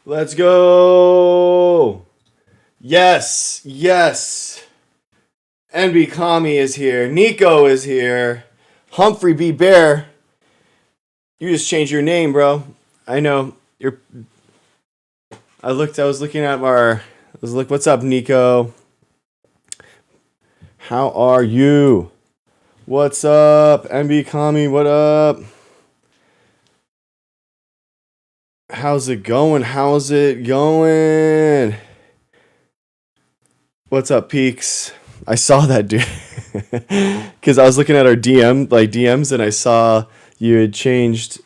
Let's go. Yes, yes. NB Kami is here. Nico is here. Humphrey B. Bear. You just changed your name, bro. I know. I was looking at what's up, Nico? How are you? What's up, NB Kami? What up? How's it going? What's up, Peaks? I saw that, dude. Because I was looking at our DMs, and I saw you had changed.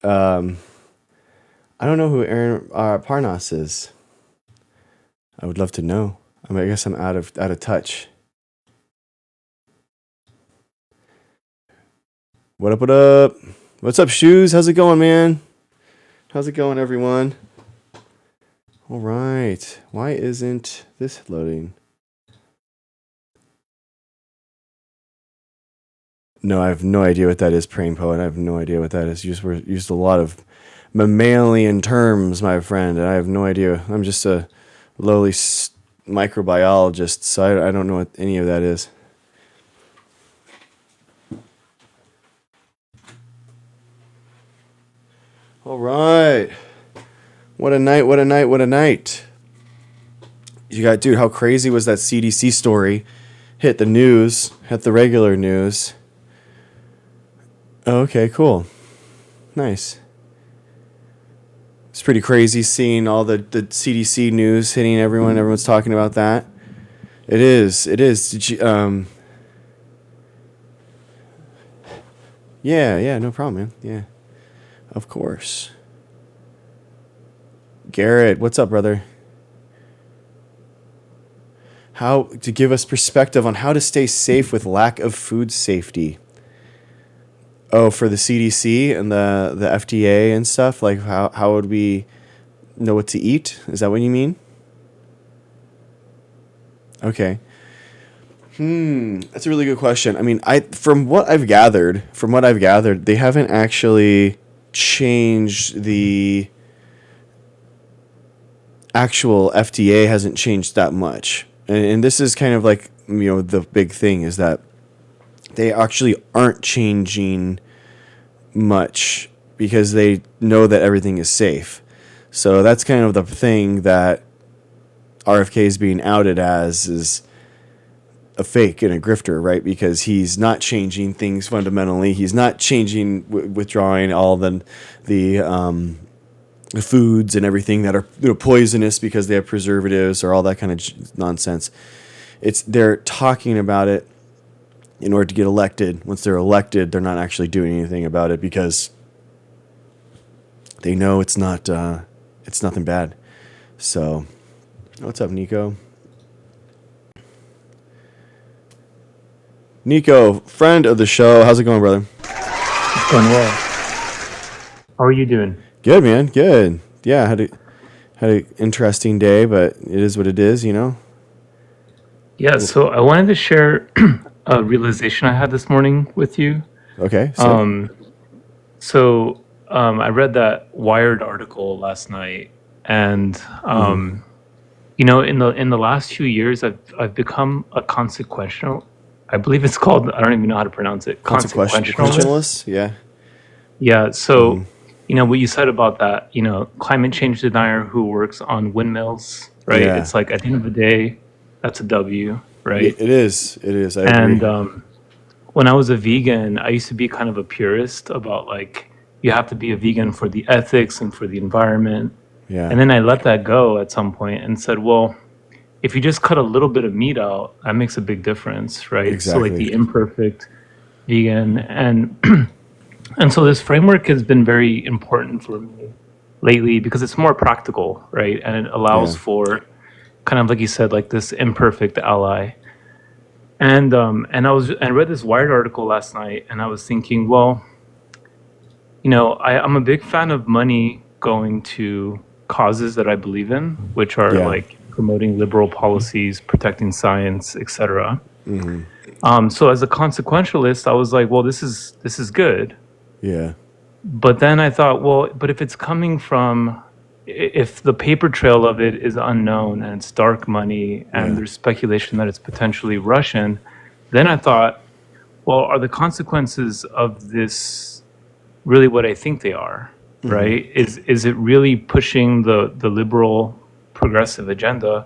I don't know who Aaron Parnas is. I would love to know. I guess I'm out of touch. What up? What up? What's up, Shoes? How's it going, man? How's it going, everyone? All right. Why isn't this loading? No, I have no idea what that is, Praying Poet. I have no idea what that is. We used a lot of mammalian terms, my friend, and I have no idea. I'm just a lowly microbiologist, so I don't know what any of that is. All right. What a night, what a night, what a night. Dude, how crazy was that CDC story? Hit the news, hit the regular news. Oh, okay, cool. Nice. It's pretty crazy seeing all the CDC news hitting everyone. Everyone's talking about that. It is. Did you, yeah, no problem, man. Yeah. Of course. Garrett, what's up, brother? How to give us perspective on how to stay safe with lack of food safety. Oh, for the CDC and the FDA and stuff? Like, how would we know what to eat? Is that what you mean? Okay. That's a really good question. I mean, from what I've gathered, they haven't actually changed the actual FDA hasn't changed that much. And this is kind of like, the big thing is that they actually aren't changing much because they know that everything is safe. So that's kind of the thing that RFK is being outed as, is a fake and a grifter, right? Because he's not changing things fundamentally. He's not changing, withdrawing all the foods and everything that are poisonous because they have preservatives or all that kind of nonsense. They're talking about it in order to get elected. Once they're elected, they're not actually doing anything about it because they know it's nothing bad. So, what's up, Nico? Nico, friend of the show. How's it going, brother? It's going well. How are you doing? Good, man. Good. Yeah, had an interesting day, but it is what it is, Yeah, so I wanted to share a realization I had this morning with you. Okay. So I read that Wired article last night, and in the last few years, I've become a consequential. I believe it's called. I don't even know how to pronounce it. Consequentialist. Yeah. Yeah. So what you said about that. Climate change denier who works on windmills, right? Yeah. It's like at the end of the day, that's a W, right? It is. I agree. And when I was a vegan, I used to be kind of a purist about like you have to be a vegan for the ethics and for the environment. Yeah. And then I let that go at some point and said, well, if you just cut a little bit of meat out, that makes a big difference, right? Exactly. So like the imperfect vegan and so this framework has been very important for me lately because it's more practical, right? And it allows for kind of like you said, like this imperfect ally. And I read this Wired article last night, and I was thinking, well, I'm a big fan of money going to causes that I believe in, which are like promoting liberal policies, protecting science, etc. So as a consequentialist, I was like, well, this is good. Yeah. But then I thought, well, but if it's coming from if the paper trail of it is unknown and it's dark money and Yeah. there's speculation that it's potentially Russian, then I thought, well, are the consequences of this really what I think they are? Right? Is it really pushing the liberal progressive agenda,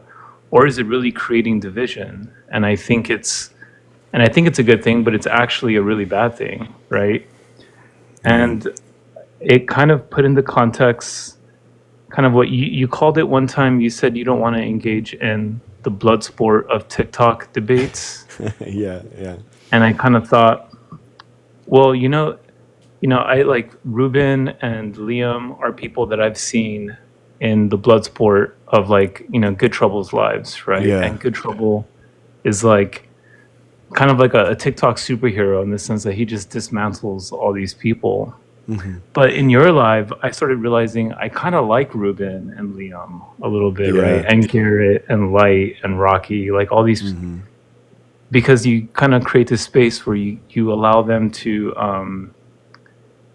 or is it really creating division? And I think it's a good thing, but it's actually a really bad thing, right? Yeah. And it kind of put into context kind of what you called it one time. You said you don't want to engage in the blood sport of TikTok debates. Yeah. Yeah. And I kind of thought, well, I like Ruben and Liam are people that I've seen in the blood sport of like, Good Trouble's lives, right? Yeah. And Good Trouble is like kind of like a TikTok superhero in the sense that he just dismantles all these people. But in your live, I started realizing I kind of like Ruben and Liam a little bit, Yeah. right? And Garrett and Light and Rocky, like all these, because you kind of create this space where you allow them to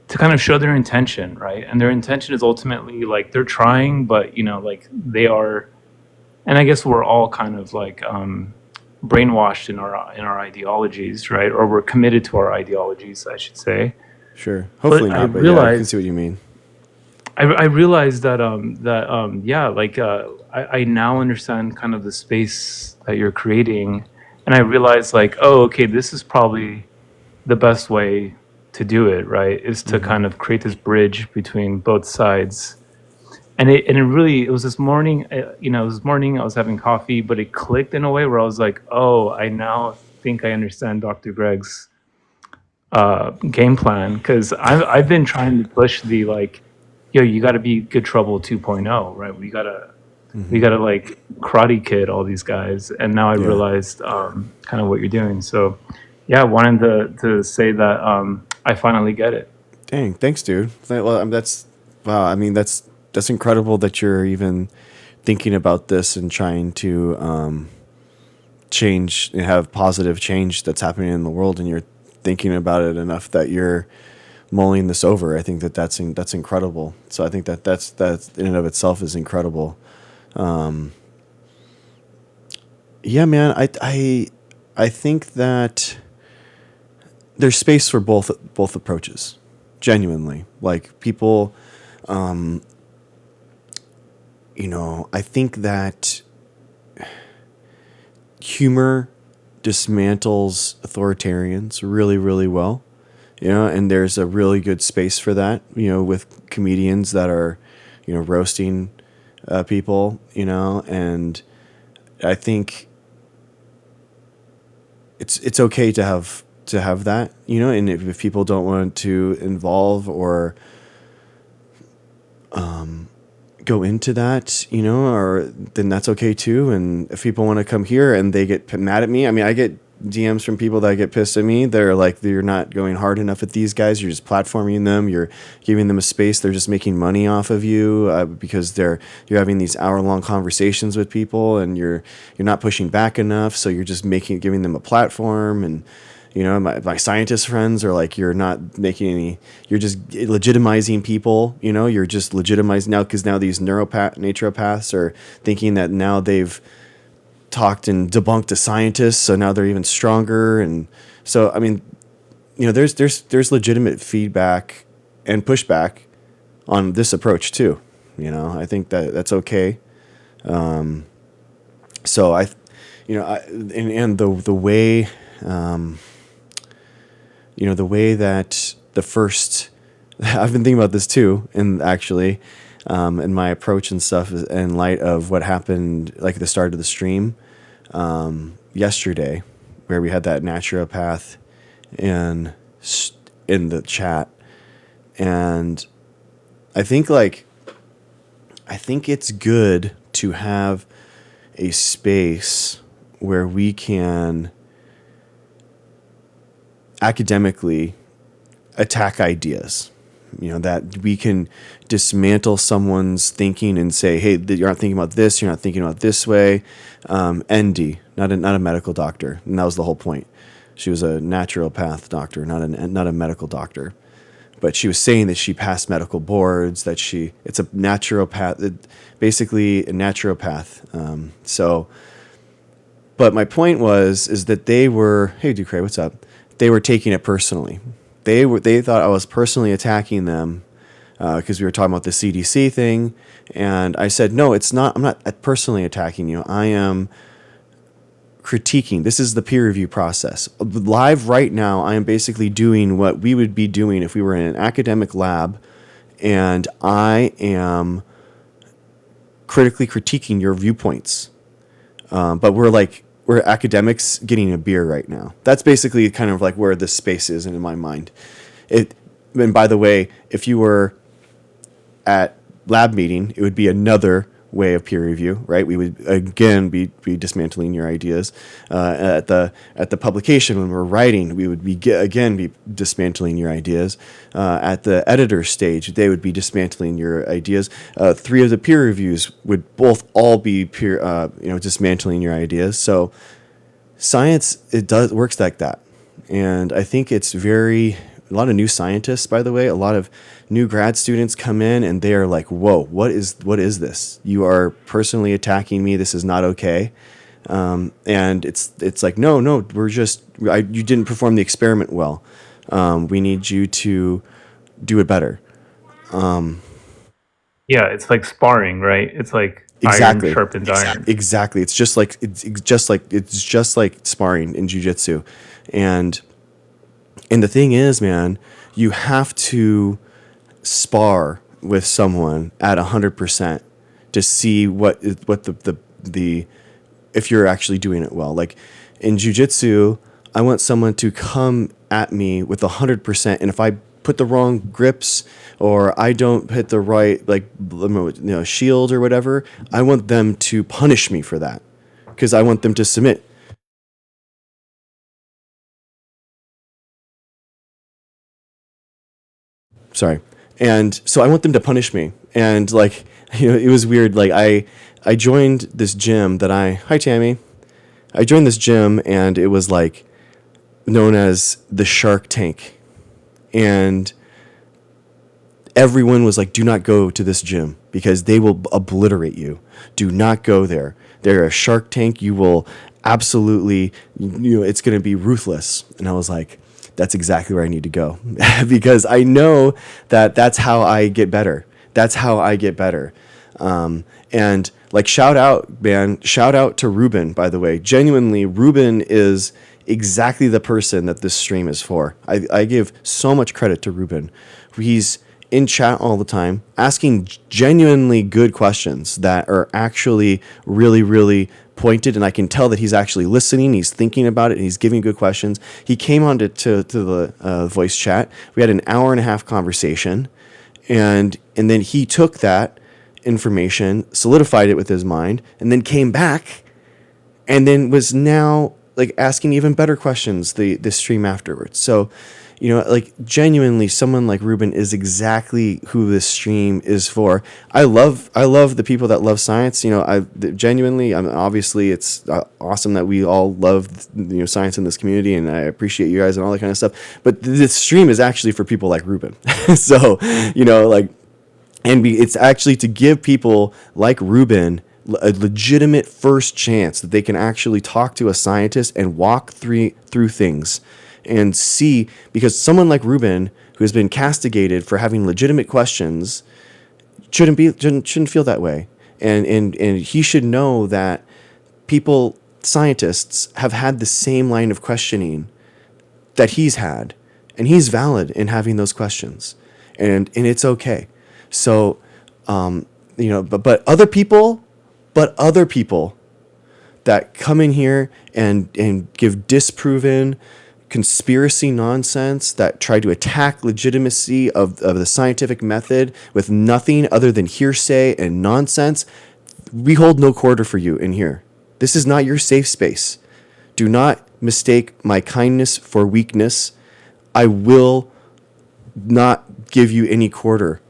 kind of show their intention, right? And their intention is ultimately like they're trying, but like they are, and I guess we're all kind of like brainwashed in our ideologies, right? Or we're committed to our ideologies, I should say. Sure. Hopefully But I not, but yeah, I can realized see what you mean. I realized that yeah, like I now understand kind of the space that you're creating, and I realized like, oh, okay, this is probably the best way to do it, right? Is to kind of create this bridge between both sides. And it was this morning, this morning I was having coffee, but it clicked in a way where I was like, oh, I now think I understand Dr. Greg's game plan, because I've been trying to push the like, yo, you got to be Good Trouble 2.0, right? We gotta like Karate Kid all these guys, and now I Yeah. realized kind of what you're doing. So yeah, I wanted to say that I finally get it. Dang, thanks, dude. Well, that's wow. I mean, that's incredible that you're even thinking about this and trying to change and have positive change that's happening in the world, and you're thinking about it enough that you're mulling this over. I think that's incredible. So I think that's in and of itself is incredible. Yeah, man. I think that there's space for both approaches. Genuinely, like people, I think that humor dismantles authoritarians really, really well, and there's a really good space for that, with comedians that are, roasting people, and I think it's okay to have that, and if people don't want to involve or go into that, or then that's okay too. And if people want to come here and they get mad at me, I mean, I get DMs from people that get pissed at me. They're like, you're not going hard enough at these guys. You're just platforming them. You're giving them a space. They're just making money off of you because you're having these hour-long conversations with people, and you're not pushing back enough. So you're just giving them a platform. And my scientist friends are like, you're not making any, you're just legitimizing people, you're just legitimizing now, because now these naturopaths are thinking that now they've talked and debunked a scientist, so now they're even stronger. And so, I mean, there's legitimate feedback and pushback on this approach too. I think that's okay. So and the way, the way that the first, I've been thinking about this too, and actually, in my approach and stuff is in light of what happened, like at the start of the stream, yesterday, where we had that naturopath in the chat. And I think it's good to have a space where we can academically attack ideas, that we can dismantle someone's thinking and say, hey, you're not thinking about this, you're not thinking about this way. ND, not a medical doctor. And that was the whole point. She was a naturopath doctor, not a medical doctor. but she was saying that she passed medical boards, that it's a naturopath, basically a naturopath. But my point is that they were, hey Ducray, what's up? They were taking it personally. They thought I was personally attacking them because we were talking about the CDC thing, and I said, no, it's not. I'm not personally attacking you. I am critiquing. This is the peer review process. Live right now, I am basically doing what we would be doing if we were in an academic lab, and I am critically critiquing your viewpoints. But we're academics getting a beer right now. That's basically kind of like where this space is in my mind. And by the way, if you were at lab meeting, it would be another way of peer review, right? We would again be dismantling your ideas. At the publication, when we're writing, we would be dismantling your ideas. At the editor stage, they would be dismantling your ideas. 3 of the peer reviews would all be dismantling your ideas. So science, works like that, and I think it's a lot of new scientists, by the way, a lot of new grad students come in and they are like, whoa, what is this? You are personally attacking me. This is not okay. And it's like, no, you didn't perform the experiment well. We need you to do it better. Yeah, it's like sparring, right? It's like Exactly. iron sharpens iron. Exactly. It's just like sparring in jiu-jitsu. And the thing is, man, you have to spar with someone at 100% to see what the if you're actually doing it well. Like in jiu-jitsu, I want someone to come at me with 100%, and if I put the wrong grips or I don't hit the right shield or whatever, I want them to punish me for that because I want them to submit. Sorry. And so I want them to punish me. And it was weird. Like I joined this gym hi Tammy. I joined this gym and it was like known as the Shark Tank. And everyone was like, do not go to this gym because they will obliterate you. Do not go there. They're a Shark Tank. You will absolutely, it's going to be ruthless. And I was like, that's exactly where I need to go because I know that's how I get better. That's how I get better. And shout out to Ruben, by the way. Genuinely, Ruben is exactly the person that this stream is for. I give so much credit to Ruben. He's in chat all the time, asking genuinely good questions that are actually really, really pointed, and I can tell that he's actually listening, he's thinking about it, and he's giving good questions. He came on to the voice chat. We had an hour and a half conversation, and then he took that information, solidified it with his mind, and then came back, and then was now asking even better questions the stream afterwards. So, genuinely, someone like Ruben is exactly who this stream is for. I love the people that love science. Obviously, it's awesome that we all love science in this community, and I appreciate you guys and all that kind of stuff. But this stream is actually for people like Ruben. So, it's actually to give people like Ruben a legitimate first chance that they can actually talk to a scientist and walk through things. And see, because someone like Ruben, who has been castigated for having legitimate questions, shouldn't feel that way, and he should know that scientists have had the same line of questioning that he's had, and he's valid in having those questions, and it's okay. So, but other people that come in here and give disproven conspiracy nonsense, that try to attack legitimacy of the scientific method with nothing other than hearsay and nonsense, we hold no quarter for you in here. This is not your safe space. Do not mistake my kindness for weakness. I will not give you any quarter,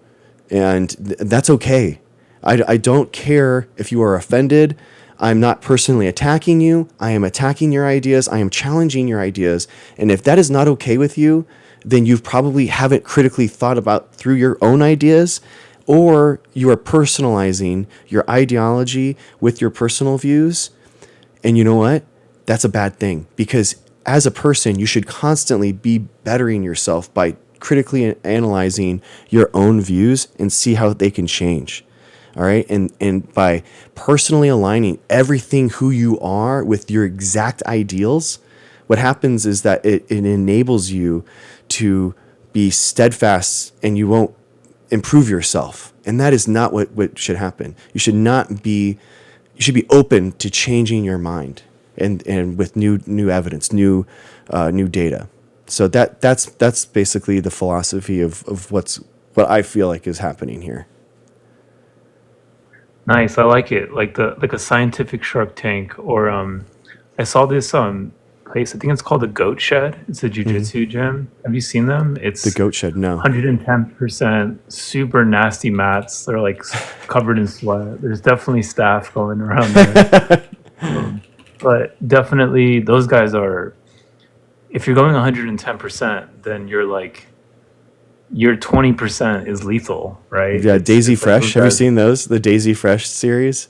and that's okay. I don't care if you are offended. I'm not personally attacking you. I am attacking your ideas. I am challenging your ideas. And if that is not okay with you, then you probably haven't critically thought about through your own ideas, or you are personalizing your ideology with your personal views. And you know what? That's a bad thing, because as a person, you should constantly be bettering yourself by critically analyzing your own views and see how they can change. All right. And by personally aligning everything who you are with your exact ideals, what happens is that it enables you to be steadfast, and you won't improve yourself. And that is not what should happen. You should be open to changing your mind, and with new evidence, new data. So that's basically the philosophy of what I feel like is happening here. Nice, I like it. Like a scientific Shark Tank, or I saw this place. I think it's called the Goat Shed. It's a jujitsu gym. Have you seen them? The It's Goat Shed, no. 110% super nasty mats. They're like covered in sweat. There's definitely staff going around there. But definitely those guys are, if you're going 110%, then your 20% is lethal, right? Yeah, Daisy It's like those Fresh. Have you guys. seen those? The Daisy Fresh series?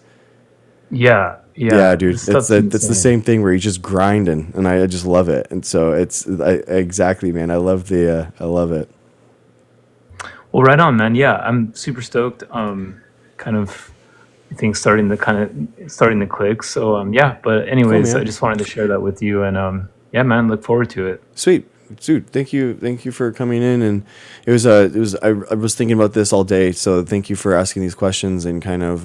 Yeah, Yeah, yeah. dude. This stuff's That's the insane. same thing where you're just grinding, and I just love it. And so exactly, man. I love it. Well, right on, man. Yeah, I'm super stoked. Kind of, I think starting to click. So yeah. But Cool, anyways, I man. just wanted to share that with you, and yeah, man. Look forward to it. Sweet, dude. Thank you for coming in. And I was thinking about this all day. So thank you for asking these questions, and kind of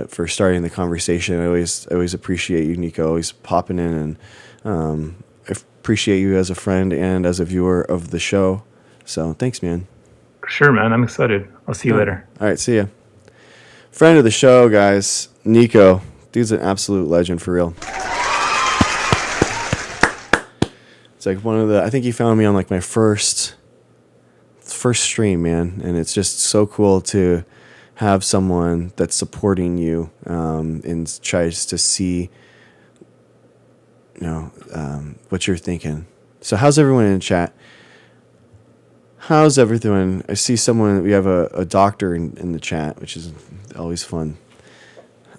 for starting the conversation. I always appreciate you, Nico. Always popping in, and I appreciate you as a friend and as a viewer of the show. So thanks, man. Sure, man. I'm excited. I'll see you later. All right, see ya. Friend of the show, guys, Nico. Dude's an absolute legend for real. It's like I think he found me on like my first stream, man, and it's just so cool to have someone that's supporting you, and tries to see, what you're thinking. So how's everyone in the chat? How's everyone? I see we have a doctor in the chat, which is always fun.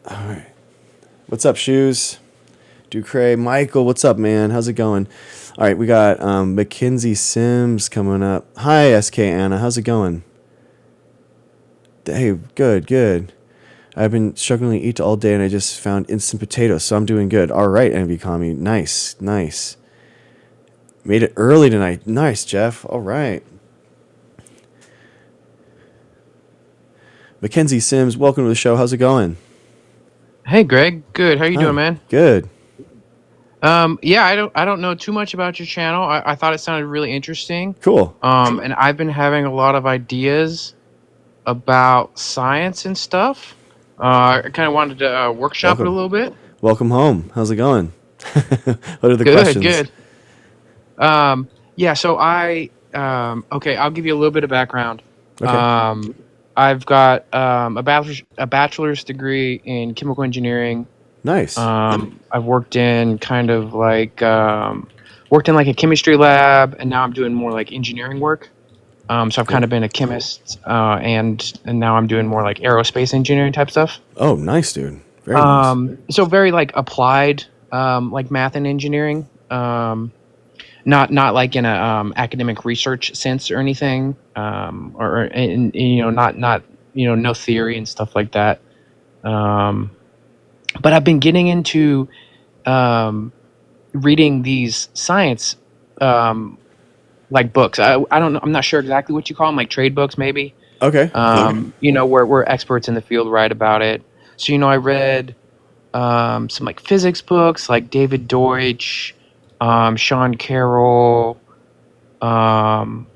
All right. What's up, Shoes? Ducray. Michael, what's up, man? How's it going? All right, we got Mackenzie Sims coming up. Hi, SK Anna. How's it going? Hey, good. I've been struggling to eat all day, and I just found instant potatoes, so I'm doing good. All right, Envy Kami. Nice. Made it early tonight. Nice, Jeff. All right. Mackenzie Sims, welcome to the show. How's it going? Hey Greg, good. How you Hi. doing, man? Good. Yeah, I don't know too much about your channel. I thought it sounded really interesting. Cool. And I've been having a lot of ideas about science and stuff. I kind of wanted to workshop it a Welcome. little bit. Welcome home. How's it going? What are the Good, questions? good. Yeah. So okay, I'll give you a little bit of background. Okay. I've got a bachelor's degree in chemical engineering. Nice. I've worked in kind of like worked in like a chemistry lab, and now I'm doing more like engineering work. So I've Cool. kind of been a chemist, and now I'm doing more like aerospace engineering type stuff. Oh, nice, dude. Very nice. So very like applied, like math and engineering. Not like in a academic research sense or anything, or not no theory and stuff like that. But I've been getting into reading these science like books. I don't know. I'm not sure exactly what you call them, like trade books maybe. Okay. Where experts in the field write about it. So I read some like physics books, like David Deutsch, Sean Carroll, and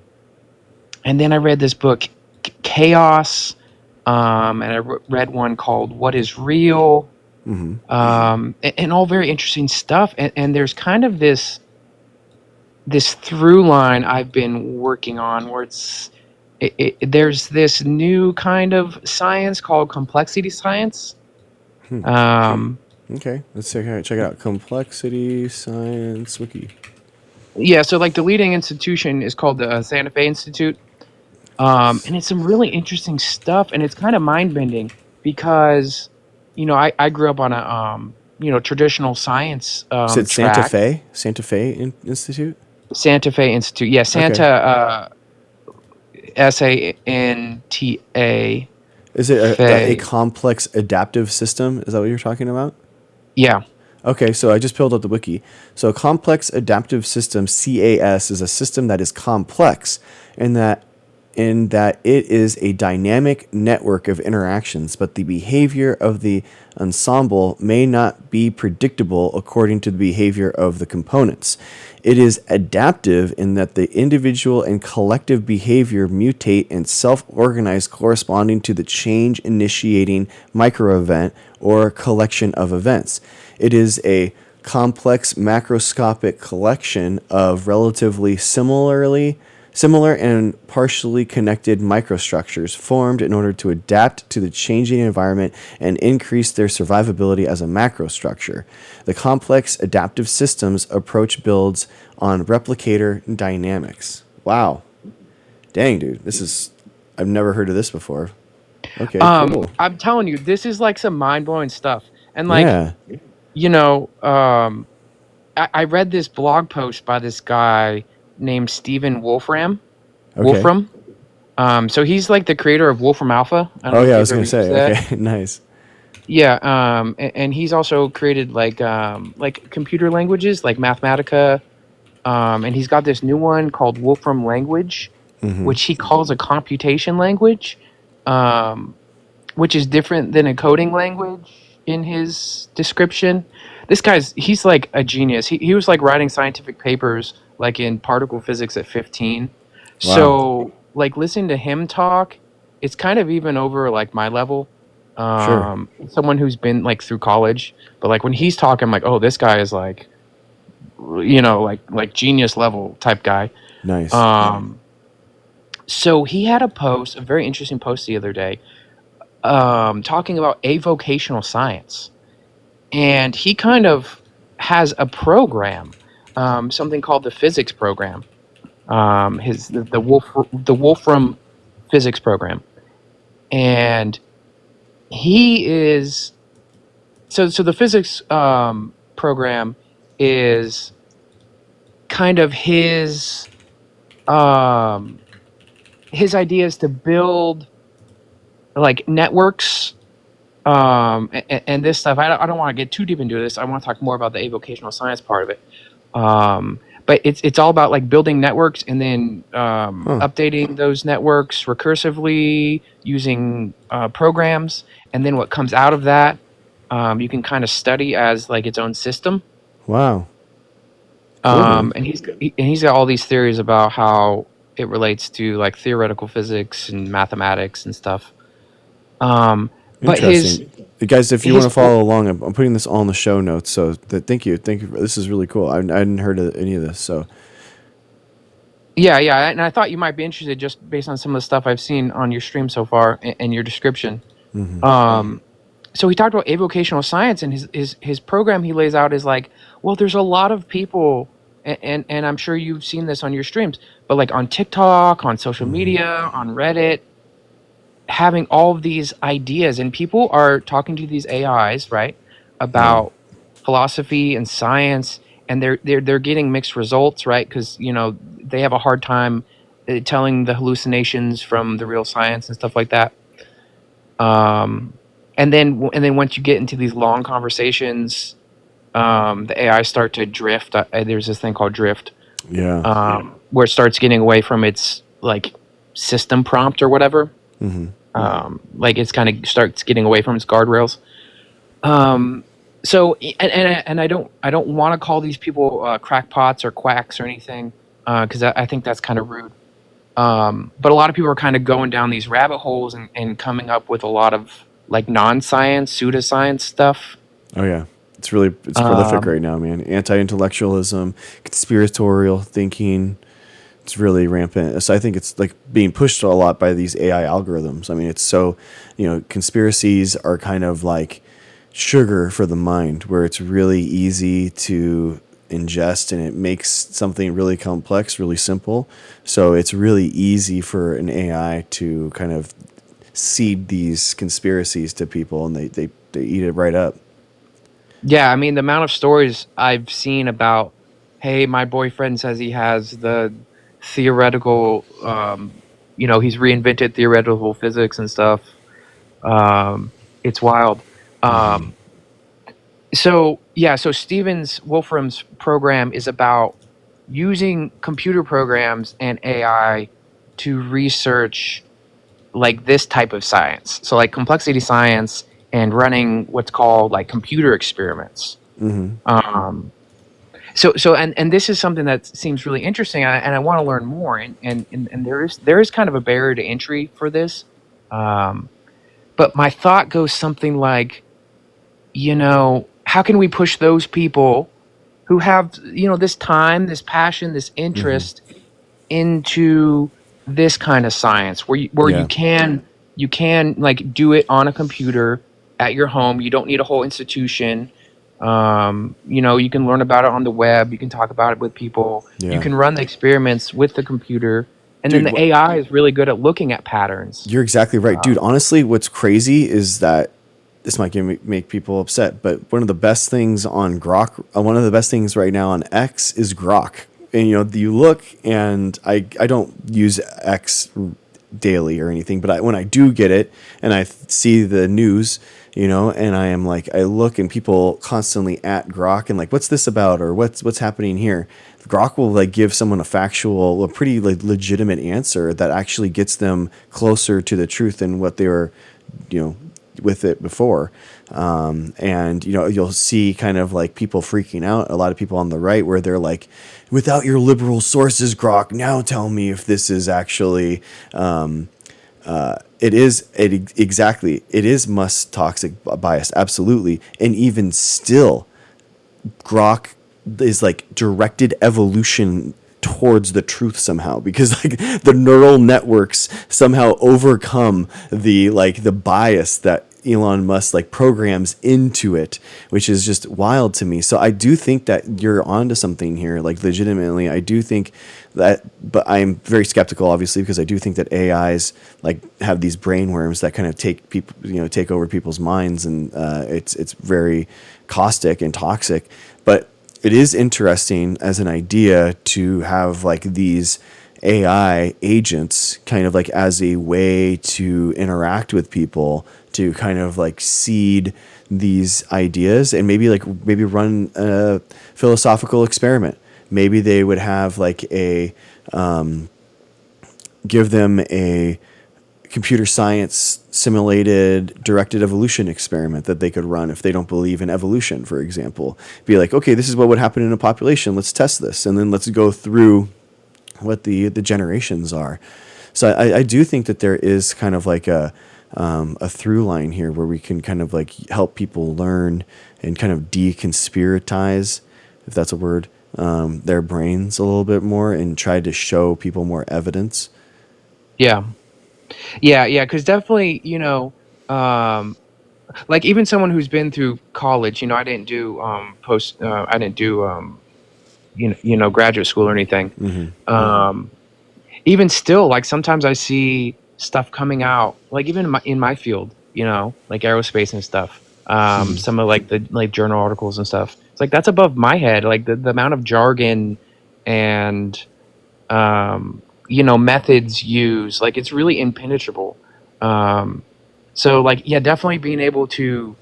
then I read this book, Chaos, and I read one called What is Real, and all very interesting stuff. And there's kind of this through line I've been working on where there's this new kind of science called complexity science. Okay. Let's check it out. Complexity Science Wiki. Yeah, so like the leading institution is called the Santa Fe Institute, and it's some really interesting stuff, and it's kind of mind bending because, I grew up on a traditional science You said Santa track. Fe? Santa Fe Institute? Santa Fe Institute, yeah, Santa Okay. Santa Is it a Fe, complex adaptive system? Is that what you're talking about? yeah. Okay, so I just pulled up the wiki. So a complex adaptive system, CAS, is a system that is complex in that it is a dynamic network of interactions, but the behavior of the ensemble may not be predictable according to the behavior of the components. It is adaptive in that the individual and collective behavior mutate and self-organize corresponding to the change initiating microevent or collection of events. It is a complex macroscopic collection of relatively similar and partially connected microstructures formed in order to adapt to the changing environment and increase their survivability as a macrostructure. The complex adaptive systems approach builds on replicator dynamics. Wow. Dang, dude. I've never heard of this before. Okay, cool. I'm telling you, this is like some mind blowing stuff, and like, Yeah. you know, um, I read this blog post by this guy named Stephen Wolfram. Okay. Wolfram. So he's like the creator of Wolfram Alpha. I don't Oh, know yeah, if I you've was ever going to used say. that. Okay, nice. Yeah. And he's also created like computer languages like Mathematica. And he's got this new one called Wolfram Language, Mm-hmm. which he calls a computation language, um, which is different than a coding language in his description. He's like a genius. He was like writing scientific papers like in particle physics at 15. Wow. So like listening to him talk, it's kind of even over like my level. Sure. Someone who's been like through college, but like when he's talking, I'm like, oh, this guy is like, like genius level type guy. Nice. Um, so he had a very interesting post the other day, talking about avocational science, and he kind of has a program, something called the physics program, the Wolfram physics program, and he is so the physics program is kind of his idea is to build like networks, and this stuff. I don't want to get too deep into this. I want to talk more about the avocational science part of it. But it's all about like building networks and then Huh. updating those networks recursively using programs, and then what comes out of that, you can kind of study as like its own system. Wow. Cool, man. And he's got all these theories about how it relates to like theoretical physics and mathematics and stuff. But his Interesting. Guys, if you want his to follow along, I'm putting this all in the show notes. So thank you. Thank you. This is really cool. I hadn't heard of any of this. So, Yeah, and I thought you might be interested just based on some of the stuff I've seen on your stream so far and your description. hmm Um, so he talked about avocational science, and his program he lays out is like, well, there's a lot of people, and I'm sure you've seen this on your streams, but like on TikTok, on social media, on Reddit, having all of these ideas, and people are talking to these AIs, right, yeah. about philosophy and science, and they're getting mixed results, right, because they have a hard time telling the hallucinations from the real science and stuff like that. Um, and then once you get into these long conversations, the AI start to drift. There's this thing called drift, Yeah. where it starts getting away from its like system prompt or whatever. hmm Like it's kind of starts getting away from its guardrails. Um, so and I don't want to call these people crackpots or quacks or anything, because I think that's kind of rude. But a lot of people are kind of going down these rabbit holes and coming up with a lot of like non-science, pseudoscience stuff. Oh, yeah. It's prolific Um, right now, man. Anti-intellectualism, conspiratorial thinking. It's really rampant. So I think it's like being pushed a lot by these AI algorithms. I mean, it's so, conspiracies are kind of like sugar for the mind, where it's really easy to ingest, and it makes something really complex really simple. So it's really easy for an AI to kind of seed these conspiracies to people, and they eat it right up. Yeah, I mean the amount of stories I've seen about, hey, my boyfriend says he has the theoretical, he's reinvented theoretical physics and stuff. It's wild. Um, so yeah, so Stevens Wolfram's program is about using computer programs and AI to research like this type of science. So like complexity science and running what's called like computer experiments. Um, and this is something that seems really interesting, and I want to learn more. And there is kind of a barrier to entry for this. Um, but my thought goes something like, how can we push those people who have this time, this passion, this interest into this kind of science where Yeah. you can like do it on a computer at your home. You don't need a whole institution. You can learn about it on the web. You can talk about it with people. Yeah. You can run the experiments with the computer, and Dude, then the AI is really good at looking at patterns. You're exactly right, dude. Honestly, what's crazy is that this might make people upset, but one of the best things on Grok, one of the best things right now on X is Grok. And you look, and I don't use X daily or anything, but when I do get it and I see the news, and I am like, I look, and people constantly at Grok and like, what's this about, or what's happening here? Grok will like give someone a pretty like legitimate answer that actually gets them closer to the truth than what they were, with it before. And you'll see kind of like people freaking out, a lot of people on the right, where they're like, without your liberal sources, Grok, now tell me if this is actually exactly, it is Musk's toxic bias, absolutely. And even still, Grok is like directed evolution towards the truth somehow, because like the neural networks somehow overcome the bias that Elon Musk like programs into it, which is just wild to me. So I do think that you're onto something here, like legitimately. I do think that, but I'm very skeptical, obviously, because I do think that AIs like have these brain worms that kind of take over people's minds, and it's very caustic and toxic. But it is interesting as an idea to have like these AI agents kind of like as a way to interact with people, to kind of like seed these ideas, and maybe run a philosophical experiment. Maybe they would have like give them a computer science simulated directed evolution experiment that they could run if they don't believe in evolution, for example. Be like, okay, this is what would happen in a population. Let's test this, and then let's go through what the generations are. So I do think that there is kind of like a through line here where we can kind of like help people learn and kind of deconspiratize, if that's a word, their brains a little bit more, and try to show people more evidence. Yeah. Because definitely, like even someone who's been through college, I didn't do I didn't do graduate school or anything. Even still, like sometimes I see stuff coming out, like even in my field, like aerospace and stuff. Some of like the like journal articles and stuff. It's like that's above my head. Like the amount of jargon and methods used, like it's really impenetrable. So like, yeah, definitely being able to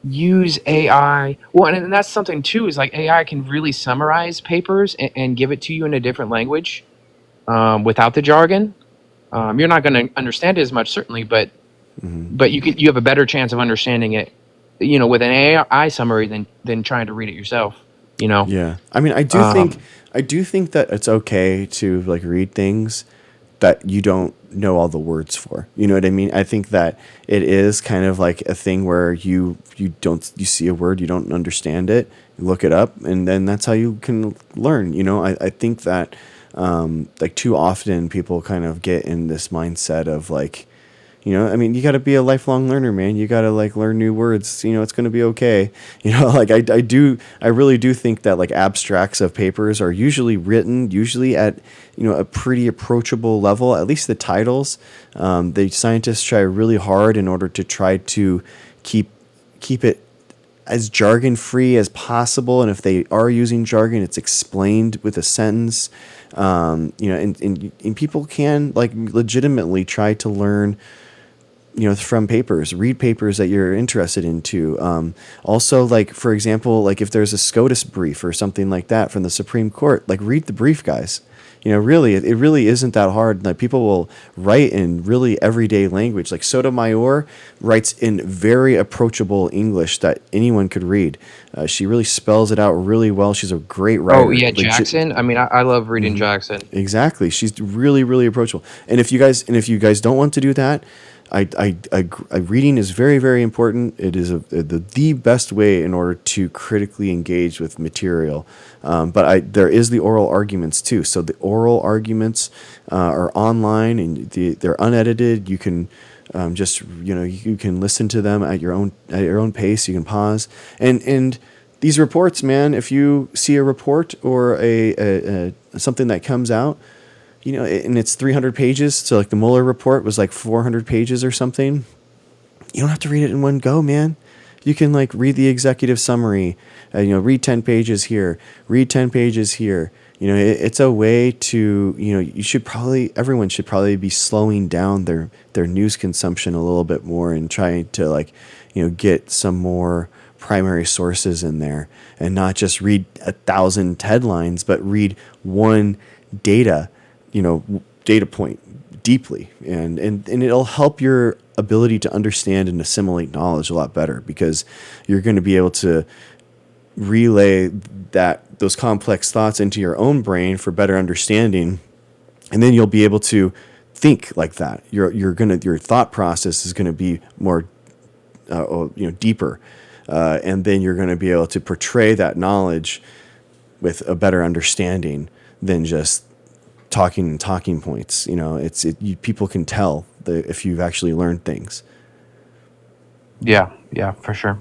use AI. Well, and that's something too, is like AI can really summarize papers and give it to you in a different language without the jargon. You're not going to understand it as much, certainly, but you have a better chance of understanding it, with an AI summary than trying to read it yourself. Yeah, I mean, I do think that it's okay to like read things that you don't know all the words for. You know what I mean? I think that it is kind of like a thing where you see a word, you don't understand it, you look it up, and then that's how you can learn. I think that like too often people kind of get in this mindset of like, I mean, you got to be a lifelong learner, man. You got to like learn new words. It's going to be okay. Like I really do think that like abstracts of papers are usually written at, a pretty approachable level, at least the titles. The scientists try really hard in order to try to keep it as jargon free as possible. And if they are using jargon, it's explained with a sentence. And people can like legitimately try to learn, from papers, read papers that you're interested into. Also, like, for example, like if there's a SCOTUS brief or something like that from the Supreme Court, like read the brief, guys. Really, it really isn't that hard. Like people will write in really everyday language. Like Sotomayor writes in very approachable English that anyone could read. She really spells it out really well. She's a great writer. Oh yeah, Jackson. I mean, I love reading Jackson. Exactly. She's really, really approachable. And if you guys don't want to do that, reading is very, very important. It is the best way in order to critically engage with material. But there is the oral arguments too. So the oral arguments are online and they're unedited. You can you can listen to them at your own pace. You can pause and these reports, man. If you see a report or a something that comes out, and it's 300 pages. So like the Mueller report was like 400 pages or something. You don't have to read it in one go, man. You can like read the executive summary, read 10 pages here, read 10 pages here. It's a way to, everyone should probably be slowing down their news consumption a little bit more and trying to like, get some more primary sources in there and not just read 1,000 headlines, but read one data point deeply, and it'll help your ability to understand and assimilate knowledge a lot better because you're going to be able to relay those complex thoughts into your own brain for better understanding, and then you'll be able to think like that. Your thought process is going to be more deeper, and then you're going to be able to portray that knowledge with a better understanding than just talking points. People can tell if you've actually learned things. Yeah, for sure.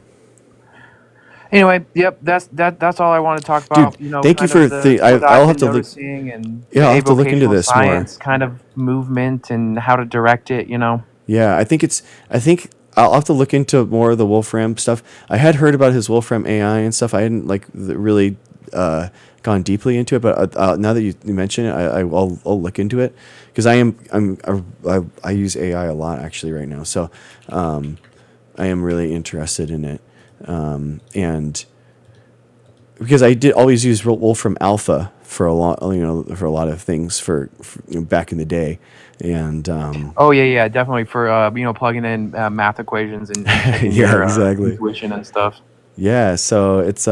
Anyway, yep, that's all I want to talk about. Dude, thank you for I'll have to look. I'll have to look into this science more. Kind of movement and how to direct it. Yeah, I think I'll have to look into more of the Wolfram stuff. I had heard about his Wolfram AI and stuff. I hadn't like really gone deeply into it, but now that you mention it, I'll look into it because I use AI a lot actually right now. So I am really interested in it, and because I did always use Wolfram Alpha for a lot of things for back in the day, and definitely for plugging in math equations and yeah, exactly, intuition and stuff. Yeah, so it's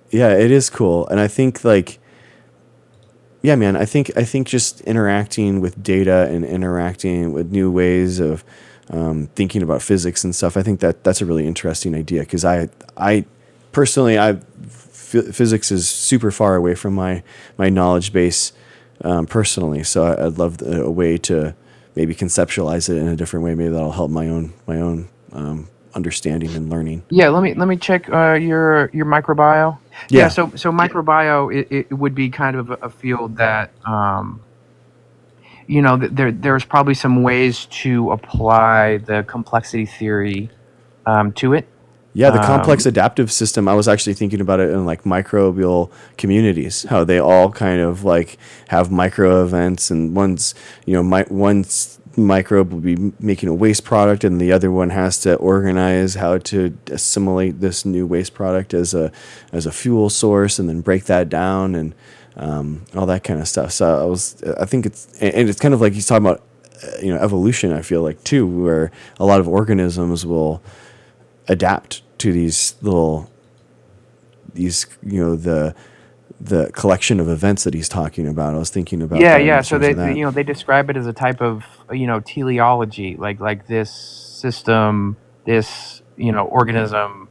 it is cool, and I think like, yeah, man, I think just interacting with data and interacting with new ways of thinking about physics and stuff. I think that's a really interesting idea because I personally physics is super far away from my knowledge base personally. So I'd love a way to maybe conceptualize it in a different way. Maybe that'll help my own understanding and learning. Yeah, let me check your microbio. Yeah. So microbio it would be kind of a field that there's probably some ways to apply the complexity theory to it. Yeah, the complex adaptive system, I was actually thinking about it in like microbial communities, how they all kind of like have micro events, and one's microbe will be making a waste product and the other one has to organize how to assimilate this new waste product as a fuel source and then break that down and all that kind of stuff. So I think it's kind of like he's talking about evolution, I feel like too, where a lot of organisms will adapt to the collection of events that he's talking about. I was thinking about so they describe it as a type of teleology, like this system, this organism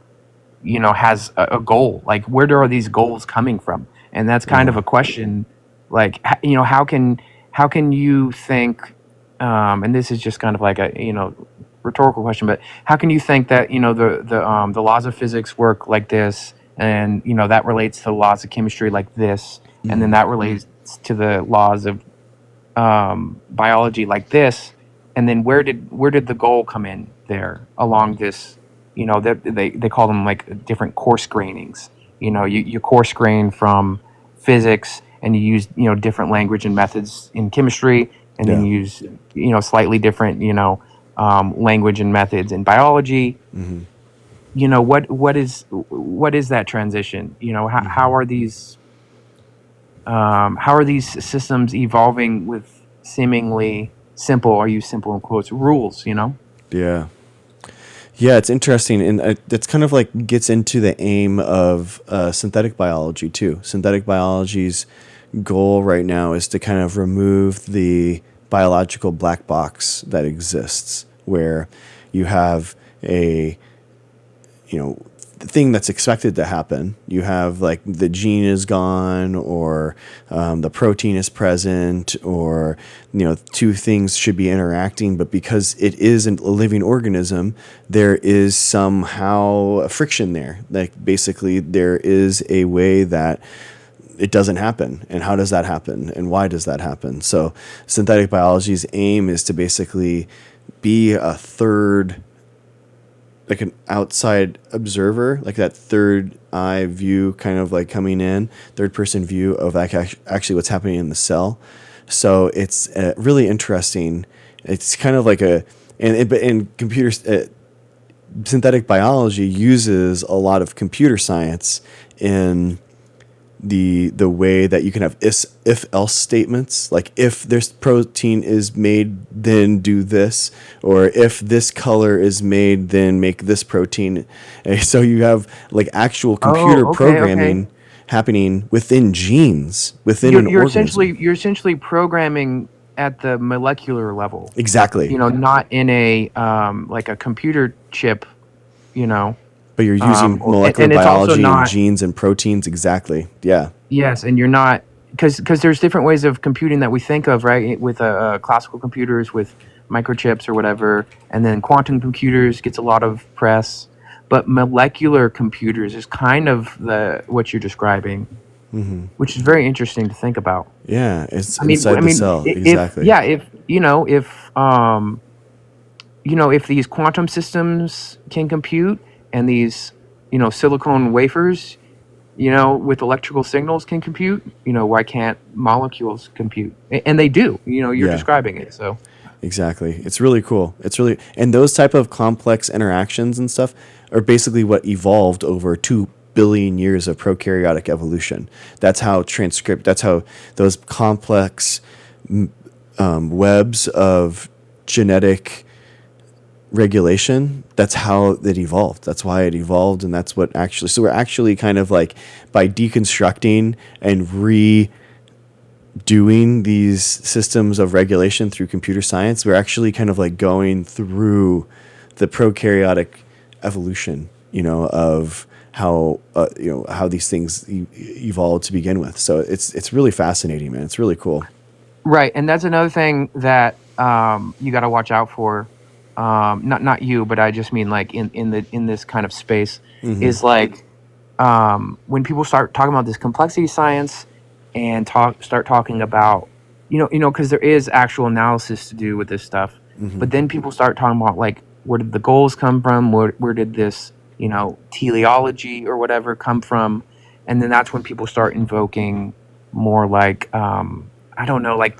has a goal. Like where are these goals coming from? And that's kind of a question, like how can you think and this is just kind of like a rhetorical question, but how can you think that the laws of physics work like this, and that relates to the laws of chemistry like this, and then that relates to the laws of biology like this, and then where did the goal come in there along this? They call them like different coarse grainings. You coarse grain from physics, and you use different language and methods in chemistry, and then you use slightly different language and methods in biology. What is that transition? How are these systems evolving with seemingly simple, I use simple in quotes, rules? Yeah. Yeah, it's interesting, and it's kind of like gets into the aim of synthetic biology too. Synthetic biology's goal right now is to kind of remove the biological black box that exists, where you have a thing that's expected to happen. You have like the gene is gone, or the protein is present, or two things should be interacting, but because it isn't a living organism, there is somehow a friction there. Like basically there is a way that it doesn't happen. And how does that happen? And why does that happen? So synthetic biology's aim is to basically be a third, like an outside observer, like that third eye view, kind of like coming in, third person view of like actually what's happening in the cell. So it's really interesting. It's kind of like in computers, synthetic biology uses a lot of computer science in the way that you can have if else statements, like if this protein is made, then do this, or if this color is made, then make this protein. And so you have like actual computer programming happening within genes, within an organism. You're essentially programming at the molecular level. Exactly. Not in a like a computer chip, But you're using molecular biology and genes and proteins. Exactly. Yeah. Yes, and you're not, because there's different ways of computing that we think of, right? With classical computers, with microchips or whatever, and then quantum computers gets a lot of press. But molecular computers is kind of what you're describing, which is very interesting to think about. Yeah, it's inside the cell. Exactly. If these quantum systems can compute, and these, silicone wafers, with electrical signals can compute, why can't molecules compute? And they do, you're describing it. So exactly. It's really cool. And those type of complex interactions and stuff are basically what evolved over 2 billion years of prokaryotic evolution. That's how those complex webs of genetic regulation, that's how it evolved. That's why it evolved, and that's what actually, so we're actually kind of like, by deconstructing and redoing these systems of regulation through computer science, we're actually kind of like going through the prokaryotic evolution, of how how these things evolved to begin with. So it's really fascinating, man. It's really cool. Right, and that's another thing that you got to watch out for. Not you, but I just mean like in this kind of space, is like when people start talking about this complexity science and start talking about because there is actual analysis to do with this stuff, but then people start talking about like, where did the goals come from? Where did this teleology or whatever come from? And then that's when people start invoking more like I don't know, like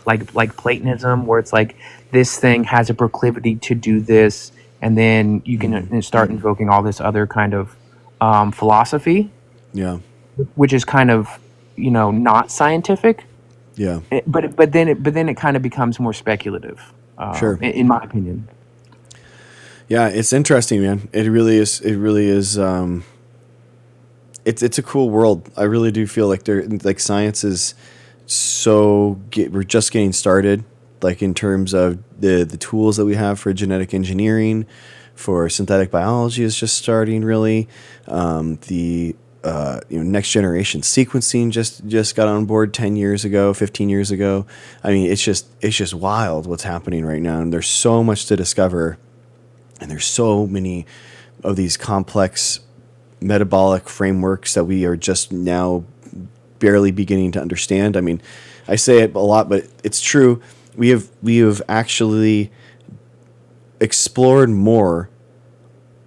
Platonism, where it's like, this thing has a proclivity to do this, and then you can start invoking all this other kind of philosophy, which is kind of not scientific. But then it kind of becomes more speculative. Sure. In my opinion. Yeah, it's interesting, man. It really is. It's a cool world. I really do feel like science is we're just getting started, like in terms of the tools that we have for genetic engineering, for synthetic biology is just starting really. The next generation sequencing just got on board 10 years ago, 15 years ago. I mean, it's just wild what's happening right now, and there's so much to discover, and there's so many of these complex metabolic frameworks that we are just now barely beginning to understand. I mean, I say it a lot, but it's true. We have actually explored more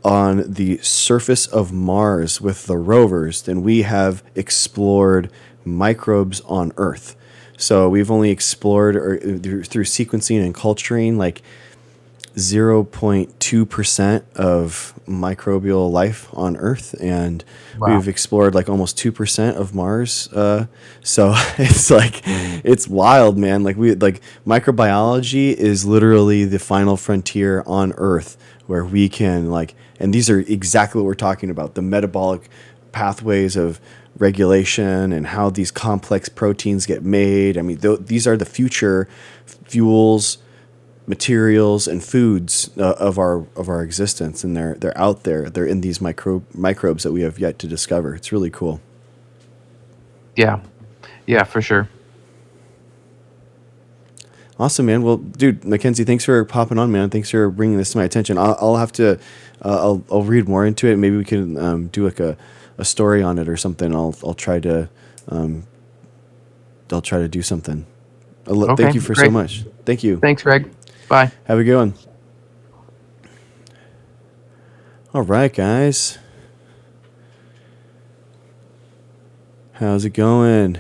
on the surface of Mars with the rovers than we have explored microbes on Earth. So we've only explored through sequencing and culturing like 0.2% of microbial life on Earth, and we've explored like almost 2% of Mars. So it's like it's wild, man. Like microbiology is literally the final frontier on Earth, where we can and these are exactly what we're talking about, the metabolic pathways of regulation and how these complex proteins get made. I mean, these are the future fuels, materials, and foods of our existence, and they're out there. They're in these microbes that we have yet to discover. It's really cool. Yeah, for sure. Awesome, man. Well, dude, Mackenzie, thanks for popping on, man. Thanks for bringing this to my attention. I'll have to, I'll read more into it. Maybe we can do like a story on it or something. I'll try to do something. Okay, Thank you for great. so much. Thank you. Thanks, Greg. Bye. Have a good one. All right, guys. How's it going?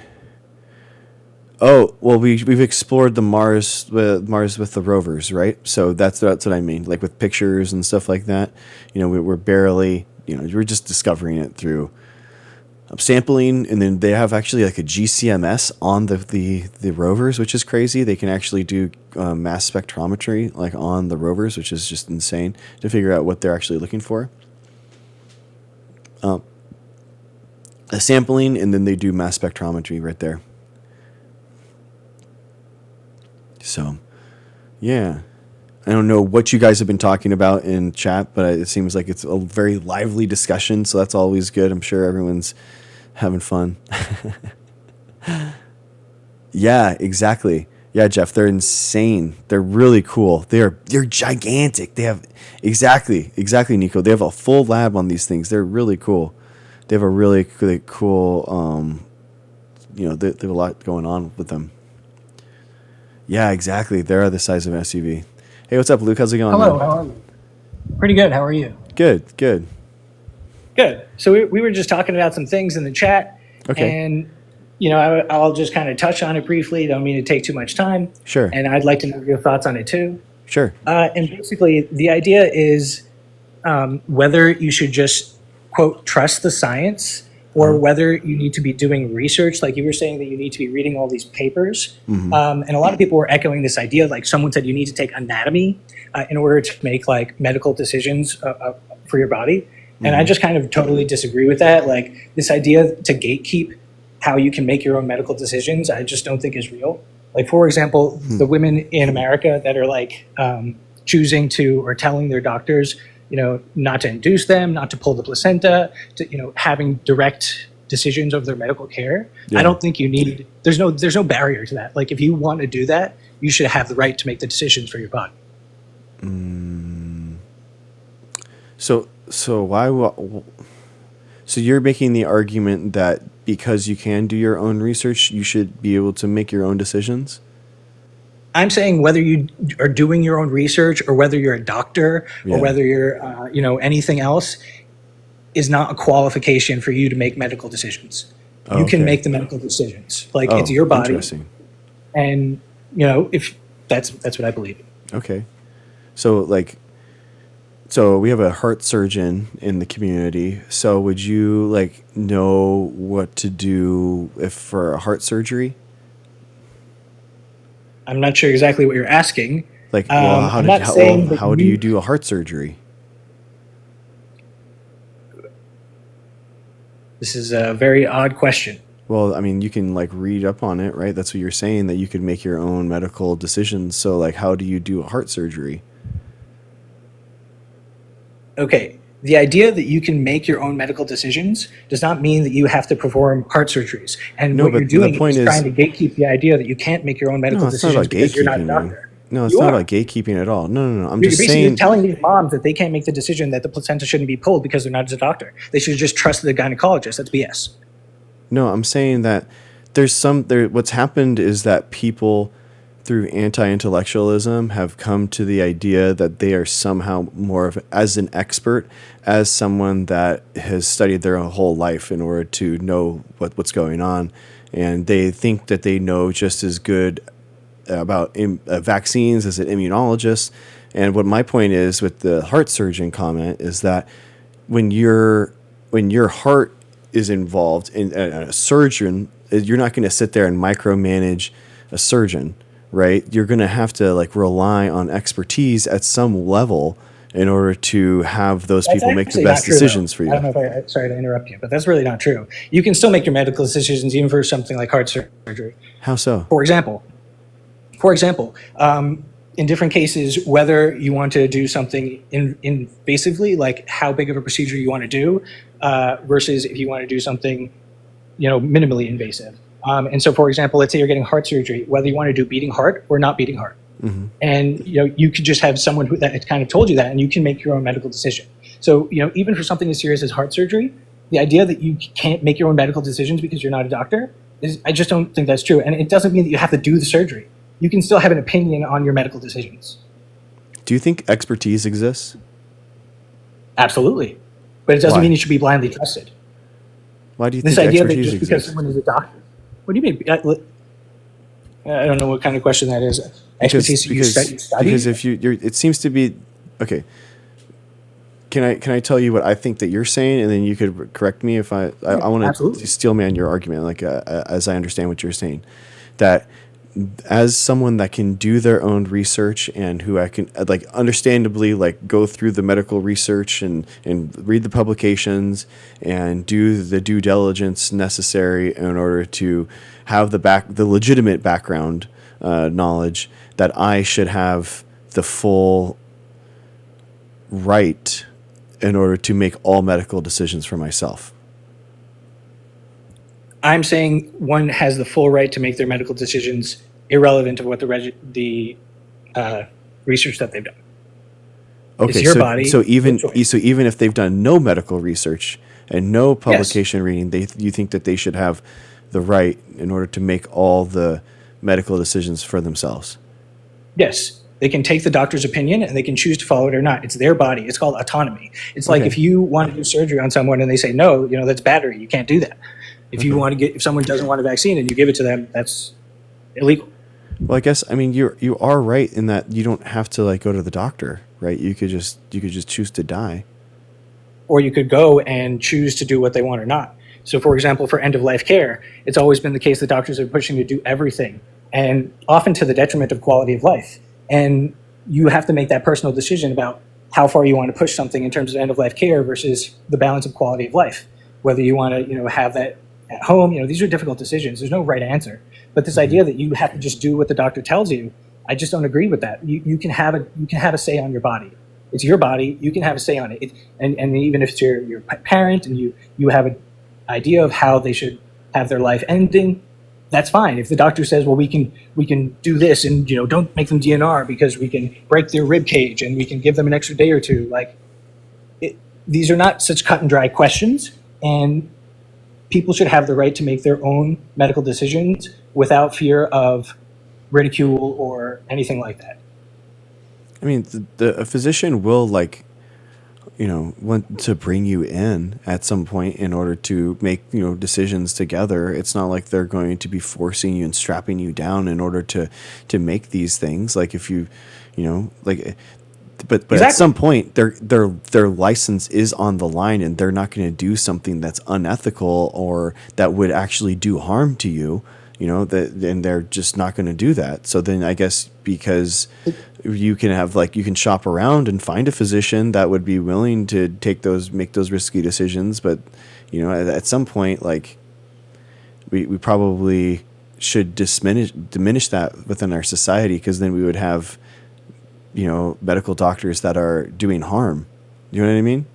Oh, well, we've explored the Mars with the rovers, right? So that's what I mean, like with pictures and stuff like that. We're barely, we're just discovering it through sampling, and then they have actually like a GCMS on the rovers, which is crazy. They can actually do mass spectrometry like on the rovers, which is just insane to figure out what they're actually looking for. A sampling, and then they do mass spectrometry right there. So, yeah. I don't know what you guys have been talking about in chat, but it seems like it's a very lively discussion, so that's always good. I'm sure everyone's having fun. Yeah, exactly. Yeah, Jeff, they're insane. They're really cool. They're gigantic. They have exactly, Nico. They have a full lab on these things. They're really cool. They have a really cool they have a lot going on with them. Yeah, exactly. They are the size of an SUV. Hey, what's up, Luke? How's it going? Hello, man? how are you? Pretty good. How are you? Good. Good. So we were just talking about some things in the chat. Okay. And, I'll just kind of touch on it briefly. Don't mean to take too much time. Sure. And I'd like to know your thoughts on it too. Sure. And basically, the idea is whether you should just, quote, trust the science, or whether you need to be doing research. Like you were saying that you need to be reading all these papers. Mm-hmm. And a lot of people were echoing this idea. Like someone said, you need to take anatomy in order to make like medical decisions for your body. And I just kind of totally disagree with that. Like this idea to gatekeep how you can make your own medical decisions, I just don't think is real. Like, for example, the women in America that are like choosing to or telling their doctors, not to induce them, not to pull the placenta, to, having direct decisions over their medical care. Yeah. I don't think you need, there's no barrier to that. Like if you want to do that, you should have the right to make the decisions for your body. So you're making the argument that because you can do your own research, you should be able to make your own decisions? I'm saying whether you are doing your own research or whether you're a doctor or whether you're, anything else is not a qualification for you to make medical decisions. You can make the medical decisions. Like it's your body. Interesting. And, if that's what I believe. Okay. So we have a heart surgeon in the community. So would you know what to do for a heart surgery? I'm not sure exactly what you're asking. How do you do a heart surgery? This is a very odd question. Well, I mean, you can read up on it, right? That's what you're saying, that you could make your own medical decisions. So how do you do a heart surgery? Okay. The idea that you can make your own medical decisions does not mean that you have to perform heart surgeries. And No, what but you're doing the point is is, trying to gatekeep the idea that you can't make your own medical no, it's not decisions about because you're not a gatekeeping, man. doctor. No, it's You not are. about gatekeeping at all. No, no, no. I'm You're just basically saying. telling these moms that they can't make the decision that the placenta shouldn't be pulled because they're not a doctor. They should just trust the gynecologist. That's BS. No, I'm saying that what's happened is that people through anti-intellectualism have come to the idea that they are somehow more of as an expert, as someone that has studied their whole life in order to know what's going on, and they think that they know just as good about vaccines as an immunologist. And what my point is with the heart surgeon comment is that when your heart is involved in a surgeon, you're not going to sit there and micromanage a surgeon, right? You're going to have to like rely on expertise at some level in order to have those That's people make the actually best not true, decisions though. for I don't you. know if sorry to interrupt you, but that's really not true. You can still make your medical decisions even for something like heart surgery. How so? For example, in different cases, whether you want to do something invasively, like how big of a procedure you want to do, versus if you want to do something, minimally invasive. And so, for example, let's say you're getting heart surgery, whether you want to do beating heart or not beating heart. Mm-hmm. And you could just have someone who that kind of told you that, and you can make your own medical decision. So even for something as serious as heart surgery, the idea that you can't make your own medical decisions because you're not a doctor I just don't think that's true. And it doesn't mean that you have to do the surgery. You can still have an opinion on your medical decisions. Do you think expertise exists? Absolutely, but it doesn't Why? mean you should be blindly trusted. Why do you This think idea that expertise just because exists? someone is a doctor, what do you mean? I don't know what kind of question that is. Expertise you study? Because if it seems to be okay. Can I tell you what I think that you're saying, and then you could correct me if I want to absolutely. steel man your argument, like as I understand what you're saying, that as someone that can do their own research and who I can like understandably like go through the medical research and read the publications and do the due diligence necessary in order to have the legitimate background knowledge, that I should have the full right in order to make all medical decisions for myself. I'm saying one has the full right to make their medical decisions irrelevant of what the research that they've done. Okay, It's your body, so even your choice. if they've done no medical research and no publication reading, you think that they should have the right in order to make all the medical decisions for themselves. Yes, they can take the doctor's opinion and they can choose to follow it or not. It's their body. It's called autonomy. It's like if you want to do surgery on someone and they say no, that's battery. You can't do that. If you want to if someone doesn't want a vaccine and you give it to them, that's illegal. Well, I guess you are right in that you don't have to like go to the doctor, right? You could just choose to die. Or you could go and choose to do what they want or not. So, for example, for end-of-life care, it's always been the case that doctors are pushing to do everything, and often to the detriment of quality of life. And you have to make that personal decision about how far you want to push something in terms of end-of-life care versus the balance of quality of life. Whether you want to, have that at home, these are difficult decisions. There's no right answer. But this idea that you have to just do what the doctor tells you, I just don't agree with that. You can have a say on your body. It's your body. You can have a say on it. And even if it's your parent and you have an idea of how they should have their life ending, that's fine. If the doctor says, well, we can do this and don't make them DNR because we can break their rib cage and we can give them an extra day or two. These are not such cut and dry questions, and people should have the right to make their own medical decisions without fear of ridicule or anything like that. I mean, a physician will want to bring you in at some point in order to make, decisions together. It's not like they're going to be forcing you and strapping you down in order to make these things. Like if but exactly. At some point their license is on the line and they're not going to do something that's unethical or that would actually do harm to you, and they're just not going to do that. So then I guess because you can shop around and find a physician that would be willing to make those risky decisions. But, at some point, we probably should diminish that within our society, because then we would have, medical doctors that are doing harm. You know what I mean?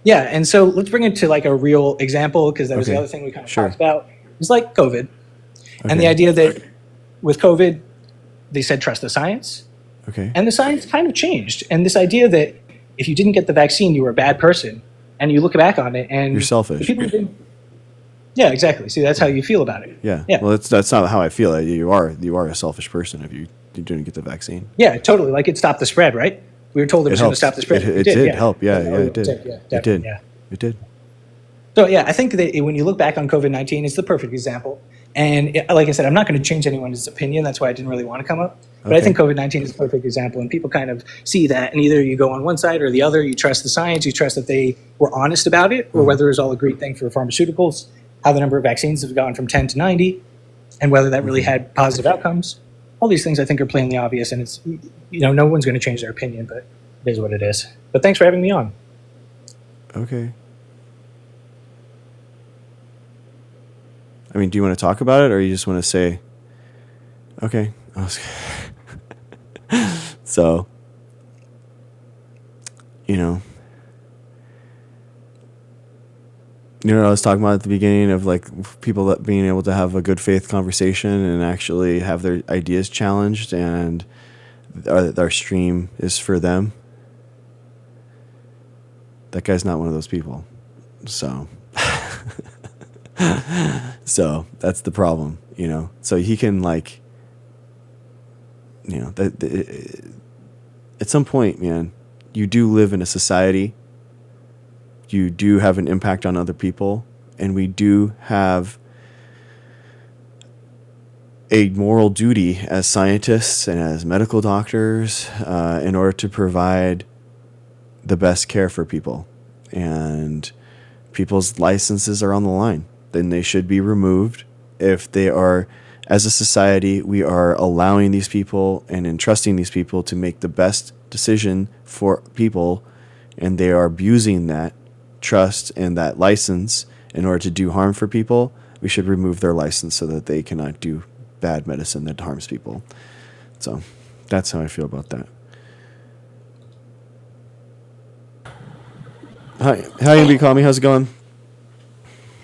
Yeah, and so let's bring it to like a real example, because that was the Okay. other thing we kind of Sure. talked about. It's like COVID, and the Okay. idea that with COVID, they said trust the science, Okay. and the science kind of changed. And this idea that if you didn't get the vaccine, you were a bad person, and you look back on it, and You're the selfish. people who didn't, yeah, exactly. See, that's how you feel about it. Yeah. Yeah. Well, that's not how I feel. You are a selfish person if you didn't get the vaccine. Yeah, totally. Like it stopped the spread, right? We were told it was going to helps. stop the spread. It did yeah. help. Yeah, Oh, it did. Yeah, It definitely, did. Yeah. It did. So yeah, I think that when you look back on COVID-19, it's the perfect example. And like I said, I'm not going to change anyone's opinion. That's why I didn't really want to come up. But I Okay. think COVID-19 is a perfect example, and people kind of see that. And either you go on one side or the other. You trust the science. You trust that they were honest about it, or whether it was all a great thing for pharmaceuticals. How the number of vaccines have gone from 10 to 90, and whether that really had positive outcomes. All these things I think are plainly obvious, and it's no one's going to change their opinion, but it is what it is. But thanks for having me on. Okay. I mean, do you want to talk about it, or you just want to say, okay? So, what I was talking about at the beginning of like people that being able to have a good faith conversation and actually have their ideas challenged, and our stream is for them. That guy's not one of those people. So so that's the problem, so he can like, at some point, man, you do live in a society. You do have an impact on other people, and we do have a moral duty as scientists and as medical doctors in order to provide the best care for people. And people's licenses are on the line. Then they should be removed. If they are, as a society, we are allowing these people and entrusting these people to make the best decision for people, and they are abusing that trust and that license in order to do harm for people, we should remove their license so that they cannot do bad medicine that harms people. So that's how I feel about that. Hi, Kami. How's it going?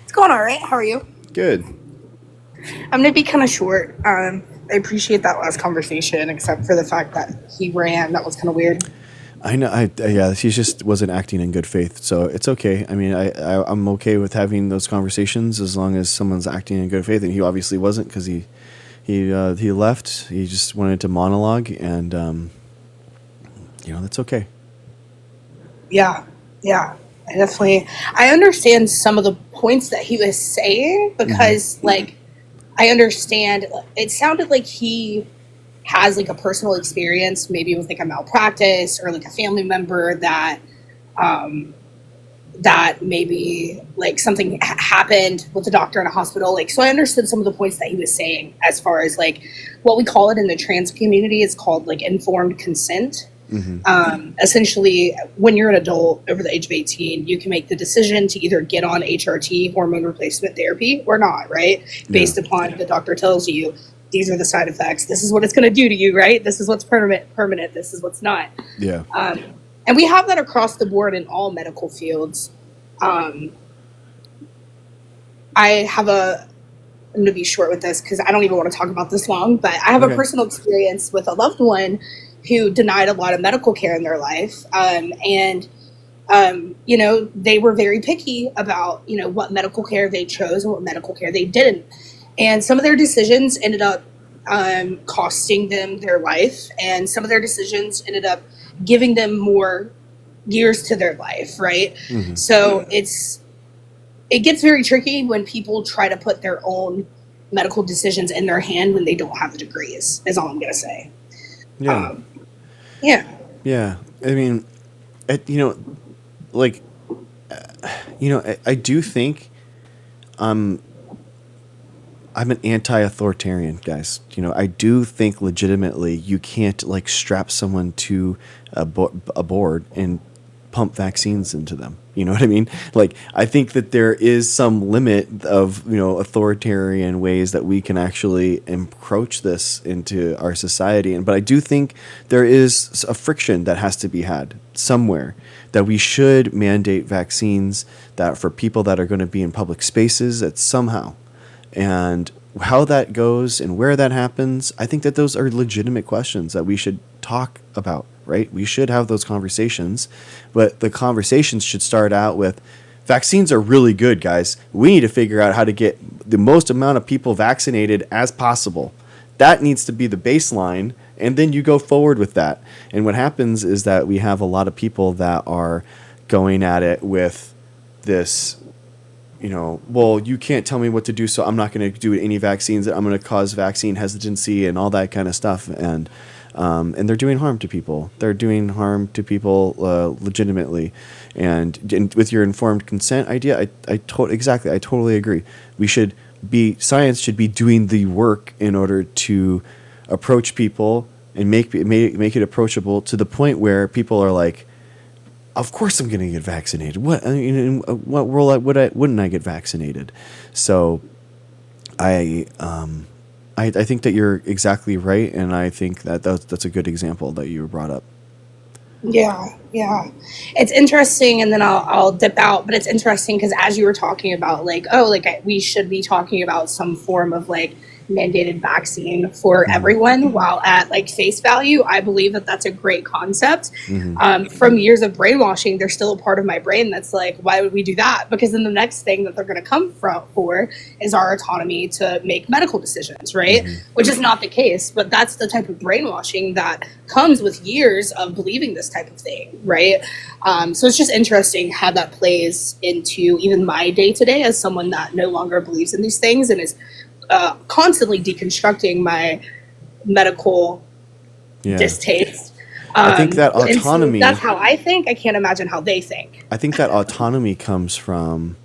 It's going all right. How are you? Good. I'm going to be kind of short. I appreciate that last conversation, except for the fact that he ran. That was kind of weird. I know. Yeah, he just wasn't acting in good faith, so it's okay. I mean, I'm okay with having those conversations as long as someone's acting in good faith, and he obviously wasn't, because he left. He just wanted to monologue, and that's okay. Yeah. I understand some of the points that he was saying, because I understand. It sounded like he has like a personal experience, maybe with like a malpractice or like a family member that maybe like something happened with the doctor in a hospital. Like, so I understood some of the points that he was saying as far as like what we call it in the trans community is called like informed consent. Mm-hmm. Essentially, when you're an adult over the age of 18, you can make the decision to either get on HRT, hormone replacement therapy, or not, right? Based upon the doctor tells you, these are the side effects. This is what it's going to do to you, right? This is what's permanent. This is what's not. Yeah. And we have that across the board in all medical fields. I'm going to be short with this because I don't even want to talk about this long, but I have a personal experience with a loved one who denied a lot of medical care in their life. They were very picky about, what medical care they chose and what medical care they didn't. And some of their decisions ended up costing them their life, and some of their decisions ended up giving them more years to their life, right? Mm-hmm. So it gets very tricky when people try to put their own medical decisions in their hand when they don't have the degrees, is all I'm going to say. Yeah. Yeah. I mean, I do think I'm an anti-authoritarian, guys. I do think legitimately you can't like strap someone to a board and pump vaccines into them. You know what I mean? Like, I think that there is some limit of, authoritarian ways that we can actually encroach this into our society. But I do think there is a friction that has to be had. somewhere that we should mandate vaccines that for people that are going to be in public spaces, that somehow. And how that goes and where that happens, I think that those are legitimate questions that we should talk about, right? We should have those conversations, but the conversations should start out with, vaccines are really good, guys. We need to figure out how to get the most amount of people vaccinated as possible. That needs to be the baseline, and then you go forward with that. And what happens is that we have a lot of people that are going at it with this, well, you can't tell me what to do, so I'm not going to do any vaccines. I'm going to cause vaccine hesitancy and all that kind of stuff. And they're doing harm to people. They're doing harm to people legitimately. And with your informed consent idea, I totally agree. Science should be doing the work in order to approach people and make it approachable to the point where people are like, of course I'm going to get vaccinated. What world wouldn't I get vaccinated? So I think that you're exactly right, and I think that that's a good example that you brought up. Yeah. It's interesting, and then I'll dip out, but it's interesting because as you were talking about we should be talking about some form of mandated vaccine for everyone, while at face value, I believe that that's a great concept. From years of brainwashing, there's still a part of my brain that's like, why would we do that? Because then the next thing that they're going to come for is our autonomy to make medical decisions, right? Which is not the case, but that's the type of brainwashing that comes with years of believing this type of thing, right? So it's just interesting how that plays into even my day-to-day as someone that no longer believes in these things and is constantly deconstructing my medical distaste. I think that autonomy... So that's how I think. I can't imagine how they think. I think that autonomy comes from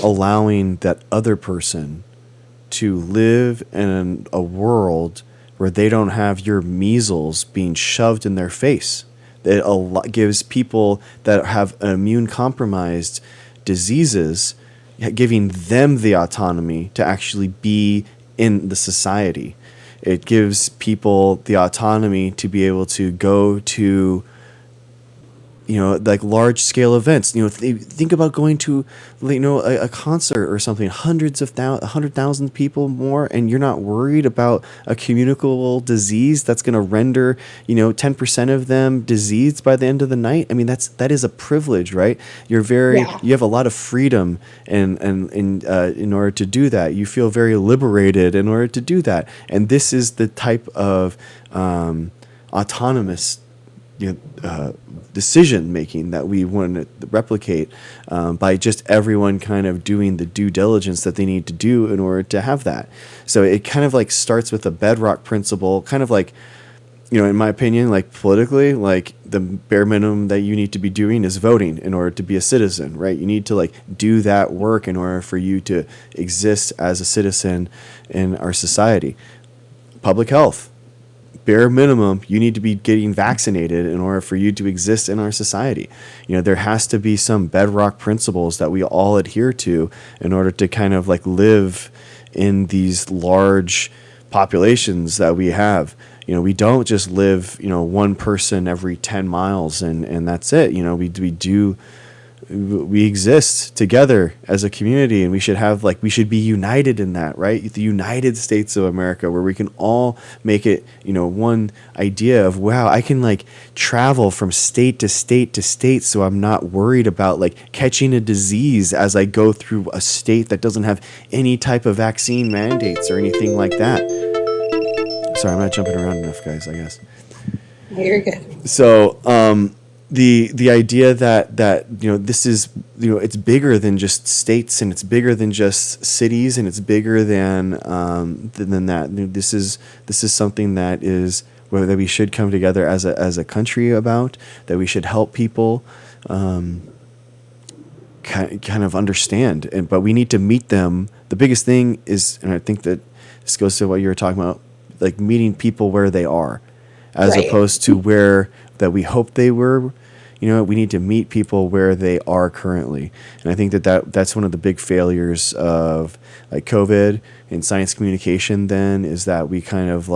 allowing that other person to live in a world where they don't have your measles being shoved in their face. It gives people that have immune-compromised diseases, giving them the autonomy to actually be in the society. It gives people the autonomy to be able to go to, large scale events. Think about going to, a concert or something, 100,000 people more, and you're not worried about a communicable disease that's going to render, 10% of them diseased by the end of the night. I mean, that is a privilege, right? You have a lot of freedom and in order to do that. You feel very liberated in order to do that. And this is the type of autonomous decision making that we want to replicate by just everyone kind of doing the due diligence that they need to do in order to have that. So it kind of starts with a bedrock principle, kind of in my opinion, politically, the bare minimum that you need to be doing is voting in order to be a citizen, right? You need to do that work in order for you to exist as a citizen in our society. Public health. Bare minimum, you need to be getting vaccinated in order for you to exist in our society. There has to be some bedrock principles that we all adhere to in order to kind of live in these large populations that we have. We don't just live, one person every 10 miles and that's it. We exist together as a community, and we should be united in that, right? The United States of America, where we can all make it, one idea of, wow, I can travel from state to state to state, so I'm not worried about catching a disease as I go through a state that doesn't have any type of vaccine mandates or anything like that. Sorry, I'm not jumping around enough, guys, I guess. You're good. So, the idea that this is it's bigger than just states, and it's bigger than just cities, and it's bigger than that. This is something that we should come together as a country about, that we should help people kind of understand, but we need to meet them. The biggest thing is, and I think that this goes to what you were talking about, meeting people where they are, as opposed to where that we hope they were. We need to meet people where they are currently. And I think that's one of the big failures of COVID and science communication then, is that we kind of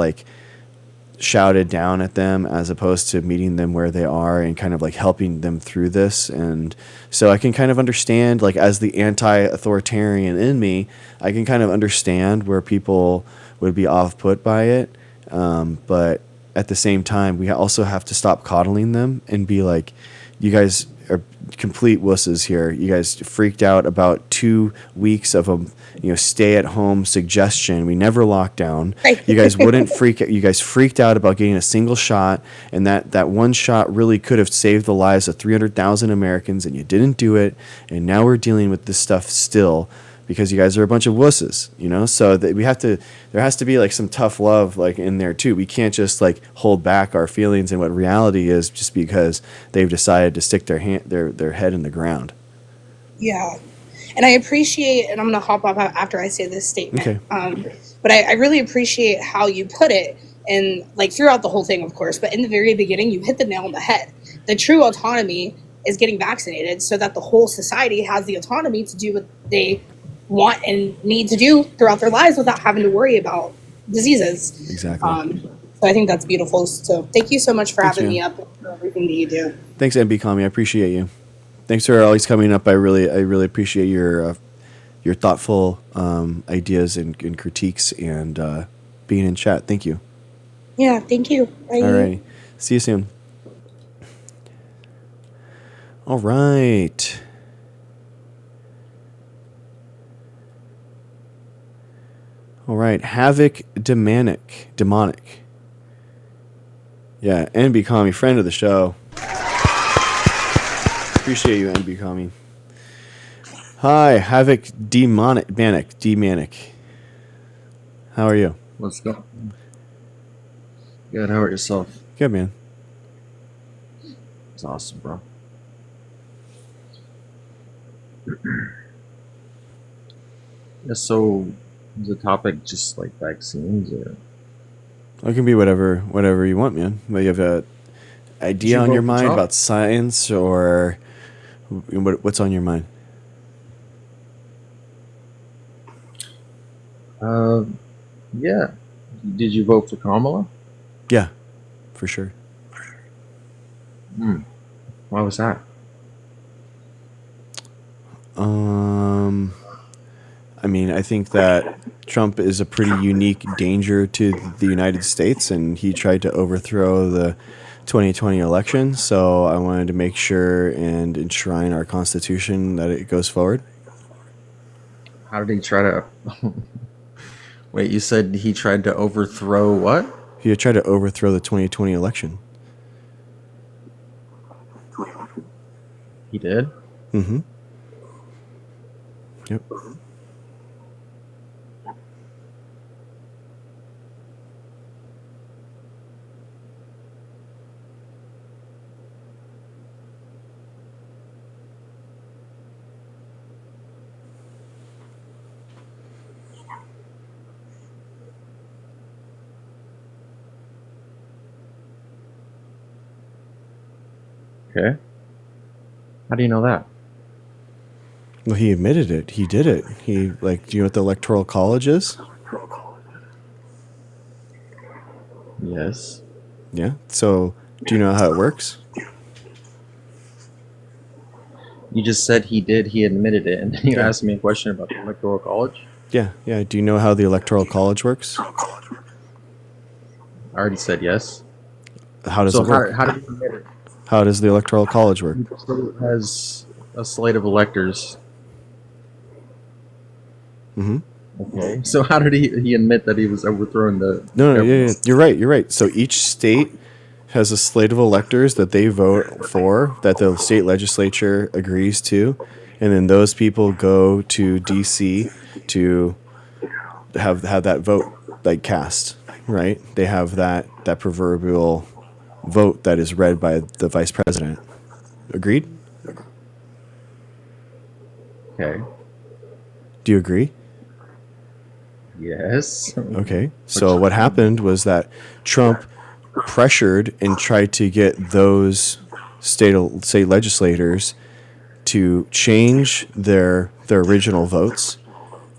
shouted down at them as opposed to meeting them where they are and kind of like helping them through this. And so I can kind of understand, like, as the anti-authoritarian in me, I can kind of understand where people would be off put by it. But at the same time, we also have to stop coddling them and be like, you guys are complete wusses here. You guys freaked out about 2 weeks of a stay at home suggestion. We never locked down. Right. You guys wouldn't freak out. You guys freaked out about getting a single shot, and that one shot really could have saved the lives of 300,000 Americans, and you didn't do it. And now we're dealing with this stuff still because you guys are a bunch of wusses, So that there has to be like some tough love like in there too. We can't just like hold back our feelings and what reality is just because they've decided to stick their head in the ground. Yeah. And I appreciate, and I'm going to hop off after I say this statement. Okay. But I really appreciate how you put it, and like throughout the whole thing, of course, but in the very beginning, you hit the nail on the head. The true autonomy is getting vaccinated so that the whole society has the autonomy to do what they want and need to do throughout their lives without having to worry about diseases. Exactly. So I think that's beautiful. So thank you so much for Thanks, having man. me up and for everything that you do. Thanks, MB Kami. I appreciate you. Thanks for always coming up. I really appreciate your thoughtful ideas and critiques and being in chat. Thank you. Yeah, thank you. Bye. All right. See you soon. All right. All right. Havoc Demonic. Yeah, NB Kami, friend of the show. Appreciate you, NB Kami. Hi, Havoc Demonic. How are you? Let's go. Good. How about yourself? Good, man. It's awesome, bro. Yeah, so is the topic just like vaccines, or It can be whatever you want, man. But you have a idea you on your vote for mind Trump? about science, or what's on your mind? yeah. Did you vote for Kamala? Yeah, for sure. Why was that? I mean, I think that Trump is a pretty unique danger to the United States, and he tried to overthrow the 2020 election. So I wanted to make sure and enshrine our Constitution that it goes forward. How did he try to? Wait, you said he tried to overthrow what? He tried to overthrow the 2020 election. He did. Mm-hmm. Yep. Okay. How do you know that? Well, he admitted it. He did it. Do you know what the Electoral College is? Yes. Yeah. So, do you know how it works? You just said he did. He admitted it, and you asked me a question about the Electoral College. Yeah. Yeah. Do you know how the Electoral College works? I already said yes. How does So it work? how did he admit it? How does the Electoral College work? The state has a slate of electors. Mm-hmm. Okay. So how did he admit that he was overthrowing the? No, yeah. You're right. So each state has a slate of electors that they vote for, that the state legislature agrees to, and then those people go to DC to have that vote cast, right? They have that proverbial vote that is read by the vice president. Agreed? Okay. Do you agree? Yes. Okay. So what happened was that Trump pressured and tried to get those state legislators to change their original votes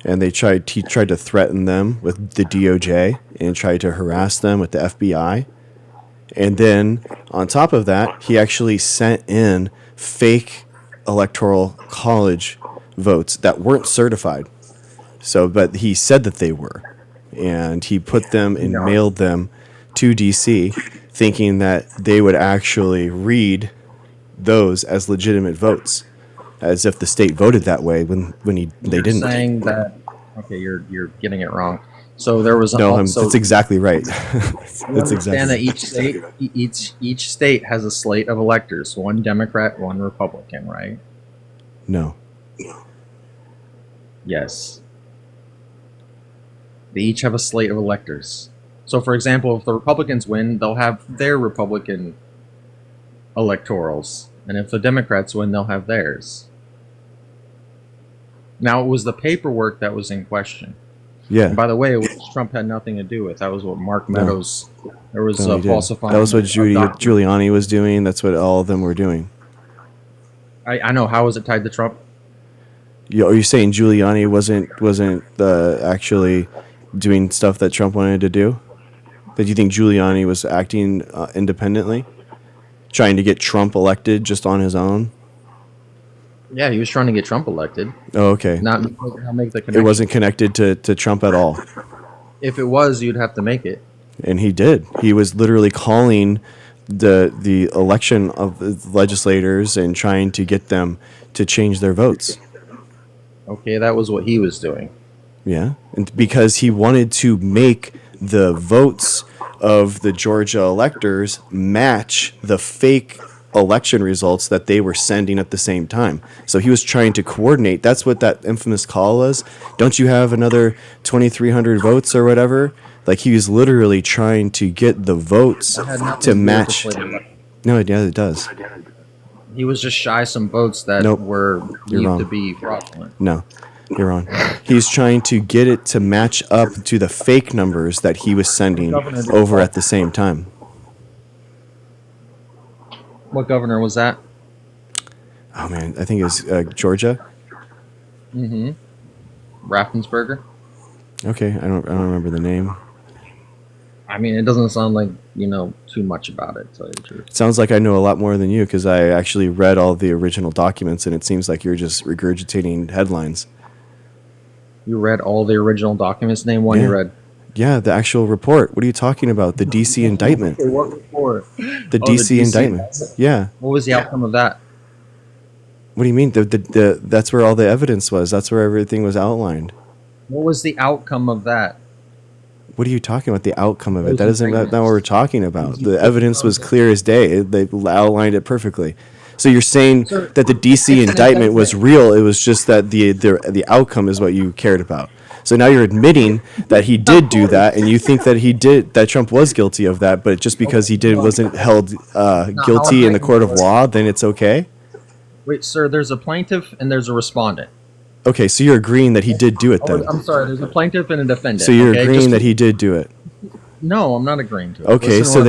and he tried to threaten them with the DOJ and tried to harass them with the FBI. And then on top of that, he actually sent in fake electoral college votes that weren't certified. So, but he said that they were, and he put them and mailed them to DC, thinking that they would actually read those as legitimate votes, as if the state voted that way when they didn't. You're saying that, okay, you're getting it wrong. So there was that's exactly right. That's exactly that each state has a slate of electors, one Democrat, one Republican, right? No. Yes. They each have a slate of electors. So, for example, if the Republicans win, they'll have their Republican electorals. And if the Democrats win, they'll have theirs. Now, it was the paperwork that was in question. Yeah. And by the way, which Trump had nothing to do with. That was what Mark Meadows... There was falsifying... That was what Giuliani was doing. That's what all of them were doing. I know. How was it tied to Trump? Are you saying Giuliani wasn't actually doing stuff that Trump wanted to do? Did you think Giuliani was acting independently, trying to get Trump elected just on his own? Yeah, he was trying to get Trump elected. Oh, okay. Not make the connection. It wasn't connected to Trump at all. If it was, you'd have to make it. And he did. He was literally calling the election of the legislators and trying to get them to change their votes. Okay, that was what he was doing. Yeah, and because he wanted to make the votes of the Georgia electors match the fake election results that they were sending at the same time. So he was trying to coordinate. That's what that infamous call was. Don't you have another 2,300 votes or whatever? Like, he was literally trying to get the votes to match. No, yeah, it does. He was just shy some votes that were believed to be fraudulent. No, you're wrong. He's trying to get it to match up to the fake numbers that he was sending over at the same time. What governor was that? Oh man, I think it was Georgia. Mm-hmm. Raffensperger. Okay, I don't remember the name. I mean, it doesn't sound like you know too much about it. So it sounds like I know a lot more than you because I actually read all the original documents, and it seems like you're just regurgitating headlines. You read all the original documents. Name one you read. Yeah, the actual report. What are you talking about? The DC indictment. Okay, what report? The DC indictment. Yeah. What was the outcome of that? What do you mean? That's where all the evidence was. That's where everything was outlined. What was the outcome of that? What are you talking about? The outcome of it? That's not what we're talking about. The evidence was clear as day. They outlined it perfectly. So you're saying that the DC indictment was real. It was just that the outcome is what you cared about. So now you're admitting that he did do that, and you think that Trump was guilty of that, but just because he wasn't held guilty in the court of law, then it's okay? Wait, sir, there's a plaintiff and there's a respondent. Okay, so you're agreeing that he did do it then? I'm sorry, there's a plaintiff and a defendant. So you're agreeing that he did do it? No, I'm not agreeing to it. Okay, so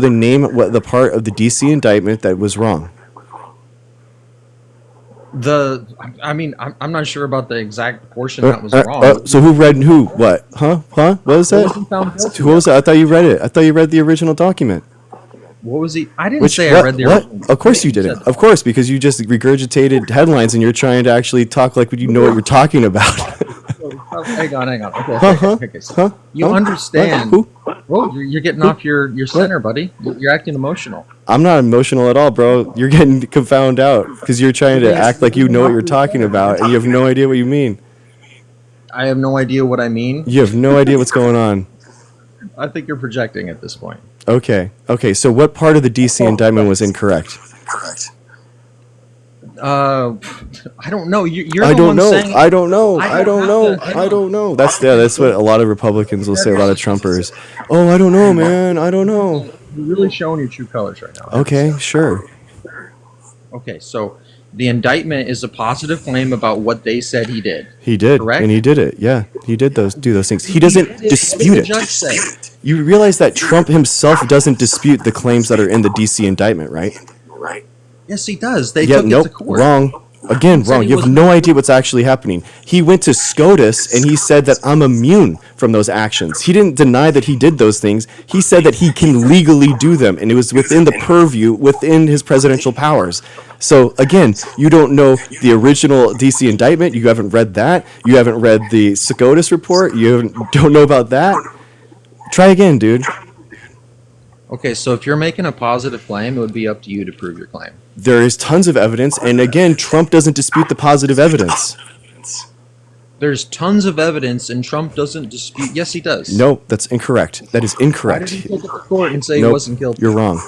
then name what the part of the DC indictment that was wrong. I'm not sure about the exact portion that was wrong. So who read who? What? Huh? What was that? Who was that? I thought you read it. I thought you read the original document. What was he? I didn't say I read the original. Of course you didn't. Of course, because you just regurgitated headlines and you're trying to actually talk like you know what you're talking about. Hang on. Okay. You understand. Who? Whoa, you're getting off your center, buddy. You're acting emotional. I'm not emotional at all, bro. You're getting confounded out because you're trying to act like you know what you're talking about and you have no idea what you mean. I have no idea what I mean. You have no idea what's going on. I think you're projecting at this point. Okay. So what part of the DC indictment was incorrect? I don't know. You're the one saying. I don't know. That's what a lot of Republicans will say. A lot of Trumpers. Oh, I don't know, man. I don't know. You're really showing your true colors right now. Okay, sure. Okay, so the indictment is a positive claim about what they said he did. He did, correct? And he did it. Yeah, he did do those things. He doesn't dispute it. Judge say? You realize that Trump himself doesn't dispute the claims that are in the DC indictment, right? Yes, he does. They took it to court. Wrong. Again, wrong. You have no idea what's actually happening. He went to SCOTUS and he said that I'm immune from those actions. He didn't deny that he did those things. He said that he can legally do them, and it was within the purview, within his presidential powers. So again, you don't know the original DC indictment. You haven't read that. You haven't read the SCOTUS report. Don't know about that. Try again, dude. Okay, so if you're making a positive claim, it would be up to you to prove your claim. There is tons of evidence, and again, Trump doesn't dispute the positive evidence. There's tons of evidence, and Trump doesn't dispute. Yes, he does. No, that's incorrect. That is incorrect. Why did he take it to court and say he Nope, wasn't guilty? You're wrong.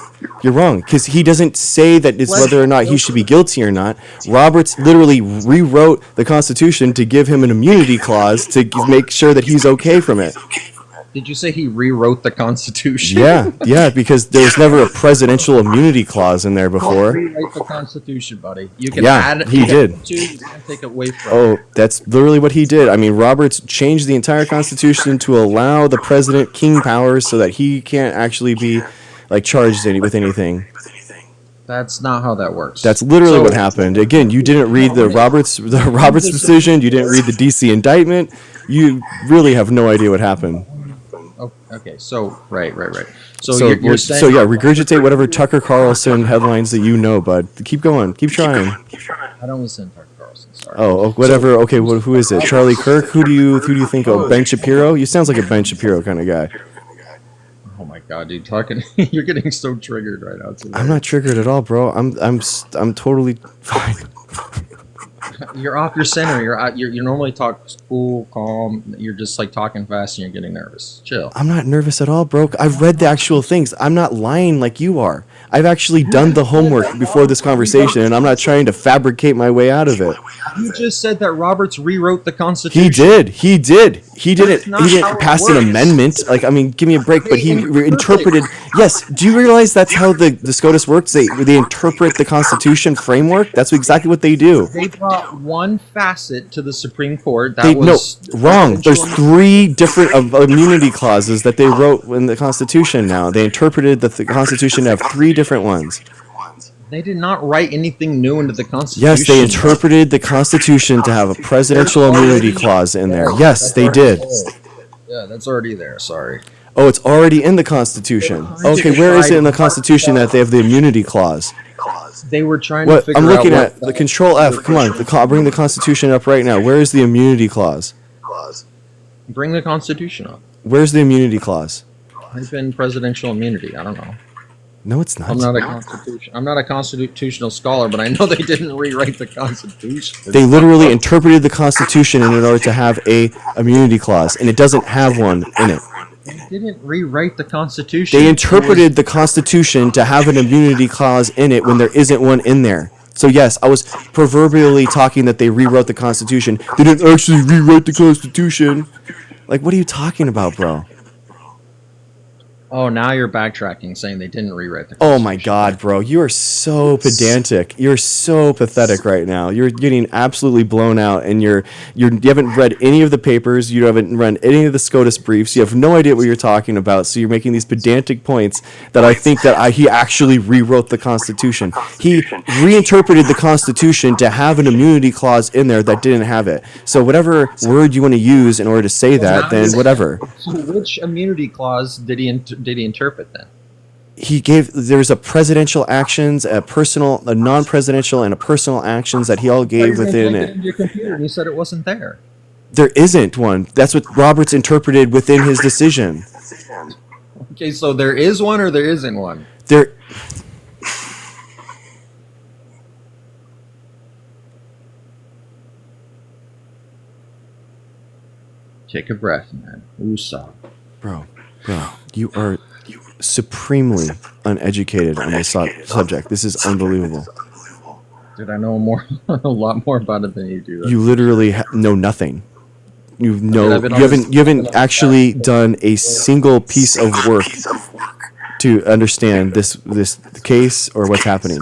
You're wrong, because he doesn't say that it's whether or not he should be guilty or not. Roberts literally rewrote the Constitution to give him an immunity clause to make sure that he's okay from it. Did you say he rewrote the Constitution? Yeah, because there was never a presidential immunity clause in there Don't before. rewrite the Constitution, buddy. You can Yeah, add it. he did. You can't take it away from Oh, it. that's literally what he did. I mean, Roberts changed the entire Constitution to allow the president king powers so that he can't actually be charged with anything. That's not how that works. That's literally what happened. Again, you didn't read the Roberts decision. You didn't read the DC indictment. You really have no idea what happened. Oh, okay, so right. So you're saying, regurgitate whatever Tucker Carlson headlines that you know, bud. Keep going. Keep trying. I don't listen to Tucker Carlson. Sorry. Oh, whatever. Okay, who is it? Charlie Kirk? Who do you think of? Ben Shapiro? You sounds like a Ben Shapiro kind of guy. Oh my God, dude, you're getting so triggered right now. Today. I'm not triggered at all, bro. I'm totally fine. You're off your center. You normally talk cool, calm. You're just talking fast and you're getting nervous. Chill. I'm not nervous at all, bro. I've read the actual things. I'm not lying like you are. I've actually done the homework before this conversation, and I'm not trying to fabricate my way out of it. You just said that Roberts rewrote the Constitution. He did. He didn't pass an works. amendment. Give me a break. But he interpreted. Yes. Do you realize that's how the SCOTUS works? They interpret the Constitution framework. That's exactly what they do. They brought one facet to the Supreme Court. Wrong. There's 3 different immunity clauses that they wrote in the Constitution now. They interpreted the Constitution to have 3 different ones. They did not write anything new into the Constitution. Yes, they interpreted the Constitution to have a presidential immunity clause in there. Yes, they did. Yeah, that's already there. Sorry. Oh, it's already in the Constitution. Okay, where is it in the Constitution that they have the immunity clause? They were trying to figure out I'm looking what at the Control F. Come on, bring the Constitution up right now. Where is the immunity clause? Bring the Constitution up. Where's the immunity clause? I've been presidential immunity. I don't know. No, it's not. I'm not a constitutional scholar, but I know they didn't rewrite the Constitution. They literally interpreted the Constitution in order to have a immunity clause, and it doesn't have one in it. They didn't rewrite the Constitution. They interpreted the Constitution to have an immunity clause in it when there isn't one in there. So yes, I was proverbially talking that they rewrote the Constitution. They didn't actually rewrite the Constitution. What are you talking about, bro? Oh, now you're backtracking, saying they didn't rewrite the Constitution. Oh my God, bro. You are so pedantic. You're so pathetic right now. You're getting absolutely blown out, and you haven't read any of the papers. You haven't read any of the SCOTUS briefs. You have no idea what you're talking about, so you're making these pedantic points that I think that he actually rewrote the Constitution. He reinterpreted the Constitution to have an immunity clause in there that didn't have it. So whatever word you want to use in order to say that, then whatever. So which immunity clause did he interpret then? There's a presidential actions, a non-presidential, and a personal actions that he all gave within it. Your computer, and you said it wasn't there. There isn't one. That's what Roberts interpreted within his decision. Okay, so there is one or there isn't one? There. Take a breath, man. Woosah. Bro, you are supremely uneducated on this subject. This is unbelievable. Dude, I know a lot more about it than you do. You literally know nothing. You haven't actually done a single piece of work to understand this case or what's happening.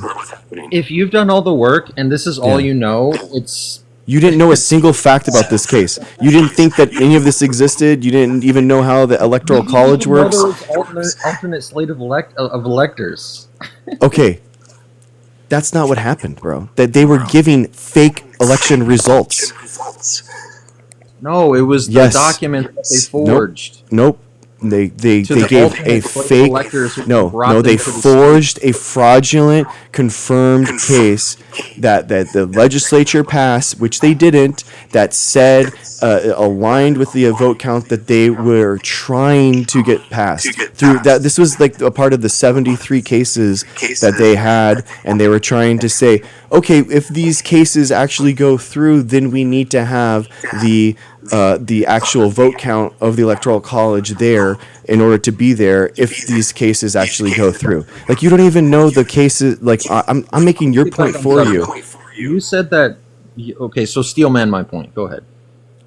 If you've done all the work and this is all you know, it's... You didn't know a single fact about this case. You didn't think that any of this existed. You didn't even know how the Electoral College works. There was alternate slate of electors. Okay. That's not what happened, bro. That they were giving fake election results. No, it was the Yes. document that they Nope. forged. Nope. They To the gave alternate a political fake. electors who No, brought no. them They to the forged a fraudulent, confirmed case that the legislature passed, which they didn't. That said, aligned with the vote count that they were trying to get passed through. That this was like a part of the 73 cases that they had, and they were trying to say, okay, if these cases actually go through, then we need to have the actual vote count of the electoral college there in order to be there if these cases actually go through. Like, you don't even know the cases. Like, I'm making your point for you. You said that. Okay, so steel man my point. Go ahead.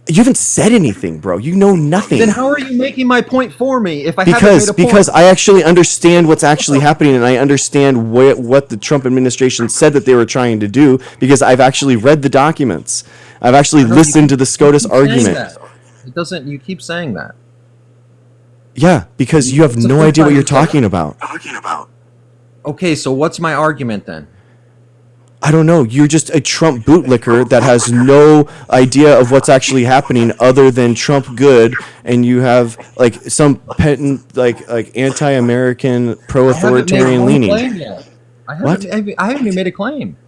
You haven't said anything, bro. You know nothing. Then how are you making my point for me if I haven't made a point? Because I actually understand what's actually happening, and I understand what the Trump administration said that they were trying to do, because I've actually read the documents. I've actually listened to the SCOTUS argument. It doesn't. You keep saying that. Yeah, because you have It's the no first idea what time you're you said talking about. Okay, so what's my argument then? I don't know. You're just a Trump bootlicker that has no idea of what's actually happening other than Trump good, and you have like some patent like anti-American, pro-authoritarian leaning. I haven't even made a claim.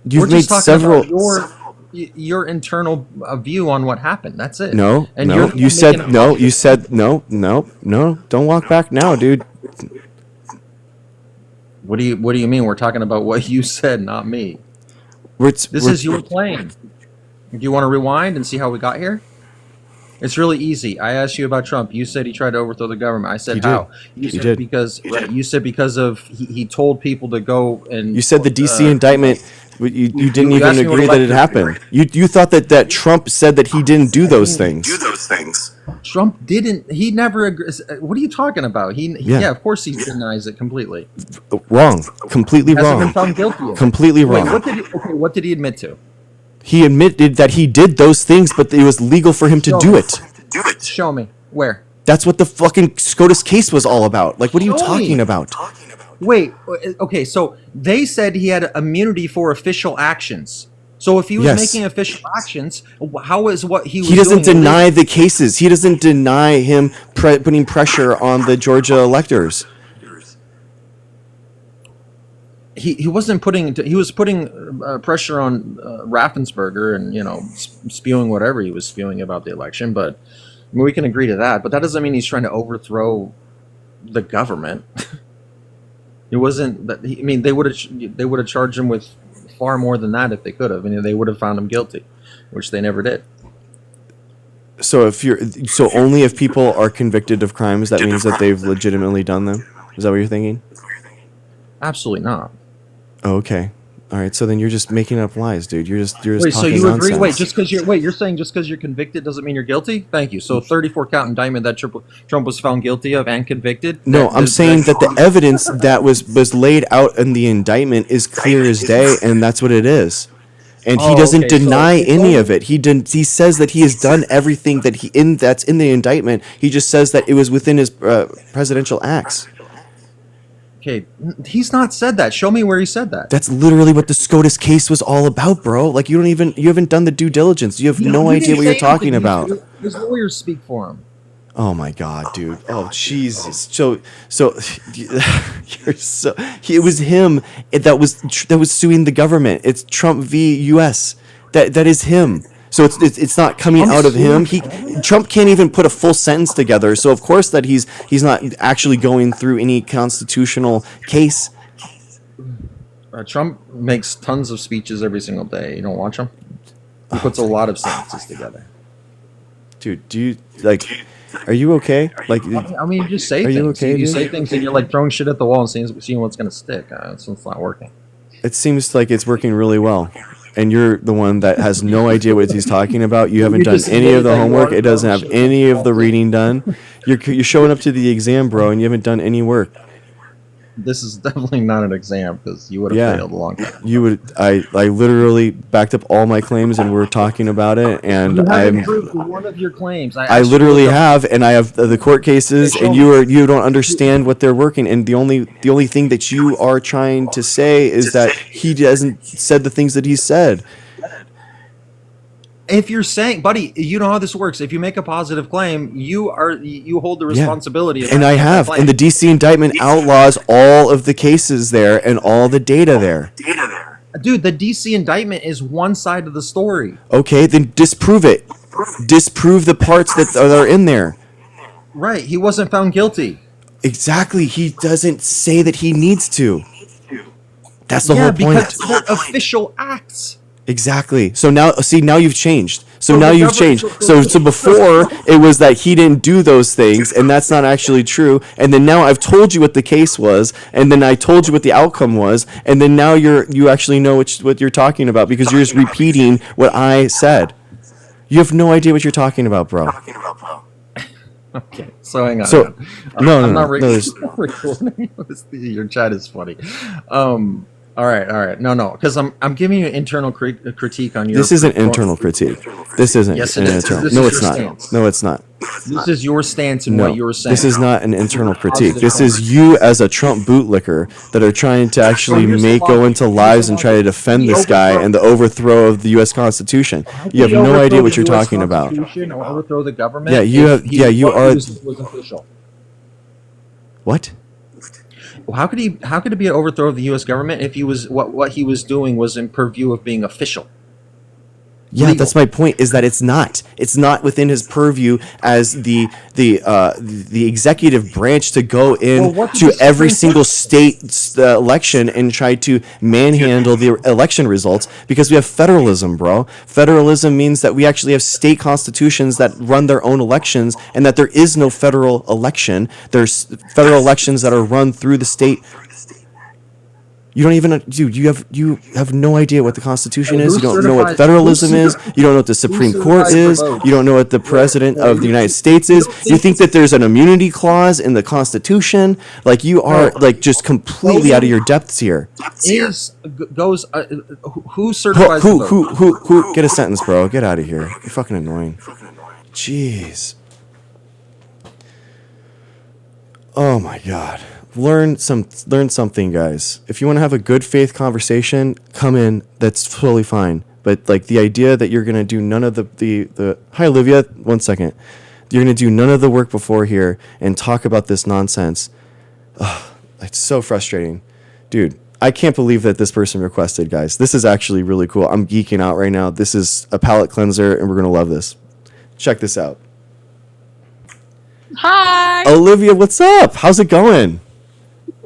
You've We're made just talking several. about your internal view on what happened. That's it. No, And no. you're You said making a- no. You said no, no, no. Don't walk back now, dude. What do you mean? We're talking about what you said, not me. This We're- is your claim. Do you want to rewind and see how we got here? It's really easy. I asked you about Trump. You said he tried to overthrow the government. I said You did. how? You You said did. because you said because of he told people to go and You said the DC indictment. You didn't you even asked me what agree that it elected- happened. You thought that Trump said that he didn't do those things. Trump didn't. He never. What are you talking about? Yeah, of course he denies it completely. Wrong. Completely Hasn't been wrong. found guilty of it. Completely Wait, wrong. what did he admit to? He admitted that he did those things, but it was legal for him to do it. Show me where. That's what the fucking SCOTUS case was all about. Like, what are you Show me. talking about? Wait. Okay. So they said he had immunity for official actions. So if he was Yes. making official actions, how is what he was He doesn't doing deny the cases. He doesn't deny him putting pressure on the Georgia electors. He wasn't putting. He was putting pressure on Raffensperger and spewing whatever he was spewing about the election. But I mean, we can agree to that. But that doesn't mean he's trying to overthrow the government. It wasn't that. I mean, they would have charged him with far more than that if they could have. I mean, they would have found him guilty, which they never did. So only if people are convicted of crimes, that means that they've legitimately done them. Is that what you're thinking? Absolutely not. Oh, okay. All right. So then you're just making up lies, dude. You're just Wait, so talking you nonsense. agree? You're saying just because you're convicted doesn't mean you're guilty? Thank you. So 34 count indictment that Trump was found guilty of and convicted? No, I'm saying that the evidence that was laid out in the indictment is clear as day, and that's what it is. And he doesn't deny any of it. He says that he has done everything that's in the indictment. He just says that it was within his presidential acts. Okay, he's not said that. Show me where he said that. That's literally what the SCOTUS case was all about, bro. Like, you haven't done the due diligence. You have no idea what you're talking about. His lawyers speak for him. Oh my God, dude. Oh Jesus. So you're so. It was him that was suing the government. It's Trump v. U.S. That is him. So it's not coming out of him. Trump can't even put a full sentence together. So of course that he's not actually going through any constitutional case. Trump makes tons of speeches every single day. You don't watch them? He puts a lot of sentences together. Dude, do you like? Are you okay? Like, I mean, you just say Are things. you okay, You dude? say things and you're like throwing shit at the wall and seeing what's going to stick. So it's not working. it seems like it's working really well. And you're the one that has no idea what he's talking about. You haven't done any of the homework. It doesn't have any of the reading done. You're showing up to the exam, bro, and you haven't done any work. this is definitely not an exam because you would have failed a long time. You would. I literally backed up all my claims, and we're talking about it. And You haven't proved one of your claims. I literally have, and I have the court cases, and you don't understand what they're working. And the only thing that you are trying to say is that he hasn't said the things that he said. If you're saying, buddy, you know how this works. If you make a positive claim, you hold the responsibility. And I have, and the DC indictment outlaws all of the cases there and all the data there. Dude, the DC indictment is one side of the story. Okay, then disprove it. Disprove the parts that are in there. Right, he wasn't found guilty. Exactly, he doesn't say that he needs to. That's the whole point. Because they're official acts. Exactly. So now you've changed. So before it was that he didn't do those things, and that's not actually true. And then now I've told you what the case was, and then I told you what the outcome was, and then now you actually know what you're talking about because you're just repeating what I said. You have no idea what you're talking about, bro. Okay, so hang on. So no, I'm not recording. Your chat is funny. All right. No, because I'm giving you internal critique on your. This isn't internal critique. This isn't an internal. No, it's not. Stance. No, it's not. This is your stance and what you're saying. This is not an internal critique. This is you as a Trump bootlicker that are trying to actually go into lives and try to defend this guy and the overthrow of the U.S. Constitution. You have no idea what you're talking about. Overthrow the government. Yeah, you are. What? How could it be an overthrow of the U.S. government if he was what he was doing was in purview of being official? Yeah, Legal. That's my point. Is that it's not within his purview as the executive branch to go in to every single state's election and try to manhandle the election results because we have federalism, bro. Federalism means that we actually have state constitutions that run their own elections, and that there is no federal election. There's federal elections that are run through the state. You don't even, dude. You have no idea what the Constitution is. You don't know what federalism is. You don't know what the Supreme Court is. You don't know what the President of the United States is. You think that there's an immunity clause in the Constitution? Like you are just completely out of your depths here. Who certifies Who? Get a sentence, bro. Get out of here. You're fucking annoying. Jeez. Oh my God. Learn something, guys. If you want to have a good faith conversation, come in. That's totally fine. But like the idea that you're gonna do none of the hi Olivia, 1 second. You're gonna do none of the work before here and talk about this nonsense. It's so frustrating, dude. I can't believe that this person requested, guys. This is actually really cool. I'm geeking out right now. This is a palate cleanser, and we're gonna love this. Check this out. Hi. Olivia, what's up? How's it going?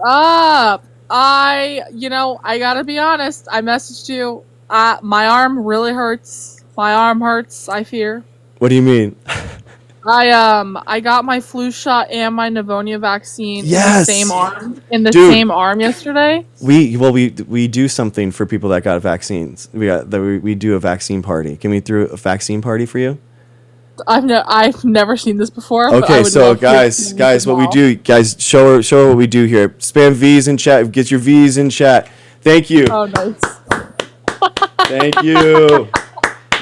Up. I gotta be honest. I messaged you. My arm really hurts. My arm hurts. I fear. What do you mean? I got my flu shot and my pneumonia vaccine Yes! in the Dude. same arm yesterday. We do something for people that got vaccines. We do a vaccine party. Can we throw a vaccine party for you? I've never seen this before. but I Okay, would so love to guys, see this what we involved. do, guys, show her what we do here. Spam V's in chat. Get your V's in chat. Thank you. Oh, nice. Thank you.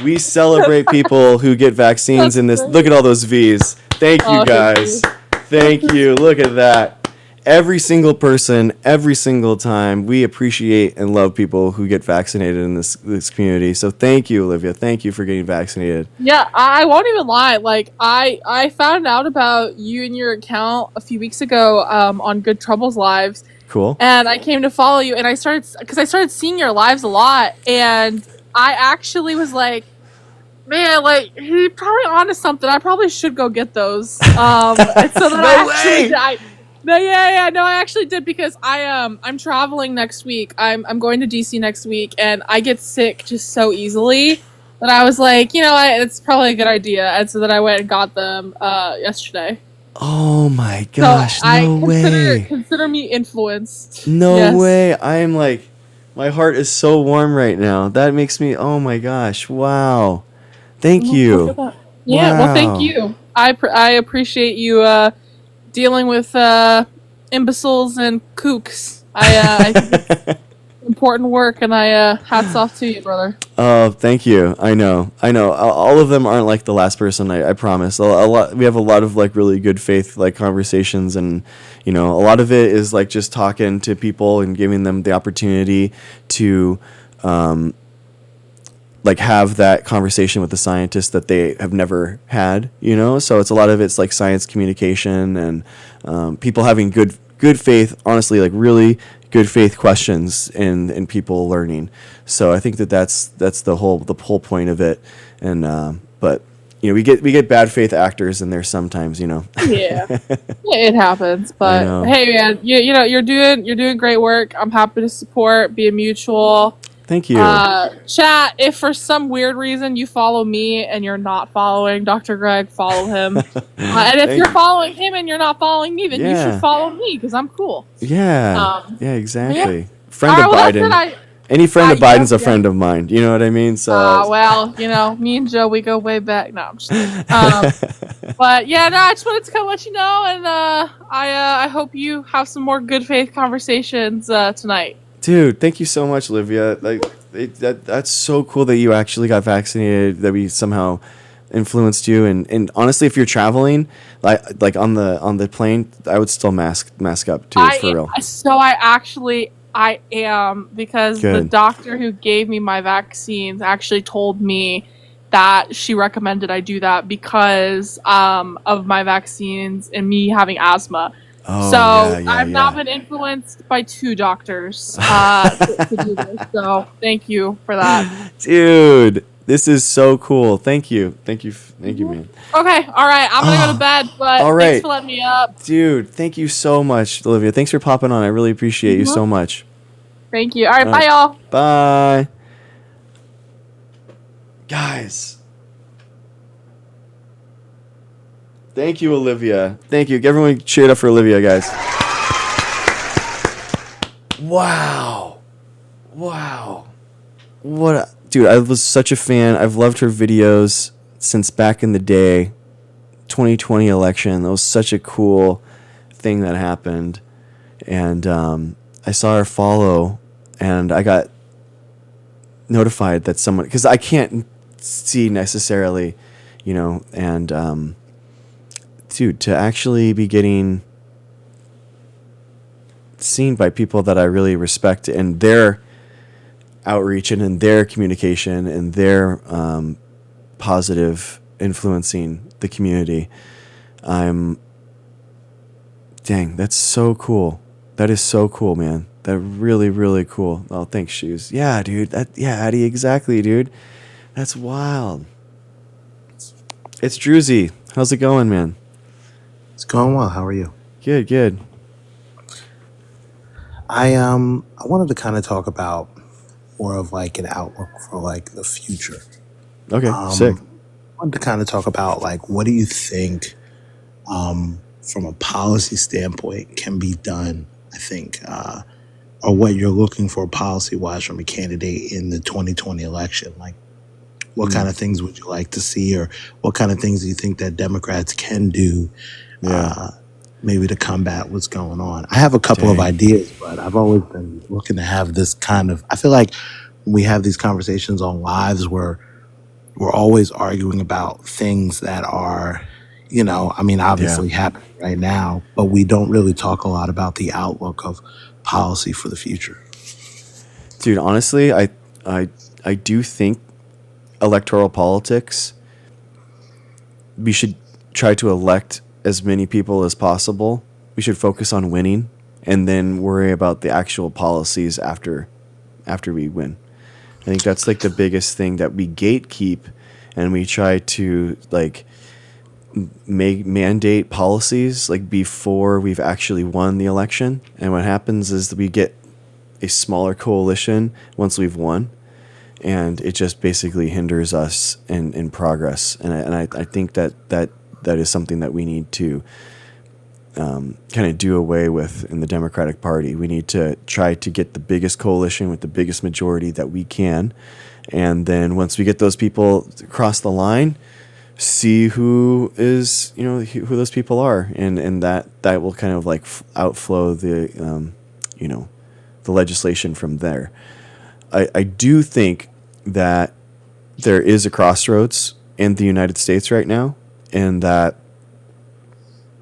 We celebrate people who get vaccines in this. That's Look at all those V's. Thank you, Oh, thank guys. Thank you. Look at that. Every single person, every single time, we appreciate and love people who get vaccinated in this community. So thank you, Olivia. Thank you for getting vaccinated. Yeah, I won't even lie. Like, I found out about you and your account a few weeks ago on Good Troubles Lives, Cool. and I came to follow you, and I started seeing your lives a lot, and I actually was like, man, like, he's probably onto something. I probably should go get those. And so then I actually did because I'm traveling next week. I'm going to DC next week, and I get sick just so easily that I was like, it's probably a good idea, and so then I went and got them yesterday. Oh my gosh! So No way! Consider me influenced. No Yes. way! I am like, my heart is so warm right now. That makes me. Oh my gosh! Wow! Thank you. Look at that. Yeah. Well, Wow. thank you. I appreciate you dealing with imbeciles and kooks. I think it's important work, and I hats off to you, brother. Oh, thank you. I know. All of them aren't like the last person. I promise. A lot. We have a lot of like really good faith like conversations, and a lot of it is like just talking to people and giving them the opportunity to, like have that conversation with the scientists that they have never had. So it's a lot of it's like science communication and people having good faith. Honestly, like really good faith questions and people learning. So I think that's the whole point of it. And but we get bad faith actors in there sometimes. Yeah, it happens. But hey, man, you're doing great work. I'm happy to support. Be a mutual. Thank you. Chat, if for some weird reason you follow me and you're not following Dr. Greg, follow him. And if you're following him and you're not following me, then you should follow me because I'm cool. Yeah. Exactly. Yeah. Friend of Biden. Any friend of Biden's a friend of mine. You know what I mean? So. Well, me and Joe, we go way back. No, I'm just kidding. But yeah, no, I just wanted to come let you know, and I hope you have some more good faith conversations tonight. Dude, thank you so much, Olivia. Like that's so cool that you actually got vaccinated. That we somehow influenced you. And honestly, if you're traveling, like on the plane, I would still mask up too, for real. So I am, because the doctor who gave me my vaccines actually told me that she recommended I do that because of my vaccines and me having asthma. Oh, so I've now been influenced by 2 doctors to do this. So thank you for that, dude. This is so cool. Thank you, man. Okay, all right. I'm gonna go to bed, but thanks for letting me up, dude. Thank you so much, Olivia. Thanks for popping on. I really appreciate you so much. Thank you. All right, bye, y'all. Bye, guys. Thank you, Olivia. Thank you. Everyone cheer it up for Olivia, guys. Wow. Dude, I was such a fan. I've loved her videos since back in the day. 2020 election. That was such a cool thing that happened. And I saw her follow, and I got notified that someone, because I can't see necessarily, and dude, to actually be getting seen by people that I really respect and their outreach and in their communication and their positive influencing the community. Dang, that's so cool. That is so cool, man. That really, really cool. Oh, thanks, Shoes. Yeah, dude. Addie, exactly, dude. That's wild. It's Druzy. How's it going, man? It's going well. How are you? Good. I wanted to kind of talk about more of like an outlook for like the future. Okay, sick. I wanted to kind of talk about like what do you think from a policy standpoint can be done, I think, or what you're looking for policy-wise from a candidate in the 2020 election. Like what kind of things would you like to see, or what kind of things do you think that Democrats can do maybe to combat what's going on? I have a couple of ideas, but I've always been looking to have this kind of, I feel like when we have these conversations on lives where we're always arguing about things that are, obviously happening right now, but we don't really talk a lot about the outlook of policy for the future. Dude, honestly, I do think electoral politics, we should try to elect as many people as possible. We should focus on winning and then worry about the actual policies after we win. I think that's like the biggest thing, that we gatekeep and we try to like mandate policies like before we've actually won the election. And what happens is we get a smaller coalition once we've won, and it just basically hinders us in progress. And I think that is something that we need to kind of do away with in the Democratic Party. We need to try to get the biggest coalition with the biggest majority that we can. And then once we get those people across the line, see who is, who those people are, and that will kind of like outflow the the legislation from there. I do think that there is a crossroads in the United States right now, and that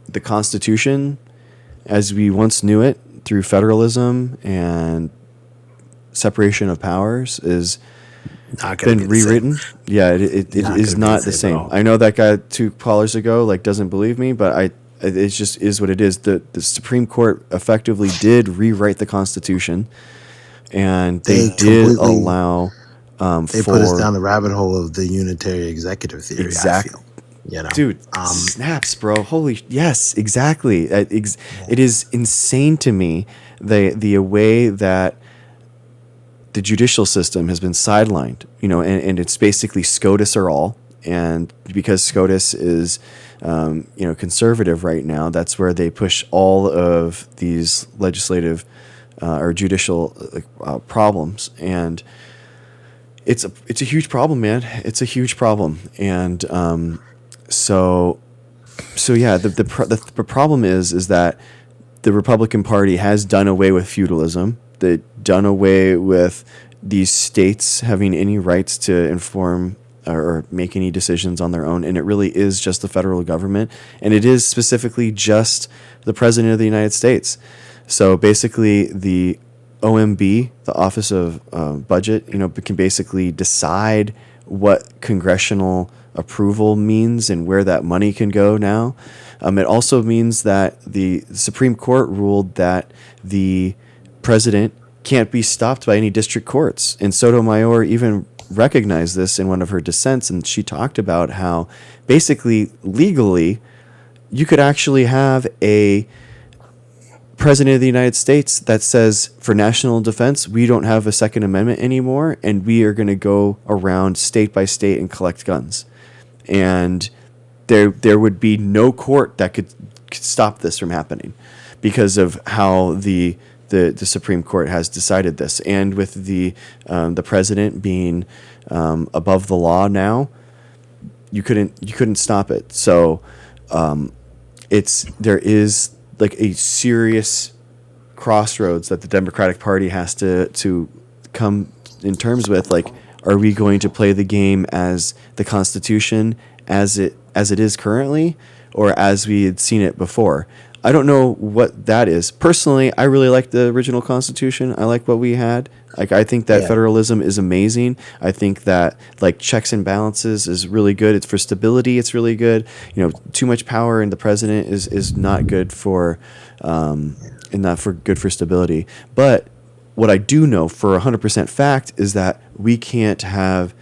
the Constitution, as we once knew it through federalism and separation of powers, is Not gonna been be the same. rewritten. Yeah, it Not is gonna be not the the same at same. all. I know that guy 2 callers ago like doesn't believe me, but it just is what it is. The Supreme Court effectively did rewrite the Constitution, and they They did completely- allow They for put us down the rabbit hole of the unitary executive theory. Exact- I feel, you know, dude, snaps, bro. Holy yes, exactly. It is insane to me the way that the judicial system has been sidelined, and it's basically SCOTUS or all. And because SCOTUS is, conservative right now, that's where they push all of these legislative or judicial problems. And it's a huge problem, man. It's a huge problem. And so yeah, the problem is that the Republican Party has done away with feudalism. They've done away with these states having any rights to inform or make any decisions on their own, and it really is just the federal government, and it is specifically just the President of the United States. So basically, the OMB, the Office of Budget, can basically decide what congressional approval means and where that money can go now. It also means that the Supreme Court ruled that the president can't be stopped by any district courts. And Sotomayor even recognized this in one of her dissents, and she talked about how basically legally you could actually have a president of the United States that says, for national defense, we don't have a Second Amendment anymore, and we are going to go around state by state and collect guns. And there would be no court that could stop this from happening because of how the Supreme Court has decided this. And with the president being above the law now, you couldn't stop it. So there is like a serious crossroads that the Democratic Party has to come in terms with. Like, are we going to play the game as the Constitution as it is currently, or as we had seen it before? I don't know what that is. Personally, I really like the original Constitution. I like what we had. Like, I think that federalism is amazing. I think that like checks and balances is really good. It's for stability. It's really good. Too much power in the president is not good for, and not good for stability. But what I do know for 100% fact is that we can't have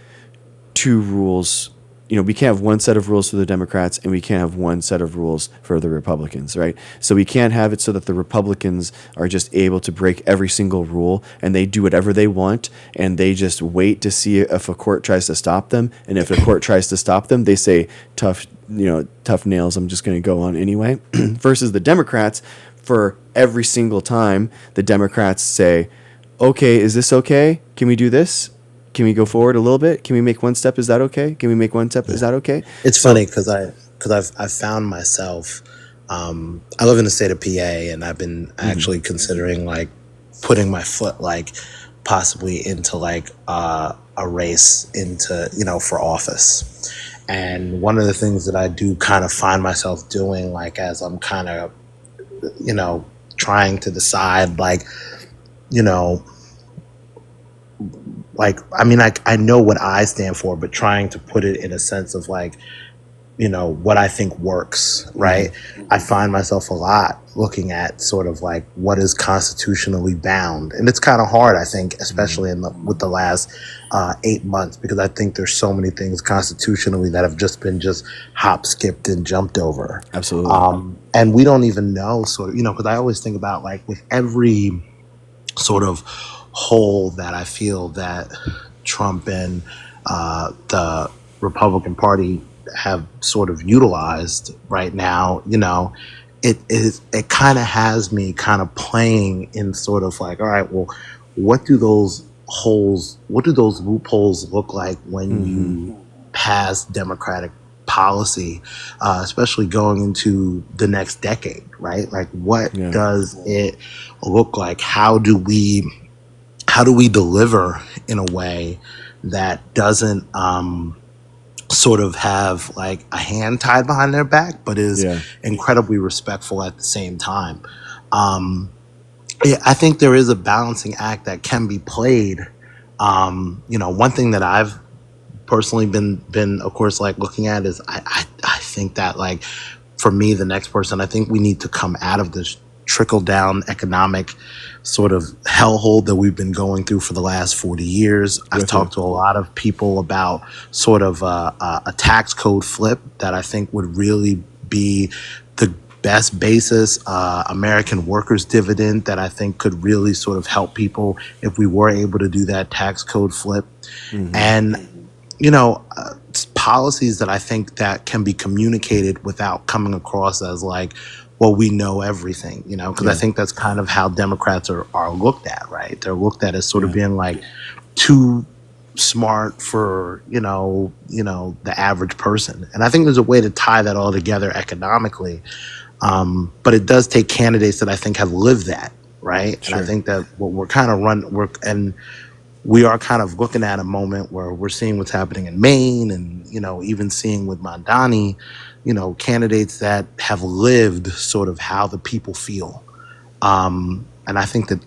two rules. We can't have one set of rules for the Democrats, and we can't have one set of rules for the Republicans, right? So we can't have it so that the Republicans are just able to break every single rule, and they do whatever they want, and they just wait to see if a court tries to stop them. And if a court tries to stop them, they say, tough nails, I'm just going to go on anyway. Versus the Democrats, for every single time, the Democrats say, okay, is this okay? Can we do this? Can we go forward a little bit? Can we make one step? Is that okay? Can we make one step? Is that okay? It's funny because I've found myself. I live in the state of PA, and I've been actually considering like putting my foot like possibly into like a race into for office. And one of the things that I do kind of find myself doing, like as I'm kind of trying to decide like I know what I stand for, but trying to put it in a sense of like, what I think works, right? I find myself a lot looking at sort of like what is constitutionally bound. And it's kind of hard, I think, especially with the last 8 months, because I think there's so many things constitutionally that have just been hop, skipped, and jumped over. Absolutely. And we don't even know sort of, because I always think about like with every sort of hole that I feel that Trump and the Republican Party have sort of utilized right now, it kind of has me kind of playing in sort of like, all right, well, what do those loopholes look like when you pass policy, especially going into the next decade, right? Like, what Yeah. does it look like? How do we deliver in a way that doesn't sort of have like a hand tied behind their back, but is Yeah. incredibly respectful at the same time? I think there is a balancing act that can be played. One thing that I've personally been of course like looking at is I think that, like, for me, the next person, I think we need to come out of this trickle down economic sort of hellhole that we've been going through for the last 40 years. I've talked to a lot of people about sort of a tax code flip that I think would really be the best basis, American workers dividend that I think could really sort of help people if we were able to do that tax code flip. And policies that I think that can be communicated without coming across as like, well, we know everything, because I think that's kind of how Democrats are looked at, right? They're looked at as sort of being like too smart for, the average person. And I think there's a way to tie that all together economically. But it does take candidates that I think have lived that, right? Sure. And I think that what we're kind of we are kind of looking at a moment where we're seeing what's happening in Maine and, even seeing with Mondani, candidates that have lived sort of how the people feel. And I think that,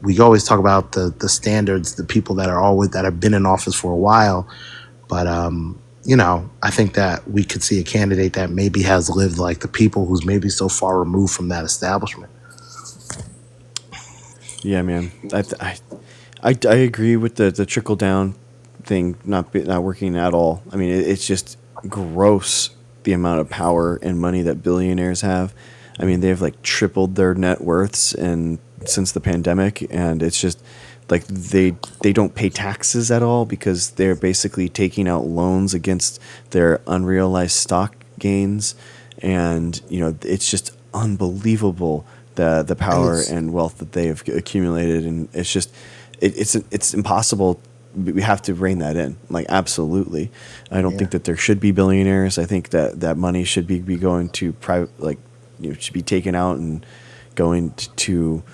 we always talk about the standards, the people that have been in office for a while. But, I think that we could see a candidate that maybe has lived like the people who's maybe so far removed from that establishment. Yeah, man. I agree with the trickle down thing not working at all. I mean, it's just gross the amount of power and money that billionaires have. I mean, they've like tripled their net worths since the pandemic, and it's just like they don't pay taxes at all because they're basically taking out loans against their unrealized stock gains, and it's just unbelievable the power and wealth that they've accumulated, and it's just it's impossible. We have to rein that in, like, absolutely. I don't think that there should be billionaires. I think that money should be going to private, like, should be taken out and going to,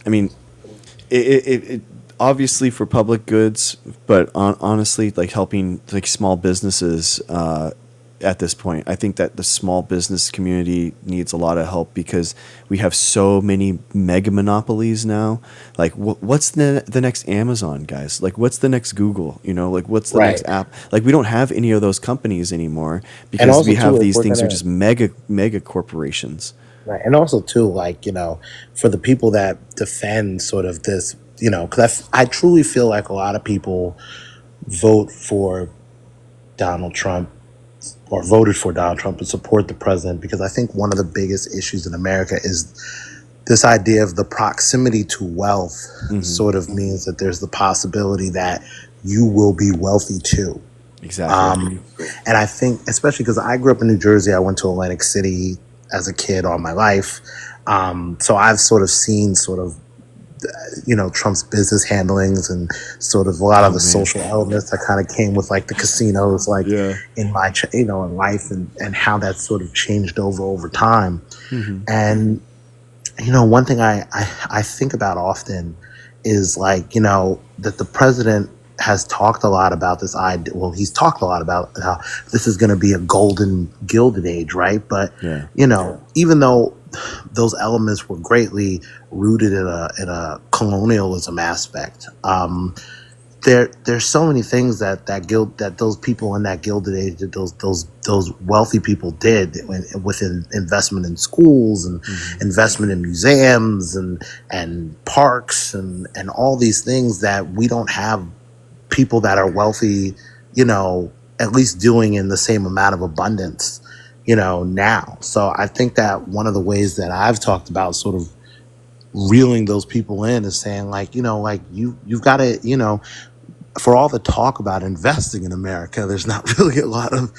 I mean, it obviously for public goods, but honestly, like helping like small businesses at this point. I think that the small business community needs a lot of help because we have so many mega monopolies now. Like, what's the next Amazon, guys? Like, what's the next Google? Like, what's the next app? Like, we don't have any of those companies anymore because we have these things are just mega corporations. Right. And also, too, like, for the people that defend sort of this, because I truly feel like a lot of people vote for Donald Trump or voted for Donald Trump and support the president because I think one of the biggest issues in America is this idea of the proximity to wealth sort of means that there's the possibility that you will be wealthy too. Exactly. And I think, especially because I grew up in New Jersey, I went to Atlantic City as a kid all my life. So I've sort of seen sort of, Trump's business handlings and sort of a lot of the social elements that kind of came with like the casinos, like in my, in life and how that sort of changed over time. And, one thing I think about often is like, that the president has talked a lot about this idea. Well, he's talked a lot about how this is going to be a golden gilded age, right? But, even though those elements were greatly rooted in a colonialism aspect, there's so many things that those people in that gilded age, that those wealthy people did with investment in schools and investment in museums and parks and all these things that we don't have people that are wealthy, at least doing in the same amount of abundance, now. So I think that one of the ways that I've talked about sort of reeling those people in is saying like, like you've got to, for all the talk about investing in America, there's not really a lot of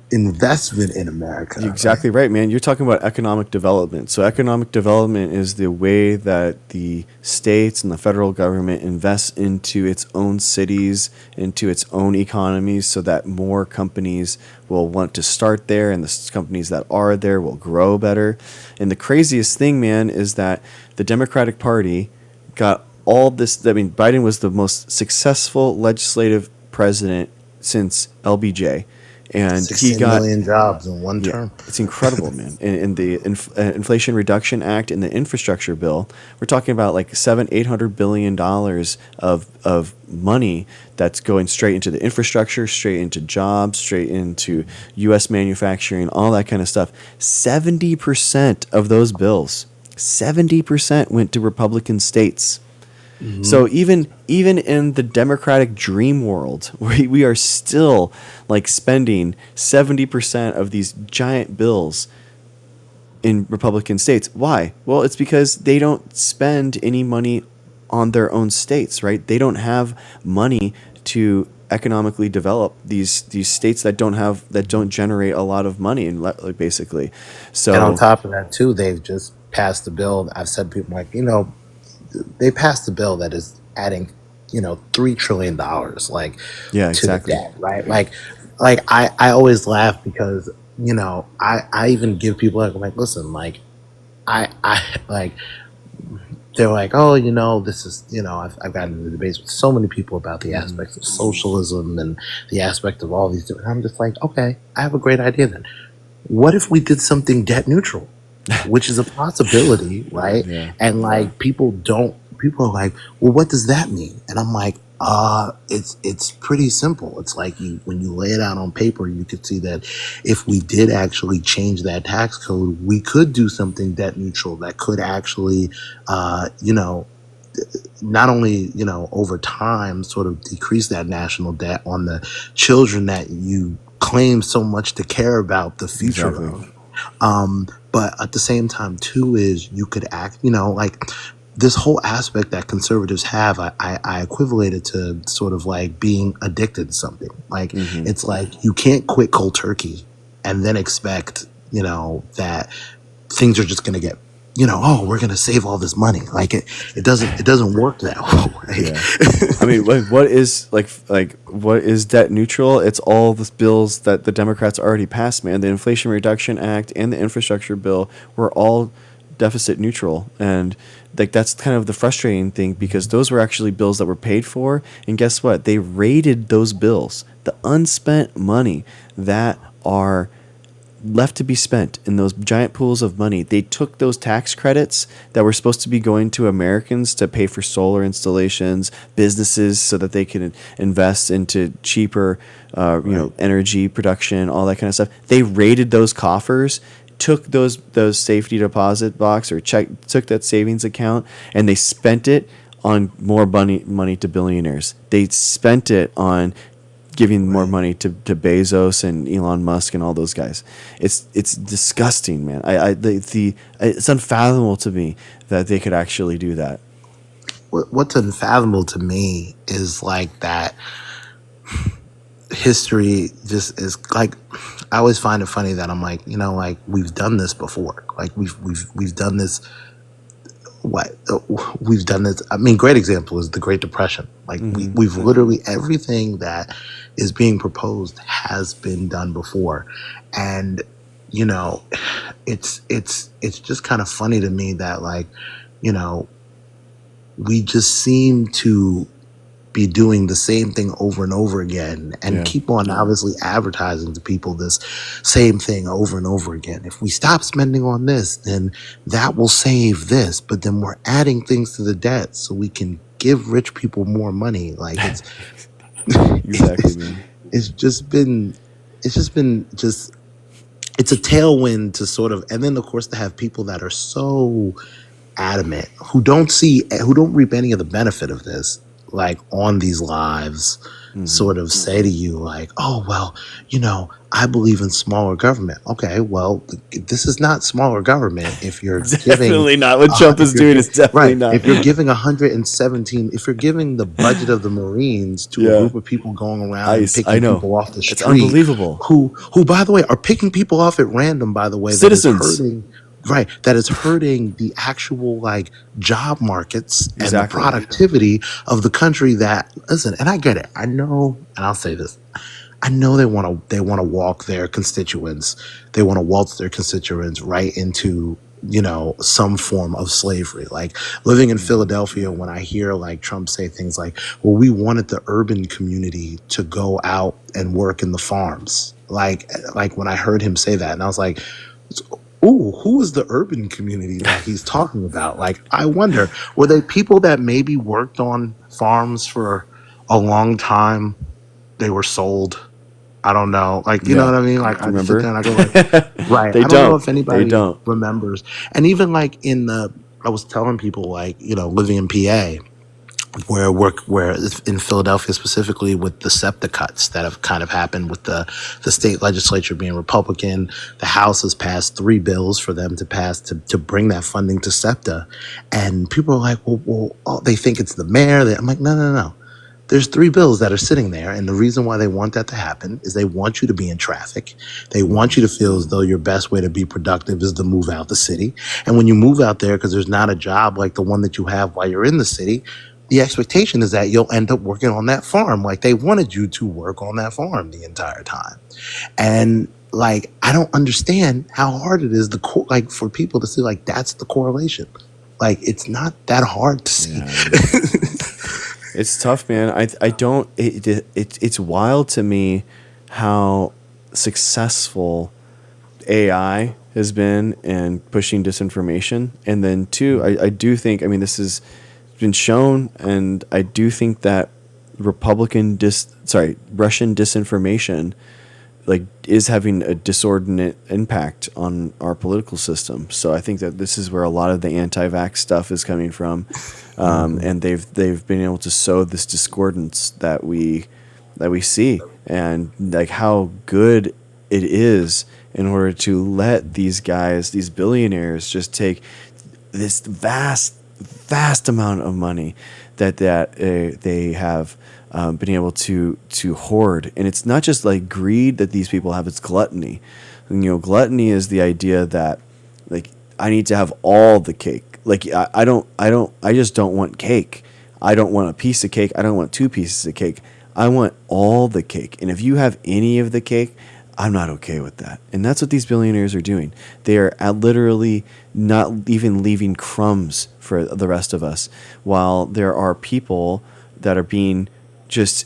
investment in America. You're exactly right, man. You're talking about economic development. So economic development is the way that the states and the federal government invests into its own cities, into its own economies, so that more companies will want to start there, and the companies that are there will grow better. And the craziest thing, man, is that the Democratic Party got all this. I mean, Biden was the most successful legislative president since LBJ. And 16 he got million jobs in one term. It's incredible, man. In the Inflation Reduction Act and the infrastructure bill, we're talking about like $700-800 billion of money that's going straight into the infrastructure, straight into jobs, straight into U.S. manufacturing, all that kind of stuff. 70% of those bills, 70% went to Republican states. So even in the Democratic dream world, we are still like spending 70% of these giant bills in Republican states. Why? Well, it's because they don't spend any money on their own states, right? They don't have money to economically develop these states that don't generate a lot of money, and like basically. So And on top of that, too, they've just passed a bill. I've said to people like, they passed a bill that is adding, $3 trillion, like, yeah, to exactly. the debt, right? Like I always laugh because, I even give people like, I'm like, listen, like, I like, they're like, oh, this is, I've gotten into debates with so many people about the aspects of socialism and the aspect of all these different. I'm just like, okay, I have a great idea then. What if we did something debt neutral? Which is a possibility, right? Yeah. And like people are like, well, what does that mean? And I'm like, it's pretty simple. It's like when you lay it out on paper, you could see that if we did actually change that tax code, we could do something debt neutral that could actually, not only, over time sort of decrease that national debt on the children that you claim so much to care about the future Exactly. of. But at the same time, too, is you could act, like this whole aspect that conservatives have, I equivalent it to sort of like being addicted to something. Like, it's like you can't quit cold turkey and then expect, that things are just going to get, we're going to save all this money. Like it doesn't work that way. Yeah. I mean, what is debt neutral? It's all the bills that the Democrats already passed, man. The Inflation Reduction Act and the infrastructure bill were all deficit neutral. And like that's kind of the frustrating thing, because those were actually bills that were paid for. And guess what? They raided those bills, the unspent money that are left to be spent in those giant pools of money. They took those tax credits that were supposed to be going to Americans to pay for solar installations, businesses, so that they can invest into cheaper, energy production, all that kind of stuff. They raided those coffers, took those safety deposit box or took that savings account, and they spent it on more money to billionaires. They spent it on giving more money to Bezos and Elon Musk and all those guys. It's disgusting, man. It's unfathomable to me that they could actually do that. What's unfathomable to me is like that history just is like, I always find it funny that I'm like, like we've done this before. Like we've done this. We've done this. I mean, great example is the Great Depression. Like we've literally, everything that is being proposed has been done before. And, it's just kind of funny to me that like, we just seem to be doing the same thing over and over again and keep on obviously advertising to people this same thing over and over again. If we stop spending on this, then that will save this, but then we're adding things to the debt so we can give rich people more money. Like it's Exactly, man. it's a tailwind to sort of, and then of course to have people that are so adamant who don't reap any of the benefit of this. like on these lives sort of say to you like, oh, well, I believe in smaller government. Okay, well, this is not smaller government. If you're giving, Definitely not. What Trump is doing is definitely right, not. if you're giving 117, if you're giving the budget of the Marines to a Yeah. group of people going around and ICE, I picking know. people off the It's street, unbelievable. who by the way are picking people off at random, by the way, Citizens. that is hurting, right, that is hurting the actual like job markets and the Exactly. productivity of the country. That, listen, and I get it, I know, and I'll say this, I know they want to walk their constituents, they want to waltz their constituents right into some form of slavery. Like living in Philadelphia, when I hear like Trump say things like, well, we wanted the urban community to go out and work in the farms, like when I heard him say that, and I was like, ooh, who is the urban community that he's talking about? Like, I wonder, were they people that maybe worked on farms for a long time? They were sold. I don't know. Like, you know what I mean? Like, I sit Remember? there and I go like, right. They I don't know don't. if anybody They don't. remembers. And even like I was telling people like, living in PA, where in Philadelphia specifically, with the SEPTA cuts that have kind of happened with the state legislature being Republican, the House has passed 3 bills for them to pass to bring that funding to SEPTA, and people are like, well, they think it's the mayor. I'm like, no. There's 3 bills that are sitting there, and the reason why they want that to happen is they want you to be in traffic. They want you to feel as though your best way to be productive is to move out the city. And when you move out there, because there's not a job like the one that you have while you're in the city, the expectation is that you'll end up working on that farm. Like they wanted you to work on that farm the entire time. And like, I don't understand how hard it is like for people to see like that's the correlation. Like, it's not that hard to see. It's tough, man. I don't. It's wild to me how successful AI has been in pushing disinformation, and then two, I do think. I mean, this has been shown, and I do think that Russian disinformation like is having a disordinate impact on our political system. So I think that this is where a lot of the anti-vax stuff is coming from, and they've been able to sow this discordance that we see, and like how good it is in order to let these guys, these billionaires, just take this vast amount of money that they have been able to hoard. And it's not just like greed that these people have, it's gluttony. And, gluttony is the idea that like I need to have all the cake. Like I just don't want cake. I don't want a piece of cake. I don't want 2 pieces of cake. I want all the cake. And if you have any of the cake, I'm not okay with that. And that's what these billionaires are doing. They are literally not even leaving crumbs for the rest of us, while there are people that are being just,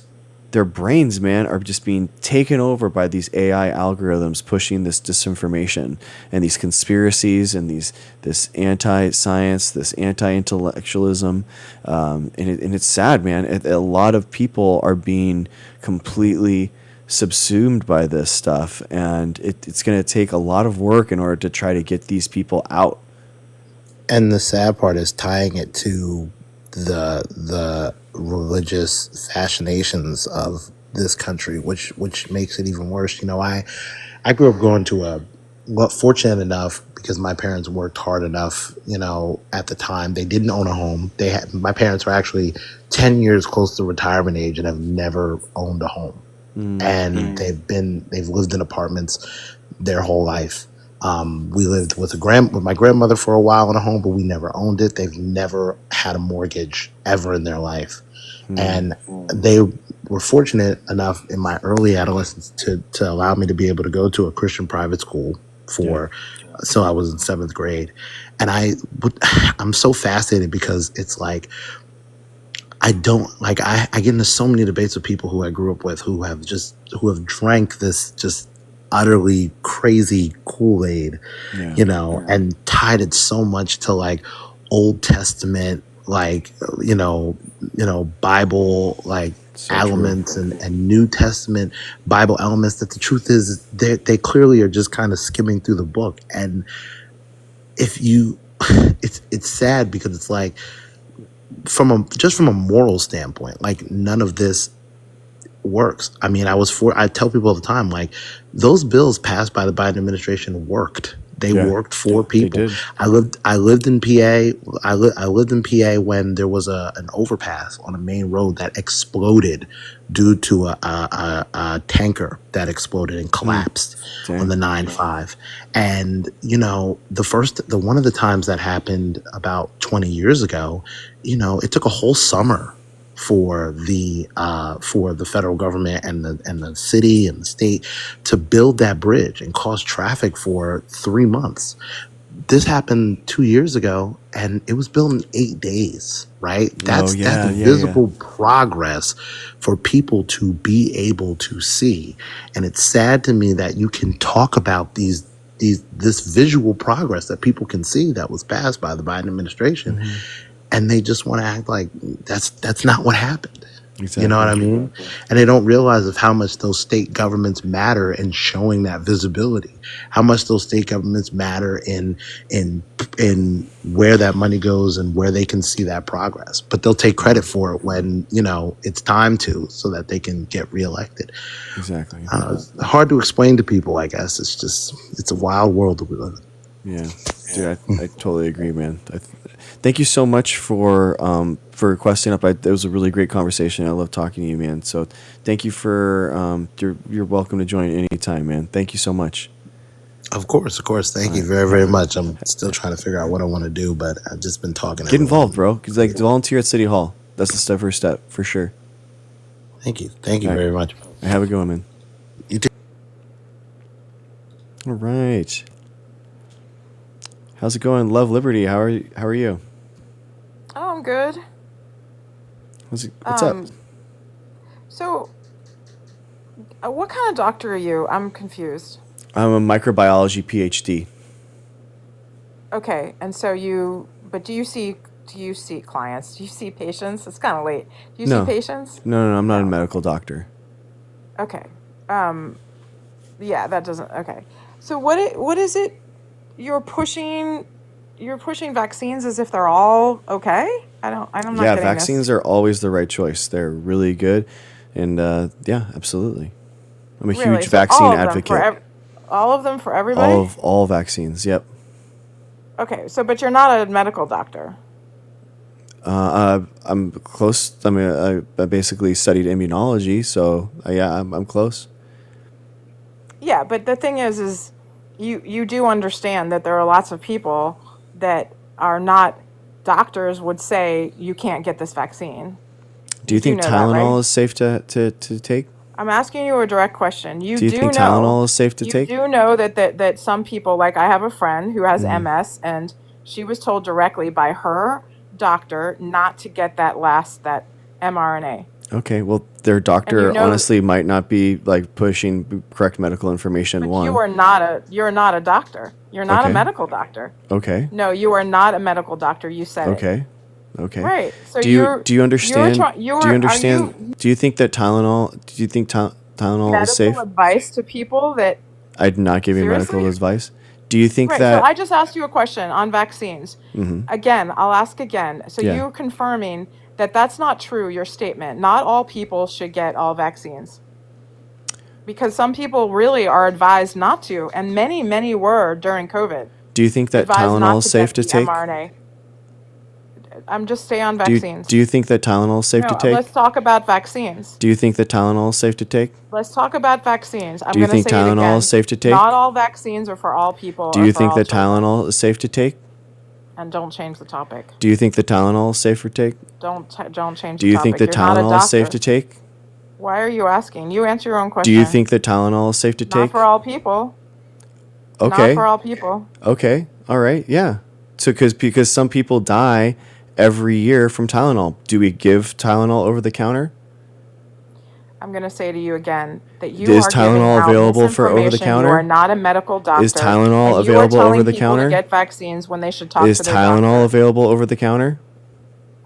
their brains, man, are just being taken over by these AI algorithms pushing this disinformation and these conspiracies and this anti-science, this anti-intellectualism. And it's sad, man. A lot of people are being completely subsumed by this stuff, and it's going to take a lot of work in order to try to get these people out. And the sad part is tying it to the religious fascinations of this country, which makes it even worse. I grew up going to fortunate enough, because my parents worked hard enough, at the time. They didn't own a home. My parents were actually 10 years close to retirement age and have never owned a home. And they've lived in apartments their whole life. We lived with my grandmother for a while in a home, but we never owned it. They've never had a mortgage ever in their life. And they were fortunate enough in my early adolescence to allow me to be able to go to a Christian private school so I was in 7th grade. And I'm so fascinated, because it's like, I get into so many debates with people who I grew up with who have drank this just utterly crazy Kool-Aid, and tied it so much to like Old Testament, like, Bible, like so elements and New Testament Bible elements, that the truth is they clearly are just kind of skimming through the book. And it's sad, because it's like, from a moral standpoint, like none of this works. I mean, I tell people all the time, like those bills passed by the Biden administration worked. They worked for people. did. I lived in PA. I lived in PA when there was an overpass on a main road that exploded due to a tanker that exploded and collapsed on the 9-5. And the one of the times that happened about 20 years ago, it took a whole summer for the federal government and the city and the state to build that bridge and cause traffic for 3 months. This happened 2 years ago, and it was built in 8 days. Right? That's visible progress for people to be able to see. And it's sad to me that you can talk about this visual progress that people can see that was passed by the Biden administration. And they just want to act like that's not what happened. Exactly. You know what I mean? And they don't realize of how much those state governments matter in showing that visibility. How much those state governments matter in where that money goes and where they can see that progress. But they'll take credit for it when it's time to, so that they can get reelected. Exactly. It's hard to explain to people. I guess it's a wild world that we live in. Yeah, dude, I totally agree, man. Thank you so much for requesting up. It was a really great conversation. I love talking to you, man. So thank you for you're welcome to join anytime, man. Thank you so much. Of course. Thank you very, very much. I'm still trying to figure out what I want to do, but I've just been talking. Get involved, bro. Cause volunteer at City Hall. That's the first step for sure. Thank you very much. Have a good one, man. You too. All right. How's it going, Love Liberty? How are you? Oh, I'm good. What's up? So, what kind of doctor are you? I'm confused. I'm a microbiology PhD. Okay, and so do you see clients? Do you see patients? It's kind of late. Do you see patients? No, I'm not a medical doctor. Okay. Yeah, that doesn't. Okay. So what is it? You're pushing vaccines as if they're all okay? I'm not getting vaccines are always the right choice. They're really good. And absolutely. I'm a huge vaccine advocate. All of them for everybody? All vaccines, yep. Okay, but you're not a medical doctor. I'm close. I mean, I basically studied immunology, so I'm close. Yeah, but the thing is you do understand that there are lots of people that are not doctors would say you can't get this vaccine. Do you think Tylenol is safe to take? I'm asking you a direct question. Do you think Tylenol is safe to take? You do know that some people, like I have a friend who has MS, and she was told directly by her doctor not to get that mRNA. Okay, well, their doctor honestly might not be like pushing correct medical information. But you're not a doctor. You're not a medical doctor. Okay. No, you are not a medical doctor. You said it. Okay. Right. So do you understand? Do you think that Tylenol? Do you think Tylenol is safe? Medical advice to people that I'm not giving medical advice. Do you think that? So I just asked you a question on vaccines. Mm-hmm. Again, I'll ask again. So you're confirming that that's not true, your statement. Not all people should get all vaccines. Because some people really are advised not to, and many were during COVID. Do you think that Tylenol is safe to take? mRNA. I'm just stay on vaccines. Do you think that Tylenol is safe to take? Let's talk about vaccines. Do you think that Tylenol is safe to take? Let's talk about vaccines. Do you think Tylenol is safe to take? Not all vaccines are for all people. Do you think that Tylenol is safe to take? And don't change the topic. Do you think that Tylenol is safe to take? Don't change the topic. Do you think that Tylenol is safe to take? Why are you asking? You answer your own question. Do you think that Tylenol is safe to take? Not for all people. Okay. Not for all people. Okay. All right. Yeah. So because some people die every year from Tylenol. Do we give Tylenol over the counter? I'm going to say to you again that you is are Tylenol available for over the counter? You are not a medical doctor. Is Tylenol available over the counter? You are telling people to get vaccines when they should talk to their doctor. Is Tylenol available over the counter?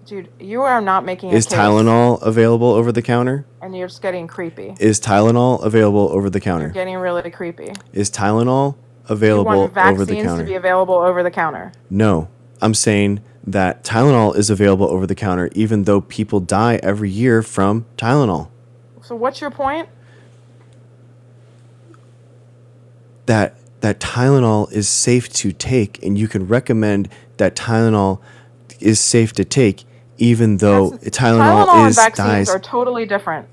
Dude, you are not making a case. Is Tylenol available over the counter? And you're just getting creepy. Is Tylenol available over the counter? You're getting really creepy. Is Tylenol available over the counter? You want vaccines to be available over the counter? No. I'm saying that Tylenol is available over the counter, even though people die every year from Tylenol. So what's your point? That Tylenol is safe to take, and you can recommend that Tylenol is safe to take, even though Tylenol and is vaccines are totally different.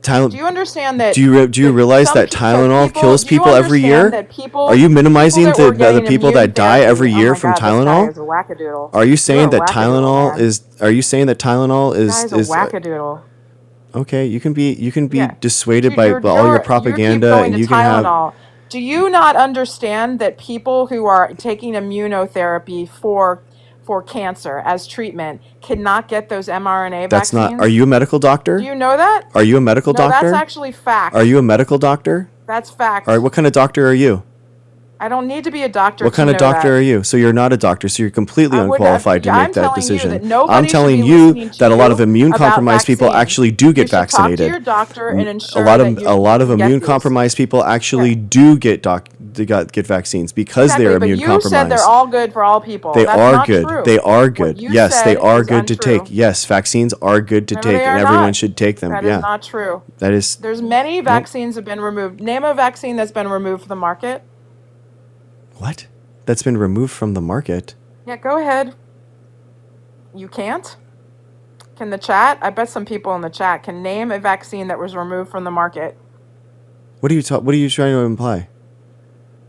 Do you understand that? Do you realize that Tylenol kills people every year? Are you minimizing the people that die every year from Tylenol? This guy is a wackadoodle. Are you saying that Tylenol man. is? Are you saying that Tylenol This is? guy's a wackadoodle. Okay, you can be Yeah. dissuaded Dude, by you're- all your you're- propaganda, you keep going and to you can have. Tylenol. Do you not understand that people who are taking immunotherapy for cancer as treatment cannot get those mRNA That's vaccines? not. Are you a medical doctor? Do you know that? Are you a medical No, doctor? that's actually fact. Are you a medical doctor? That's fact. All right, what kind of doctor are you? I don't need to be a doctor. What kind of doctor are you? So you're not a doctor, so you're completely I would- unqualified to I'm make that telling you decision. that nobody I'm should telling be you listening to that a lot of you immune about compromised people vaccines. actually do You get should talk to vaccinated. your doctor and ensure A lot that of you a lot of can get immune these. compromised people actually do get vaccines because Exactly, they're but immune you compromised. said they're all good for all people. They That's are not good. True. They are What good. you Yes, they said are is good to untrue. take. Yes, vaccines are good to No, take, they and are everyone not. should take them. That Yeah, is not true. that is. There's many vaccines have been removed. Name a vaccine that's been removed from the market. What? That's been removed from the market. Yeah, go ahead. You can't? Can the chat? I bet some people in the chat can name a vaccine that was removed from the market. What are you trying to imply?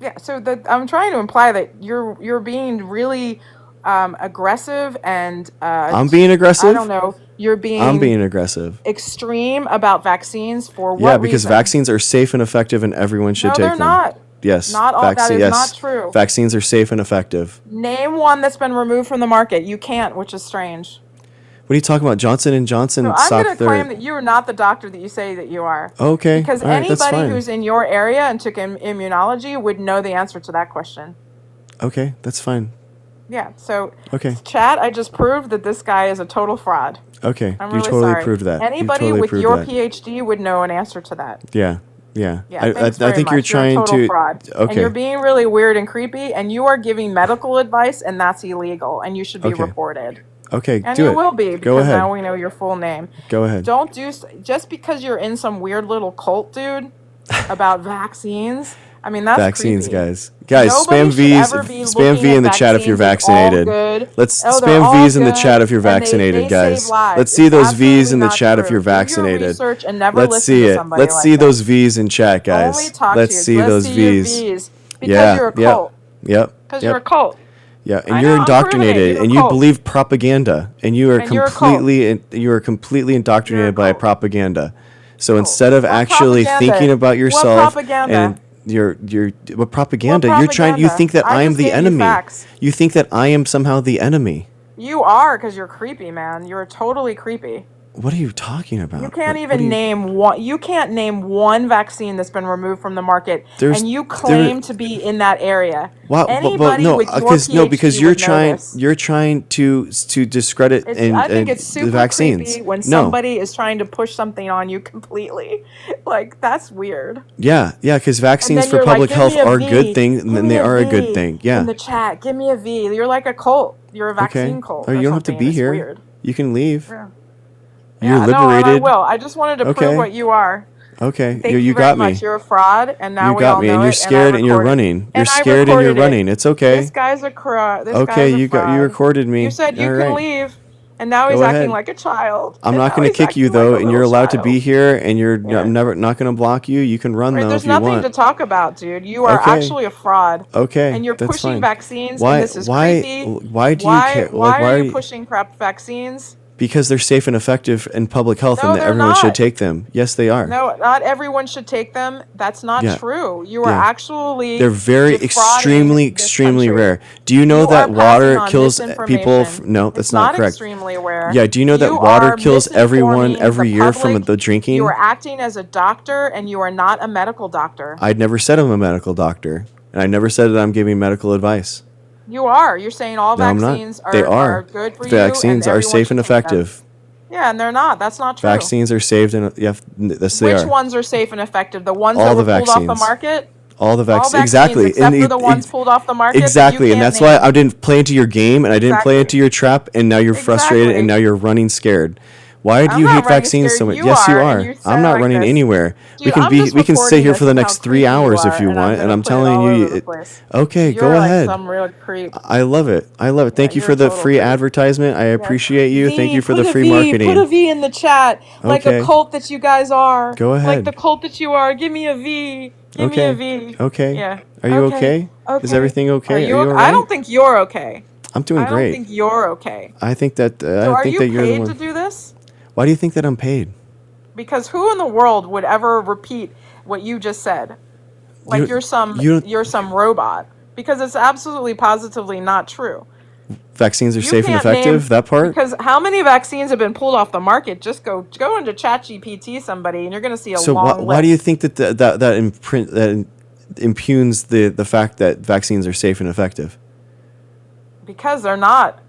Yeah, so I'm trying to imply that you're being really aggressive and I'm being aggressive? I don't know. You're being I'm being aggressive. extreme about vaccines for what Yeah, because reason? vaccines are safe and effective, and everyone should No, take they're them. not. Yes, Not all. That is yes. not true. Vaccines are safe and effective. Name one that's been removed from the market. You can't, which is strange. What are you talking about? Johnson & Johnson So I'm stopped going to claim that you are not the doctor that you say that you are. Okay, Because all right, that's anybody fine. who's in your area and took immunology would know the answer to that question. Okay, that's fine. Yeah, so Okay, chat, I just proved that this guy is a total fraud. okay. I'm You really totally sorry. proved that. Anybody you totally with proved your that. PhD would know an answer to that. Yeah. Yeah, I thanks very think much. you're trying a total to. fraud. And Okay. you're being really weird and creepy, and you are giving medical advice, and that's illegal, and you should be Okay. reported. Okay, And do you it. will be, Go because ahead. now we know your full name. Go ahead. Don't do just because you're in some weird little cult, dude, about vaccines. I mean, that's Vaccines, creepy. guys. Nobody Spam should V's. ever be Spam looking V at in the chat if you're vaccines as all vaccinated. good. Let's Oh, they're spam all V's in the good, chat if you're and they vaccinated, guys. save lives. Let's see It's those V's absolutely in the not chat if true. you're Do your vaccinated. research and never Let's listen see to it. somebody Let's like see that. those V's in chat, guys. Only talk Let's to see you. Let's those see your V's. V's. Because Yeah. you're a Yep. cult. Yep. Because Yep. you're a cult. Yeah, and I you're know, I'm proving it. indoctrinated, You're a and you cult. believe propaganda, and you are And you're a cult. completely indoctrinated by cult. propaganda. So instead of What actually propaganda? thinking about What yourself propaganda? and your what propaganda, What you're trying. You propaganda? think that I I am just the gave you enemy. facts. You think that I am somehow the enemy. You are, because you're creepy, man. You're totally creepy. What are you talking about? You can't What even do you- name one. You can't name one vaccine that's been removed from the market, There's- and you claim to be in that area. Why- Anybody no, with your because PhD you're would know trying this. you're trying to discredit I think it's the super vaccines. creepy when No. somebody is trying to push something on you completely. Like, that's weird. Yeah, because And vaccines then for you're like, public "Give health me a are V. good things, Give and me they are a V good thing. Yeah. In the chat, give me a V. You're like a cult. You're a vaccine cult. Oh, or you don't have to something. be It's here. Weird. You can leave. Yeah. You're Yeah, no, and I liberated. will. I just wanted to Okay. prove what you are. Okay, Thank you you, very got me. much. You're a fraud, and now You we got all me, know and it, you're I scared, and you're recorded- running. You're and I scared, and you're recorded it. running. It's okay. This guy's a fraud. This Okay, guy's a you fraud. recorded me. You said you All can right. leave, and now Go he's ahead. acting like a child. I'm And not now going to he's kick you acting though, like a and you're little allowed to child. be here, and Yeah. I'm never not going to block you. You can run Right, though there's if you nothing want. to talk about, dude. You are Okay. actually a fraud. Okay, And you're that's pushing fine. vaccines, Why? and this is why? creepy. Why do you care? Why Like, are you pushing vaccines? Because they're safe and effective in public health, No, and that they're everyone should not. take them. Yes, they are. No, not everyone should take them. That's not Yeah. true. You are Yeah. actually They're very defrauding extremely this country. rare. Do you know You that are water passing on kills people? misinformation. No, that's It's not correct. extremely rare. Yeah, do you know that You water are kills everyone misinforming every the year from public. the drinking? You are acting as a doctor, and you are not a medical doctor. I'd never said I'm a medical doctor, and I never said that I'm giving medical advice. You are. You're saying all No, I'm not. vaccines They are good for you. Vaccines and are everyone safe should and take them. effective. Yeah, and they're not. That's not true. Vaccines are saved and yes, they Which are. ones are safe and effective? The ones All that the were pulled off the vaccines. market? All the All vaccines, vaccines exactly, except for the ones pulled off the market. exactly, and that's why I didn't play into your game, and I didn't play into Exactly. your trap, and now you're frustrated, and Exactly. now you're running scared. Why do I'm you not hate running vaccines so scared. much? You Yes, you are, and are. you I'm sound not like running this. anywhere. Dude, I'm just We can sit reporting here this for the and how next 3 creepy you hours if are, you and I'm want, and gonna I'm put it telling all you, over the place. okay, You're go like ahead. some real creep. I love it. I love it. Thank you You're for a the total free creep. advertisement. I Yeah. appreciate you. Thank you for the Put a free V, marketing. Put a V in the chat, like a Okay. cult that you guys are. Go Like ahead. the cult that you are. Give me a V. Give me a Okay. V. Okay. Yeah. Are you Okay. okay? Is everything okay? Are you all I right? don't think you're okay. I'm doing I don't great. think you're okay. I think that So I are think you that you're the paid to one. do this? Why do you think that I'm paid? Because who in the world would ever repeat what you just said? Like You you're some robot. Because it's absolutely positively not true. vaccines are You safe and can't effective. name That part. because how many vaccines have been pulled off the market? Just go into ChatGPT somebody and you're going to see a So long why do you list. think that impugns the fact that vaccines are safe and effective? Because they're not.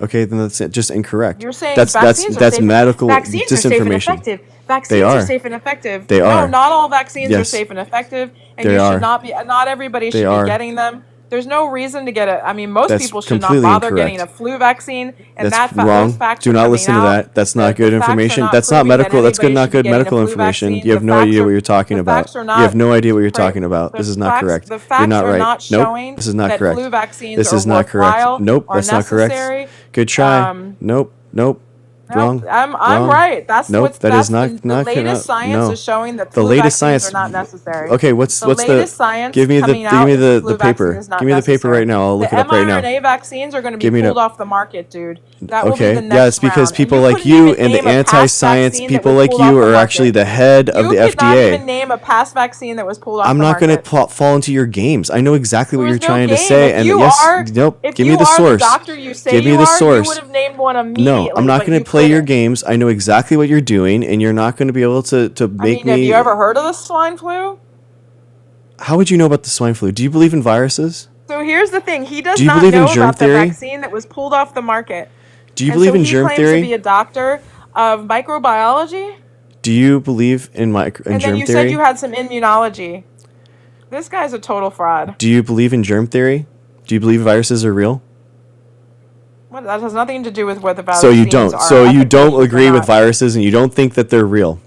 Okay, then that's just incorrect. You're saying That's vaccines are safe. medical Vaccines are safe and disinformation. effective. They Vaccines are. are safe and effective. They No, are. not all vaccines are Yes. safe and effective, and They you are. should not be. Not everybody They should are. be getting them. There's no reason to get it. I mean, most That's people should not completely bother incorrect. getting a flu vaccine, and That's those wrong. facts Do are not coming listen to out. that. That's not The good facts are information. not That's not proving that medical. That's good. anybody Not should be good getting a medical flu information. vaccine. You have no idea what you're talking The about. facts are You not. have no idea what you're Pra- talking about. This is not correct. The You're facts not are right. not Nope. showing This is not that correct. flu vaccines This are is not correct. worthwhile Nope. or That's not correct. necessary. Good try. Nope. Nope. Wrong. I'm Wrong. right. That's Nope. what's That is that's the not latest science no. is showing that The flu latest vaccines science. are not necessary. Okay. What's The the? latest science Give me coming out is the flu the paper. vaccine is not Give me the paper necessary. right now. I'll look The it up right now. mRNA vaccines are going to be Give me pulled the- off the market, dude. That will be the Okay. next Yeah, it's because round. people And like couldn't you even and the name a past anti-science vaccine that people was like pulled you off the are market. actually the head of You the could not FDA. even name a past vaccine that was pulled off I'm the not going market. to fall into your games. I know exactly what There you're was no trying to game. say. If And you yes, are, nope. if Give you me the are source. the doctor you say Give me you the are, source. you would have named one immediately. No, I'm not but going you to play your couldn't. games. I know exactly what you're doing, and you're not going to be able to I make mean, have me. you ever heard of the swine flu? How would you know about the swine flu? Do you believe in viruses? So here's the thing: he does Do you not believe in know germ about the theory? vaccine that was pulled off the market. Do you And believe so in he germ claims to be theory? a doctor of microbiology, Do you believe in and then germ you theory? said you had some immunology. This guy's a total fraud. Do you believe in germ theory? Do you believe viruses are real? What, that has nothing to do with whether vaccines So you don't. are So you don't efficacious or agree with not. viruses, and you don't think that they're real.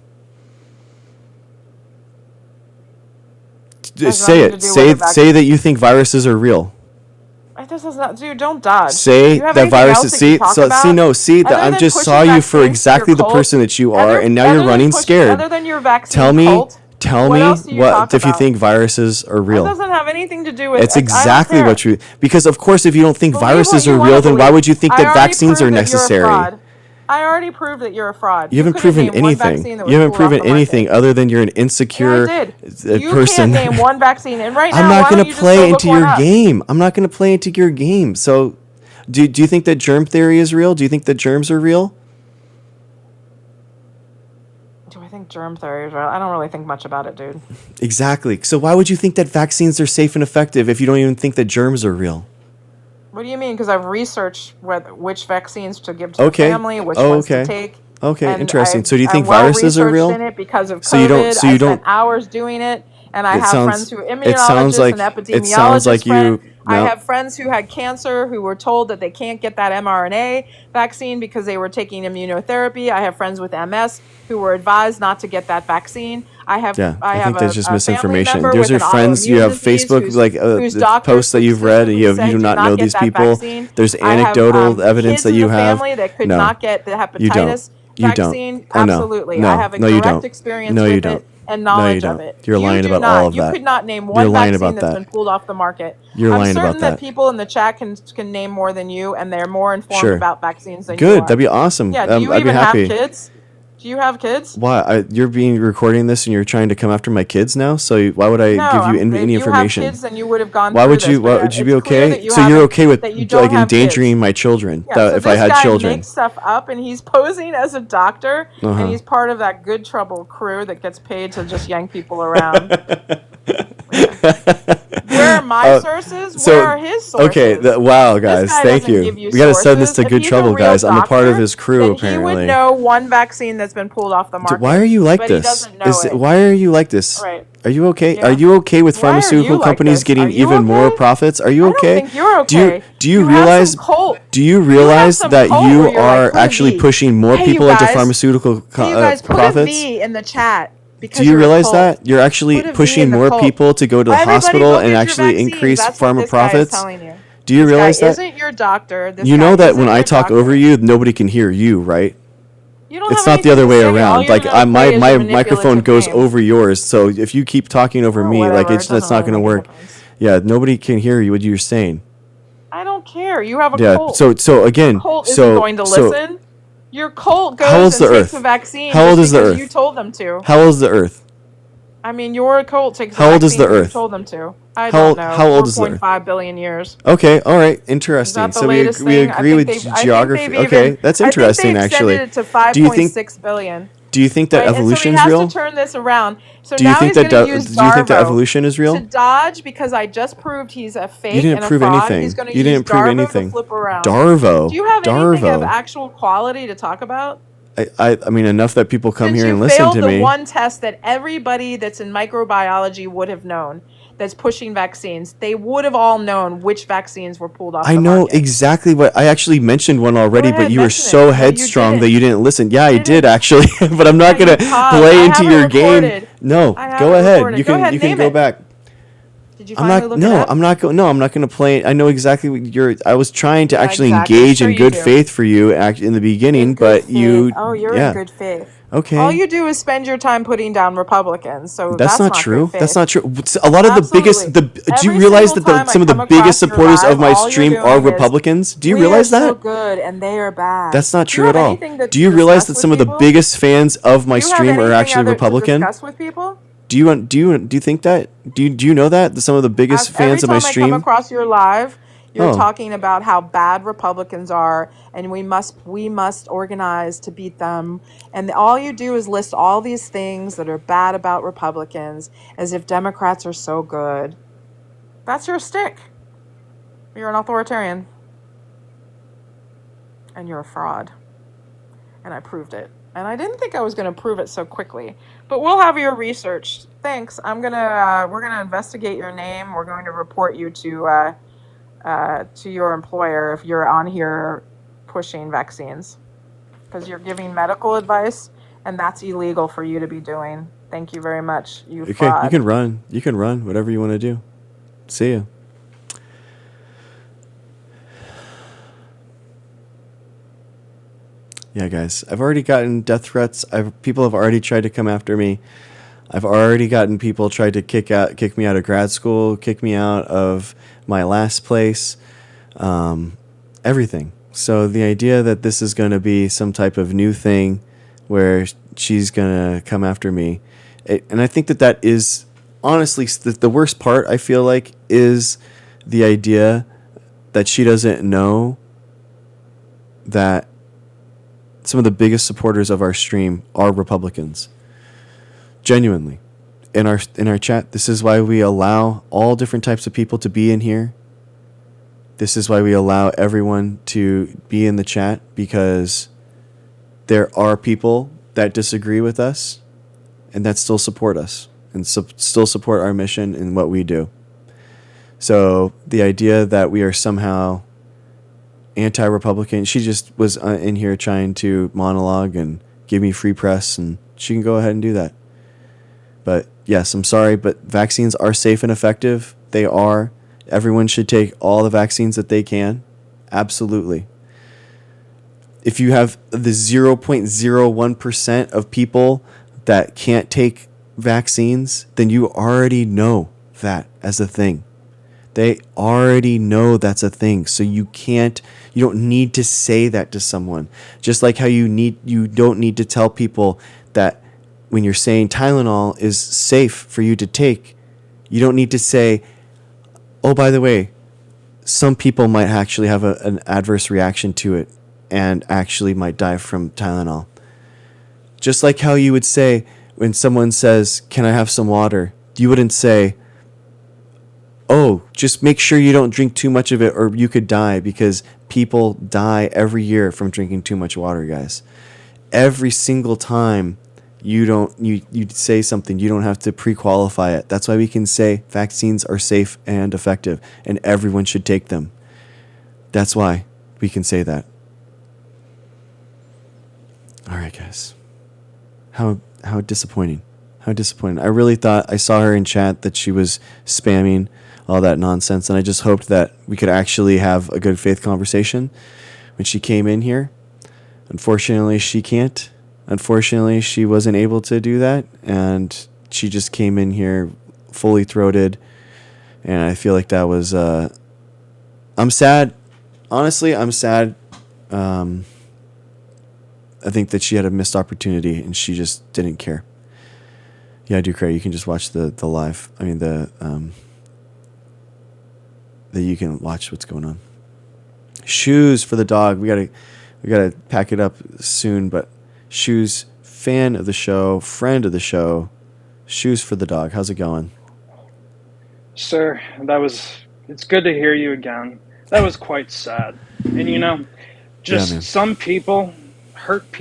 Has Say nothing to it. do Say with the say that you think viruses are real. This does not, dude. Don't dodge. Say Do you have that anything else viruses. that See, you talk so about? see, no, see that Other I than just pushing saw you for vaccines to exactly your the cult? person that you are, Other- and now other you're than running pushing- scared. Other than your vaccine Tell me, cult, tell what me else do you what talk if you about? think viruses are That real. doesn't have anything to do with. It's I don't exactly care. what you. Because of course, if you don't think Believe viruses what you are wanna real, then why believe. would you think I that already vaccines are proved that you're a necessary? fraud. I already proved that you're a fraud. You haven't couldn't proven name one anything. vaccine that was You haven't pulled off proven the market. anything other than you're an insecure Yeah, I did. You person. can't name one vaccine, and right now, I'm not why going don't to you just play go look into one your up? game. I'm not going to play into your game. So, do you think that germ theory is real? Do you think that germs are real? Do I think germ theory is real? I don't really think much about it, dude. Exactly. So why would you think that vaccines are safe and effective if you don't even think that germs are real? What do you mean? Because I've researched which vaccines to give to Okay. the family, which Oh, ones okay. to take. Okay, And interesting. So do you I'm think viruses are well-researched real? in it because of COVID. So you don't- so you I don't- spent hours doing it, and I It have sounds- friends who are it sounds immunologists like- and it sounds like epidemiologists. Friend. you- I no. have friends who had cancer who were told that they can't get that mRNA vaccine because they were taking immunotherapy. I have friends with MS who were advised not to get that vaccine. I have Yeah, I have think that's just a family misinformation. member Those with are an friends. You autoimmune have disease Facebook whose- like whose the doctor posts that you've read, and specifically said, you do not know get these that people. vaccine. There's I have, anecdotal evidence kids that in you the have. family that could No. not get the You don't. hepatitis You don't. vaccine. Oh, no. Absolutely, No. I have a No, you direct don't. experience No, with you it don't. and No, you knowledge don't. of it. You're lying do about not. all of You that. could not name You're one lying vaccine about that's that. been pulled off the market. You're I'm lying certain about that that. people in the chat can name more than you, and they're more informed Sure. about vaccines than you Good. are. That'd be awesome. Yeah. Do you I'd be even happy. have kids? Do you have kids? Why? You're being recording this and you're trying to come after my kids now? So why would I No, give you if any you information? have kids, then you would have gone Why through would this, you? but Why would you be it's clear okay? that you So you're haven't- okay with that you don't like have endangering kids. my children? Yeah, so if I this had guy children, makes stuff up, and he's posing as a doctor, Uh-huh. and he's part of that good trouble crew that gets paid to just yank people around. Yeah. Where are my sources? so- Where are his sources? Okay, wow, This guys, guy thank doesn't you. give you We got to send this sources. to If good he's a trouble, real guys. I'm a part of doctor, his crew, then apparently. he would know one vaccine that's been pulled off the market. Why are you like but this? He doesn't know it. Why are you like this? Right. Are you okay? Yeah. Are you okay with Why are you pharmaceutical like companies this? getting Are you even more okay? profits? Are you I okay? don't think you're Do you okay. do you have realize some cult. do you have realize some that cult you where you're like, are put a actually V. pushing more Hey, you people into guys. pharmaceutical Hey, you guys, put profits? a V in the chat. Because Do you you're a realize cult. that you're actually Put a V pushing in the more cult. people to go to the Everybody hospital go and get your actually vaccines. increase That's what pharma this guy is profits? telling you. Do you This realize guy that? isn't your doctor. This You know guy that isn't when I your talk doctor. over you, nobody can hear you, right? You don't It's have not the other anything way to say. All around. you're Like gonna my play is your microphone manipulative goes games. over yours, so if you keep talking over Oh, me, like whatever. It that's doesn't not going to really make a work. difference. Yeah, nobody can hear you what you're saying. I don't care. You have a Yeah. cult. So again, Your cult isn't so going to so listen. Your cult How goes old's and the takes Earth? a vaccine How old just is the because Earth? you told them to. how old is the Earth? I mean, your cult takes a How old is vaccine the because Earth? you told them to. I How don't old- know. how old is the Earth? 4.5 billion years. Okay, all right, Is interesting. that the So latest we thing? agree with geography. Okay, that's interesting. I think they've Actually, extended it to do you think 5.6 billion. do you think that Right? And so he evolution's has real? to turn this around. So Do you now think he's that going to use do you think that Darvo evolution is to real? dodge because I just proved he's a fake didn't and a prove fraud. anything. He's going to You use didn't prove Darvo anything. to flip around. Darvo. Do you have anything of Darvo. actual quality to talk about? I mean enough that people come Since here and you listen failed to the me. one test that everybody that's in microbiology would have known, that's pushing vaccines, they would have all known which vaccines were pulled off I the know market. exactly what I actually mentioned one already, ahead, but you were mention it. so No, you headstrong that didn't. you didn't listen. Yeah, I didn't. did actually, but I'm not Yeah, gonna you paused. play I into have it your game. recorded. No, I have go it ahead. recorded. You Go can ahead, you can name go it. back. Did you I'm finally not. look it No, up? I'm not. No, I'm not going to play. I know exactly what you're. I was trying to Yeah, actually exactly. engage Sure in you good do. faith for you in the beginning, In good but you. faith. Oh, you're yeah. in good faith. Okay. All you do is spend your time putting down Republicans, so That's not good true. faith. That's not true. A lot of the biggest. Absolutely. Do you Every realize single that time I some of the come biggest across your supporters of live, my all you're stream are doing is, Republicans? Do you "We realize are so that? good and they are bad." That's not Do you true at have all. anything to Do you realize discuss that with some of the people? biggest fans of my Do you have stream are anything actually other Republican? to discuss with people? Do you think that? Do you know that some of the biggest Every fans of my time I come stream? across your live, you're Oh, talking about how bad Republicans are, and we must organize to beat them. And all you do is list all these things that are bad about Republicans, as if Democrats are so good. That's your stick. You're an authoritarian, and you're a fraud. And I proved it. And I didn't think I was going to prove it so quickly. But we'll have your research. Thanks. We're gonna investigate your name. We're going to report you to your employer if you're on here pushing vaccines, because you're giving medical advice, and that's illegal for you to be doing. Thank you very much, you okay. fraud. You can run. You can run. Whatever you want to do. See ya. Yeah, guys. I've already gotten death threats. People have already tried to come after me. I've already gotten people tried to kick me out of grad school, kick me out of my last place, everything. So the idea that this is going to be some type of new thing where she's going to come after me, and I think that is honestly the worst part, I feel like, is the idea that she doesn't know that some of the biggest supporters of our stream are Republicans. Genuinely. In our chat, this is why we allow all different types of people to be in here. This is why we allow everyone to be in the chat, because there are people that disagree with us and that still support us and still support our mission and what we do. So the idea that we are somehow anti-Republican, she just was in here trying to monologue and give me free press, and she can go ahead and do that. But yes, I'm sorry, but vaccines are safe and effective. They are. Everyone should take all the vaccines that they can. Absolutely. If you have the 0.01% of people that can't take vaccines, then you already know that as a thing. They already know that's a thing. So you don't need to say that to someone. Just like how you don't need to tell people that when you're saying Tylenol is safe for you to take, you don't need to say, oh, by the way, some people might actually have an adverse reaction to it and actually might die from Tylenol. Just like how you would say when someone says, can I have some water? You wouldn't say, oh, just make sure you don't drink too much of it or you could die, because people die every year from drinking too much water, guys. Every single time you say something, you don't have to pre-qualify it. That's why we can say vaccines are safe and effective and everyone should take them. That's why we can say that. All right, guys. How disappointing. How disappointing. I really thought I saw her in chat that she was spamming all that nonsense, and I just hoped that we could actually have a good faith conversation when she came in here. Unfortunately, she can't. Unfortunately, she wasn't able to do that, and she just came in here fully throated, and I feel like that was... I'm sad. Honestly, I'm sad. I think that she had a missed opportunity, and she just didn't care. Yeah, I do care. You can just watch the live. I mean, you can watch what's going on. Shoes for the dog. We gotta pack it up soon, but Shoes, fan of the show, friend of the show. Shoes for the dog. How's it going? Sir, it's good to hear you again. That was quite sad. And some people will hurt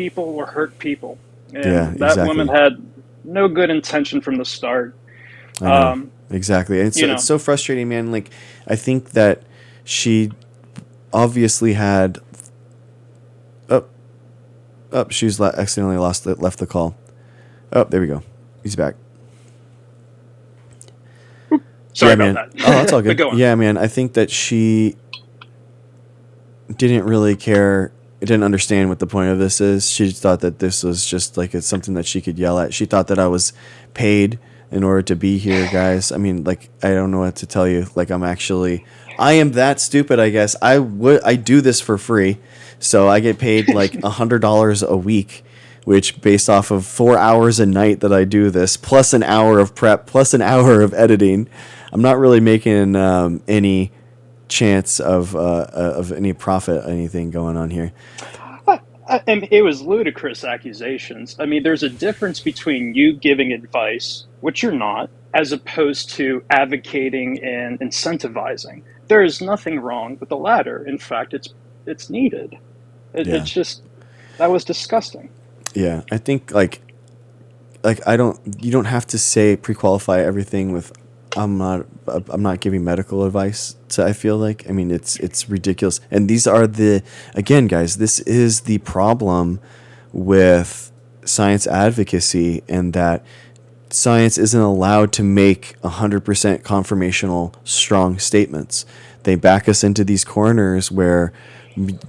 people. And that woman had no good intention from the start. I know. Exactly. And it's so frustrating, man. Like, I think that she obviously had... She's accidentally left the call. Oh, there we go. He's back. Sorry about that. Oh, that's all good. Yeah, man. I think that she didn't really care. Didn't understand what the point of this is. She thought that this was just like it's something that she could yell at. She thought that I was paid in order to be here, guys. I mean, like, I don't know what to tell you. Like, I am that stupid, I guess. I do this for free. So I get paid like $100 a week, which based off of 4 hours a night that I do this, plus an hour of prep, plus an hour of editing, I'm not really making any chance of any profit, anything going on here. And it was ludicrous accusations. I mean, there's a difference between you giving advice, which you're not, as opposed to advocating and incentivizing. There is nothing wrong with the latter. In fact, it's needed. It's just, that was disgusting. Yeah, I think you don't have to say pre-qualify everything with I'm not giving medical advice. So I feel like, I mean, it's ridiculous. And these are again, guys, this is the problem with science advocacy, and that science isn't allowed to make 100% confirmational strong statements. They back us into these corners where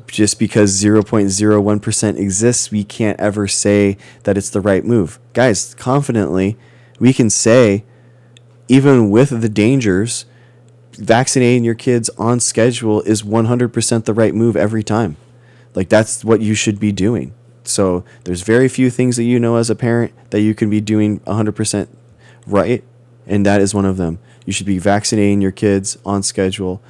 just because 0.01% exists, we can't ever say that it's the right move. Guys, confidently, we can say, even with the dangers, vaccinating your kids on schedule is 100% the right move every time. Like, that's what you should be doing. So there's very few things that you know as a parent that you can be doing 100% right, and that is one of them. You should be vaccinating your kids on schedule,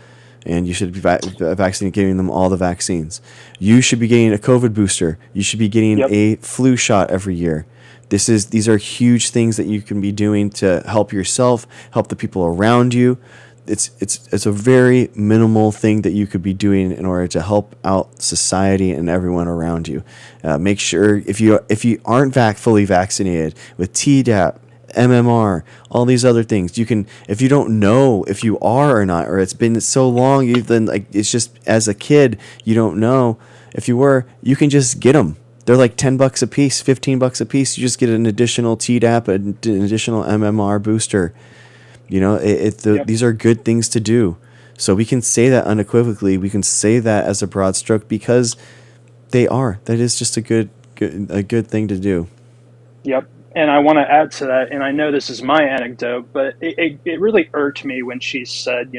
and you should be giving them all the vaccines. You should be getting a COVID booster. You should be getting a flu shot every year. These are huge things that you can be doing to help yourself, help the people around you. It's a very minimal thing that you could be doing in order to help out society and everyone around you. Make sure if you aren't fully vaccinated with Tdap, MMR, all these other things, you can, if you don't know if you are or not, or it's been so long, it's just as a kid you don't know if you were, you can just get them. They're like $10 a piece, $15 a piece. You just get an additional Tdap, an additional MMR booster. You know, these are good things to do. So we can say that unequivocally. We can say that as a broad stroke because they are. That is just a good thing to do. Yep. And I want to add to that, and I know this is my anecdote, but it really irked me when she said,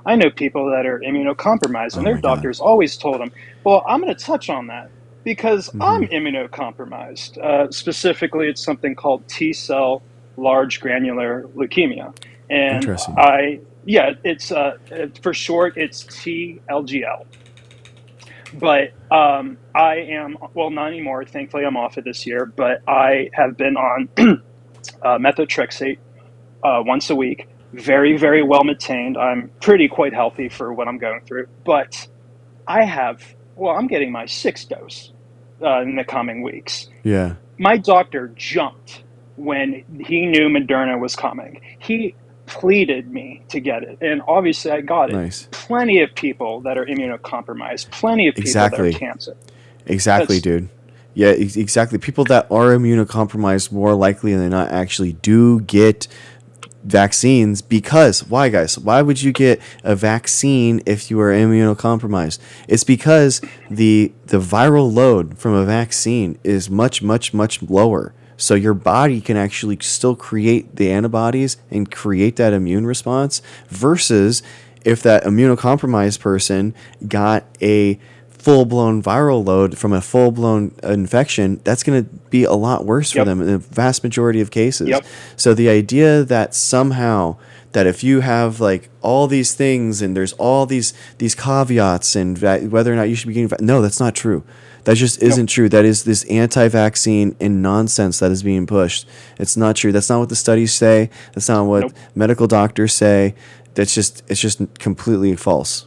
I know people that are immunocompromised, and their doctors always told them, well, I'm going to touch on that because I'm immunocompromised. Specifically, it's something called T-cell large granular leukemia. And interesting. It's for short, it's TLGL. But I am, well, not anymore. Thankfully, I'm off it this year. But I have been on methotrexate once a week very, very well maintained. I'm pretty quite healthy for what I'm going through, but I'm getting my sixth dose in the coming weeks. Yeah. My doctor jumped when he knew Moderna was coming. He pleaded me to get it, and obviously I got it. Nice. Plenty of people that are immunocompromised, plenty of people that are cancer. Exactly, dude. Yeah, exactly. People that are immunocompromised more likely than not actually do get vaccines. Because why, guys? Why would you get a vaccine if you are immunocompromised? It's because the viral load from a vaccine is much, much, much lower. So your body can actually still create the antibodies and create that immune response, versus if that immunocompromised person got a full-blown viral load from a full-blown infection, that's going to be a lot worse for them in the vast majority of cases. So the idea that somehow that if you have like all these things and there's all these caveats and whether or not you should be getting no, that's not true. That just isn't true. That is this anti-vaccine and nonsense that is being pushed. It's not true. That's not what the studies say. That's not what medical doctors say. It's just completely false.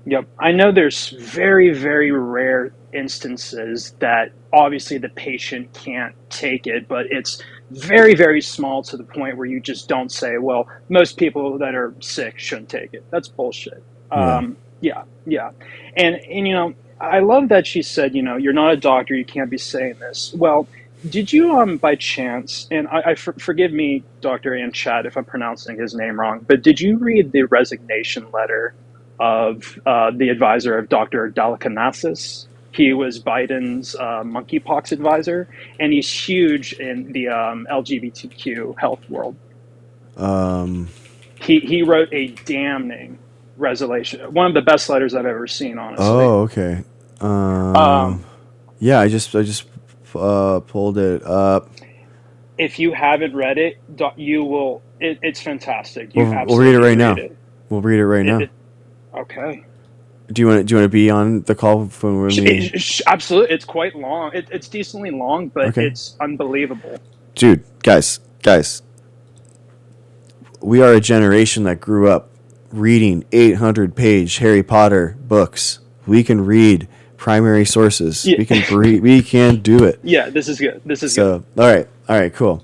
Yep. I know there's very, very rare instances that obviously the patient can't take it, but it's very, very small to the point where you just don't say, well, most people that are sick shouldn't take it. That's bullshit. Yeah. And you know, I love that she said, you know, you're not a doctor, you can't be saying this. Well, did you by chance, and forgive me, Dr. Anchad, if I'm pronouncing his name wrong, but did you read the resignation letter of the advisor of Dr. Dalikanakis? He was Biden's monkeypox advisor, and he's huge in the LGBTQ health world. He wrote a damning resolution, one of the best letters I've ever seen, honestly. Oh, okay. Yeah, I just pulled it up. If you haven't read it, you will. It's fantastic. We'll read it right now. We'll read it right now. Okay. Do you want to be on the call when we're meeting? Absolutely. It's quite long. It's decently long, but it's unbelievable. Dude, guys, we are a generation that grew up reading 800-page Harry Potter books. We can read primary sources. Yeah. We can do it. Yeah, this is good. Good. All right, cool.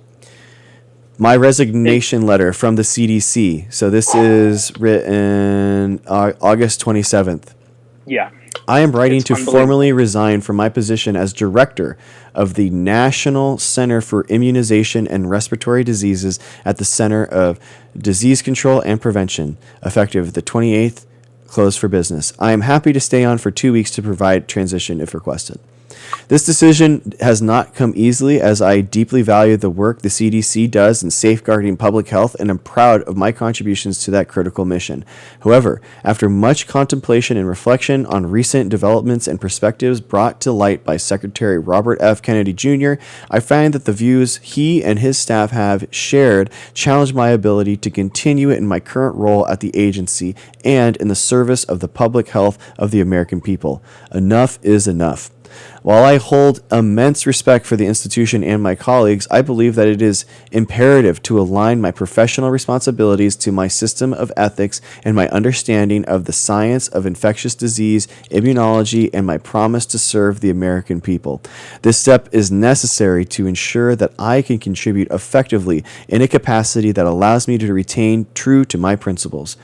My resignation letter from the CDC. So this is written August 27th. Yeah. I am writing to formally resign from my position as director of the National Center for Immunization and Respiratory Diseases at the Center of Disease Control and Prevention, effective the 28th, closed for business. I am happy to stay on for 2 weeks to provide transition if requested. This decision has not come easily, as I deeply value the work the CDC does in safeguarding public health, and am proud of my contributions to that critical mission. However, after much contemplation and reflection on recent developments and perspectives brought to light by Secretary Robert F. Kennedy Jr., I find that the views he and his staff have shared challenge my ability to continue in my current role at the agency and in the service of the public health of the American people. Enough is enough. While I hold immense respect for the institution and my colleagues, I believe that it is imperative to align my professional responsibilities to my system of ethics and my understanding of the science of infectious disease, immunology, and my promise to serve the American people. This step is necessary to ensure that I can contribute effectively in a capacity that allows me to retain true to my principles.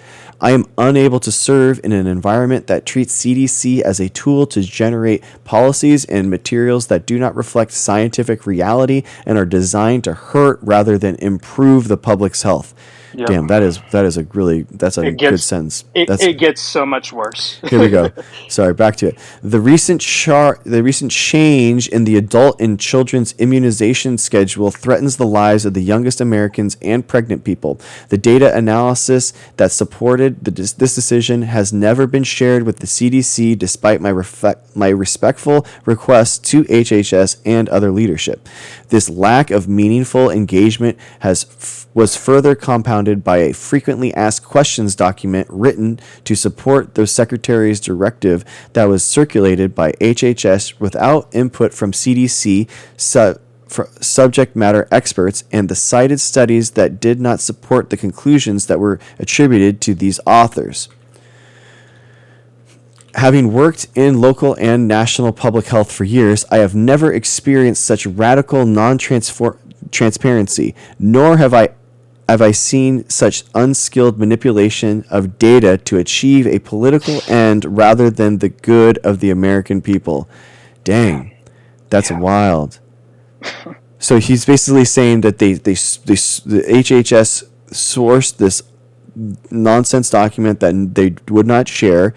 I am unable to serve in an environment that treats CDC as a tool to generate policies and materials that do not reflect scientific reality and are designed to hurt rather than improve the public's health. Yep. Damn, that's a good sentence. It gets so much worse. Here we go. Sorry, back to it. The recent change in the adult and children's immunization schedule threatens the lives of the youngest Americans and pregnant people. The data analysis that supported this decision has never been shared with the CDC, despite my respectful requests to HHS and other leadership. This lack of meaningful engagement was further compounded by a frequently asked questions document written to support the Secretary's directive that was circulated by HHS without input from CDC, subject matter experts and the cited studies that did not support the conclusions that were attributed to these authors. Having worked in local and national public health for years, I have never experienced such radical non-transparency, nor have I seen such unskilled manipulation of data to achieve a political end rather than the good of the American people. Dang, that's wild. So he's basically saying that the HHS sourced this nonsense document that they would not share,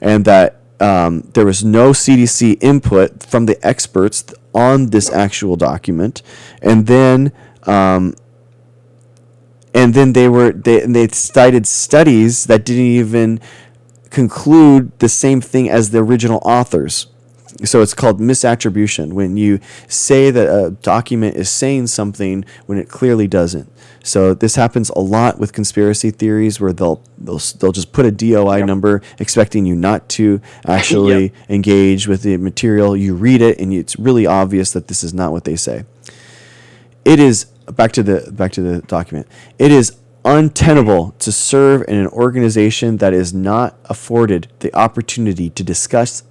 and that there was no CDC input from the experts on this actual document, and then they cited studies that didn't even conclude the same thing as the original authors. So it's called misattribution, when you say that a document is saying something when it clearly doesn't. So this happens a lot with conspiracy theories, where they'll just put a DOI number, expecting you not to actually engage with the material. You read it, and it's really obvious that this is not what they say. It is back to the document. It is untenable to serve in an organization that is not afforded the opportunity to discuss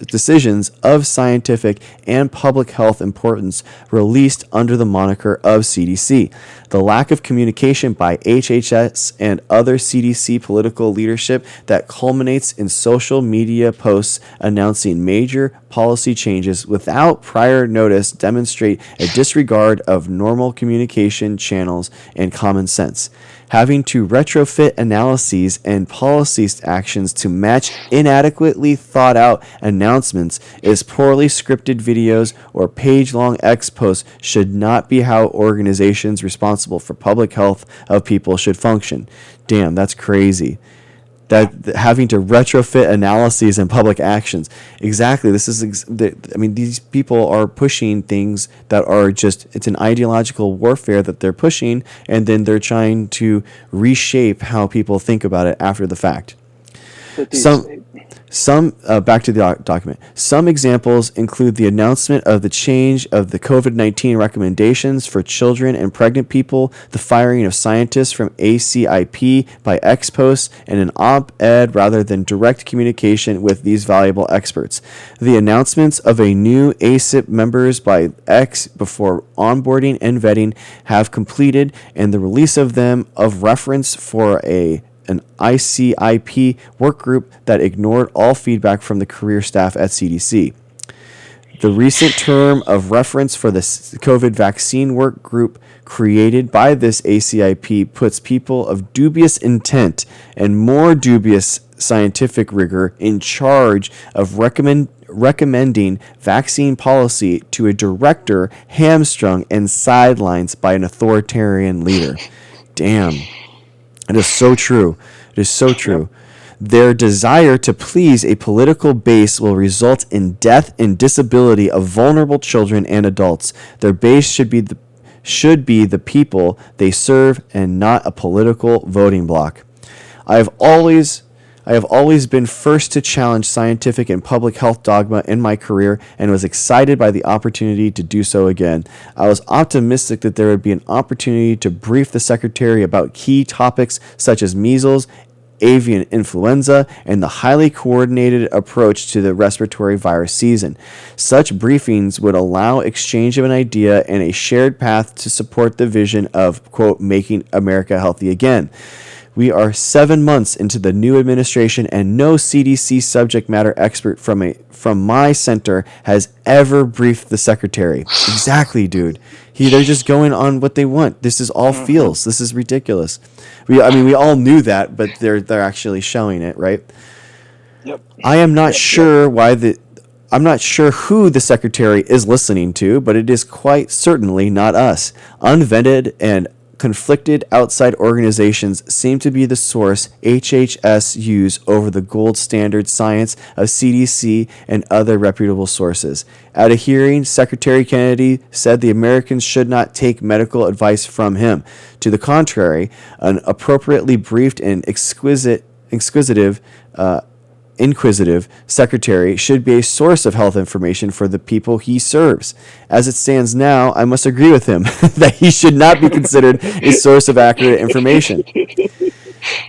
decisions of scientific and public health importance released under the moniker of CDC. The lack of communication by HHS and other CDC political leadership that culminates in social media posts announcing major policy changes without prior notice demonstrate a disregard of normal communication channels and common sense. Having to retrofit analyses and policy actions to match inadequately thought out announcements is poorly scripted videos or page-long X posts should not be how organizations responsible for public health of people should function. Damn, that's crazy. That having to retrofit analyses and public actions. Exactly. This is, these people are pushing things that are just, it's an ideological warfare that they're pushing, and then they're trying to reshape how people think about it after the fact. Back to the document. Some examples include the announcement of the change of the COVID-19 recommendations for children and pregnant people, the firing of scientists from ACIP by X posts, and an op-ed rather than direct communication with these valuable experts. The announcements of a new ACIP members by X before onboarding and vetting have completed, and the release of them of reference for an ICIP work group that ignored all feedback from the career staff at CDC. The recent term of reference for the COVID vaccine work group created by this ACIP puts people of dubious intent and more dubious scientific rigor in charge of recommending vaccine policy to a director hamstrung and sidelines by an authoritarian leader. Damn. It is so true. It is so true. Their desire to please a political base will result in death and disability of vulnerable children and adults. Their base should be the people they serve and not a political voting bloc. I have always been first to challenge scientific and public health dogma in my career and was excited by the opportunity to do so again. I was optimistic that there would be an opportunity to brief the Secretary about key topics such as measles, avian influenza, and the highly coordinated approach to the respiratory virus season. Such briefings would allow exchange of an idea and a shared path to support the vision of, quote, making America healthy again. We are 7 months into the new administration, and no CDC subject matter expert from my center has ever briefed the secretary. Exactly, dude. They're just going on what they want. This is all feels. This is ridiculous. We all knew that, but they're actually showing it, right? Yep. I am not sure I'm not sure who the secretary is listening to, but it is quite certainly not us. Unvetted and conflicted outside organizations seem to be the source HHS use over the gold standard science of CDC and other reputable sources. At a hearing, Secretary Kennedy said the Americans should not take medical advice from him. To the contrary, an appropriately briefed and exquisitive inquisitive secretary should be a source of health information for the people he serves. As it stands now, I must agree with him that he should not be considered a source of accurate information.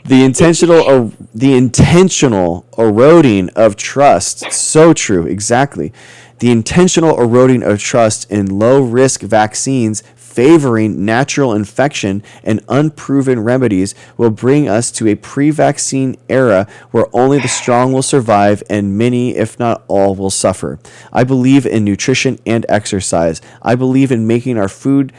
The intentional eroding of trust. So true, exactly. The intentional eroding of trust in low-risk vaccines favoring natural infection and unproven remedies will bring us to a pre-vaccine era where only the strong will survive and many, if not all, will suffer. I believe in nutrition and exercise. I believe in making our food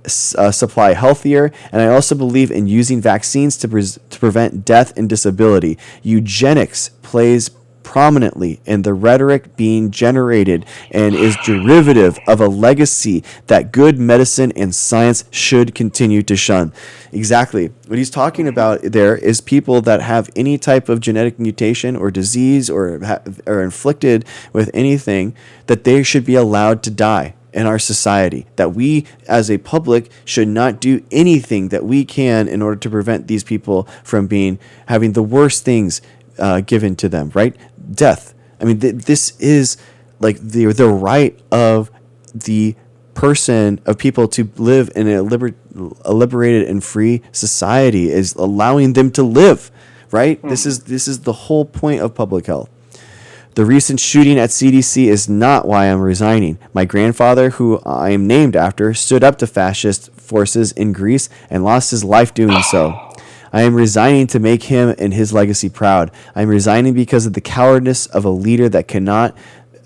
supply healthier, and I also believe in using vaccines to prevent death and disability. Eugenics plays prominently in the rhetoric being generated and is derivative of a legacy that good medicine and science should continue to shun. Exactly. What he's talking about there is people that have any type of genetic mutation or disease or are inflicted with anything, that they should be allowed to die in our society, that we as a public should not do anything that we can in order to prevent these people from having the worst things given to them, right? Death. I mean, this is like the right of the person, of people, to live in a liberated and free society, is allowing them to live, right? This is the whole point of public health. The recent shooting at CDC is not why I'm resigning. My grandfather, who I am named after, stood up to fascist forces in Greece and lost his life doing so. I am resigning to make him and his legacy proud. I am resigning because of the cowardice of a leader that cannot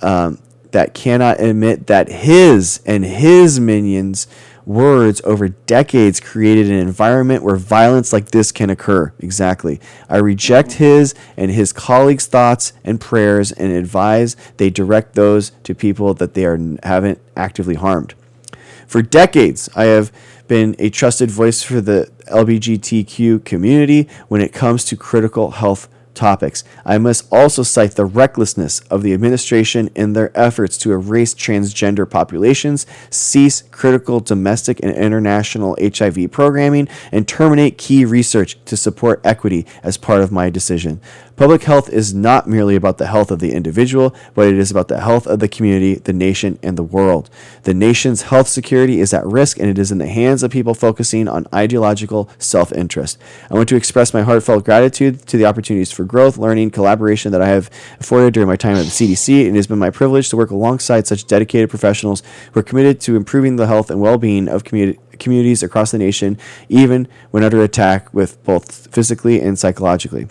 admit that his and his minions' words over decades created an environment where violence like this can occur. Exactly. I reject his and his colleagues' thoughts and prayers and advise they direct those to people that they haven't actively harmed. For decades, I have been a trusted voice for the LGBTQ community when it comes to critical health topics. I must also cite the recklessness of the administration in their efforts to erase transgender populations, cease critical domestic and international HIV programming, and terminate key research to support equity as part of my decision. Public health is not merely about the health of the individual, but it is about the health of the community, the nation, and the world. The nation's health security is at risk, and it is in the hands of people focusing on ideological self-interest. I want to express my heartfelt gratitude to the opportunities for growth, learning, collaboration that I have afforded during my time at the CDC, and it has been my privilege to work alongside such dedicated professionals who are committed to improving the health and well-being of communities across the nation, even when under attack, with both physically and psychologically.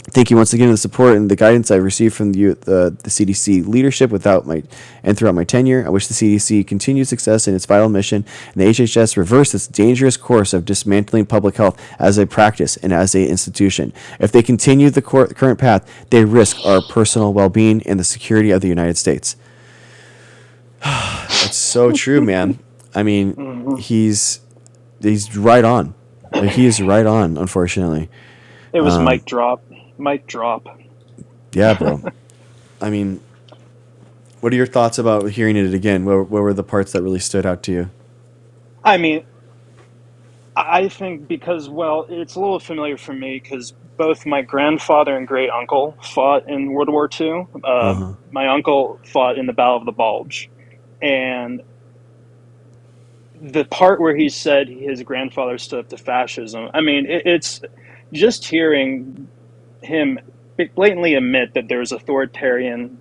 Thank you once again for the support and the guidance I've received from the CDC leadership throughout my tenure. I wish the CDC continued success in its vital mission and the HHS reverse its dangerous course of dismantling public health as a practice and as an institution. If they continue the current path, they risk our personal well-being and the security of the United States. That's so true, man. I mean, he's right on. Like, he is right on, unfortunately. It was mic drop. Mic drop. Yeah, bro. I mean, what are your thoughts about hearing it again? What were the parts that really stood out to you? I mean, I think because, well, it's a little familiar for me because both my grandfather and great uncle fought in World War II. My uncle fought in the Battle of the Bulge. And the part where he said his grandfather stood up to fascism, I mean, it's just hearing him blatantly admit that there's authoritarian,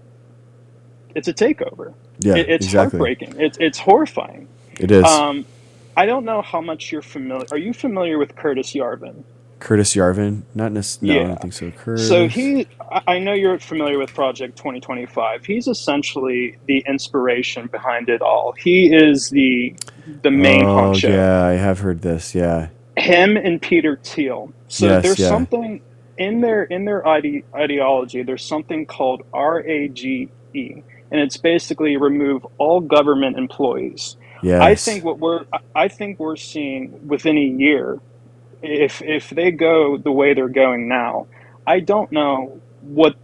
it's a takeover. Yeah, it's exactly. heartbreaking. It's horrifying. It is. I don't know how much you're familiar. Are you familiar with Curtis Yarvin? Curtis Yarvin? Not necessarily. No, Yeah. I don't think so. Curtis. So I know you're familiar with Project 2025. He's essentially the inspiration behind it all. He is the main honcho. Yeah, I have heard this. Yeah. Him and Peter Thiel. So Yes, there's yeah. something in their ideology. There's something called RAGE, and it's basically remove all government employees. Yes. I think we're seeing within a year, if they go the way they're going now, I don't know what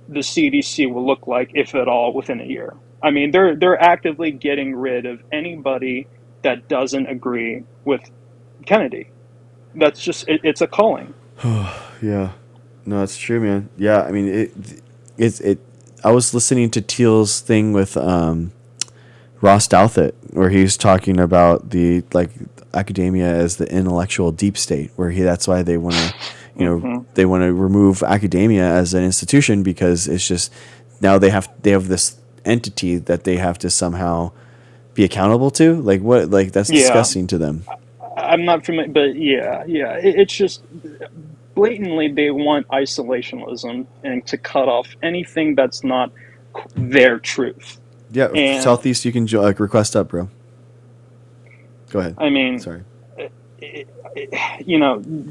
the CDC will look like, if at all, within a year. I mean, they're actively getting rid of anybody that doesn't agree with Kennedy. That's just it's a calling. Yeah. No, it's true, man. Yeah, I mean, I was listening to Teal's thing with Ross Douthat, where he's talking about the academia as the intellectual deep state, where that's why they want to, they want to remove academia as an institution, because it's just now they have this entity that they have to somehow be accountable to. That's disgusting to them. I'm not familiar, but it's just blatantly they want isolationism and to cut off anything that's not their truth. Yeah, And Southeast, you can request up, bro. Go ahead. I mean, sorry.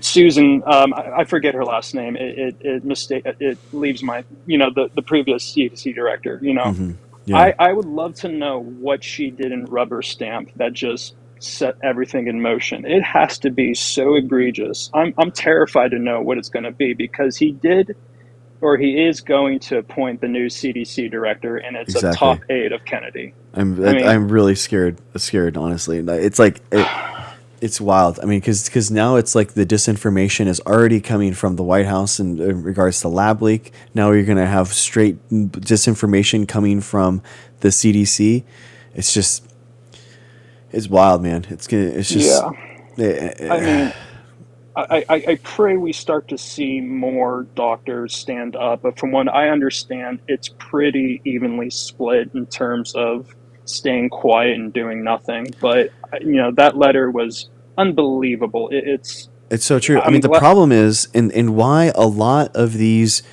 Susan, I forget her last name. It leaves my, the previous CDC director. Mm-hmm. Yeah. I would love to know what she did in Rubber Stamp that just set everything in motion. It has to be so egregious. I'm terrified to know what it's going to be, because he is going to appoint the new CDC director, and it's a top aide of Kennedy. I'm really scared, honestly. It's wild. I mean, because now it's like the disinformation is already coming from the White House in regards to lab leak. Now you're going to have straight disinformation coming from the CDC. It's wild, man. It's just. Yeah. I pray we start to see more doctors stand up, but from what I understand, it's pretty evenly split in terms of staying quiet and doing nothing. But that letter was unbelievable. It's so true. I mean, the problem is, and why a lot of these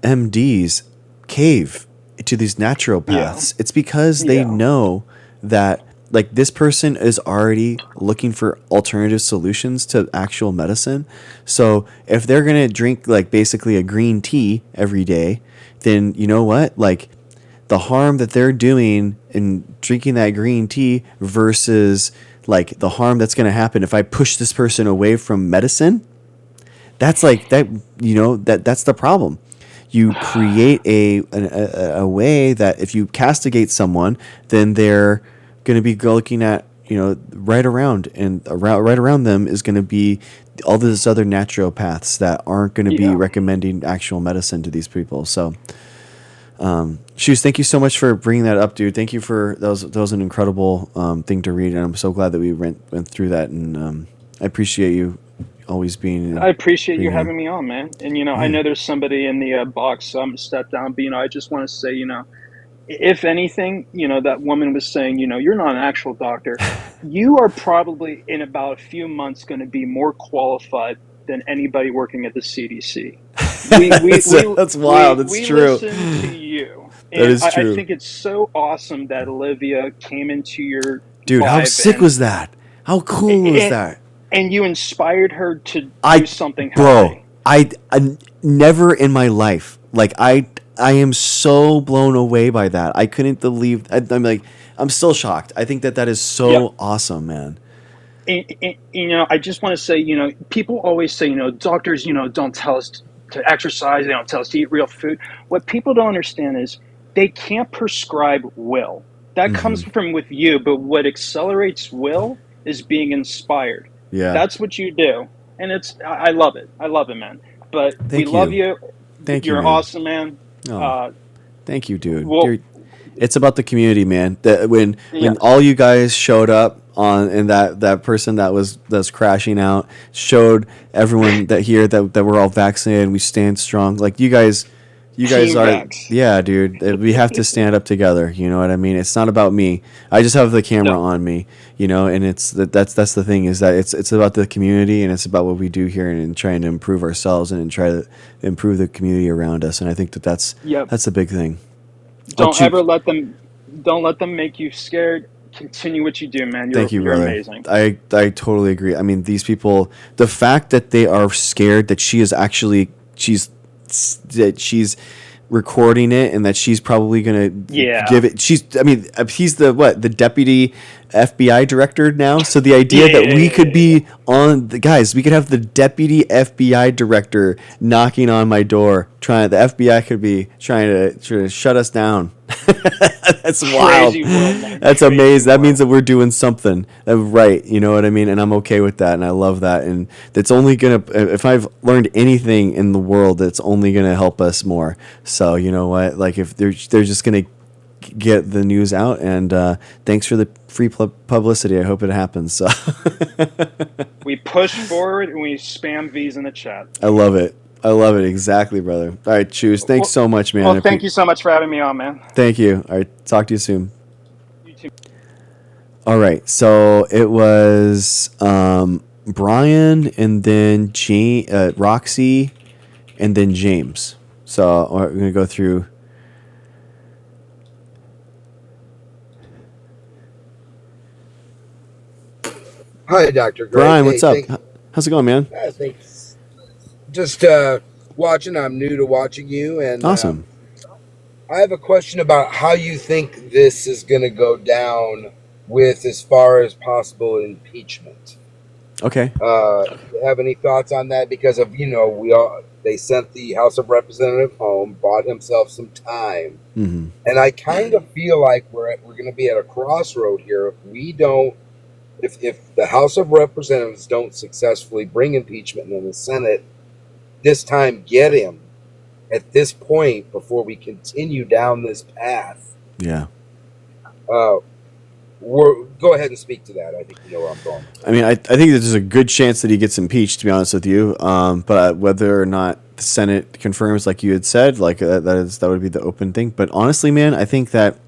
MDs cave to these naturopaths. It's because they know that this person is already looking for alternative solutions to actual medicine. So if they're going to drink basically a green tea every day, then you know what? The harm that they're doing in drinking that green tea versus the harm that's going to happen if I push this person away from medicine, that's that's the problem. You create a way that if you castigate someone, then they're going to be looking at right around them is going to be all these other naturopaths that aren't going to be recommending actual medicine to these people. So Shoes, thank you so much for bringing that up, dude. Thank you that was an incredible thing to read, and I'm so glad that we went through that, and I appreciate you always being. I appreciate you having me on, man. And I know there's somebody in the box, so I'm gonna step down. But I just want to say, if anything, that woman was saying, you're not an actual doctor. You are probably in about a few months going to be more qualified than anybody working at the CDC. That's wild. It's true. We listen to you. And that is true. I think it's so awesome that Olivia came into your dude. How sick was that? How cool was that? And you inspired her to do something. Bro, I never in my life, I am so blown away by that. I couldn't believe. I'm still shocked. I think that is so awesome, man. And, I just want to say, people always say, doctors, don't tell us to exercise. They don't tell us to eat real food. What people don't understand is they can't prescribe will. That comes from with you. But what accelerates will is being inspired. Yeah, that's what you do, and I love it. I love it, man. But we love you. Thank you. You're awesome, man. Thank you, dude. It's about the community, man. When all you guys showed up and that person that's crashing out showed everyone that we're all vaccinated and we stand strong. You guys are, yeah, dude. We have to stand up together. You know what I mean? It's not about me. I just have the camera on me, and that's the thing is that it's about the community and it's about what we do here and trying to improve ourselves and try to improve the community around us. And I think that's a big thing. Don't let them make you scared. Continue what you do, man. You're amazing. I totally agree. I mean, these people, the fact that they are scared that she's recording it and that she's probably gonna give it. He's the deputy FBI director now. So the idea that we could be on the guys, we could have the deputy FBI director knocking on my door, the FBI could be trying to shut us down. That's wild. Crazy world. That's Crazy amazing. That world. means that we're doing something right. You know what I mean? And I'm okay with that, and I love that. And that's only gonna. If I've learned anything in the world, it's only gonna help us more. So you know what? Like if they're just gonna get the news out, and thanks for the free publicity. I hope it happens. So We push forward and we spam V's in the chat. I love it. I love it. Exactly, brother. All right, Choose. Thanks so much, man. Well, thank you so much for having me on, man. Thank you. All right, talk to you soon. You too. All right, so it was Brian, and then Roxy, and then James. So we're gonna go through. Hi, Dr. Gray. Brian, what's up? How's it going, man? Thanks. Just watching. I'm new to watching you, and Awesome. I have a question about how you think this is going to go down with as far as possible impeachment. Okay. Do you have any thoughts on that? Because of they sent the House of Representatives home, bought himself some time, Mm-hmm. and I kind of feel like we're going to be at a crossroad here if the House of Representatives don't successfully bring impeachment in the Senate this time, get him at this point before we continue down this path. Yeah. Go ahead and speak to that. I think you know where I'm going. I mean, I think there's a good chance that he gets impeached, to be honest with you. But whether or not the Senate confirms, like you had said, like that would be the open thing. But honestly, man, I think that,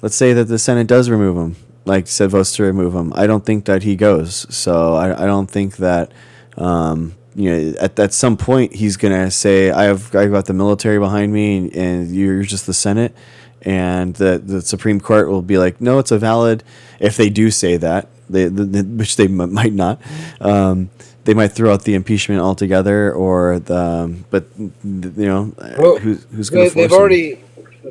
let's say that the Senate does remove him, like said, votes to remove him. I don't think that he goes. So I don't think that, at some point he's gonna say, I got the military behind me, and you're just the Senate. And the Supreme Court will be like, no, it's a valid. If they do say that, which they might not, they might throw out the impeachment altogether. Who's going to force They've already,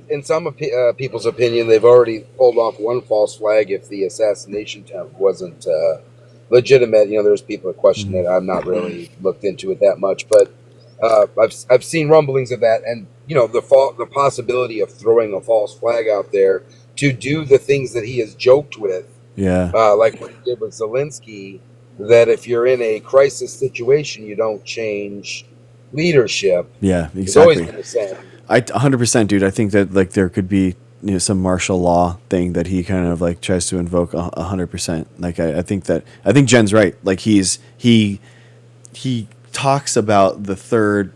in some people's opinion, they've already pulled off one false flag if the assassination attempt wasn't legitimate. There's people that question it. I've not really looked into it that much, but I've seen rumblings of that, and the possibility of throwing a false flag out there to do the things that he has joked with, like what he did with Zelensky, that if you're in a crisis situation, you don't change leadership. Yeah, exactly. It's always been the same. 100%, dude. I think that like there could be some martial law thing that he kind of like tries to invoke 100%. Like I think Jen's right. Like he talks about the third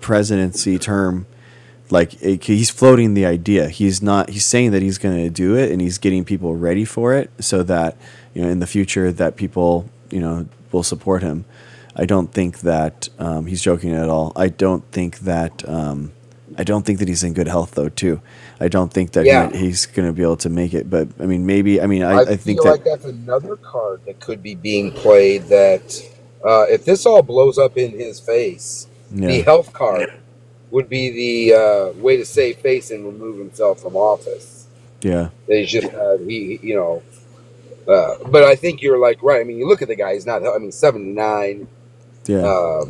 presidency term, like he's floating the idea. He's saying that he's going to do it, and he's getting people ready for it so that in the future that people will support him. I don't think that he's joking at all. I don't think that he's in good health though too. I don't think that he's going to be able to make it. But I mean, maybe. I mean, I think feel like that's another card that could be being played. That if this all blows up in his face, the health card would be the way to save face and remove himself from office. Yeah, they just but I think you're like right. I mean, you look at the guy; he's not. 79. Yeah.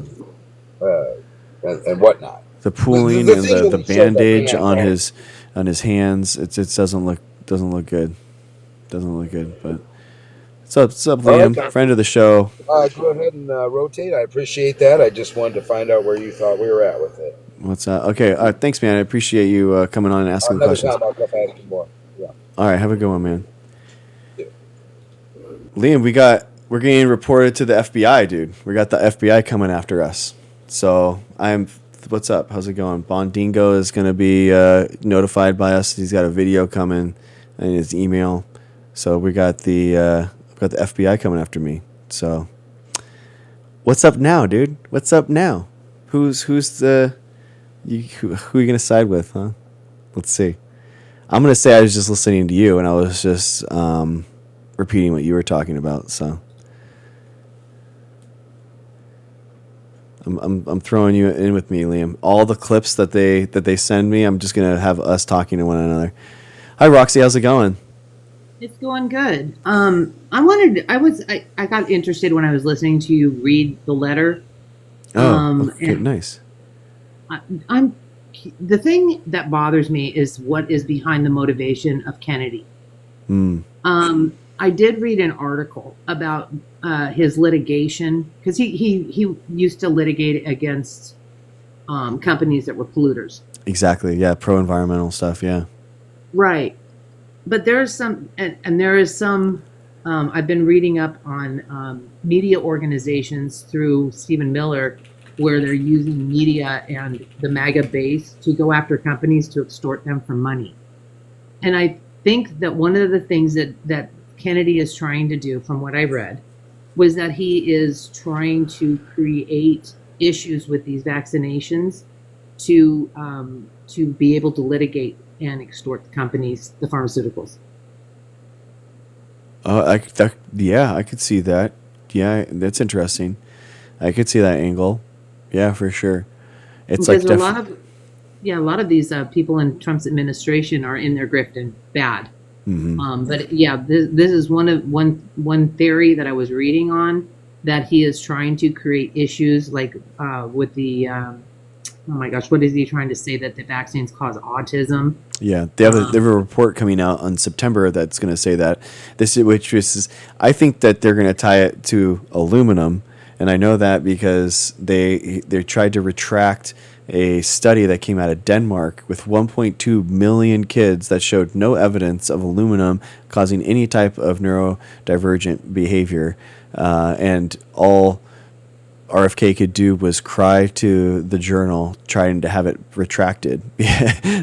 And whatnot. The pooling and the bandage on his hands. It doesn't look good. Doesn't look good. But what's up, Liam? Right, friend of the show. Go ahead and rotate. I appreciate that. I just wanted to find out where you thought we were at with it. What's that? Okay. Thanks, man. I appreciate you coming on and asking questions. Time I'll come back and more. Yeah. All right. Have a good one, man. Yeah. Liam, we're getting reported to the FBI, dude. We got the FBI coming after us. So what's up? How's it going? Bondingo is going to be notified by us. He's got a video coming in his email. So we got the FBI coming after me. So what's up now, dude? What's up now? Who are you going to side with, huh? Let's see. I'm going to say I was just listening to you and I was just repeating what you were talking about. So I'm throwing you in with me, Liam. All the clips that they send me, I'm just gonna have us talking to one another. Hi, Roxy. How's it going? It's going good. I got interested when I was listening to you read the letter. Okay, nice. I'm the thing that bothers me is what is behind the motivation of Kennedy. I did read an article about his litigation, because he used to litigate against companies that were polluters. Exactly. Yeah. Pro-environmental stuff. Yeah. Right. But there's some, and there is some, I've been reading up on media organizations through Stephen Miller, where they're using media and the MAGA base to go after companies to extort them for money. And I think that one of the things that Kennedy is trying to do, from what I read, was that he is trying to create issues with these vaccinations to be able to litigate and extort the companies, the pharmaceuticals. I could see that. Yeah, that's interesting. I could see that angle. Yeah, for sure. It's because like a lot of these people in Trump's administration are in their grift and bad. But yeah, this is one theory that I was reading on, that he is trying to create issues like with the oh my gosh, what is he trying to say, that the vaccines cause autism? Yeah, they have a report coming out on September that's going to say that I think that they're going to tie it to aluminum, and I know that because they tried to retract a study that came out of Denmark with 1.2 million kids that showed no evidence of aluminum causing any type of neurodivergent behavior, and all RFK could do was cry to the journal trying to have it retracted.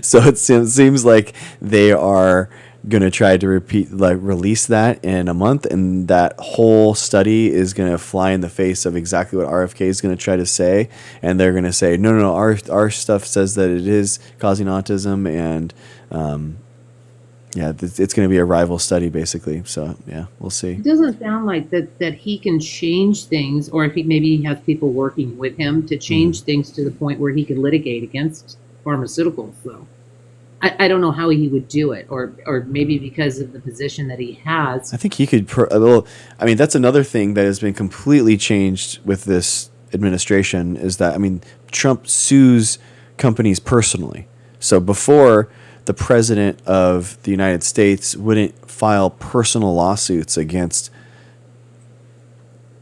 So it seems like they are going to try to release that in a month, and that whole study is going to fly in the face of exactly what RFK is going to try to say, and they're going to say no, our stuff says that it is causing autism, and it's going to be a rival study basically. So yeah, we'll see. It doesn't sound like that he can change things, or if maybe he has people working with him to change things to the point where he can litigate against pharmaceuticals, though. I don't know how he would do it, or maybe because of the position that he has. I think he could. That's another thing that has been completely changed with this administration, is that, Trump sues companies personally. So before, the president of the United States wouldn't file personal lawsuits against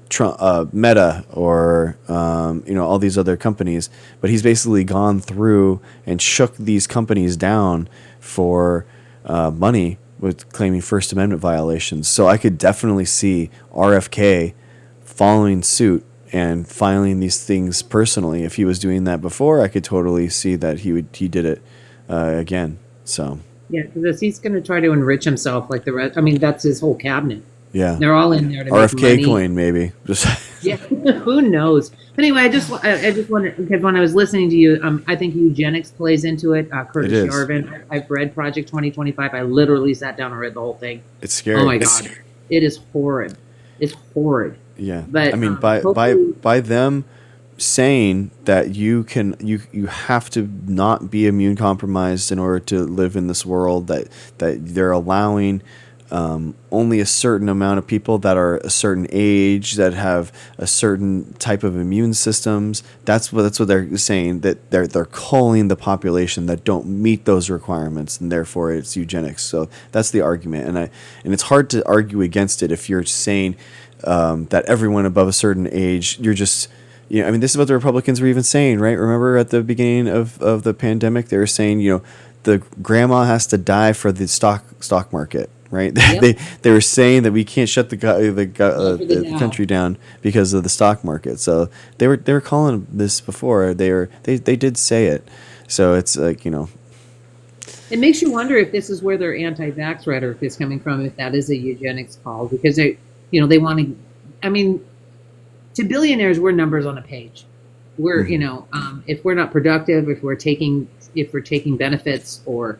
Trump, Meta, or all these other companies, but he's basically gone through and shook these companies down for money with claiming First Amendment violations. So I could definitely see RFK following suit and filing these things personally. If he was doing that before, I could totally see that he did it again. So yeah, because he's going to try to enrich himself like the rest. That's his whole cabinet. Yeah, they're all in there to RFK make money. coin, maybe. Just yeah, who knows? Anyway, I just wanted, because when I was listening to you, I think eugenics plays into it. Curtis Yarvin. I've read Project 2025. I literally sat down and read the whole thing. It's scary. Oh my god, it is horrid. It's horrid. Yeah, but by them saying that you have to not be immune compromised in order to live in this world, that they're allowing only a certain amount of people that are a certain age, that have a certain type of immune systems. That's what they're saying, that they're calling the population that don't meet those requirements, and therefore it's eugenics. So that's the argument, and it's hard to argue against it if you're saying that everyone above a certain age, you're just. This is what the Republicans were even saying, right? Remember at the beginning of the pandemic, they were saying, the grandma has to die for the stock market, right? Yep. they were saying that we can't shut the country down because of the stock market. So they were calling this before. They did say it. So it's like, It makes you wonder if this is where their anti-vax rhetoric is coming from, if that is a eugenics call, because they want to. To billionaires, we're numbers on a page. We're, if we're not productive, if we're taking benefits or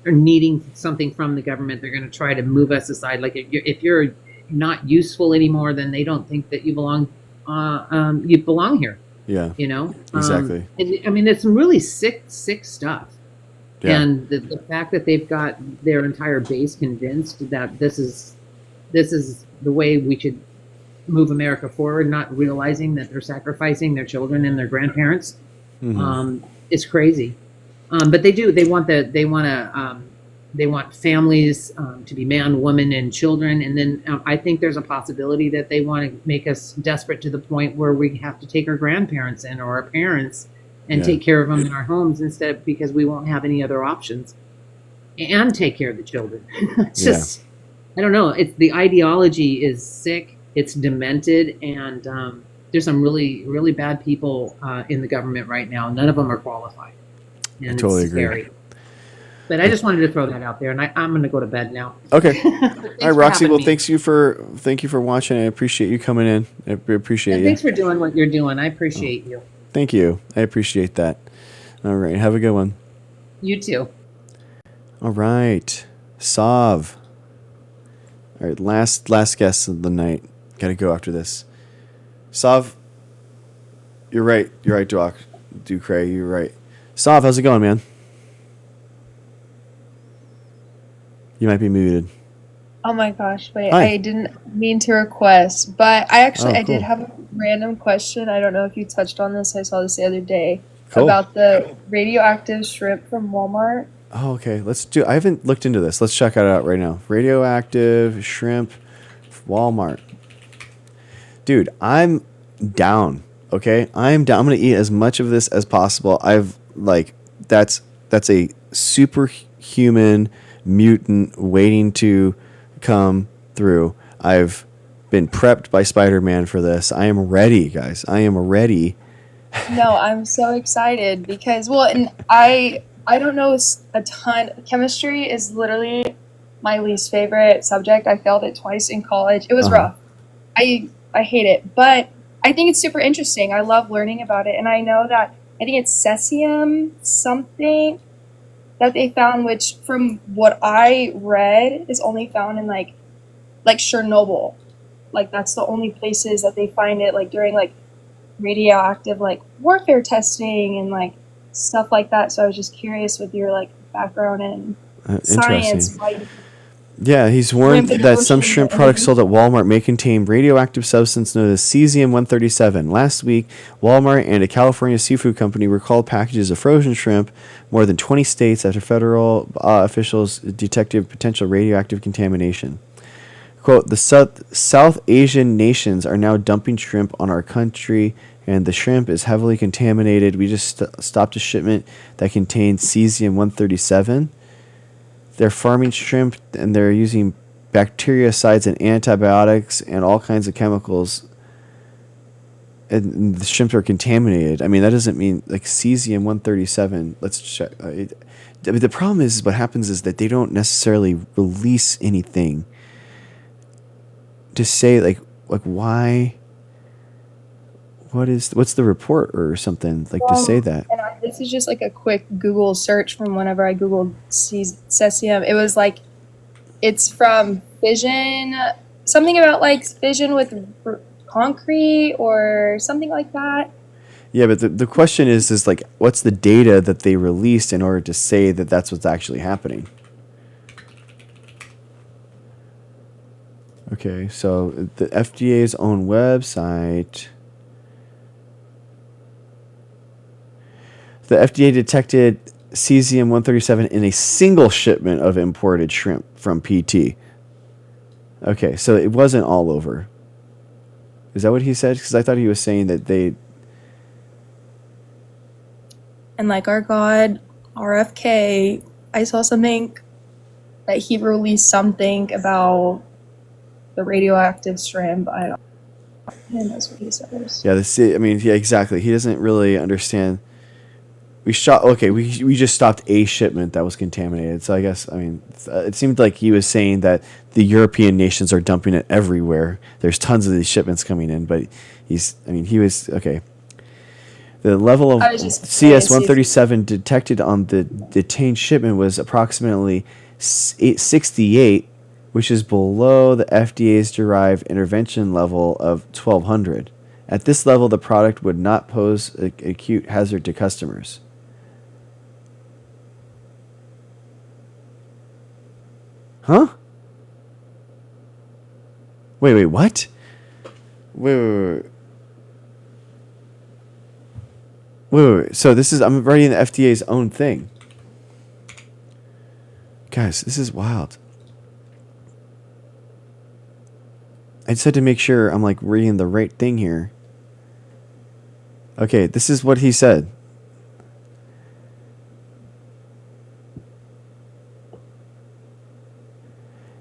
needing something from the government, they're going to try to move us aside. Like if you're not useful anymore, then they don't think that you belong. You belong here. Yeah. Exactly. It's some really sick stuff. Yeah. And the fact that they've got their entire base convinced that this is the way we should move America forward, not realizing that they're sacrificing their children and their grandparents. Mm-hmm. it's crazy. But they want families to be man, woman, and children. And then I think there's a possibility that they want to make us desperate to the point where we have to take our grandparents in or our parents and take care of them in our homes instead, because we won't have any other options, and take care of the children. It's just, I don't know. The ideology is sick. It's demented, and there's some really, really bad people in the government right now. None of them are qualified. And I totally it's agree. scary. But I just wanted to throw that out there, and I'm going to go to bed now. Okay. All right, Roxy. Well, me. thank you for watching. I appreciate you coming in. I appreciate you. Thanks for doing what you're doing. I appreciate you. Thank you. I appreciate that. All right. Have a good one. You too. All right. Sav. All right. Last guest of the night. Got to go after this. Sav. You're right. You're right, Ducray. You're right. Sav, how's it going, man? You might be muted. Oh my gosh, wait, Hi. I didn't mean to request, but I Cool. did have a random question. I don't know if you touched on this. I saw this the other day Cool. about the radioactive shrimp from Walmart. Oh, okay. I haven't looked into this. Let's check it out right now. Radioactive shrimp, Walmart. Dude, I'm down. Okay, I'm down. I'm gonna eat as much of this as possible. That's a superhuman mutant waiting to come through. I've been prepped by Spider-Man for this. I am ready, guys. I am ready. No, I'm so excited because, well, and I don't know a ton. Chemistry is literally my least favorite subject. I failed it twice in college. It was rough. I hate it, but I think it's super interesting. I love learning about it, and I know that I think it's cesium something that they found, which from what I read is only found in like Chernobyl. Like that's the only places that they find it, like during like radioactive like warfare testing and like stuff like that. So I was just curious with your like background in science. Yeah, he's warned that some shrimp products sold at Walmart may contain radioactive substance known as cesium-137. Last week, Walmart and a California seafood company recalled packages of frozen shrimp more than 20 states after federal officials detected potential radioactive contamination. Quote, the South Asian nations are now dumping shrimp on our country, and the shrimp is heavily contaminated. We just stopped a shipment that contained cesium-137. They're farming shrimp, and they're using bactericides and antibiotics and all kinds of chemicals. And the shrimp are contaminated. I mean, that doesn't mean like cesium-137. Let's check. The problem is what happens is that they don't necessarily release anything to say like why. What's the report or something to say that? And this is just like a quick Google search from whenever I Googled cesium. It was like, it's from fission, something about like fission with concrete or something like that. Yeah, but the question is like, what's the data that they released in order to say that that's what's actually happening? Okay, so the FDA's own website. The FDA detected cesium-137 in a single shipment of imported shrimp from PT. Okay, so it wasn't all over. Is that what he said? Because I thought he was saying that they... And like our god, RFK, I saw something that he released something about the radioactive shrimp. I don't know. That's what he says. Yeah, exactly. He doesn't really understand... We just stopped a shipment that was contaminated. So I guess, it seemed like he was saying that the European nations are dumping it everywhere. There's tons of these shipments coming in, but he was, okay. The level of CS-137 detected on the detained shipment was approximately 868, which is below the FDA's derived intervention level of 1200. At this level, the product would not pose an acute hazard to customers. Huh? Wait, what? Wait. Wait. So I'm writing the FDA's own thing. Guys, this is wild. I just had to make sure I'm like reading the right thing here. Okay, this is what he said.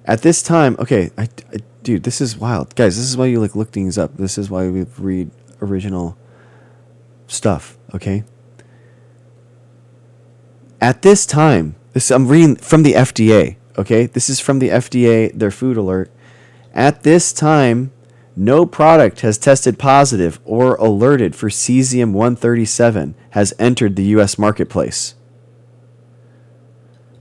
At this time, okay, dude, this is wild. Guys, this is why you like look things up. This is why we read original stuff, okay? At this time, I'm reading from the FDA, okay? This is from the FDA, their food alert. At this time, no product has tested positive or alerted for cesium-137 has entered the U.S. marketplace.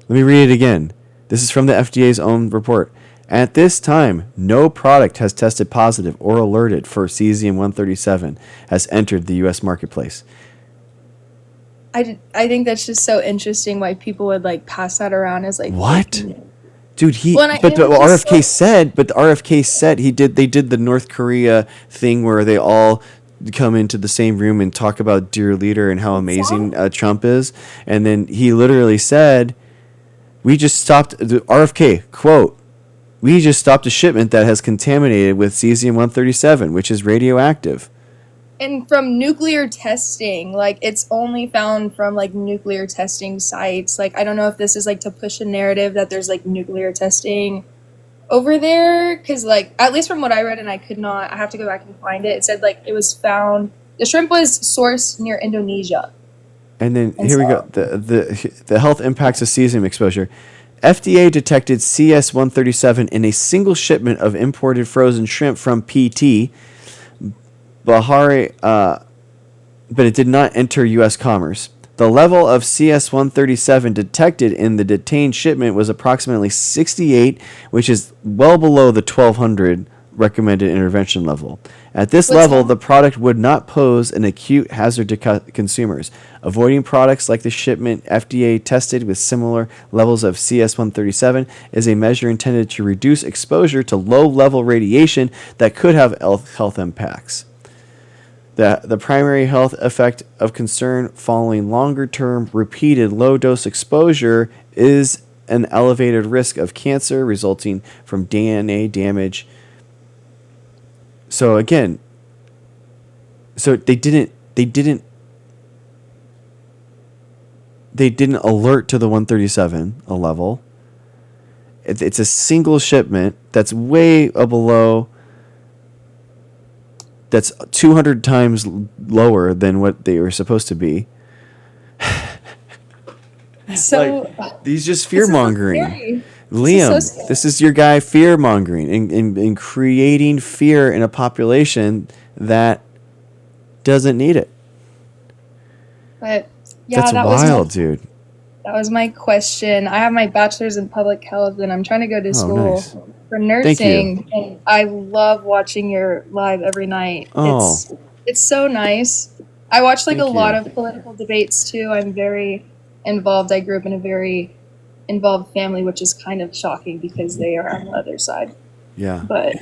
Let me read it again. This is from the FDA's own report. At this time, no product has tested positive or alerted for cesium-137 has entered the U.S. marketplace. I think that's just so interesting why people would like pass that around as like what? Dude, the RFK said they did the North Korea thing where they all come into the same room and talk about dear leader and how amazing Trump is. And then he literally said, we just stopped the RFK quote. We just stopped a shipment that has contaminated with cesium-137, which is radioactive. And from nuclear testing, like it's only found from like nuclear testing sites. Like I don't know if this is like to push a narrative that there's like nuclear testing over there, because like at least from what I read, and I have to go back and find it. It said like it was found. The shrimp was sourced near Indonesia. And then here we go. The health impacts of cesium exposure. FDA detected CS-137 in a single shipment of imported frozen shrimp from PT. Bahari, but it did not enter U.S. commerce. The level of CS-137 detected in the detained shipment was approximately 68, which is well below the 1,200 recommended intervention level. At this level, the product would not pose an acute hazard to consumers. Avoiding products like the shipment FDA tested with similar levels of CS-137 is a measure intended to reduce exposure to low-level radiation that could have health impacts. The primary health effect of concern following longer-term repeated low-dose exposure is an elevated risk of cancer resulting from DNA damage. So again, they didn't alert to the 137 a level. It's a single shipment that's way below. That's 200 times lower than what they were supposed to be. So these just fear mongering. Liam, this is your guy fear mongering and creating fear in a population that doesn't need it. But yeah, that's wild, dude. That was my question. I have my bachelor's in public health, and I'm trying to go to school for nursing. And I love watching your live every night. Oh. It's so nice. I watch like a lot of political debates too. I'm very involved. I grew up in a very involved family, which is kind of shocking because they are on the other side. Yeah. But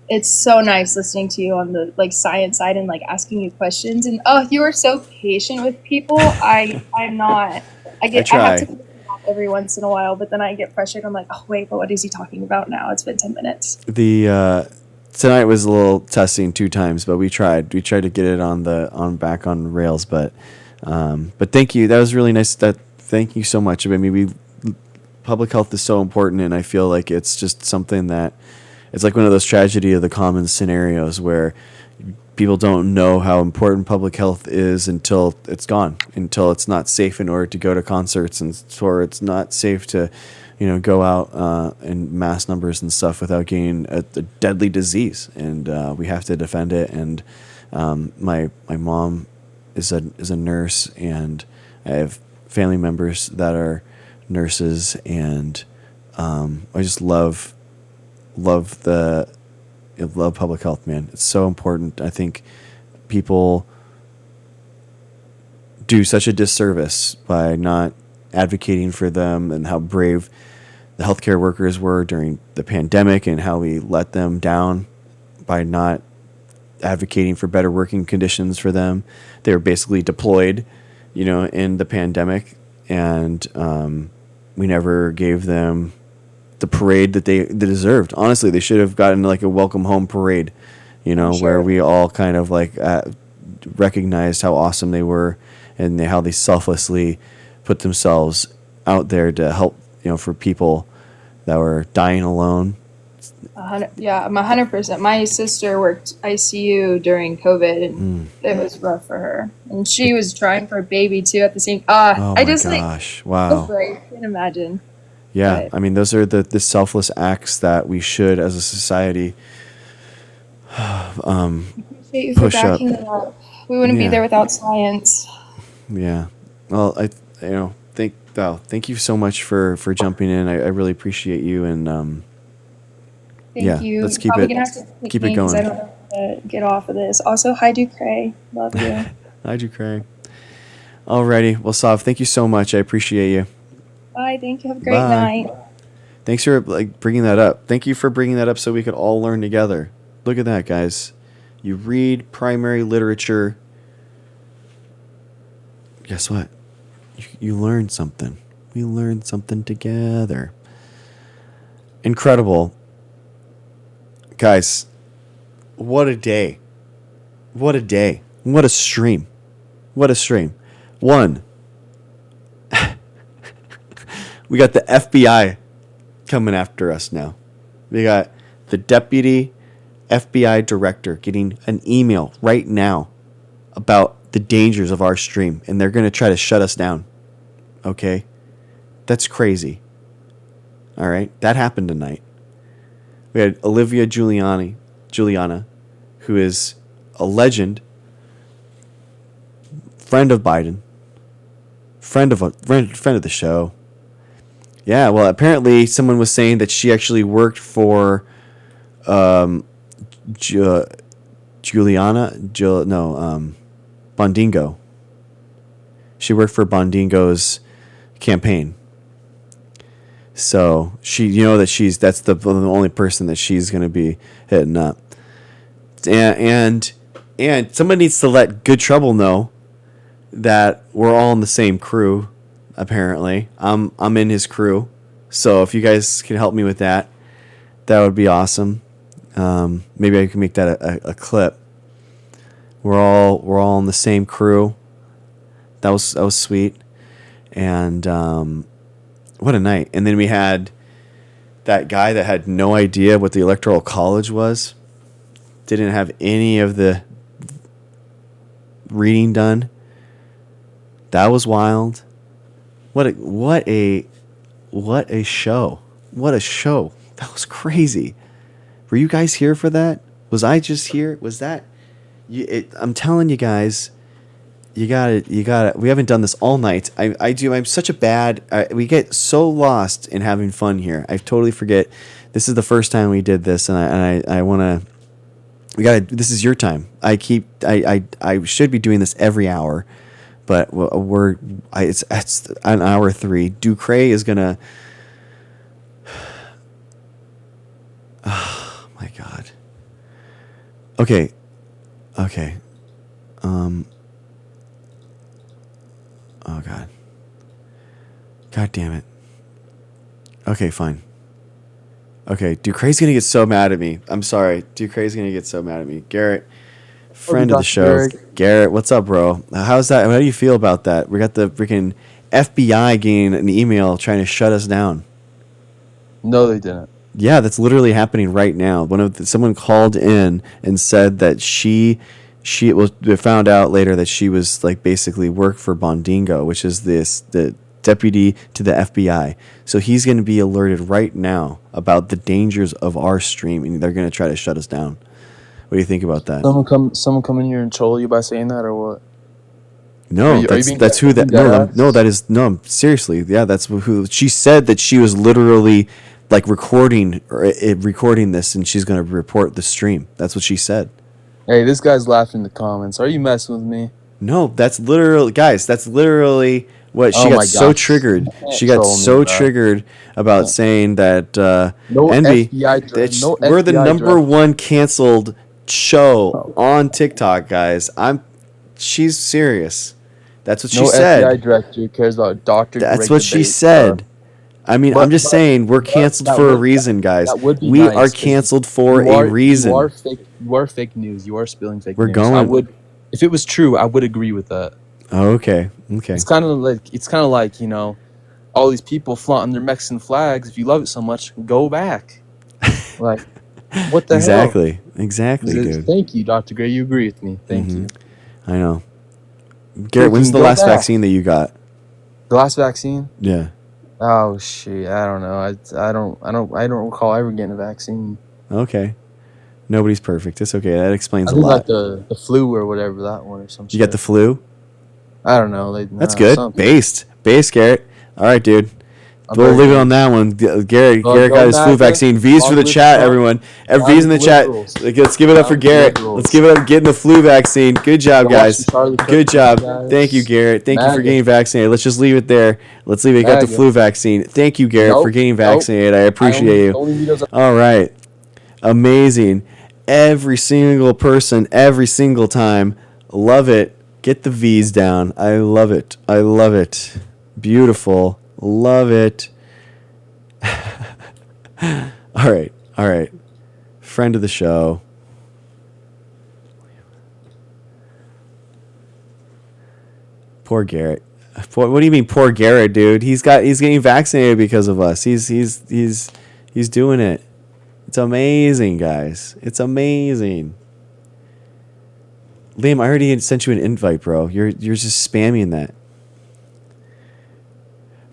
it's so nice listening to you on the like science side and like asking you questions. And you are so patient with people. I'm not. I have to cut off every once in a while, but then I get frustrated. I'm like, oh wait, but what is he talking about now? It's been 10 minutes. Tonight was a little testing 2 times, but we tried to get it back on rails, but thank you. That was really nice. Thank you so much. I mean, public health is so important, and I feel like it's just something that it's like one of those tragedy of the commons scenarios where people don't know how important public health is until it's gone, until it's not safe in order to go to concerts, and or it's not safe to, go out in mass numbers and stuff without getting a deadly disease, and we have to defend it. And my mom is a nurse, and I have family members that are nurses, and I just love public health, man. It's so important. I think people do such a disservice by not advocating for them, and how brave the healthcare workers were during the pandemic, and how we let them down by not advocating for better working conditions for them. They were basically deployed, in the pandemic, and we never gave them the parade that they deserved. Honestly, they should have gotten like a welcome home parade, where we all kind of like recognized how awesome they were and how they selflessly put themselves out there to help, for people that were dying alone. Yeah, I'm 100%. My sister worked ICU during COVID, and it was rough for her. And she was trying for a baby too at the same. Oh my I just gosh! like, Wow. I can't imagine. Yeah, But I mean, those are the selfless acts that we should, as a society, appreciate you for push up. backing it up. We wouldn't be Yeah. there without science. Yeah. Well, thank you so much for jumping in. I really appreciate you, and Thank yeah, you. let's keep Probably it gonna have to pick keep it me 'cause I going. don't know how to get off of this. Also, hi, Ducray. Love you. How'd you cry? Alrighty. Well, Sav, thank you so much. I appreciate you. Bye. Thank you. Have a great Bye. night. Thanks for bringing that up. Thank you for bringing that up so we could all learn together. Look at that, guys. You read primary literature. Guess what? You learn something. We learned something together. Incredible. Guys, what a day. What a day. What a stream. What a stream. One. We got the FBI coming after us now. We got the deputy FBI director getting an email right now about the dangers of our stream, and they're going to try to shut us down. Okay? That's crazy. All right? That happened tonight. We had Olivia Giuliana, who is a legend, friend of Biden, friend of the show. Yeah, well, apparently someone was saying that she actually worked for Bondingo. She worked for Bondingo's campaign. So that's the only person that she's going to be hitting up. And someone needs to let Good Trouble know that we're all in the same crew. Apparently, I'm in his crew. So if you guys can help me with that, that would be awesome. Maybe I can make that a clip. We're all in the same crew. That was sweet. And what a night. And then we had that guy that had no idea what the Electoral College was. Didn't have any of the reading done. That was wild. What a show. What a show. That was crazy. Were you guys here for that? Was I just here? Was that I'm telling you guys, you gotta. We haven't done this all night. I'm such a bad. We get so lost in having fun here. I totally forget. This is the first time we did this, and I want to. We gotta. This is your time. I should be doing this every hour, but it's an hour 3. Ducray is gonna. Oh my God. Okay. Oh God. God damn it. Okay, fine. Okay, Ducray's gonna get so mad at me. I'm sorry. Ducray's gonna get so mad at me. Garrett, friend of the show. Garrett, what's up, bro? How's that? How do you feel about that? We got the freaking FBI getting an email trying to shut us down. No, they didn't. Yeah, that's literally happening right now. Someone called in and said that we found out later that she was like basically worked for Bondingo, which is the deputy to the FBI. So he's going to be alerted right now about the dangers of our stream, and they're going to try to shut us down. What do you think about that? Someone come in here and troll you by saying that, or what? No, that's who that. No, seriously. Yeah, that's who she said that she was literally like recording this, and she's going to report the stream. That's what she said. Hey, this guy's laughing in the comments. Are you messing with me? No, that's literally, guys. That's literally what she got so triggered. She got so triggered about saying that Envy. We're the number one canceled show on TikTok, guys. She's serious. That's what she No said. FBI director who cares about Dr. That's Greg what she debate, said. I mean, I'm But- just but- saying we're canceled for a reason, guys. That would be We nice, are 'cause canceled for you a reason. You are fake. You are fake news. You are spilling fake We're news. going- If it was true, I would agree with that. Oh, okay. It's kind of like all these people flaunting their Mexican flags. If you love it so much, go back. Like, what the Exactly. hell? Exactly, dude. Thank you, Dr. Gray. You agree with me. Thank you. I know. Garrett, when's the Go last back. vaccine that you got? The last vaccine? Yeah. Oh shit! I don't know. I don't recall ever getting a vaccine. Okay. Nobody's perfect. It's okay. That explains I a think lot. like the flu or whatever, that one or something. You got the flu? I don't know. That's good. Based, Garrett. All right, dude. I'm We'll very leave it good. on that one. Garrett Well, got his go flu back, vaccine. V's for the long chat, live everyone. Trump. V's in the Long chat. liberals. Let's give it up for Long Garrett. liberals. Let's give it up getting the flu vaccine. Good job, Go watch guys. some Charlie Kirk Good job. guys. Thank you, Garrett. Thank you for MAGA. getting vaccinated. Let's just leave it there. Let's leave it. Got the MAGA. flu vaccine. Thank you, Garrett, for getting vaccinated. I appreciate you. All right. Amazing. Every single person, every single time. Love it. Get the V's down. I love it. I love it. Beautiful. Love it. All right. All right. Friend of the show. Poor Garrett. What do you mean, poor Garrett, dude? He's getting vaccinated because of us. He's doing it. It's amazing, guys. It's amazing. Liam, I already sent you an invite, bro. You're just spamming that.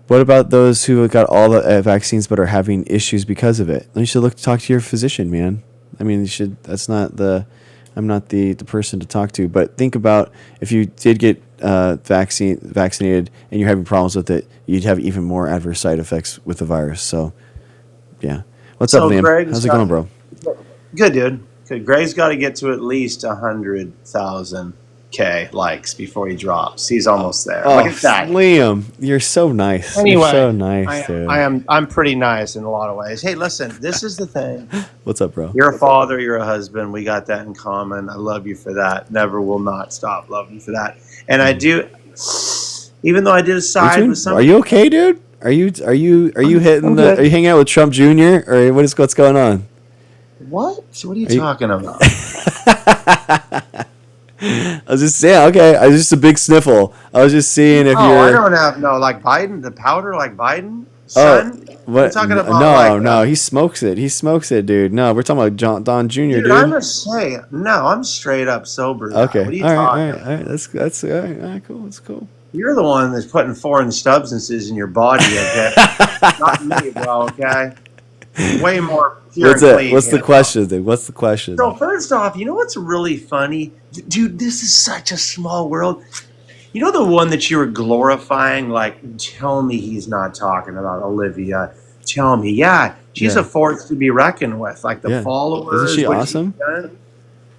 What about those who got all the vaccines but are having issues because of it? You should talk to your physician, man. I mean, you should. That's not the. I'm not the person to talk to. But think about if you did get vaccinated and you're having problems with it, you'd have even more adverse side effects with the virus. So, yeah. What's up, Liam? How's it going, bro? Good, dude. Good. Greg's got to get to at least 100,000 likes before he drops. He's almost there. Oh, Look at that. Liam, you're so nice. Anyway, you're so nice, dude. I'm pretty nice in a lot of ways. Hey, listen, this is the thing. What's up, bro? You're a father, you're a husband. We got that in common. I love you for that. Never will not stop loving you for that. And I do, even though I did side with some. Are you okay, dude? Are you hitting good. Are you hanging out with Trump Jr. or what's going on? What? What are you talking about? I was just saying. Okay, I was just a big sniffle. I was just seeing if you're. I don't have like Biden, the powder like Biden. Son? What? You're talking about No, he smokes it. He smokes it, dude. No, we're talking about Don Jr., dude. I'm gonna say no. I'm straight up sober. Now. Okay. What are you All talking? right. That's all right. Cool. That's cool. You're the one that's putting foreign substances in your body, okay? Not me, bro. Okay. Way more pure What's and it? clean. What's the question, dude? What's the question? So first off, you know what's really funny, dude? This is such a small world. You know the one that you were glorifying, like, tell me he's not talking about Olivia. Tell me, yeah, she's a force to be reckoned with. Like the followers. Isn't she what awesome? she's done.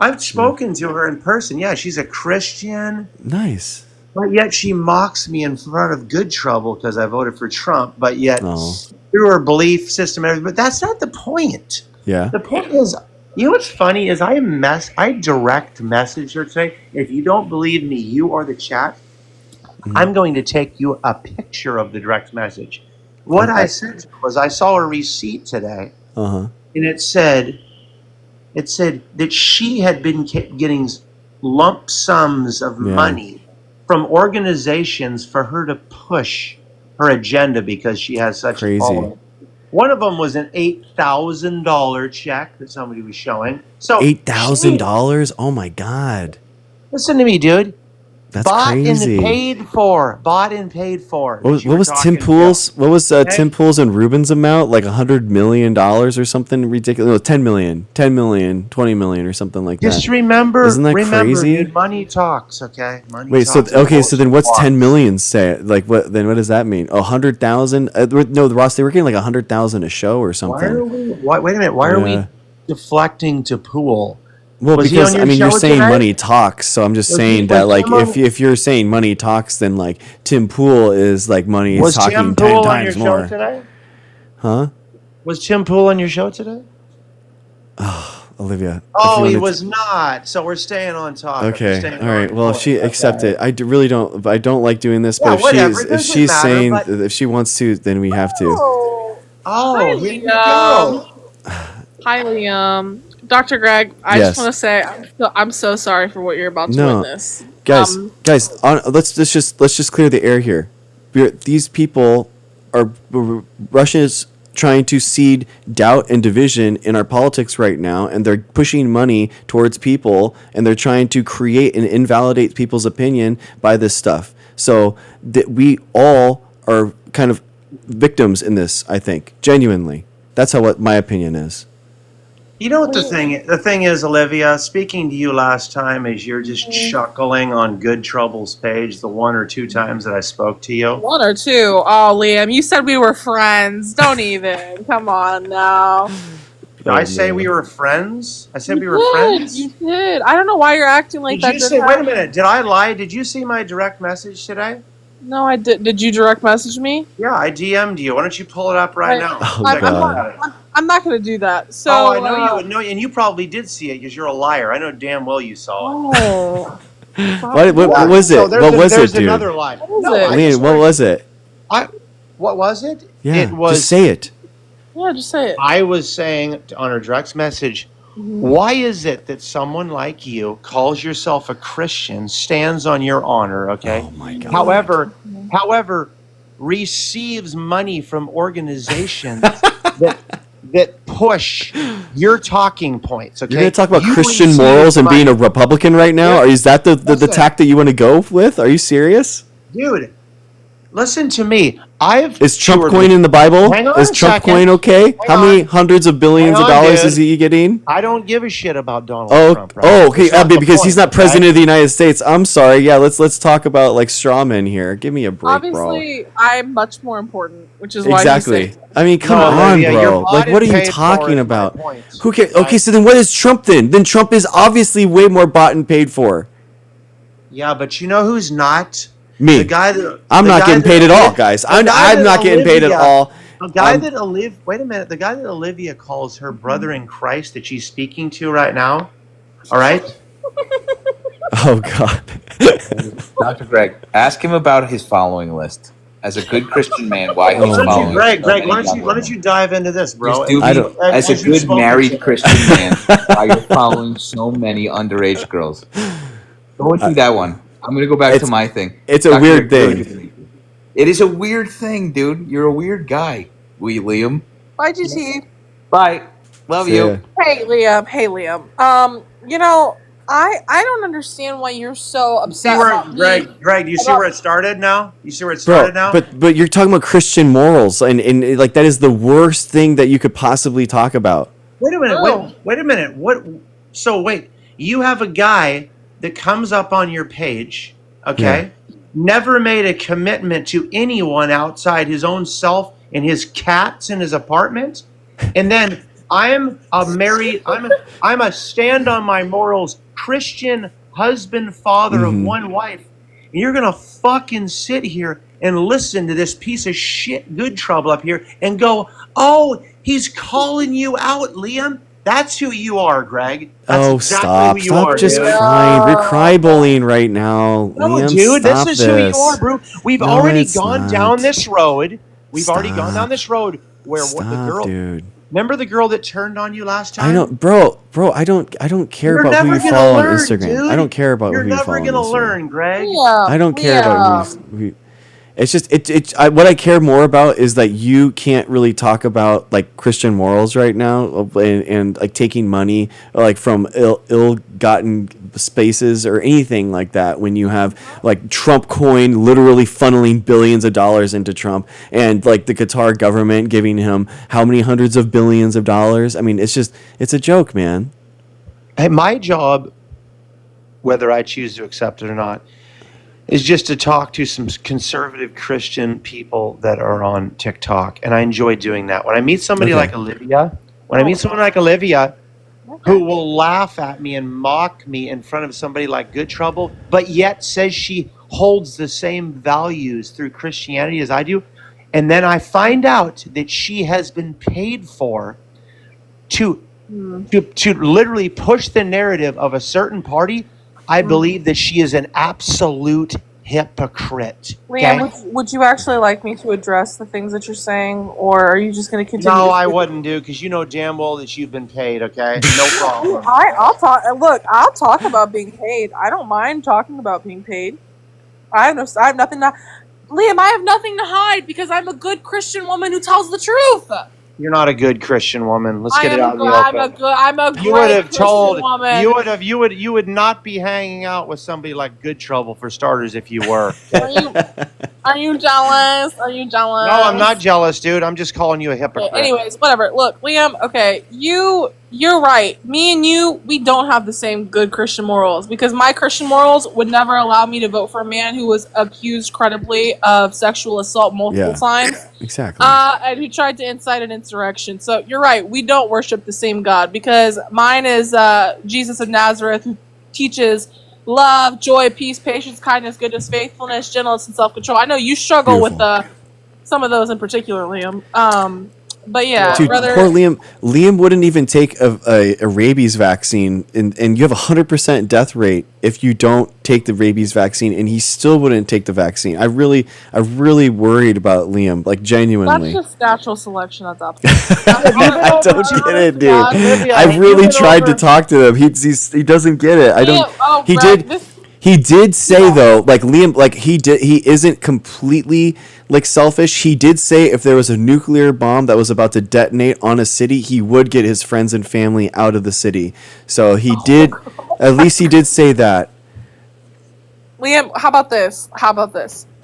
I've spoken to her in person. Yeah, she's a Christian. Nice. But yet she mocks me in front of good trouble because I voted for Trump. But yet through her belief system, and everything. But that's not the point. Yeah. The point is, you know what's funny is I direct message her today. If you don't believe me, you or the chat, I'm going to take you a picture of the direct message. What I said to her was I saw a receipt today, and it said that she had been getting lump sums of money from organizations for her to push her agenda because she has such a following. One of them was an $8,000 check that somebody was showing. So $8,000? Oh my God! Listen to me, dude. That's bought crazy. And paid for. Bought and paid for. What was Tim Pool's? What was Tim Pool's and Ruben's amount? Like $100 million or something ridiculous? No, 10 million, 20 million, or something like that. Just remember, isn't that crazy? Dude, money talks. Okay, money. Wait, talks. so then what's 10 million say? Like what? Then what does that mean? 100,000? No, Ross, they were getting like 100,000 a show or something. Wait a minute. Why are we deflecting to Pool? Well, Was because he on your you're show saying today? money talks, so I'm just saying that like if you're saying money talks, then like Tim Pool is like money is talking Tim 10 Pool times on your more. show today? Huh? Was Tim Pool on your show today? Olivia. Oh, he was not. So we're staying on topic. Okay. All right. Well, if she accepted, I really don't. I don't like doing this, Yeah, but whatever. It if doesn't she's matter, saying but- if she wants to, then we have to. Oh, here you go. Hi, Liam. Dr. Greg, I Yes. just want to say I'm so sorry for what you're about to No, witness. guys, let's just clear the air here. These people are Russia's trying to seed doubt and division in our politics right now, and they're pushing money towards people, and they're trying to create and invalidate people's opinion by this stuff. So we all are kind of victims in this, I think, genuinely. That's what my opinion is. You know what the thing is, Olivia, speaking to you last time as you're just chuckling on Good Trouble's page the 1 or 2 times that I spoke to you. 1 or 2. Oh, Liam, you said we were friends. Don't even. Come on now. Did I say we were friends? I said we were did. friends? You did. I don't know why you're acting like that. Did you say, wait a minute, did I lie? Did you see my direct message today? No, I did. Did you direct message me? Yeah, I DM'd you. Why don't you pull it up right now? I'm not going to do that. So, I know you would know, and you probably did see it because you're a liar. I know damn well you saw it. Oh. What was it? So what was it, there's dude? another lie. Liam, what was it? What was it? Yeah, it was, just say it. Yeah, just say it. I was saying on her direct message, why is it that someone like you calls yourself a Christian, stands on your honor, okay? Oh my God. However, receives money from organizations that push your talking points, okay? You're going to talk about You Christian receive morals and money. being a Republican right now? Yeah. Or is that the Listen. tack that you want to go with? Are you serious? Dude, listen to me. Is Trump coin in the Bible? Hang on Is a Trump second. coin okay? Hang How many on. hundreds of billions of Hang on, dollars dude. is he getting? I don't give a shit about Donald Oh, Trump. Right? oh, okay. That's not the Because he's point, not president okay? of the United States. I'm sorry. Yeah, let's talk about like straw men here. Give me a break, bro. Obviously, I'm much more important, which is why Exactly. you say I mean, come No, on, Olivia, you're bro. bought Like, what are and you paid for talking is my about? point, Who cares? right? Okay, so then what is Trump then? Then Trump is obviously way more bought and paid for. Yeah, but you know who's not? Me. The guy that I'm the not guy getting that paid at all, Olivia- guys. the I'm guy that not getting paid at Olivia- all. The guy that Olivia, wait a minute, the guy that Olivia calls her brother in Christ that she's speaking to right now, all right? Oh God. Dr. Greg, ask him about his following list. As a good Christian man, why he's Greg, following. Greg, so many why young don't you dive into this, bro? women. As a good married Christian man, why you're following so many underage girls. Go through that one. I'm gonna go back to my thing. It's a weird thing. It is a weird thing, dude. You're a weird guy, Liam. Bye, GT. Bye. Love See you. ya. Hey, Liam. You know, I don't understand why you're so See upset where, about me. Greg, do you see about- where it started now? You see where it started now? But you're talking about Christian morals, and like that is the worst thing that you could possibly talk about. Wait a minute. Wait a minute. What? So wait, you have a guy that comes up on your page, okay? Never made a commitment to anyone outside his own self and his cats in his apartment, and then I'm a stand on my morals Christian husband, father of one wife, and you're gonna fucking sit here and listen to this piece of shit Good Trouble up here and go, oh, he's calling you out, Liam. That's who you are, Greg. That's exactly who you Stop are, just dude. crying. We're cry bullying right now. No, Liam, dude, stop this is who you are, bro. We've No, already it's gone not. down this road. We've already gone Stop. down this road where what the Stop, girl. dude. Remember the girl that turned on you last time? I know, bro. I don't care You're about who never you gonna follow on learn, Instagram. dude. I don't care about You're who you never follow on gonna Instagram. learn, Greg. I don't care about who. It's just what I care more about is that you can't really talk about like Christian morals right now and like taking money like from ill-gotten spaces or anything like that when you have like Trump coin literally funneling billions of dollars into Trump and like the Qatar government giving him how many hundreds of billions of dollars. I mean, it's a joke, man. Hey, my job, whether I choose to accept it or not, is just to talk to some conservative Christian people that are on TikTok, and I enjoy doing that. When I meet somebody like Olivia, who will laugh at me and mock me in front of somebody like Good Trouble, but yet says she holds the same values through Christianity as I do, and then I find out that she has been paid for to to literally push the narrative of a certain party, I believe that she is an absolute hypocrite. Okay? Liam, would you actually like me to address the things that you're saying, or are you just going to continue? No, I wouldn't, do, because you know damn well that you've been paid. Okay, no problem. I'll talk. Look, I'll talk about being paid. I don't mind talking about being paid. I have nothing to. Liam, I have nothing to hide because I'm a good Christian woman who tells the truth. You're not a good Christian woman. Let's get it out in the I'm open. a You would have Christian told woman. you would not be hanging out with somebody like Good Trouble for starters if you were. Are you jealous? Are you jealous? No, I'm not jealous, dude. I'm just calling you a hypocrite. Okay, anyways, whatever. Look, Liam. Okay, you're right. Me and you, we don't have the same good Christian morals because my Christian morals would never allow me to vote for a man who was accused credibly of sexual assault multiple times. Exactly. And who tried to incite an insurrection. So you're right. We don't worship the same God because mine is Jesus of Nazareth, who teaches love, joy, peace, patience, kindness, goodness, faithfulness, gentleness, and self-control. I know you struggle with some of those in particular, Liam. But yeah, dude, brother. poor Liam. Liam wouldn't even take a rabies vaccine, and you have a 100% death rate if you don't take the rabies vaccine, and he still wouldn't take the vaccine. I really worried about Liam, like genuinely. That's just natural selection at that point. I don't get it, dude. I really tried to talk to him. He doesn't get it. I don't. He did say though, like Liam, like he isn't completely like selfish. He did say if there was a nuclear bomb that was about to detonate on a city, he would get his friends and family out of the city. So he did, at least he did say that. Liam, how about this?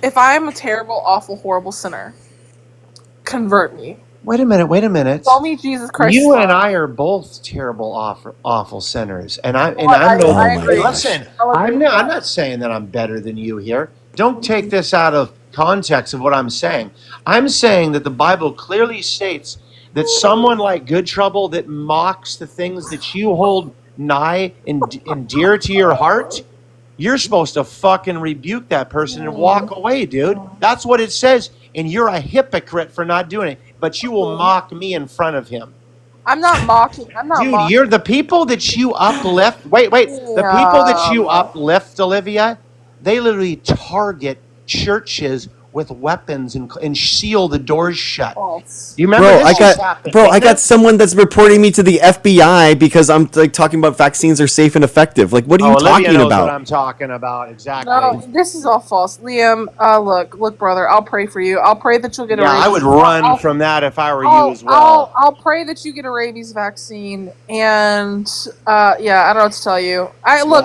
If I am a terrible, awful, horrible sinner, convert me. Wait a minute. Tell me Jesus Christ. You and I are both terrible, awful sinners, and I'm agree. Listen, I'm not saying that I'm better than you here. Don't take this out of context of what I'm saying. I'm saying that the Bible clearly states that someone like Good Trouble that mocks the things that you hold nigh and dear to your heart, you're supposed to fucking rebuke that person and walk away, dude. That's what it says, and you're a hypocrite for not doing it. But you will mock me in front of him. I'm not mocking. Dude, you're the people that you uplift. Wait. The people that you uplift, Olivia, they literally target churches with weapons and seal the doors shut. You remember I got someone that's reporting me to the FBI because I'm like talking about vaccines are safe and effective. Like, what are you talking knows about? What I'm talking about exactly. No, this is all false, Liam. Look, brother. I'll pray for you. I'll pray that you'll get a rabies. I would run from that if I were you as well. I'll pray that you get a rabies vaccine, and I don't know what to tell you.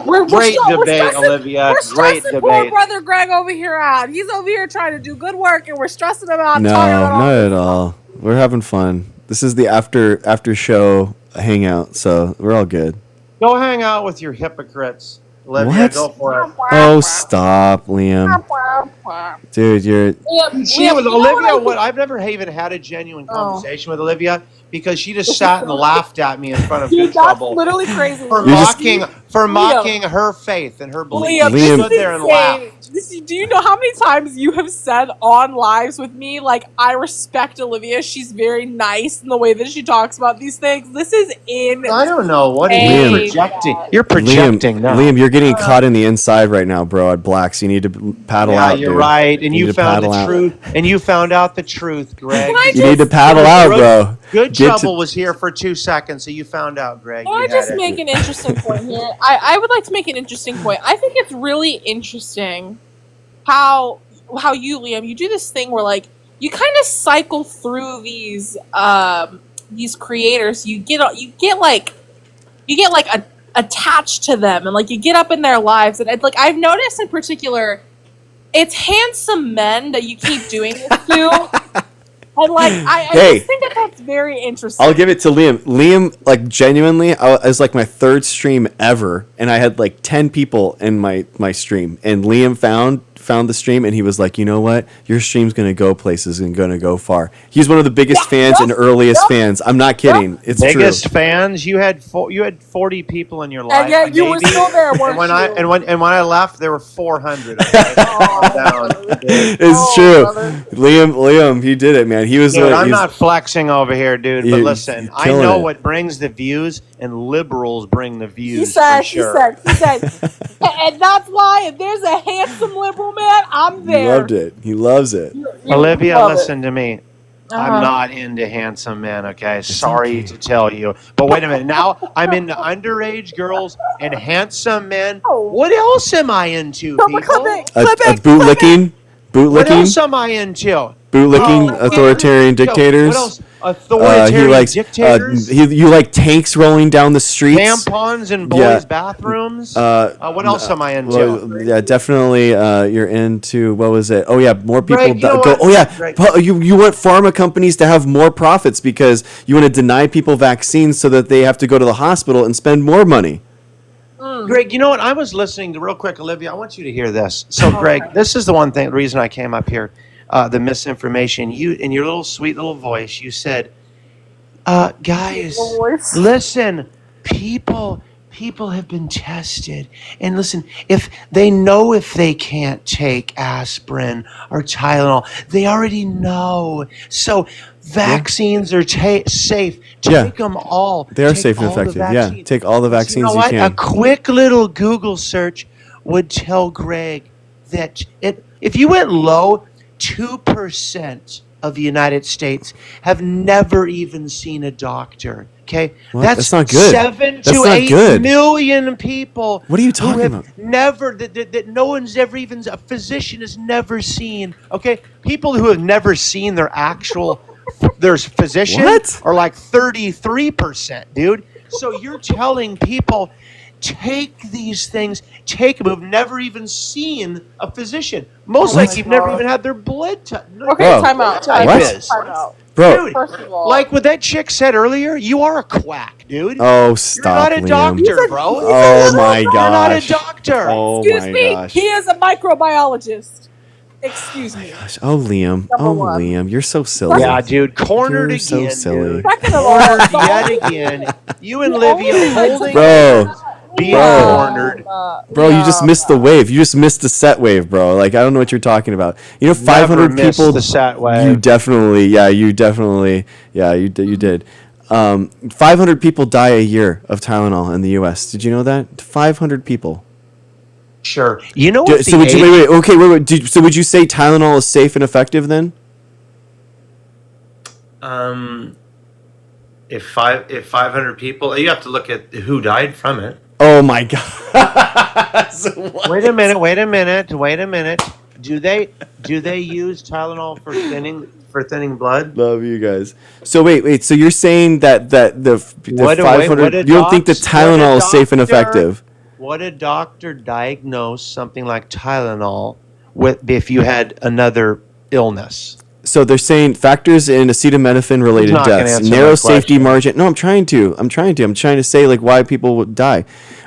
We're great debate, Olivia. We're Great stressing debate. poor brother Greg over here out. He's over here trying to do good work, and we're stressing him out. No, not at all. We're having fun. This is the after show hangout, so we're all good. Go hang out with your hypocrites, Olivia. What? Go for it. Oh, stop, Liam. Dude, you're. See, with Olivia, I've never even had a genuine conversation with Olivia because she just sat and laughed at me in front of Good Trouble. That's literally crazy. For mocking her faith and her belief. Liam, She stood there and laughed. Do you know how many times you have said on lives with me, like, I respect Olivia. She's very nice in the way that she talks about these things. This is I don't know. What are you projecting? You're projecting now. Liam, you're getting caught in the inside right now, bro, at Blacks. You need to paddle out, dude. You're right. And you found the truth. And you found out the truth, Greg. You need to paddle out, bro. Good Trouble was here for 2 seconds, so you found out, Greg. Can I just make an interesting point here? I would like to make an interesting point. I think it's really interesting how you, Liam, you do this thing where, like, you kind of cycle through these creators. You get attached to them, and like you get up in their lives, and like I've noticed in particular, it's handsome men that you keep doing this to. And like I just think that's very interesting. I'll give it to Liam. Liam, like genuinely, it was like my 3rd stream ever, and I had like 10 people in my stream, and Liam found the stream, and he was like, you know what? Your stream's going to go places and going to go far. He's one of the biggest fans and earliest fans. I'm not kidding. It's biggest true. fans. You had 40 people in your life, And yet you were still there, weren't and when you? when I left, there were 400. Okay? Calm down. It's true. Liam, he did it, man. He was. Dude, I'm not flexing over here, dude. But listen, I killing know it. what brings the views, and liberals bring the views. He said, for sure. he said, and that's why if there's a handsome liberal man, I'm He there. loved it. He loves it. Olivia, love it. listen to me. I'm not into handsome men, okay? Sorry to tell you. But wait a minute. Now I'm into underage girls and handsome men. What else am I into, people? A bootlicking? What else am I into? Bootlicking authoritarian dictators. What else? Authoritarian dictators? You like tanks rolling down the streets. Tampons in boys' bathrooms? What else am I into? Well, yeah, definitely. You're into, what was it? Oh yeah, more people. Greg, you know go. what? Oh yeah, Greg. you want pharma companies to have more profits because you want to deny people vaccines so that they have to go to the hospital and spend more money. Greg, you know what? I was listening to real quick, Olivia. I want you to hear this. So, Greg, this is the reason I came up here. The misinformation. You, in your little sweet little voice, you said, "Guys, listen. People have been tested, and listen. If they can't take aspirin or Tylenol, they already know. So, vaccines are safe. Take them all. They are Take safe and all the effective. Yeah, vaccines. take all the vaccines You know you what? can. A quick little Google search would tell Greg that if you went low, 2% of the United States have never even seen a doctor. Okay, What? that's not good. 7 That's to not 8 good. million people. What are you talking who have about? Never that no one's ever even a physician has never seen. Okay, people who have never seen their physician What? are like 33%, dude. So you're telling people, take these things, take them who've never even seen a physician. Most likely you've never even had their blood Okay, Bro. time out. Time out. Bro. Dude, First of all, like what that chick said earlier, you are a quack, dude. Oh, stop, You're Liam. not a doctor, bro. Oh my You're not a gosh. doctor. Oh excuse my me, gosh. he is a microbiologist. Excuse me. Oh, Liam. Number Oh, one. Liam. You're so silly. Yeah, dude, cornered You're so again. silly. Second of all, Cornered yet again. You and Livia holding Bro. being Bro. cornered. Bro, you just missed the wave. You just missed the set wave, bro. Like, I don't know what you're talking about. You know, 500 Never missed people. the set wave. You definitely, you did. 500 people die a year of Tylenol in the U.S. Did you know that? 500 people. Sure. You know what? So would you wait? So would you say Tylenol is safe and effective then? If 500 people, you have to look at who died from it. Oh my god! Wait a minute. Do they use Tylenol for thinning blood? Love you guys. So wait. So you're saying that the 500? You don't think that Tylenol is safe and effective? Would a doctor diagnose something like Tylenol if you had another illness? So they're saying factors in acetaminophen related Not gonna deaths, answer narrow my safety question. margin. No, I'm trying to say like why people would die.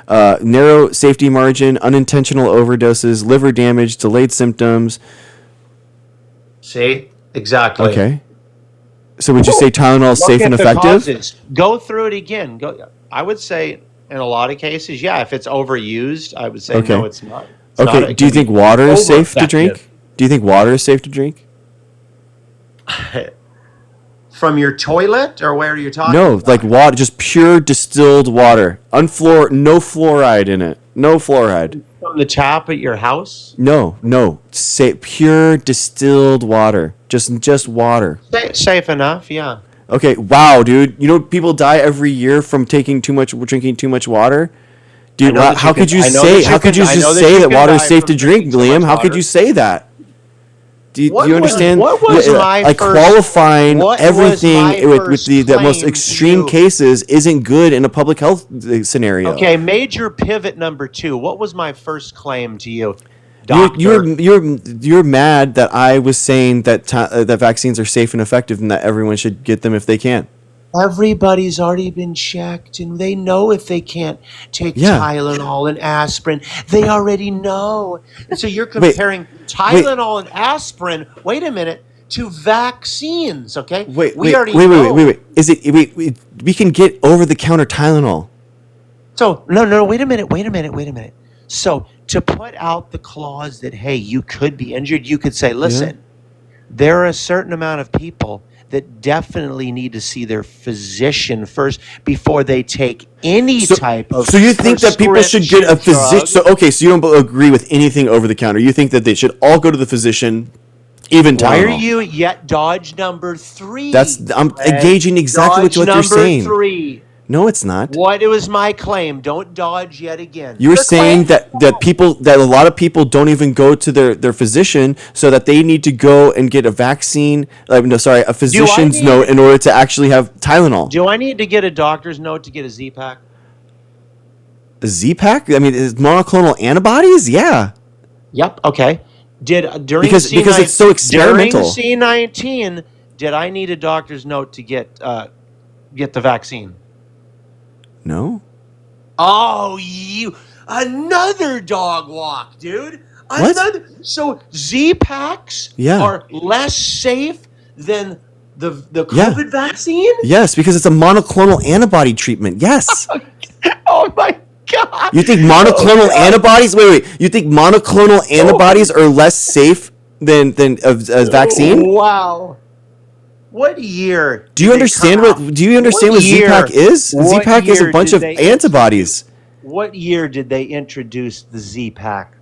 Narrow safety margin, unintentional overdoses, liver damage, delayed symptoms. See? Exactly. Okay. So would you say Tylenol is Look safe at and the effective? causes. Go through it again. I would say in a lot of cases, yeah. If it's overused, I would say Okay. no, it's not. Okay. Do you think water is safe to drink? Do you think water is safe to drink? From your toilet, or where are you talking? No, about? like water, just pure distilled water, no fluoride in it, no fluoride. From the tap at your house. No, say pure distilled water, just water. Safe enough, yeah. Okay, wow, dude. You know people die every year from drinking too much water. Dude, how could you say that water is safe to drink, Liam? How could you say that? Do you understand? What was my like first- qualifying what was everything my with first the most claim extreme to you? cases isn't good in a public health scenario. Okay, major pivot number 2. What was my first claim to you, doctor? You're mad that I was saying that that vaccines are safe and effective and that everyone should get them if they can. Everybody's already been checked, and they know if they can't take Tylenol and aspirin. They already know. And so you're comparing Tylenol and aspirin, wait a minute, to vaccines, okay? Wait. Is it we can get over-the-counter Tylenol. So, no, wait a minute. So, to put out the clause that, hey, you could be injured, you could say, listen, there are a certain amount of people that definitely need to see their physician first before they take any type of. So you think that people should get a physician? So you don't agree with anything over the counter. You think that they should all go to the physician, even Tylenol. Why are you yet dodge number 3? I'm engaging exactly with what you're saying. Number 3. No, it's not. What? It was my claim. Don't dodge yet again. You were saying that a lot of people don't even go to their physician, so that they need to go and get a vaccine. A physician's note in order to actually have Tylenol. Do I need to get a doctor's note to get a Z-Pack? A Z-Pack? I mean, is monoclonal antibodies? Yeah. Yep. Okay. Because it's so experimental. During C19, did I need a doctor's note to get the vaccine? No. Oh, another dog walk, dude. So Z-Packs are less safe than the COVID vaccine? Yes, because it's a monoclonal antibody treatment. Yes. Oh my God. You think monoclonal antibodies? Wait. You think monoclonal antibodies are less safe than a vaccine? Wow. What year? Do you understand what Z-Pack is? Z-Pack is a bunch of antibodies. What year did they introduce the Z-Pack?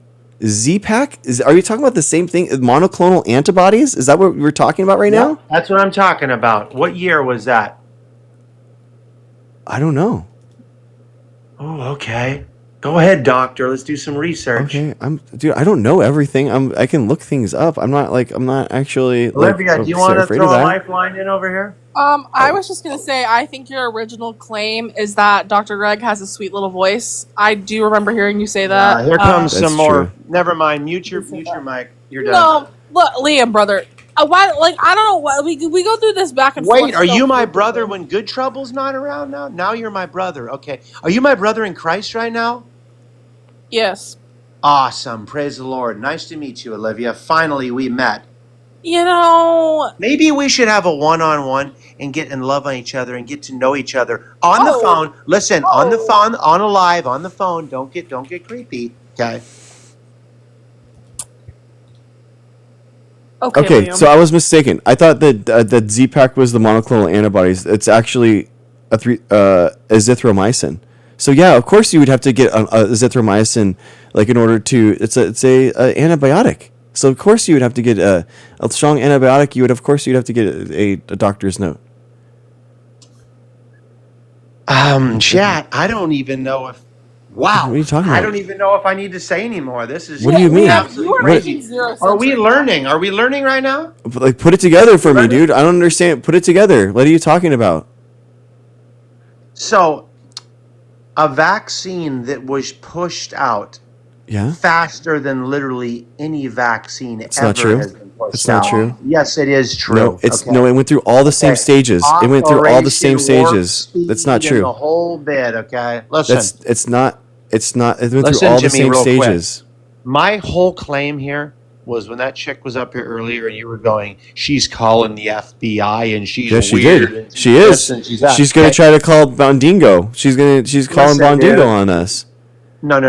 Z-Pack? Are you talking about the same thing? Monoclonal antibodies? Is that what we're talking about right now? That's what I'm talking about. What year was that? I don't know. Oh, okay. Go ahead, doctor. Let's do some research. Okay, I don't know everything. I can look things up. I'm not actually. Olivia, do you want to throw a lifeline in over here? I was just gonna say, I think your original claim is that Dr. Greg has a sweet little voice. I do remember hearing you say that. Here comes some more. Never mind. Mute your mic. You're done. No, look, Liam, brother. Why? I don't know. Why we go through this back and forth. Wait, are you my brother when Good Trouble's not around now? Now you're my brother. Okay. Are you my brother in Christ right now? Yes. Awesome. Praise the Lord. Nice to meet you, Olivia. Finally, we met. Maybe we should have a one-on-one and get in love on each other and get to know each other on the phone. Listen, on the phone, on a live, on the phone. Don't get creepy. Okay. Okay, so I was mistaken. I thought that Z-Pack was the monoclonal antibodies. It's actually azithromycin. So yeah, of course you would have to get azithromycin, in order to. It's a antibiotic. So of course you would have to get a strong antibiotic. You'd have to get a doctor's note. Chat. I don't even know if. Wow. What are you talking about? I don't even know if I need to say anymore. This is. What do you mean? Are we learning? Are we learning right now? Put it together for me, dude. I don't understand. Put it together. What are you talking about? So, a vaccine that was pushed out faster than literally any vaccine it's ever not true. has been pushed It's not out. true. Yes, it is true. No, it went through all the same stages. It went through all the same stages. That's not true. The whole bit, okay? Listen. It's not. It went through all the same stages. Quick. My whole claim here was when that chick was up here earlier and you were going, she's calling the FBI and she's weird. Did. She is. She's going to try to call Bondingo. She's calling Bondingo on us. No.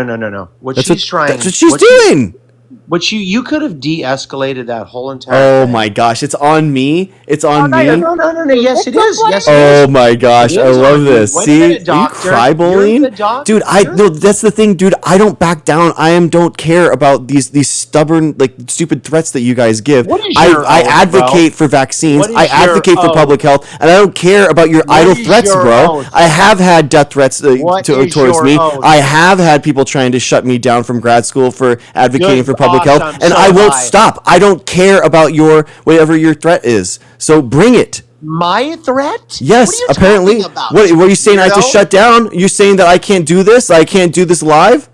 That's what she's doing. But you could have de-escalated that whole entire thing. My gosh, it's on me. It's on me. No. Yes, it is. Yes, it oh is. My gosh, I love this. See, are you cry bullying, dude? No, that's the thing, dude. I don't back down. Don't care about these stubborn, stupid threats that you guys give. I advocate for vaccines. I advocate for public health, and I don't care about your idle threats, bro. I have had death threats towards me. I have had people trying to shut me down from grad school for advocating for public health, and I won't stop. I don't care about whatever your threat is. So bring it. My threat? Yes, apparently. What are you saying? I have to shut down? You're saying that I can't do this? I can't do this live?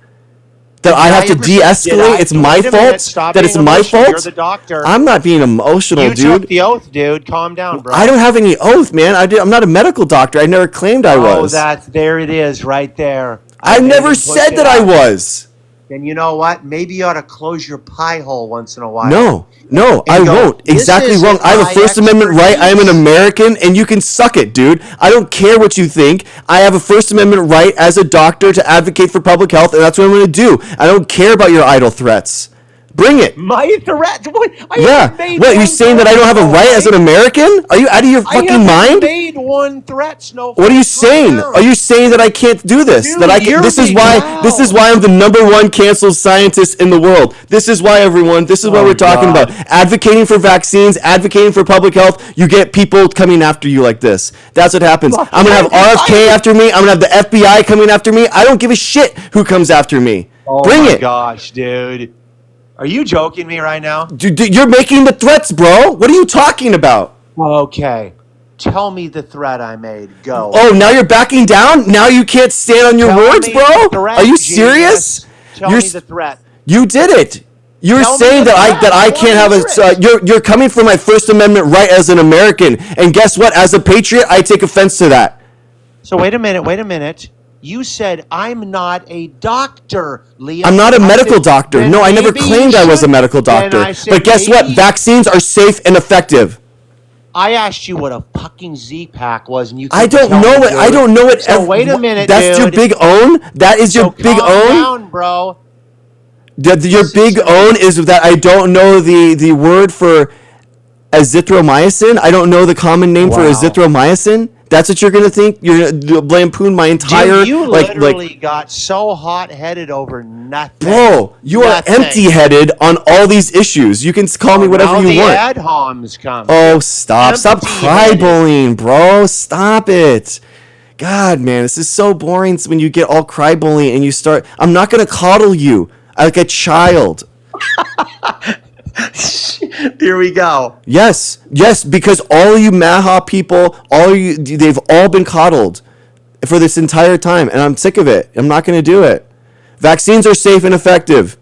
that I have to Did de-escalate. It's my wait a minute, fault. stop That being it's my emotional. fault. You're the doctor. I'm not being emotional, You dude. took the oath, dude. Calm down, bro. I don't have any oath, man. I'm not a medical doctor. I never claimed I was. There it is, right there. I never said that I was. Then you know what? Maybe you ought to close your pie hole once in a while. No, I won't. Exactly wrong. I have a First Amendment right. I am an American, and you can suck it, dude. I don't care what you think. I have a First Amendment right as a doctor to advocate for public health, and that's what I'm going to do. I don't care about your idle threats. Bring it. My threat? What? What, you saying that I don't have a right as an American? Are you out of your fucking mind? I made one threat, Snowflake. What are you saying? Are you saying that I can't do this? Dude, That I can, this is why I'm the #1 canceled scientist in the world. This is why, everyone. This is what we're talking about. Advocating for vaccines, advocating for public health. You get people coming after you like this. That's what happens. I'm gonna have RFK after me. I'm gonna have the FBI coming after me. I don't give a shit who comes after me. Bring it. Oh my gosh, dude. Are you joking me right now? Dude, you're making the threats, bro. What are you talking about? Okay. Tell me the threat I made. Go. Oh, now you're backing down? Now you can't stand on your words, bro? Are you serious? Tell me the threat. You did it. You're saying that I can't have a. You're coming for my First Amendment right as an American, and guess what? As a patriot, I take offense to that. So wait a minute. You said I'm not a doctor, Liam. I'm not a medical doctor. No, I never claimed I was a medical doctor. But guess what? Vaccines are safe and effective. I asked you what a fucking Z-Pack was, and you. I don't know it. I don't know it. So wait a minute, That's your big own. That is your big own. Calm down, bro. Your big own is that I don't know the word for azithromycin. I don't know the common name for azithromycin. That's what you're gonna think? You're gonna lampoon my entire. Dude, you literally got so hot-headed over nothing. Bro, you are empty-headed on all these issues. You can call me whatever you want. Ad homs come. Oh, stop cry bullying, bro. Stop it. God, man, this is so boring when you get all cry bullying and you start. I'm not gonna coddle you like a child. Here we go. Yes, because all you Maha people, they've all been coddled for this entire time, and I'm sick of it. I'm not going to do it. Vaccines are safe and effective.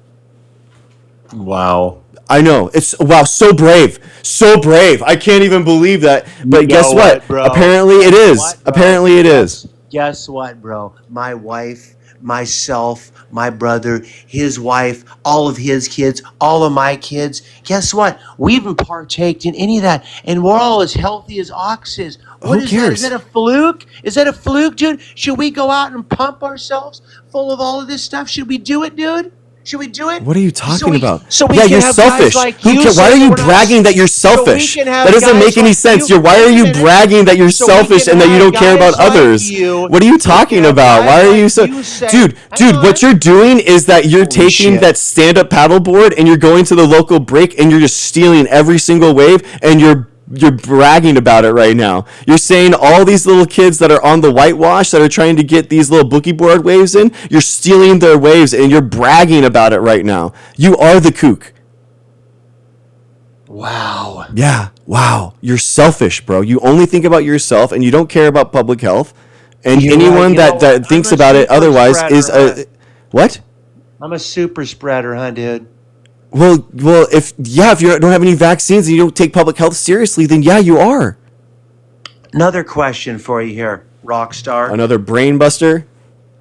Wow. I know. So brave. So brave. I can't even believe that. But guess what? Bro? Apparently it is. Apparently it is. Guess what, bro? My wife, myself, my brother, his wife, all of his kids, all of my kids. Guess what? We haven't partaked in any of that, and we're all as healthy as oxes. What is that? Is that a fluke? Is that a fluke, dude? Should we go out and pump ourselves full of all of this stuff? Should we do it, dude? Should we do it? What are you talking about? You're selfish. Why are you bragging that you're selfish? That doesn't make any sense. Why are you bragging that you're selfish and that you don't care about others? What are you talking about? Why are you so... Dude, what you're doing is that you're taking that stand-up paddleboard and you're going to the local break and you're just stealing every single wave and you're bragging about it right now. You're saying all these little kids that are on the whitewash that are trying to get these little boogie board waves in, you're stealing their waves and you're bragging about it right now. You are the kook. Wow. Yeah, wow. You're selfish, bro. You only think about yourself and you don't care about public health. And anyone that thinks about it otherwise is a... What? I'm a super spreader, huh, dude? Well, if you don't have any vaccines and you don't take public health seriously, then yeah, you are. Another question for you here, Rockstar. Another brain buster?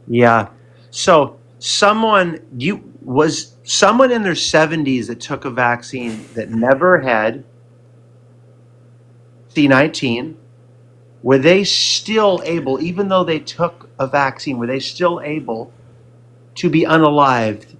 Yeah. So someone in their 70s that took a vaccine that never had C-19, were they still able, even though they took a vaccine, were they still able to be unalived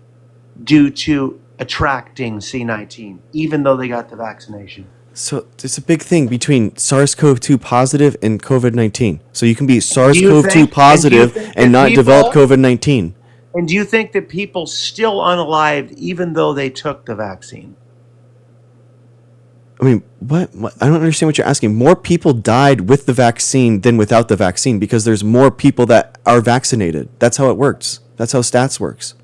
due to attracting C-19, even though they got the vaccination? So there's a big thing between SARS-CoV-2 positive and COVID-19. So you can be SARS-CoV-2 positive and not develop COVID-19. And do you think that people still unalived even though they took the vaccine? I mean, what? I don't understand what you're asking. More people died with the vaccine than without the vaccine because there's more people that are vaccinated. That's how it works. That's how stats works.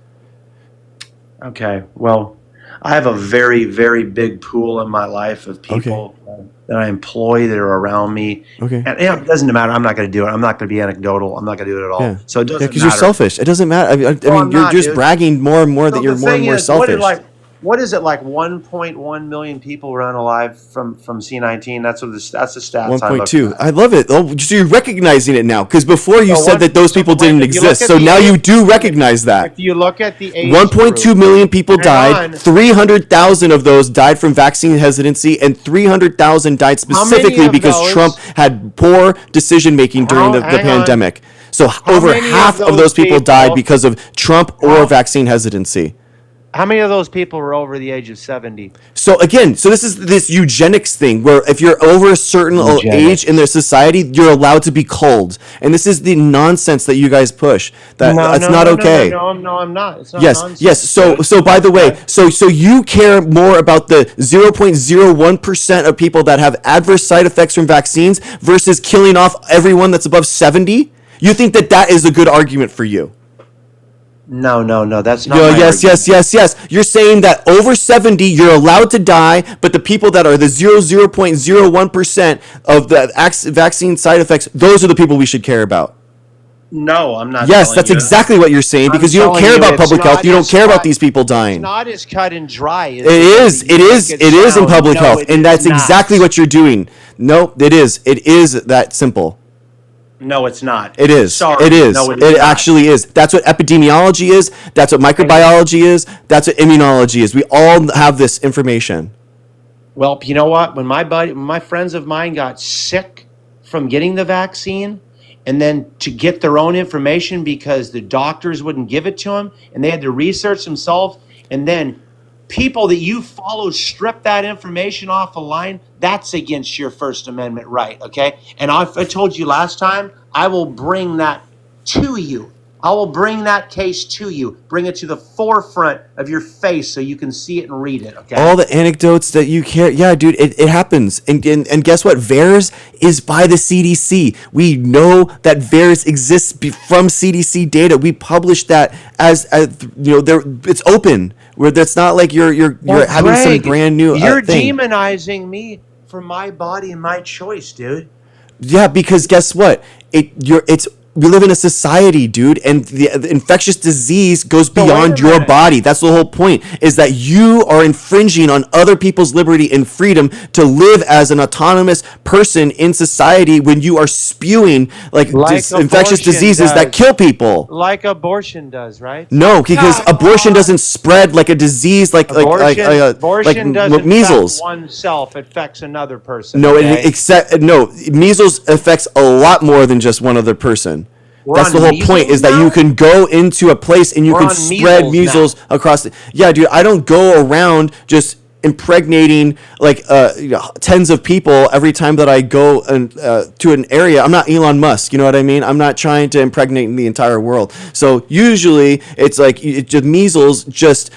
Okay, well, I have a very, very big pool in my life of people that I employ that are around me. Okay. And it doesn't matter. I'm not going to do it. I'm not going to be anecdotal. I'm not going to do it at all. Yeah. So it doesn't matter. Because you're selfish. It doesn't matter. I mean, I'm you're not, just dude. bragging more and more So that you're the more and thing more is, selfish. what is it like 1.1 million people run alive from C19? That's the stats I looked 1.2. at. I love it. Oh, so you're recognizing it now. Because before you said that those people didn't if you look exist. at So the now you age- do recognize that. If you look at the age 1.2 group, million people hang died. on. 300,000 of those died from vaccine hesitancy, and 300,000 died How many specifically of because those- Trump had poor decision making during the hang on. pandemic. So over many of half of those those people died people- because of Trump or vaccine hesitancy. How many of those people were over the age of 70? So again, this is this eugenics thing where if you're over a certain age in their society, you're allowed to be culled. And this is the nonsense that you guys push. That's not okay. No, I'm not. It's not Yes, nonsense. yes. So by the way, so you care more about the 0.01% of people that have adverse side effects from vaccines versus killing off everyone that's above 70? You think that is a good argument for you? No, that's not. Yo, my yes. You're saying that over 70, you're allowed to die, but the people that are the 0.01% of the vaccine side effects, those are the people we should care about. No, I'm not. Yes, telling that's you exactly what you're saying because you don't telling care you about it's public health. not- You don't it's care about not- these people It's dying. not as cut and dry. It is in public health, and that's exactly what you're doing. No, it is that simple. No, it's not. It is. Sorry. It is. No, It not. actually is. That's what epidemiology is. That's what microbiology is. That's what immunology is. We all have this information. Well, you know what? When my friends of mine got sick from getting the vaccine, and then to get their own information because the doctors wouldn't give it to them, and they had to research themselves, and then people that you follow strip that information off a line, that's against your First Amendment right, okay? And I told you last time, I will bring that to you. I will bring that case to you. Bring it to the forefront of your face so you can see it and read it, okay? All the anecdotes that you care. Yeah, dude, it happens. And guess what? VAERS is by the CDC. We know that VAERS exists from CDC data. We publish that as it's open. Where that's not like you're having some Greg, brand new You're thing. demonizing me for my body and my choice, dude. Yeah, because guess what? We live in a society, dude, and the infectious disease goes beyond your body. That's the whole point, is that you are infringing on other people's liberty and freedom to live as an autonomous person in society when you are spewing infectious diseases that kill people. Like abortion does, right? No, because abortion doesn't spread like a disease like abortion doesn't measles. affect oneself, it affects another person. No, okay? measles affects a lot more than just one other person. That's the whole point, is that now? you can go into a place and you We're can on spread measles across. Yeah, dude, I don't go around just impregnating tens of people every time that I go to an area. I'm not Elon Musk, you know what I mean? I'm not trying to impregnate the entire world. So usually it's like measles just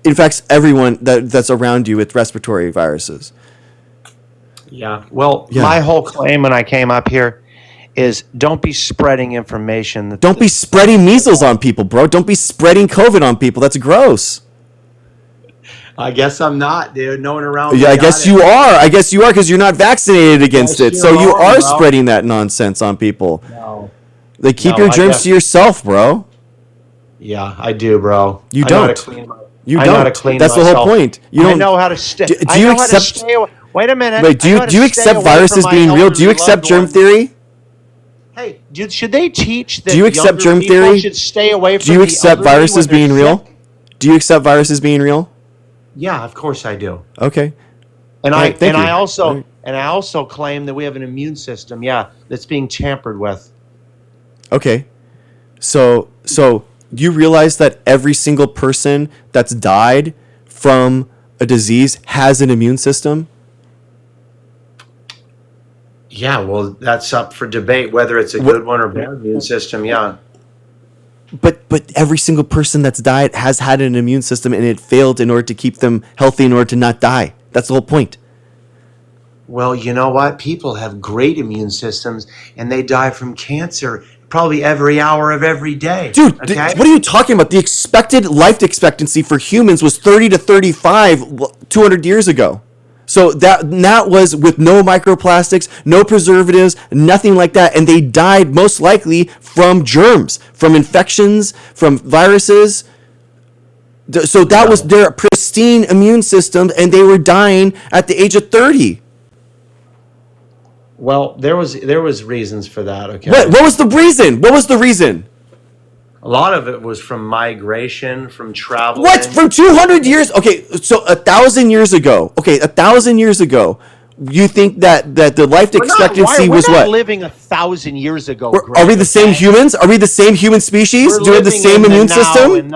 infects everyone that's around you with respiratory viruses. Yeah. Well, my whole claim when I came up here is don't be spreading information. Don't be spreading measles on people, bro. Don't be spreading COVID on people. That's gross. I guess I'm not, dude. No one around. Yeah, I guess you are. I guess you are because you're not vaccinated against it. So you are bro. spreading that nonsense on people. No. Like, keep your germs to yourself, bro. Yeah, I do, bro. You I know how don't. to clean You I know how to don't. clean That's the whole myself. point. You don't. I know how to stay. Do I you know how to accept? stay away. Wait a minute. Wait, do I know you how do you to accept stay away viruses from my being real? Do you elderly accept loved germ ones. theory? Hey, dude, should they teach that Do you accept younger germ people theory? should stay away from Do you the accept elderly when viruses they're being real? sick? Do you accept viruses being real? Yeah, of course I do. Okay. And All right, thank you. I also All right. and I also claim that we have an immune system, that's being tampered with. Okay. So you realize that every single person that's died from a disease has an immune system? Yeah, well, that's up for debate whether it's a good one or bad immune system. Yeah. But every single person that's died has had an immune system, and it failed in order to keep them healthy in order to not die. That's the whole point. Well, you know what? People have great immune systems, and they die from cancer probably every hour of every day. Dude, okay? what are you talking about? The expected life expectancy for humans was 30 to 35 200 years ago. So that was with no microplastics, no preservatives, nothing like that. And they died most likely from germs, from infections, from viruses. So that was their pristine immune system, and they were dying at the age of 30. Well, there was reasons for that. Okay. What was the reason? What was the reason? A lot of it was from migration, from travel. What? From 200 years? Okay, so 1,000 years ago. Okay, 1,000 years ago. You think that the life expectancy was we're not what? living 1,000 years ago. Are we the same humans? Are we the same human species? Do we have the same immune system?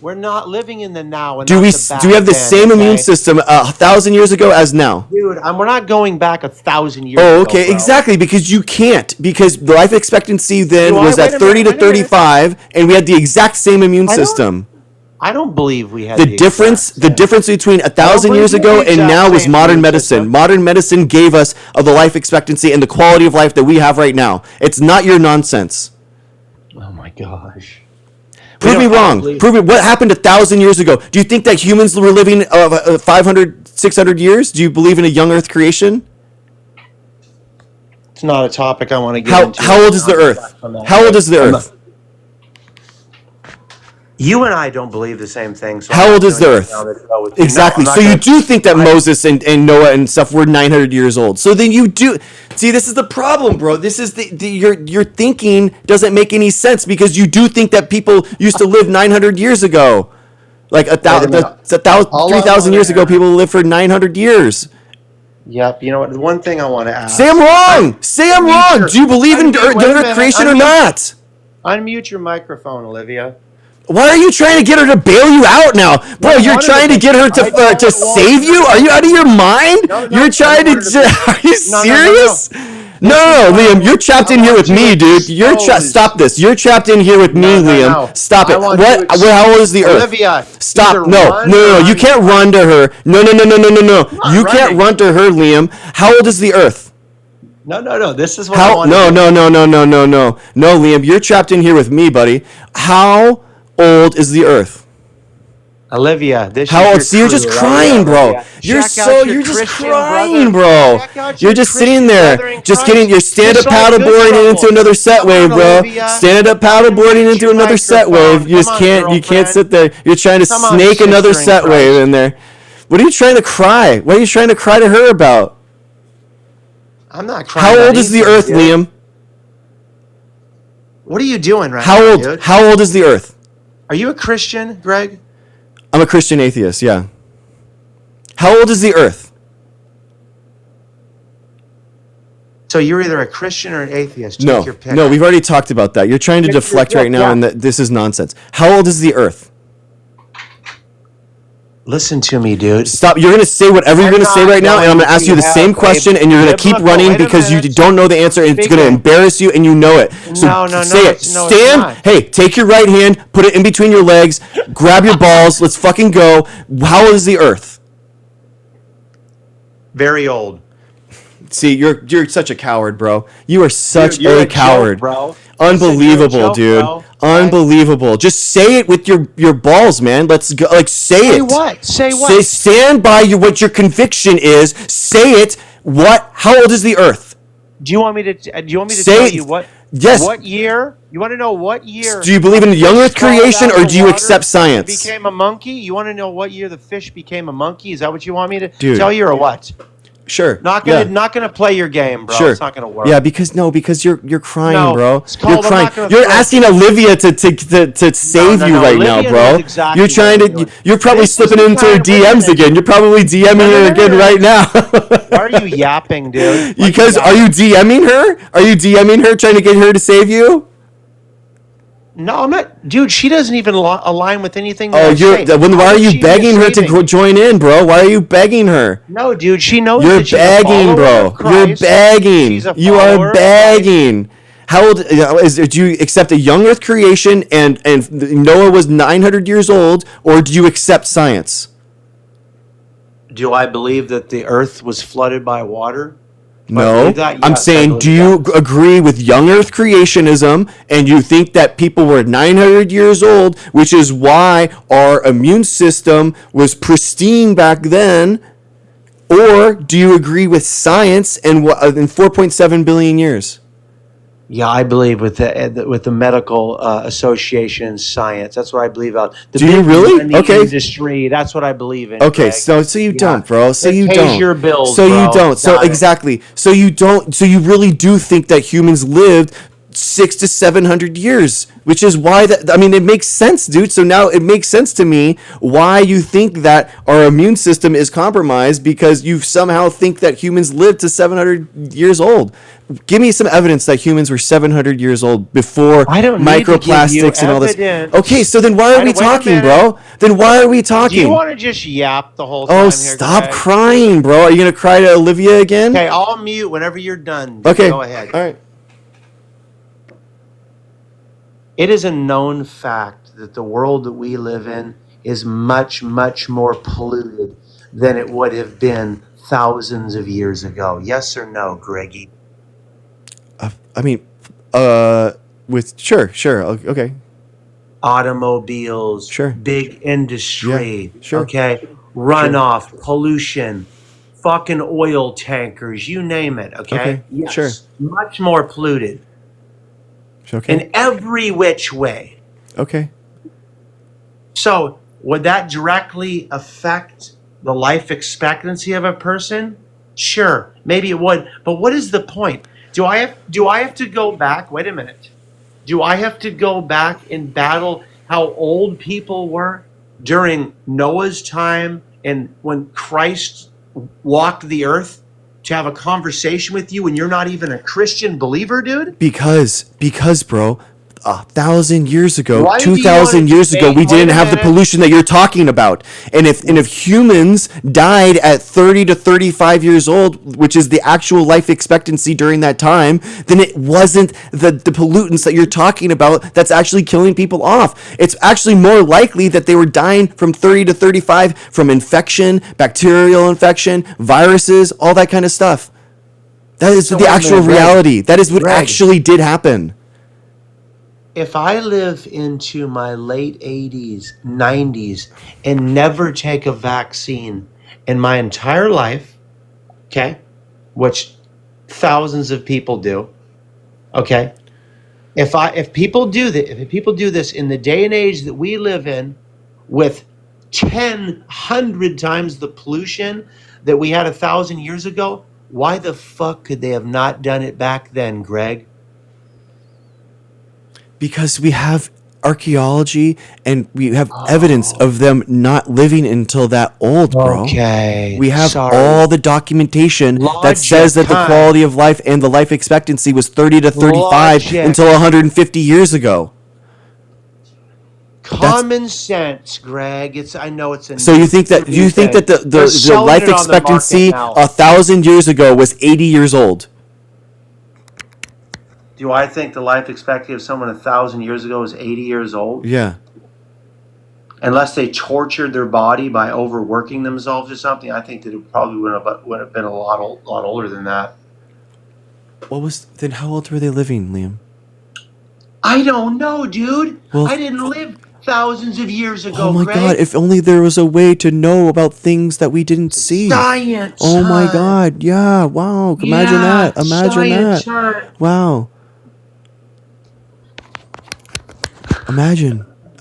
We're not living in the now. And Do we have the same immune system 1,000 years ago as now? Dude, we're not going back 1,000 years ago. Oh, okay, bro. exactly, because you can't. Because the life expectancy then was at 30 to 35, and we had the exact same immune system. I don't believe we had The difference between 1,000 years ago and now was modern medicine. Modern medicine gave us the life expectancy and the quality of life that we have right now. It's not your nonsense. Oh my gosh. Prove me wrong. Prove it. What happened 1,000 years ago? Do you think that humans were living 500, 600 years? Do you believe in a young Earth creation? It's not a topic I want to get into. How old is the Earth? How old is the Earth? You and I don't believe the same thing. So How old is the Earth? Exactly. So you do think that Moses and Noah and stuff were 900 years old. So then you do. See, this is the problem, bro. This is your thinking doesn't make any sense because you do think that people used to live 900 years ago. Like 3,000 years ago, people lived for 900 years. Yep. You know what? The one thing I want to ask. Say I'm wrong. Say I'm wrong. Do you believe in Earth creation or not? Unmute your microphone, Olivia. Why are you trying to get her to bail you out now? Bro, you're trying to get her to save you? Are you out of your mind? You're trying to... Are you serious? No, Liam, you're trapped in here with me, dude. Stop this. You're trapped in here with me, Liam. Stop it. How old is the Earth? Olivia, stop. No. You can't run to her. No. You can't run to her, Liam. How old is the Earth? No. This is what I want to do. No, Liam, you're trapped in here with me, buddy. How old is the Earth? Olivia, this how old? Is you're just crying, bro. You're just crying, bro. You're just sitting there, just getting your stand-up paddleboarding into another set wave, bro. Stand-up paddleboarding into another set wave. You can't sit there. You're trying to snake another set wave in there. What are you trying to cry? What are you trying to cry to her about? I'm not crying. How old is the Earth, Liam? What are you doing right now, dude? How old is the Earth? Are you a Christian, Greg? I'm a Christian atheist, yeah. How old is the Earth? So you're either a Christian or an atheist. Take your pick. No, we've already talked about that. You're trying to deflect right now, and this is nonsense. How old is the Earth? Listen to me, dude. Stop. You're going to say whatever you're going to say right now, and I'm going to ask you the same question, and you're going to keep running because you don't know the answer, and it's going to embarrass you, and you know it. So say it. Stand. Hey, take your right hand, put it in between your legs, grab your balls. Let's fucking go. How old is the Earth? Very old. See, you're such a coward, bro. You are such a coward, bro. Unbelievable, dude. Bro. Unbelievable. Just say it with your balls, man. Let's go. Like, say it. Say what? Stand by what your conviction is. Say it. What? How old is the Earth? Do you want me to tell you what? Yes. What year? You want to know what year? Do you believe in young Earth creation, or do you accept science? Became a monkey. You want to know what year the fish became a monkey? Is that what you want me to tell you, or what? Sure. Not gonna play your game, bro. Sure. It's not gonna work. Yeah, because you're crying, bro. You're crying. You're asking Olivia to save you right now, bro. Exactly you're trying to. You're probably slipping into her DMs again. You're probably DMing her again right now. Why are you yapping, dude? Because are you DMing her? Are you DMing her trying to get her to save you? No, I'm not, dude. She doesn't even align with anything. Why are you begging her to join in, bro? Why are you begging her? No, dude. She knows. You're begging, bro. You're begging. You are begging. How old do you accept a young Earth creation and Noah was 900 years old, or do you accept science? Do I believe that the Earth was flooded by water? No, that, I'm yes, I saying, believe do you that. agree with young Earth creationism, and you think that people were 900 years old, which is why our immune system was pristine back then? Or do you agree with science and in 4.7 billion years? Yeah, I believe with the medical association and science. That's what I believe about. Do you really? In the Okay. industry. That's what I believe in. Okay, Greg. so you Yeah. don't, bro. So It you pays don't. your bills, so you bro. don't. So Got it. exactly. So you don't. So you really do think that humans lived 600 to 700 years, which is why that. I mean, it makes sense, dude. So now it makes sense to me why you think that our immune system is compromised, because you somehow think that humans lived to 700 years old. Give me some evidence that humans were 700 years old before I don't need to give you microplastics and all this. evidence. Okay, so then why are we Wait a talking, minute. bro? Then why are we talking? Do you want to just yap the whole time Oh, here, stop Greg? crying, bro. Are you going to cry to Olivia again? Okay, I'll mute whenever you're done. Okay. Go ahead. All right. It is a known fact that the world that we live in is much, much more polluted than it would have been thousands of years ago. Yes or no, Greggy? I mean, with sure. Okay. Automobiles, Sure. big industry, Yeah, sure. okay, runoff, pollution, fucking oil tankers, you name it, okay? Okay, Yes, sure. much more polluted Okay. in every which way. Okay. So, would that directly affect the life expectancy of a person? Sure, maybe it would. But what is the point? Do I have to go back? Wait a minute. Do I have to go back and battle how old people were during Noah's time and when Christ walked the earth to have a conversation with you when you're not even a Christian believer, dude? Because, bro, 1,000 years ago, Why do you 2,000 want- years ago, Wait, we wait didn't a have the minute. pollution that you're talking about. And if humans died at 30 to 35 years old, which is the actual life expectancy during that time, then it wasn't the pollutants that you're talking about that's actually killing people off. It's actually more likely that they were dying from 30 to 35 from infection, bacterial infection, viruses, all that kind of stuff. That is So the wait a actual minute, Greg. reality. That is what Greg. actually did happen. If I live into my late 80s, 90s, and never take a vaccine in my entire life, okay, which thousands of people do, okay, if people do this in the day and age that we live in, with 100 times the pollution that we had 1,000 years ago, why the fuck could they have not done it back then, Greg? Because we have archaeology and we have evidence of them not living until that old, bro. Okay. We have sorry. all the documentation that Logic, says that the huh? quality of life and the life expectancy was 30 to 35 Logic. until 150 years ago. Common sense, Greg. I know it's a So you think that They're the selling life it on the market expectancy now. 1,000 years ago was 80 years old? Do I think the life expectancy of someone 1,000 years ago is 80 years old? Yeah. Unless they tortured their body by overworking themselves or something, I think that it probably would have been a lot older than that. Then how old were they living, Liam? I don't know, dude. Well, I didn't live thousands of years ago, Oh my Greg. God, if only there was a way to know about things that we didn't see. Science, Oh my huh? God, yeah, wow. Imagine Yeah, that. Imagine science, that. huh? Wow.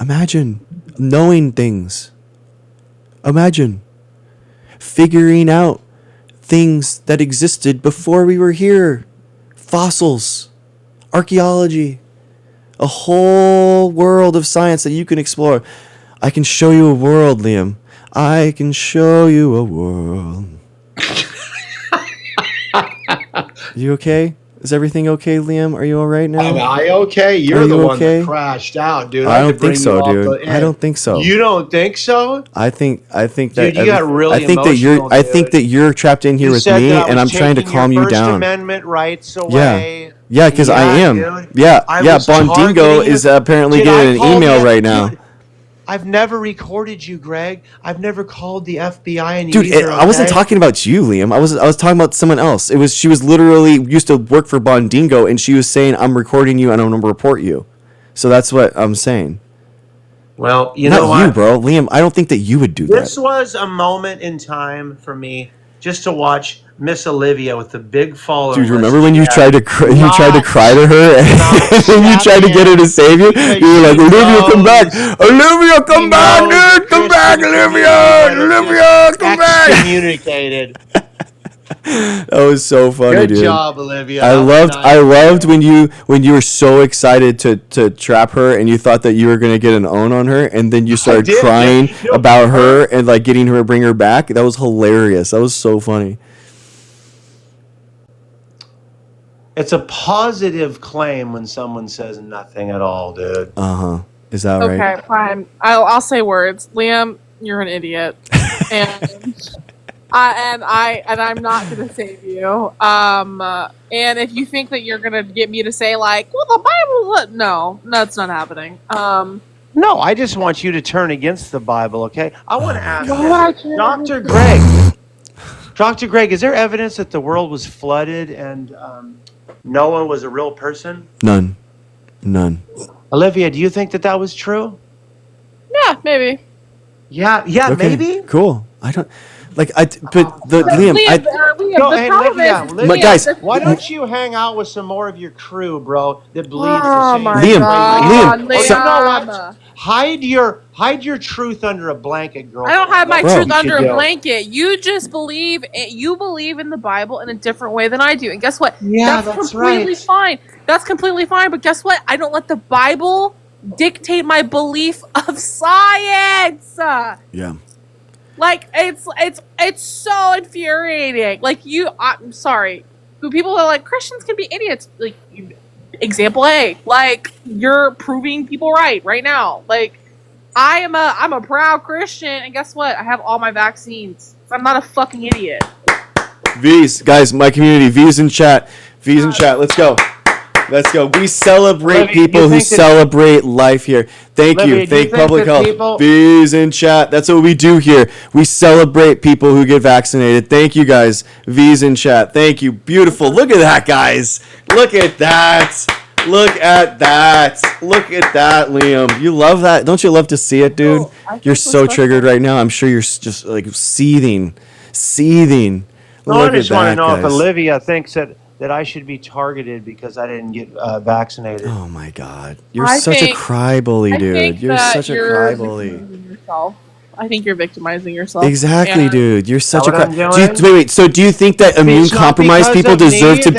Imagine knowing things. Imagine figuring out things that existed before we were here. Fossils, archaeology, a whole world of science that you can explore. I can show you a world, Liam. I can show you a world. You okay? Is everything okay, Liam? Are you all right now? Am I okay? You're Are the you one okay? that crashed out, dude. I had to don't think bring so, you off dude. the I edge. don't think so. You don't think so? I think that Dude, you got really I think that emotional, I think that you're trapped in here You with said me, that I and was I'm trying to taking your calm you First down. Amendment rights Yeah, away. yeah, because I am. dude. Yeah, I yeah. was Bondingo targeting is you. apparently Did I getting an call email you- right now. dude, I've never recorded you, Greg. I've never called the FBI and you Dude, either, I wasn't okay? talking about you, Liam. I was talking about someone else. She was literally used to work for Bondingo, and she was saying, "I'm recording you and I'm going to report you." So that's what I'm saying. Well, you Not know what? you, bro. Liam, I don't think that you would do This that. was a moment in time for me just to watch Miss Olivia with the big following. Dude, list remember when she you had. tried to cry to her and when you tried to get her to save you? because You were like, she "Olivia, come back! knows- Olivia, come she back, knows the dude! Come back, Christian Olivia! community might have Olivia, just come back!" excommunicated. That was so funny, Good dude. job, Olivia. I That was loved nice. I loved when you were so excited to trap her and you thought that you were gonna get an own on her, and then you started did, crying yeah. about her and like getting her to bring her back. That was hilarious. That was so funny. It's a positive claim when someone says nothing at all, dude. Is that right? Okay, fine. I'll say words. Liam, you're an idiot, and I'm not gonna save you. And if you think that you're gonna get me to say like, well, the Bible, no, that's not happening. No, I just want you to turn against the Bible, okay? I want to ask God. Dr. Greg. Dr. Greg, is there evidence that the world was flooded and Noah was a real person? None. Olivia, do you think that was true? Yeah, maybe. Yeah, Okay, maybe. cool. I don't like I. But the Liam, Liam, Go, the hey, problem Olivia, is, Olivia, guys, why don't you hang out with some more of your crew, bro, that believes oh the same my Liam, God, Liam, Oh, you know Liam. what? Hide your truth under a blanket, girl. I don't have my Bro. truth You under should a do. blanket. You just believe in the Bible in a different way than I do. And guess what? Yeah, that's completely right. fine. That's completely fine. But guess what? I don't let the Bible dictate my belief of science. yeah. Like it's so infuriating. Like I'm sorry. People are like Christians can be idiots. Like example A. Like you're proving people right now. Like I'm a proud Christian, and guess what? I have all my vaccines. I'm not a fucking idiot. V's, guys, my community. V's in chat. V's in chat. Let's go. We celebrate Olivia, people you who think that- celebrate life here. Thank Olivia, you. do you Thank think public that health. people- V's in chat. That's what we do here. We celebrate people who get vaccinated. Thank you, guys. V's in chat. Thank you. Beautiful. Look at that, guys. Look at that. Look at that, Liam. You love that? Don't you love to see it, dude? You're so triggered right now. I'm sure you're just like seething. No, I just want to that, know if guys. Olivia thinks that I should be targeted because I didn't get vaccinated. Oh my God, you're I such think- a crybaby, I dude. think You're that such a you're crybaby. victimizing yourself. I think you're victimizing yourself. Exactly, And dude. You're such a what I'm wait. So do you think that immune compromised because people of deserve me to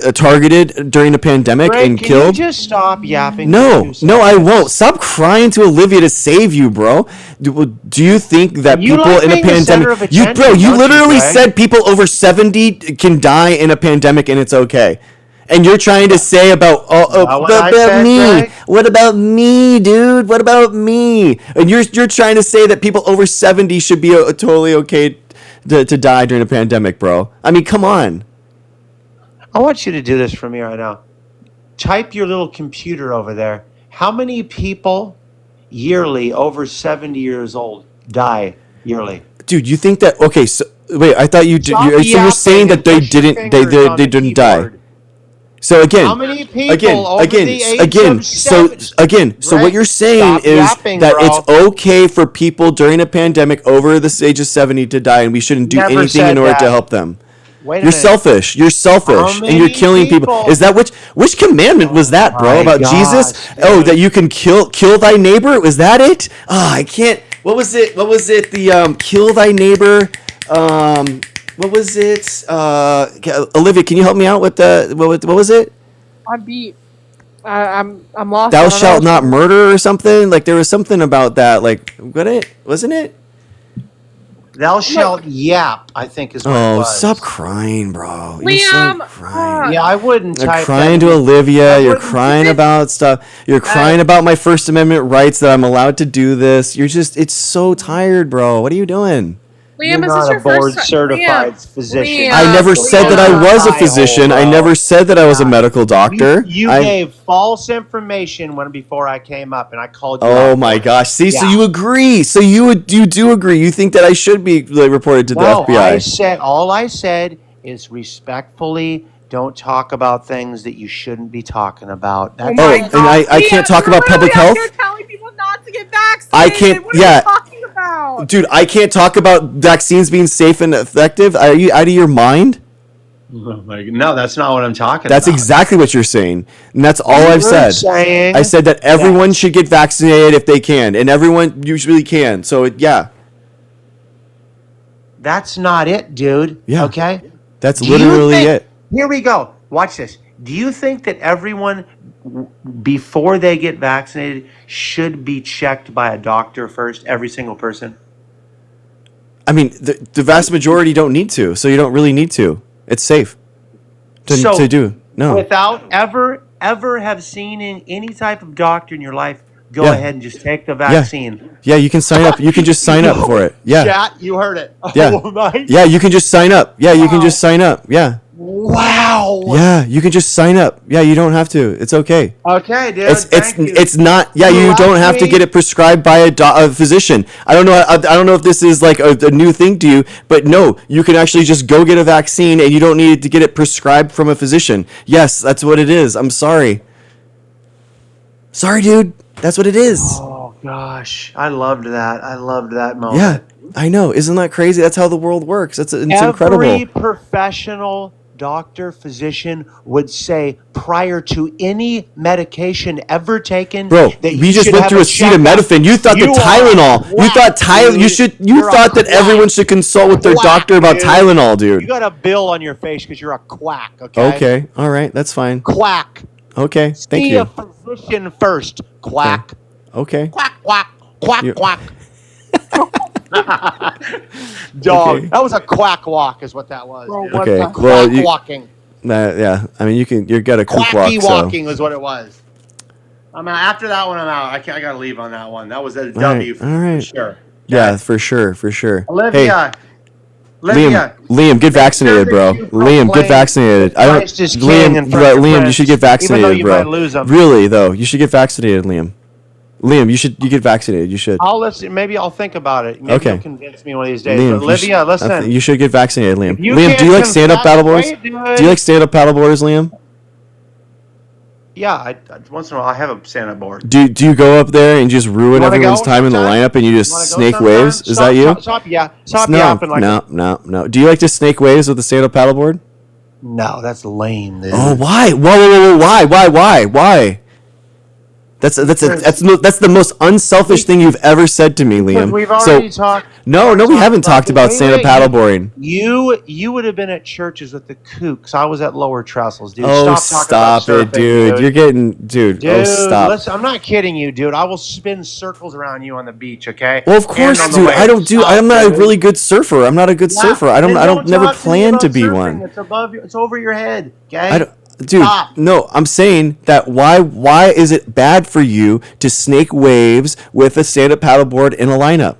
be targeted during a pandemic Greg, and can killed? you just stop yapping? No, for 2 I seconds? won't. Stop crying to Olivia to save you, bro. Do you think that You people like in a being the center pandemic... of attention, you don't you, literally Greg? said people over 70 can die in a pandemic and it's okay. And you're trying to say about what I about said, me? Greg? What about me, dude? What about me? And you're trying to say that people over 70 should be totally okay to die during a pandemic, bro. I mean, come on. I want you to do this for me right now. Type your little computer over there. How many people yearly over 70 years old die yearly? Dude, you think that... Okay, so... Wait, I thought you did... Stop You're saying yapping that they and push your didn't... They fingers on the didn't die. keyboard. So again... How many people over the age of So what Greg, you're saying stop is yapping, that bro. it's okay for people during a pandemic over the age of 70 to die, and we shouldn't do Never anything said in order to that. help them. Wait a You're minute. selfish. You're selfish, How and you're many killing people. people- Is that which commandment was that, bro? my About gosh, Jesus? dude. Oh, that you can kill thy neighbor? Was that it? Oh, I can't. What was it? The kill thy neighbor. What was it? Olivia, can you help me out with the what was it? I'm beat. I'm lost. Thou I don't shalt know. not murder or something. Like there was something about that. Like wasn't it? Thou shalt yap, I think is what it Oh, was. stop crying, bro. You're Liam, so crying. Yeah, I wouldn't You're type crying that. to Olivia. You're wouldn't- crying about stuff. You're crying about my First Amendment rights that I'm allowed to do this. It's so tired, bro. What are you doing? Liam, You're is this not your a board first time? certified Liam, physician. Liam, I never said that I was a physician. I never said that I was a medical doctor. You gave false information before I came up, and I called you out. Oh my gosh! See, so you agree? So you do agree? You think that I should be reported to the FBI? All I said is respectfully, don't talk about things that you shouldn't be talking about. That's and I can't talk about public health. You're telling people not to get vaccinated. I can't. What are you talking about? Dude, I can't talk about vaccines being safe and effective. Are you out of your mind? No, that's not what I'm talking That's about. exactly what you're saying, and that's all I've said. saying I said that everyone should get vaccinated if they can, and everyone usually can. So yeah, That's not it, dude. Yeah. Okay? that's Do you literally think- it. Here we go. Watch this. Do you think that everyone, before they get vaccinated, should be checked by a doctor first? Every single person? I mean, the vast majority don't need to, so you don't really need to. It's safe to do. No. Without ever have seen any type of doctor in your life, go Yeah. ahead and just take the vaccine. Yeah, you can sign up. You can just sign up for it. Yeah. Chat, you heard it. Yeah. Oh my. Yeah, you can just sign up. Yeah, you can just sign up. Yeah. Wow. Yeah, you can just sign up. Yeah, you don't have to. It's okay. Okay, dude. It's not. Yeah, you don't have to get it prescribed by a physician. I don't know. I don't know if this is like a new thing to you, but no, you can actually just go get a vaccine, and you don't need to get it prescribed from a physician. Yes, that's what it is. I'm sorry. Sorry, dude. That's what it is. Oh gosh, I loved that. I loved that moment. Yeah, I know. Isn't that crazy? That's how the world works. It's incredible. Every professional doctor, physician would say prior to any medication ever taken, Bro, that we you just should went have through a checkup. acetaminophen. You thought You that are Tylenol. You quack, thought dude. You You're a thought that quack. everyone should consult with their Quack, doctor about dude. Tylenol, dude. You got a bill on your face because you're a quack. Okay. Okay. All right. That's fine. Quack. Okay. Thank See you. a physician first. Quack. Okay. Quack. Quack. Quack. You- Quack. Dog. Okay. That was a quack walk, is what that was. dude. Okay. Quack Well, you, walking. yeah. I mean, you got a kook Quacky walk. So. walking was what it was. I mean, after that one, I'm out. I gotta leave on that one. That was a All W right. All right. for sure. Yeah, for sure. For sure. Olivia. Liam, get vaccinated, bro. Liam, get vaccinated. I don't. Christ is king in front of Liam, you friends, should get even though vaccinated, you bro. might lose 'em. Really though, you should get vaccinated, Liam. Liam, you get vaccinated. You should. I'll listen. Maybe I'll think about it. Maybe Okay. you'll convince me one of these days. Liam, But Olivia, listen. you should get vaccinated, Liam. you Liam, can't do you like stand-up confess- paddleboards? wait, dude. Do you like stand-up paddleboarders, Liam? Yeah, I once in a while I have a stand-up board. Do you go up there and just ruin You wanna everyone's go time in the sometime? lineup and you just You wanna go snake sometime? waves? Is that you? Stop no, yapping like no. Do you like to snake waves with the stand-up paddleboard? No, that's lame, dude. Oh, why? Whoa, why? That's the most unselfish thing you've ever said to me, Liam. We've already talked. No, we haven't talked about Wait, stand-up paddleboarding. You would have been at churches with the kooks. I was at lower trestles, dude. Oh, stop stop talking it, about surfing, dude. You're getting, dude. Oh, stop. Listen, I'm not kidding you, dude. I will spin circles around you on the beach, okay? Well, of course, And on the dude. waves. I'm not a dude. really good surfer. I'm not a good surfer. I Then don't never talk to me plan to about be surfing. one. It's above you. It's over your head, okay? I don't, dude. Stop. No, I'm saying that why is it bad for you to snake waves with a stand-up paddleboard in a lineup?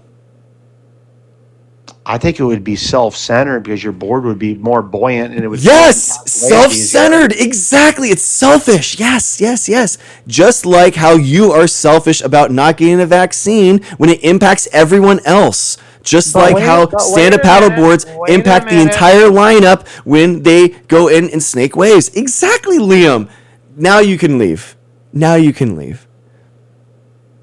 I think it would be self-centered because your board would be more buoyant and it would. Yes, self-centered. Exactly. It's selfish. Yes. Just like how you are selfish about not getting a vaccine when it impacts everyone else. Just like how stand-up paddleboards impact the entire lineup when they go in and snake waves. Exactly, Liam. Now you can leave.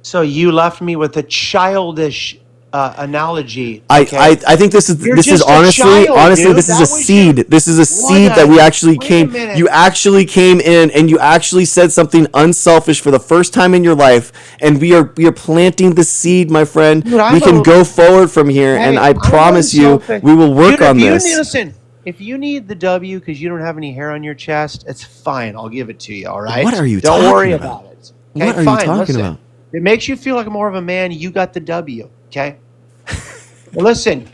So you left me with a childish analogy. I think this You're is just a honestly child, dude. this is That a was seed. This is a seed that we actually Wait a came. minute. You actually came in and you actually said something unselfish for the first time in your life, and we are planting the seed, my friend. Dude, I'm we can a- go forward from here, Hey, and I I'm promise you, unselfish. we will work Dude, on if you this. listen, if you need the W because you don't have any hair on your chest, it's fine. I'll give it to you. All right. What are you Don't talking worry about? about it. What are you fine, talking listen. about? It makes you feel like more of a man. You got the W. Okay. Well, listen.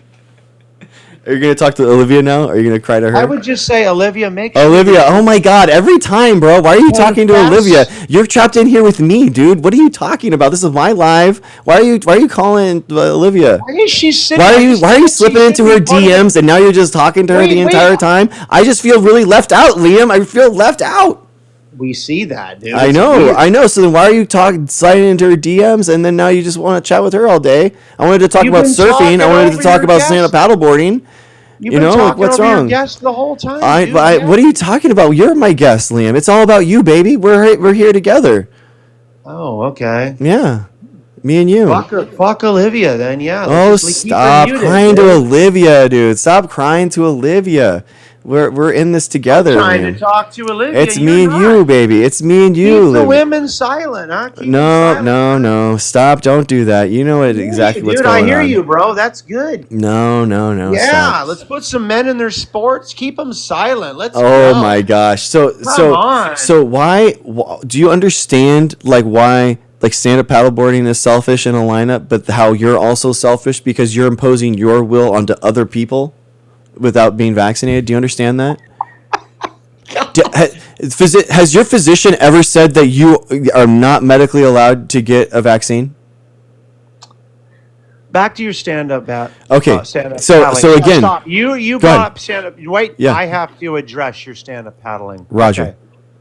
Are you gonna talk to Olivia now? Are you gonna cry to her? I would just say, Olivia, make sure. Olivia, oh my God! Every time, bro. Why are you talking to Olivia? You're trapped in here with me, dude. What are you talking about? This is my live. Why are you calling Olivia? Why is she sitting? Why are you slipping into her DMs and now you're just talking to her the entire time? I just feel really left out, Liam. I feel left out. We see that, dude. I know. So then why are you sliding into her DMs and then now you just want to chat with her all day? I wanted to talk about surfing. I wanted to talk about stand-up paddleboarding. You've been talking what's over wrong? your guest the whole time. What are you talking about? You're my guest, Liam. It's all about you, baby. We're here together. Oh, okay. Yeah, me and you. Fuck Olivia, then. Yeah. Oh, stop crying to Olivia, dude. Stop crying to Olivia. We're in this together. I'm trying to talk to Olivia. It's me and you, baby. It's me and you. Keep the women silent, huh? No. Stop. Don't do that. You know exactly what's going on. Dude, I hear you, bro. That's good. No. Yeah, stop. let's put some men in their sports. Keep them silent. Let's Oh go. my gosh. So why do you understand why stand-up paddleboarding is selfish in a lineup, but how you're also selfish because you're imposing your will onto other people without being vaccinated? Do you understand that? Has your physician ever said that you are not medically allowed to get a vaccine? Back to your stand-up bat. Okay. Stand-up So paddling. again, Stop. You brought up stand-up. Wait. Yeah. I have to address your stand-up paddling. Roger. Okay.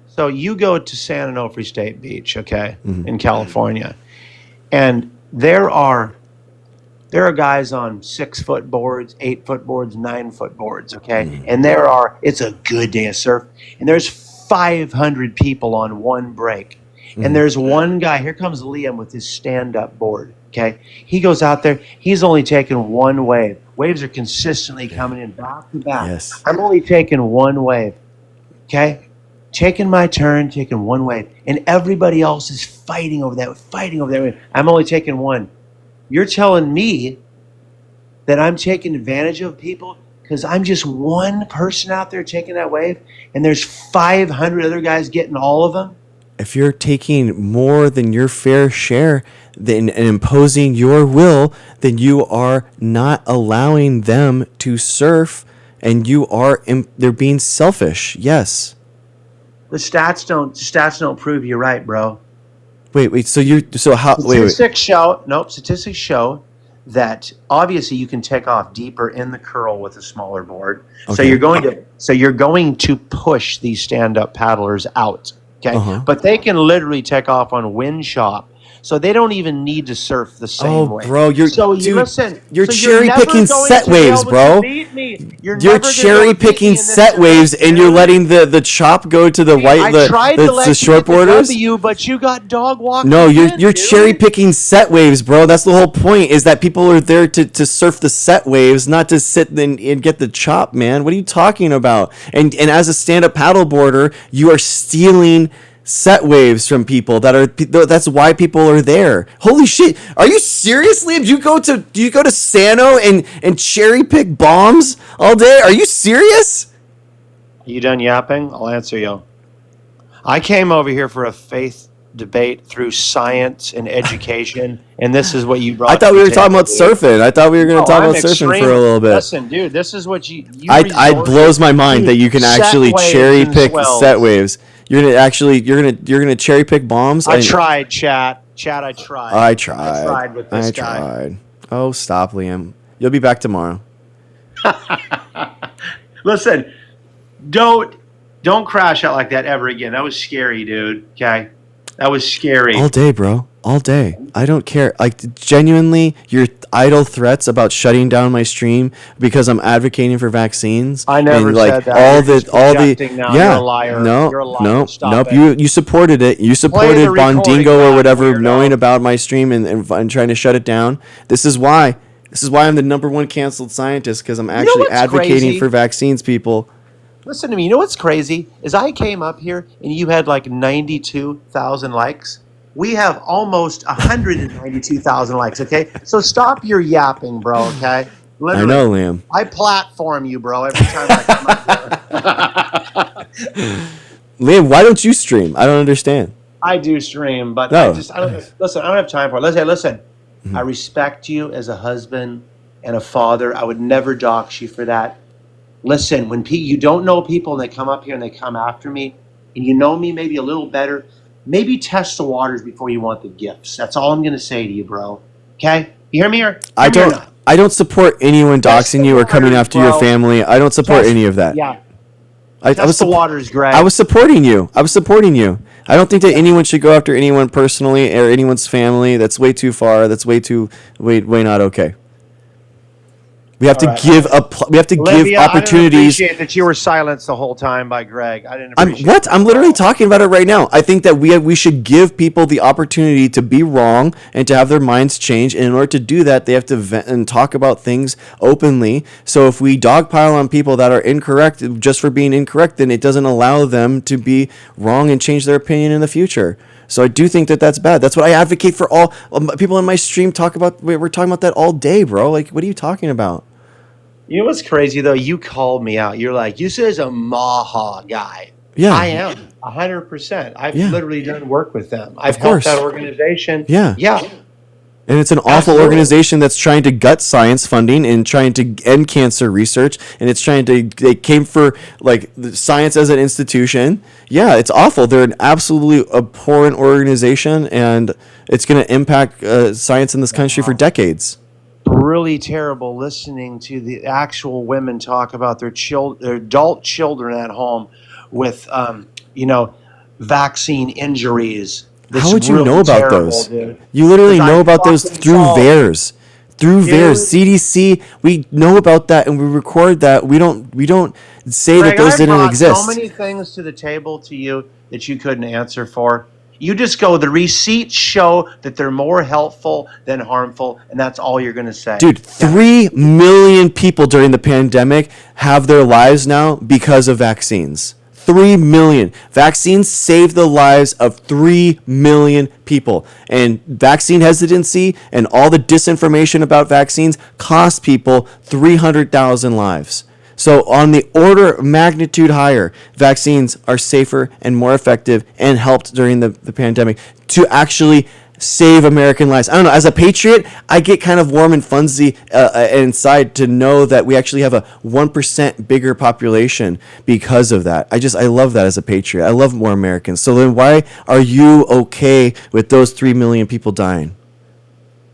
So you go to San Onofre State Beach, okay, in California, and there are guys on 6-foot boards, 8-foot boards, 9-foot boards, okay, and it's a good day of surf, and there's 500 people on one break, and there's one guy. Here comes Liam with his stand-up board. Okay, he goes out there. He's only taking one wave. Waves are consistently coming in back to back. Yes. I'm only taking one wave. Okay, taking my turn, taking one wave, and everybody else is fighting over that wave. I'm only taking one. You're telling me that I'm taking advantage of people because I'm just one person out there taking that wave, and there's 500 other guys getting all of them? If you're taking more than your fair share and imposing your will, then you are not allowing them to surf, and they're being selfish. Yes. The stats don't prove you right, bro. Wait. Statistics show that obviously you can take off deeper in the curl with a smaller board. Okay. So you're going to push these stand-up paddlers out. Okay, but they can literally take off on wind shop, so they don't even need to surf the same way. Oh, bro, you're cherry never picking going set to be waves, able bro. to beat me. You're cherry picking set waves, and you're letting the chop go to the the short borders. But you got dog walking. No, you're cherry picking set waves, bro. That's the whole point. Is that people are there to surf the set waves, not to sit and get the chop, man. What are you talking about? And as a stand-up paddleboarder, you are stealing set waves from people that's why people are there. Holy shit, are you seriously? Do you go to Sano and cherry pick bombs all day? Are you serious? Are you done yapping? I'll answer you. I came over here for a faith debate through science and education, and this is what you brought. I thought we were talking about surfing. I thought we were going to talk about surfing for a little bit. Listen, dude, this is what you it blows my mind that you can actually cherry pick set waves. You're gonna cherry pick bombs. I tried, chat. I tried. I tried. I tried with this guy. Oh, stop, Liam. You'll be back tomorrow. Listen, don't crash out like that ever again. That was scary, dude. Okay, that was scary. All day, bro. All day. I don't care. Like, genuinely, your idle threats about shutting down my stream because I'm advocating for vaccines. I never and, said that. You're a liar. No, You're a liar. no, Stop nope. it. You supported it. You supported Bondingo or whatever, knowing about my stream and trying to shut it down. This is why I'm the #1 canceled scientist, because I'm actually advocating for vaccines, people. Listen to me. You know what's crazy is I came up here and you had like 92,000 likes. We have almost 192,000 likes, okay? So stop your yapping, bro, okay? Literally, I know, Liam. I platform you, bro, every time I come up here. Liam, why don't you stream? I don't understand. I do stream, but no. I don't have time for it. Listen. I respect you as a husband and a father. I would never dox you for that. Listen, when you don't know people and they come up here and they come after me, and you know me maybe a little better, maybe test the waters before you want the gifts. That's all I'm going to say to you, bro. Okay? You hear me or I hear me or don't. not? I don't support anyone Test doxing the you or coming waters, after your bro. family. I don't support Test- any of that. Yeah. I Test was the waters, Greg. I was supporting you. I was supporting you. I don't think that anyone should go after anyone personally or anyone's family. That's way too far. That's way not okay. We have All to right. give we have to Olivia, give opportunities. I didn't appreciate that you were silenced the whole time by Greg. I didn't I'm appreciate what? that. I'm literally talking about it right now. I think that we should give people the opportunity to be wrong and to have their minds change. And in order to do that, they have to vent and talk about things openly. So if we dogpile on people that are incorrect just for being incorrect, then it doesn't allow them to be wrong and change their opinion in the future. So I do think that that's bad. That's what I advocate for. All people in my stream talk about. We're talking about that all day, bro. Like, what are you talking about? You know what's crazy though? You called me out. You're like, you said as a Maha guy. Yeah. I am 100%. I've Yeah. literally done work with them. I've Of helped course. that organization. Yeah. Yeah. And it's an awful Absolutely. organization that's trying to gut science funding and trying to end cancer research. And it's they came for like the science as an institution. Yeah, it's awful. They're an absolutely abhorrent organization, and it's going to impact science in this country for decades. Really terrible listening to the actual women talk about their adult children at home with, vaccine injuries. How would you know about those? Dude. You literally 'Cause know I about those fucking through saw it. VAERS. Through Dude. VAERS, CDC, we know about that and we record that. We don't say Greg, that those I didn't brought exist. so many things to the table to you that you couldn't answer for. You just go, the receipts show that they're more helpful than harmful, and that's all you're going to say. Dude, 3 million people during the pandemic have their lives now because of vaccines. 3 million. Vaccines saved the lives of 3 million people. And vaccine hesitancy and all the disinformation about vaccines cost people 300,000 lives. So on the order of magnitude higher, vaccines are safer and more effective and helped during the pandemic to actually save American lives. I don't know. As a patriot, I get kind of warm and fuzzy inside to know that we actually have a 1% bigger population because of that. I love that as a patriot. I love more Americans. So then why are you okay with those 3 million people dying?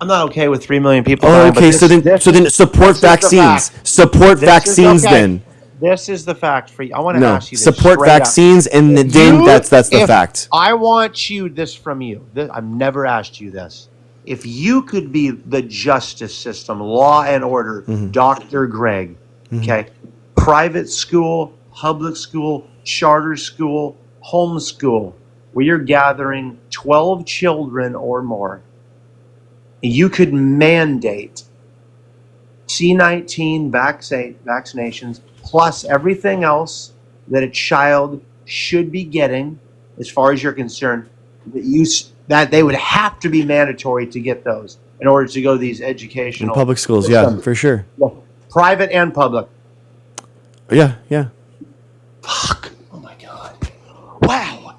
I'm not okay with 3 million people Oh, dying, but okay. this- So then this is support the vaccines. fact. Support This is vaccines okay. then. This is the fact for you. I want to No, ask you this support straight up. vaccines, and then that's the If fact. I want you this from you. I've never asked you this. If you could be the justice system, law and order, Dr. Greg, okay, private school, public school, charter school, homeschool, where you're gathering 12 children or more, you could mandate C-19 vaccinations plus everything else that a child should be getting, as far as you're concerned, that they would have to be mandatory to get those in order to go to these In educational public schools, systems. yeah, for sure. Private and public. Yeah, yeah. Fuck. Oh my God. Wow.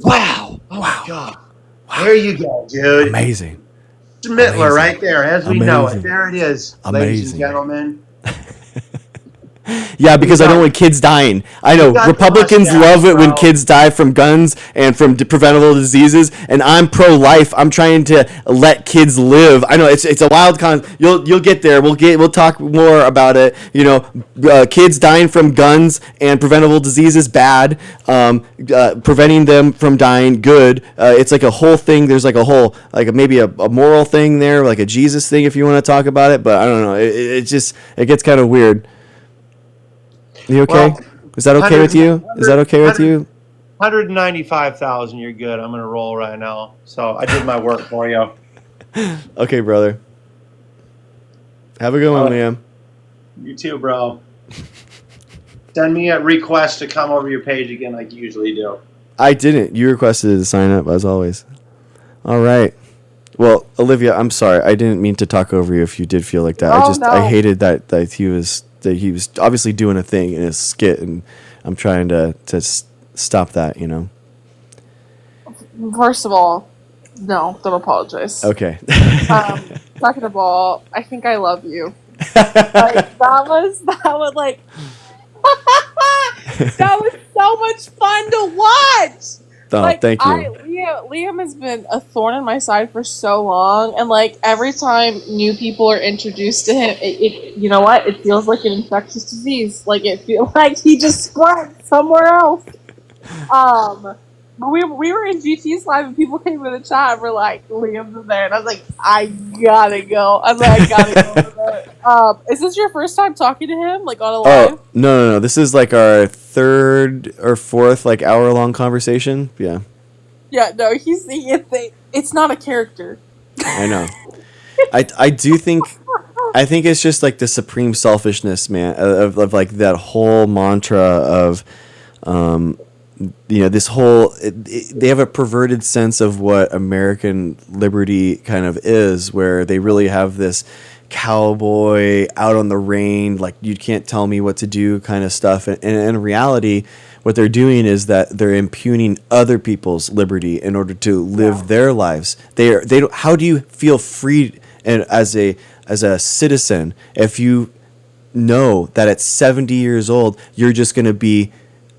Wow. Oh my God. There you go, dude. Amazing. Mittler right there, as we know it. Amazing. There it is, ladies and Amazing. gentlemen. Yeah, because I don't want kids dying. I know You got Republicans the love it when bro. kids die from guns and from preventable diseases, and I'm pro-life. I'm trying to let kids live. I know it's a wild You'll get there. We'll talk more about it. Kids dying from guns and preventable diseases bad. Preventing them from dying good. It's like a whole thing. There's like a whole maybe a moral thing there, like a Jesus thing if you want to talk about it. But I don't know. It gets kind of weird. You okay? Well, Is that okay with you? Is that okay with you? 195,000, you're good. I'm gonna roll right now. So I did my work for you. Okay, brother. Have a good one, Liam. You too, bro. Send me a request to come over your page again, like you usually do. I didn't. You requested to sign up, as always. All right. Well, Olivia, I'm sorry. I didn't mean to talk over you if you did feel like that. Oh, I no. hated that he was obviously doing a thing in his skit, and I'm trying to stop that, First of all, No, don't apologize. Okay. Second of all, I think I love you. Like, that was like that was so much fun to watch. Oh, Like, thank you. Liam has been a thorn in my side for so long, and like every time new people are introduced to him, it you know what? It feels like an infectious disease. Like, it feels like he just spread somewhere else. But we were in GT's live and people came in the chat and were like, Liam's in there, and I was like, I gotta go. I was like, I gotta go over there. Is this your first time talking to him, like, on a live? Oh, no. This is like our third or fourth like hour-long conversation. Yeah. Yeah, no, it's not a character. I know. I do think it's just like the supreme selfishness, man, of like that whole mantra of this whole they have a perverted sense of what American liberty kind of is, where they really have this cowboy out on the range, like, you can't tell me what to do kind of stuff, and in reality what they're doing is that they're impugning other people's liberty in order to live their lives. They don't. How do you feel free and as a citizen if you know that at 70 years old you're just going to be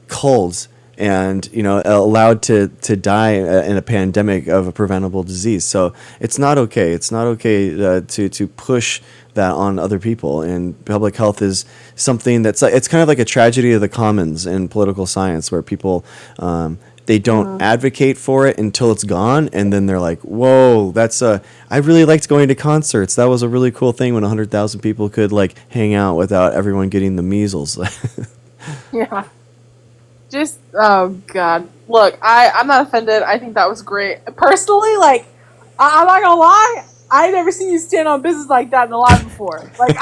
culled and allowed to die in a pandemic of a preventable disease? So it's not okay. It's not okay to push that on other people. And public health is something that's it's kind of like a tragedy of the commons in political science, where people they don't advocate for it until it's gone, and then they're like, whoa, I really liked going to concerts. That was a really cool thing when 100,000 people could like hang out without everyone getting the measles. Yeah. Just, oh god. Look, I'm not offended. I think that was great. Personally, like, I'm not gonna lie, I never seen you stand on business like that in the live before. Like,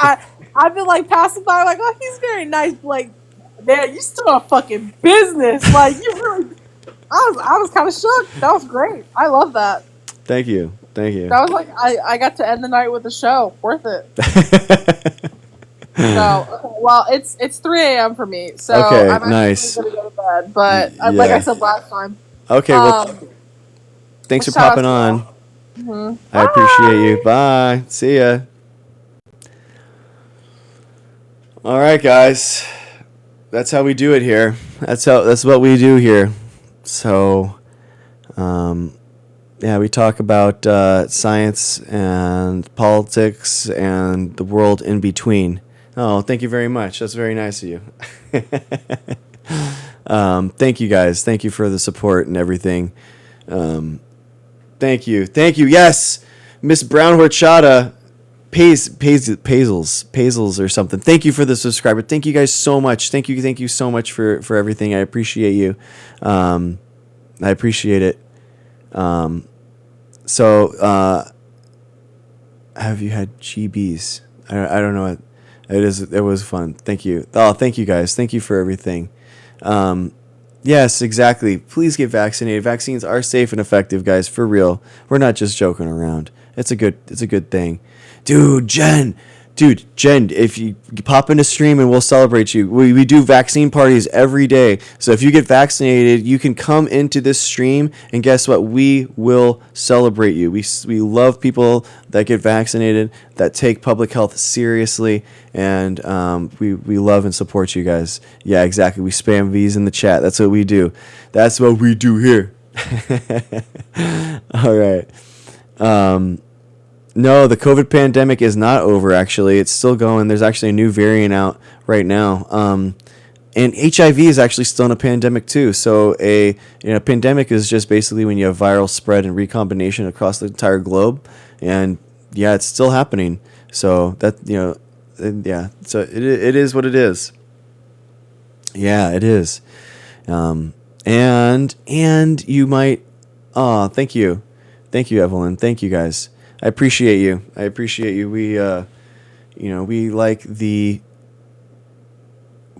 I've been like passing by, like, oh, he's very nice, but, like, man, you stood on fucking business. Like, you really, I was kind of shook. That was great. I love that. Thank you. That was like, I got to end the night with a show. Worth it. So, well, it's 3 a.m. for me, so okay, I'm actually nice. gonna go to bed. But like I said last time. Okay, well, thanks for popping on. Mm-hmm. I appreciate you. Bye. See ya. All right, guys. That's how we do it here. That's what we do here. So, yeah, we talk about science and politics and the world in between. Oh, thank you very much. That's very nice of you. Thank you, guys. Thank you for the support and everything. Thank you. Yes, Miss Brown Horchata, Pazels or something. Thank you for the subscriber. Thank you guys so much. Thank you so much for everything. I appreciate you. I appreciate it. So, have you had GBs? I don't know. It was fun. Thank you. Oh, thank you guys. Thank you for everything. Yes, exactly. Please get vaccinated. Vaccines are safe and effective, guys. For real. We're not just joking around. It's a good thing. Dude, Jen, if you pop in a stream and we'll celebrate you. We do vaccine parties every day. So if you get vaccinated, you can come into this stream and guess what? We will celebrate you. We love people that get vaccinated, that take public health seriously, and we love and support you guys. Yeah, exactly. We spam V's in the chat. That's what we do. That's what we do here. All right. No, the COVID pandemic is not over, actually. It's still going. There's actually a new variant out right now. And HIV is actually still in a pandemic, too. So a pandemic is just basically when you have viral spread and recombination across the entire globe. And, yeah, it's still happening. So, yeah. So it is what it is. Yeah, it is. And you might... Oh, thank you. Thank you, Evelyn. Thank you, guys. I appreciate you. We, we like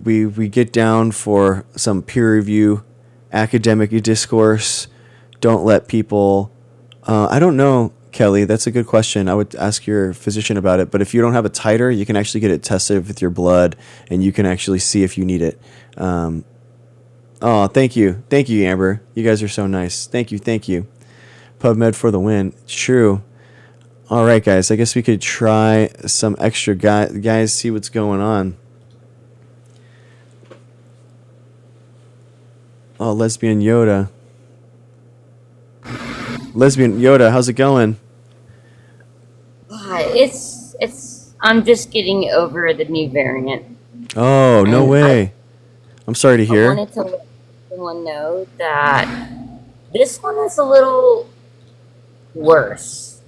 we get down for some peer review, academic discourse. Don't let people, I don't know, Kelly, that's a good question. I would ask your physician about it. But if you don't have a titer, you can actually get it tested with your blood and you can actually see if you need it. Oh, thank you. Thank you, Amber. You guys are so nice. Thank you. PubMed for the win. True. All right, guys. I guess we could try some extra guys. See what's going on. Oh, lesbian Yoda. Lesbian Yoda, how's it going? I'm just getting over the new variant. Oh, no And way. I'm sorry to I hear. wanted to let everyone know that this one is a little worse.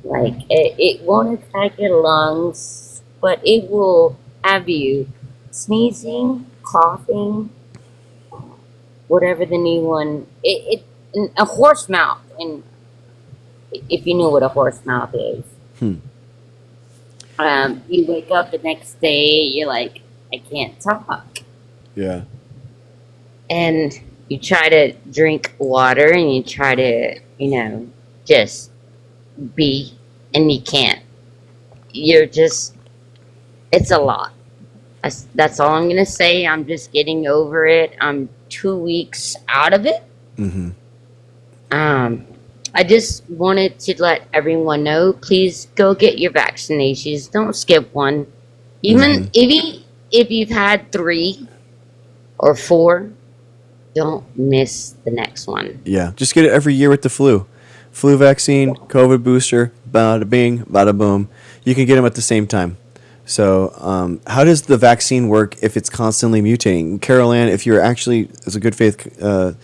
Like, it won't attack your lungs, but it will have you sneezing, coughing, whatever the new one. A horse mouth, and if you know what a horse mouth is. You wake up the next day, you're like, I can't talk. Yeah. And you try to drink water and you try to, just be, and you can't. It's a lot. That's all I'm going to say. I'm just getting over it. I'm 2 weeks out of it. Mm-hmm. I just wanted to let everyone know, please go get your vaccinations. Don't skip one. Even if you've had 3 or 4, don't miss the next one. Yeah, just get it every year with the flu. Flu vaccine, COVID booster, bada bing, bada boom. You can get them at the same time. So how does the vaccine work if it's constantly mutating? Carol Ann, if you're actually, as a good faith, so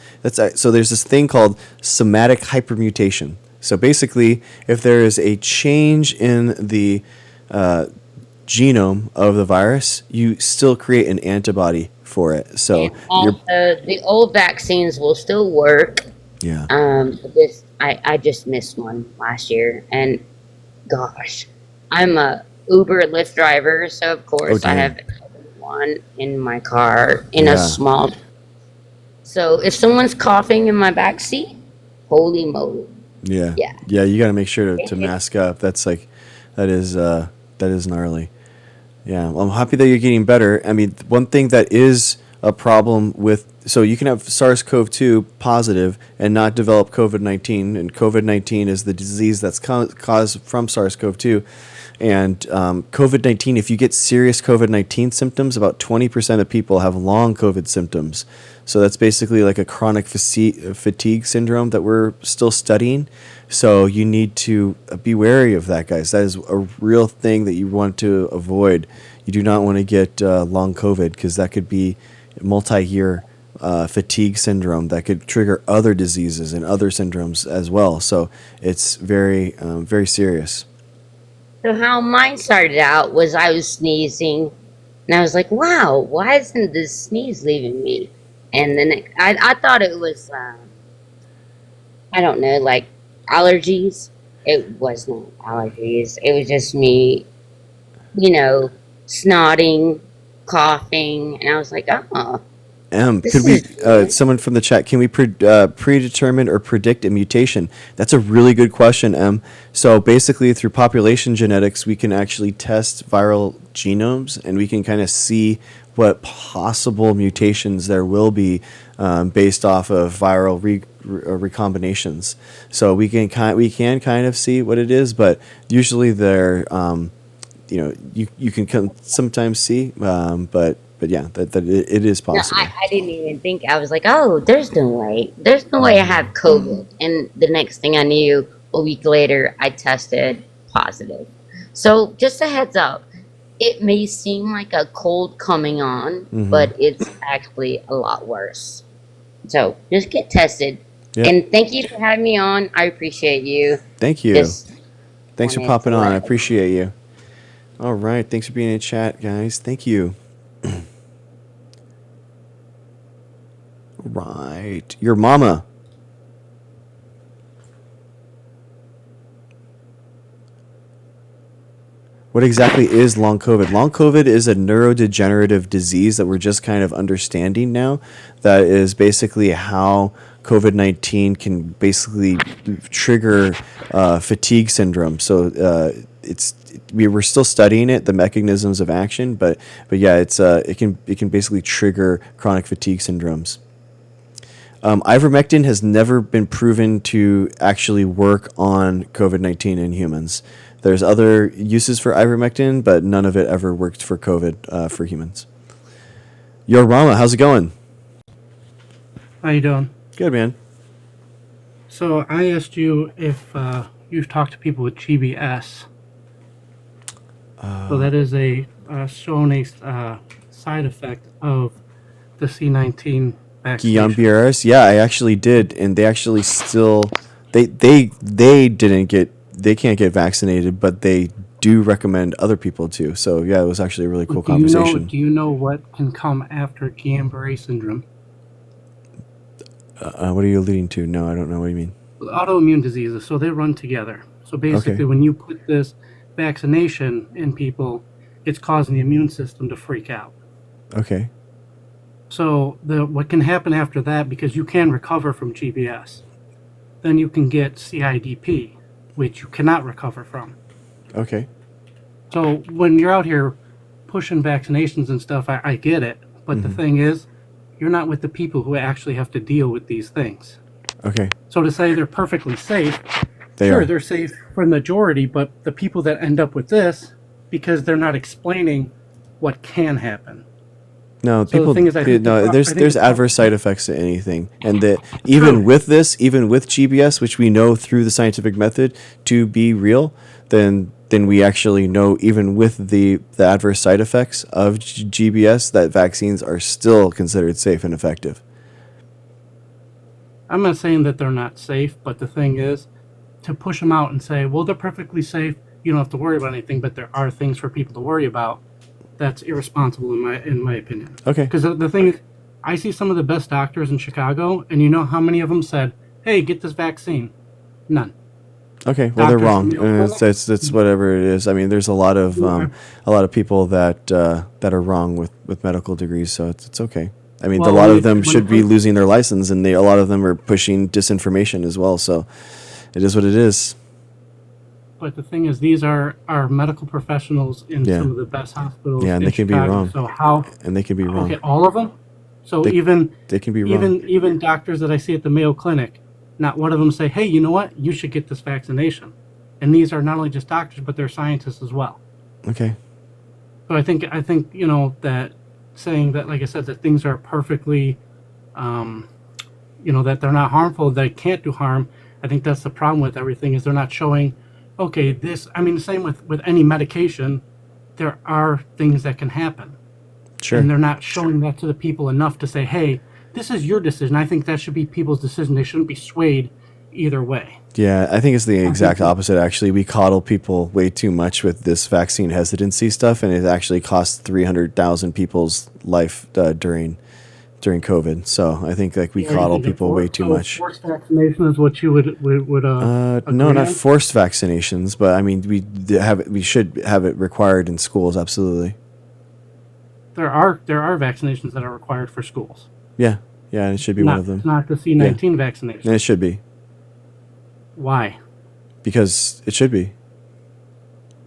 there's this thing called somatic hypermutation. So basically, if there is a change in the genome of the virus, you still create an antibody for it. So the old vaccines will still work. Yeah. I just missed one last year, and gosh, I'm a Uber Lyft driver, so of course I have one in my car in a small. So if someone's coughing in my back seat, holy moly! Yeah. You got to make sure to mask up. That is gnarly. Yeah, well, I'm happy that you're getting better. I mean, one thing that is a problem with, so you can have SARS-CoV-2 positive and not develop COVID-19, and COVID-19 is the disease that's caused from SARS-CoV-2. And COVID-19, if you get serious COVID-19 symptoms, about 20% of people have long COVID symptoms. So that's basically like a chronic fatigue syndrome that we're still studying. So you need to be wary of that, guys. That is a real thing that you want to avoid. You do not want to get long COVID, because that could be multi-year fatigue syndrome that could trigger other diseases and other syndromes as well. So it's very, very serious. So how mine started out was I was sneezing, and I was like, wow, why isn't this sneeze leaving me? And then I thought it was, I don't know, like allergies. It was not allergies. It was just me, snotting, coughing, and I was like, oh. Could we, someone from the chat, can we predetermine or predict a mutation? That's a really good question, M. So basically, through population genetics, we can actually test viral genomes, and we can kind of see what possible mutations there will be based off of viral recombinations. So we can kind of see what it is, but usually they're, you can sometimes see, but yeah, that it is possible. No, I didn't even think. I was like, oh, there's no way. There's no way I have COVID. And the next thing I knew, a week later, I tested positive. So just a heads up, it may seem like a cold coming on, but it's actually a lot worse. So just get tested. Yep. And thank you for having me on. I appreciate you. Thank you. Thanks for popping on. I appreciate you. All right. Thanks for being in chat, guys. Thank you. Right. Your mama. What exactly is long COVID? Long COVID is a neurodegenerative disease that we're just kind of understanding now. That is basically how COVID-19 can basically trigger fatigue syndrome. So we're still studying it, the mechanisms of action, but yeah, it can basically trigger chronic fatigue syndromes. Ivermectin has never been proven to actually work on COVID-19 in humans. There's other uses for ivermectin, but none of it ever worked for COVID for humans. Yo, Rama, how's it going? How you doing? Good, man. So I asked you if you've talked to people with GBS. So that is a shown a side effect of the C19 vaccination. Guillain-Barré? Yeah, I actually did, and they actually still they can't get vaccinated, but they do recommend other people to. So yeah, it was actually a really cool conversation. Do you know what can come after Guillain-Barré syndrome? What are you alluding to? No, I don't know what you mean. Autoimmune diseases, so they run together. So basically, Okay. when you put this vaccination in people, it's causing the immune system to freak out. Okay. So what can happen after that, because you can recover from GBS, then you can get CIDP, which you cannot recover from. Okay. So when you're out here pushing vaccinations and stuff, I get it. But the thing is, you're not with the people who actually have to deal with these things. Okay. So to say they're perfectly safe, They sure, are. they're safe for the majority, but the people that end up with this, because they're not explaining what can happen. No, So the people. thing is, I think There's adverse side effects to anything, and that even with GBS, which we know through the scientific method to be real, then we actually know even with the adverse side effects of GBS that vaccines are still considered safe and effective. I'm not saying that they're not safe, but the thing is, to push them out and say, well, they're perfectly safe, you don't have to worry about anything, but there are things for people to worry about, that's irresponsible in my opinion. Okay. Because the thing is, I see some of the best doctors in Chicago, and you know how many of them said, hey, get this vaccine? None. Okay, well they're Doctors wrong. from Mayo Clinic? It's whatever it is. I mean, there's a lot of people that are wrong with medical degrees, so it's okay. I mean, Well, a lot when of them it should be comes- losing their license, and a lot of them are pushing disinformation as well. So it is what it is. But the thing is, these are medical professionals in Yeah. some of the best hospitals Yeah, and in they can be Chicago. wrong. So how? And they can be wrong. Okay, all of them. So They can be wrong. even doctors that I see at the Mayo Clinic, not one of them say, hey, you know what? You should get this vaccination. And these are not only just doctors, but they're scientists as well. Okay. So I think that saying that, like I said, that things are perfectly, that they're not harmful, they can't do harm. I think that's the problem with everything, is they're not showing, okay, this. I mean, the same with any medication, there are things that can happen. Sure. And they're not showing that to the people enough to say, hey, this is your decision. I think that should be people's decision. They shouldn't be swayed either way. Yeah, I think it's the exact opposite, actually. We coddle people way too much with this vaccine hesitancy stuff, and it actually cost 300,000 people's life during COVID. So I think we coddle people way too much. Forced vaccination is what you would No, agree not on? forced vaccinations, but I mean, we should have it required in schools, absolutely. There are vaccinations that are required for schools. Yeah, and it should be one of them. Not the C19 vaccination. And it should be. Why? Because it should be.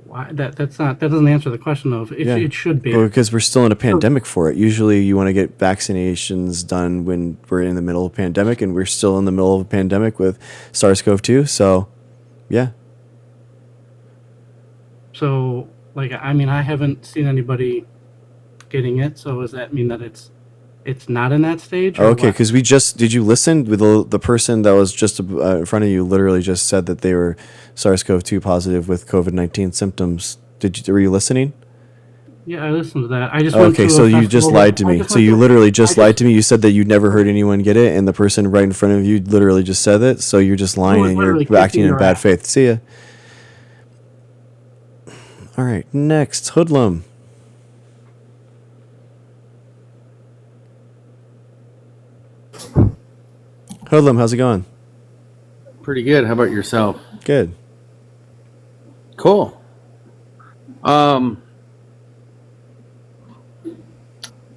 Why? That doesn't answer the question of it should be. Well, because we're still in a pandemic for it. Usually you want to get vaccinations done when we're in the middle of a pandemic, and we're still in the middle of a pandemic with SARS-CoV-2. So, yeah. So, I haven't seen anybody getting it. So does that mean that it's not in that stage? or Okay, what? because did you listen? With the person that was just in front of you literally just said that they were SARS-CoV-2 positive with COVID-19 symptoms. Were you listening? Yeah, I listened to that. I just went Okay, to a so you just festival- lied to I me. just So went you to- literally just lied to me. You said that you'd never heard anyone get it, and the person right in front of you literally just said it. So you're just lying was and you're literally acting kicking in your bad ass. faith. See ya. All right, next, Hoodlum. Hoodlum, how's it going? Pretty good. How about yourself? Good. Cool.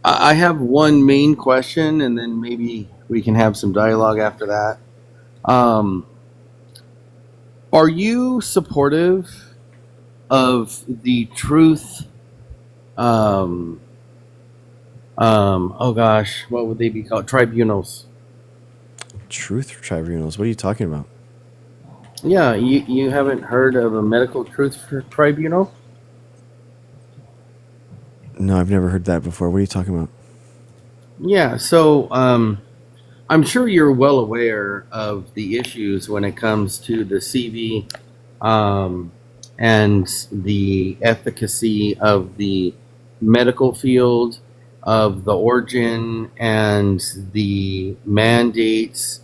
I have one main question, and then maybe we can have some dialogue after that. Are you supportive of the truth? Oh gosh, what would they be called? Tribunals. truth tribunals. What are you talking about? Yeah, you haven't heard of a medical truth tribunal? No, I've never heard that before. What are you talking about? Yeah, so I'm sure you're well aware of the issues when it comes to the CV and the efficacy of the medical field, of the origin and the mandates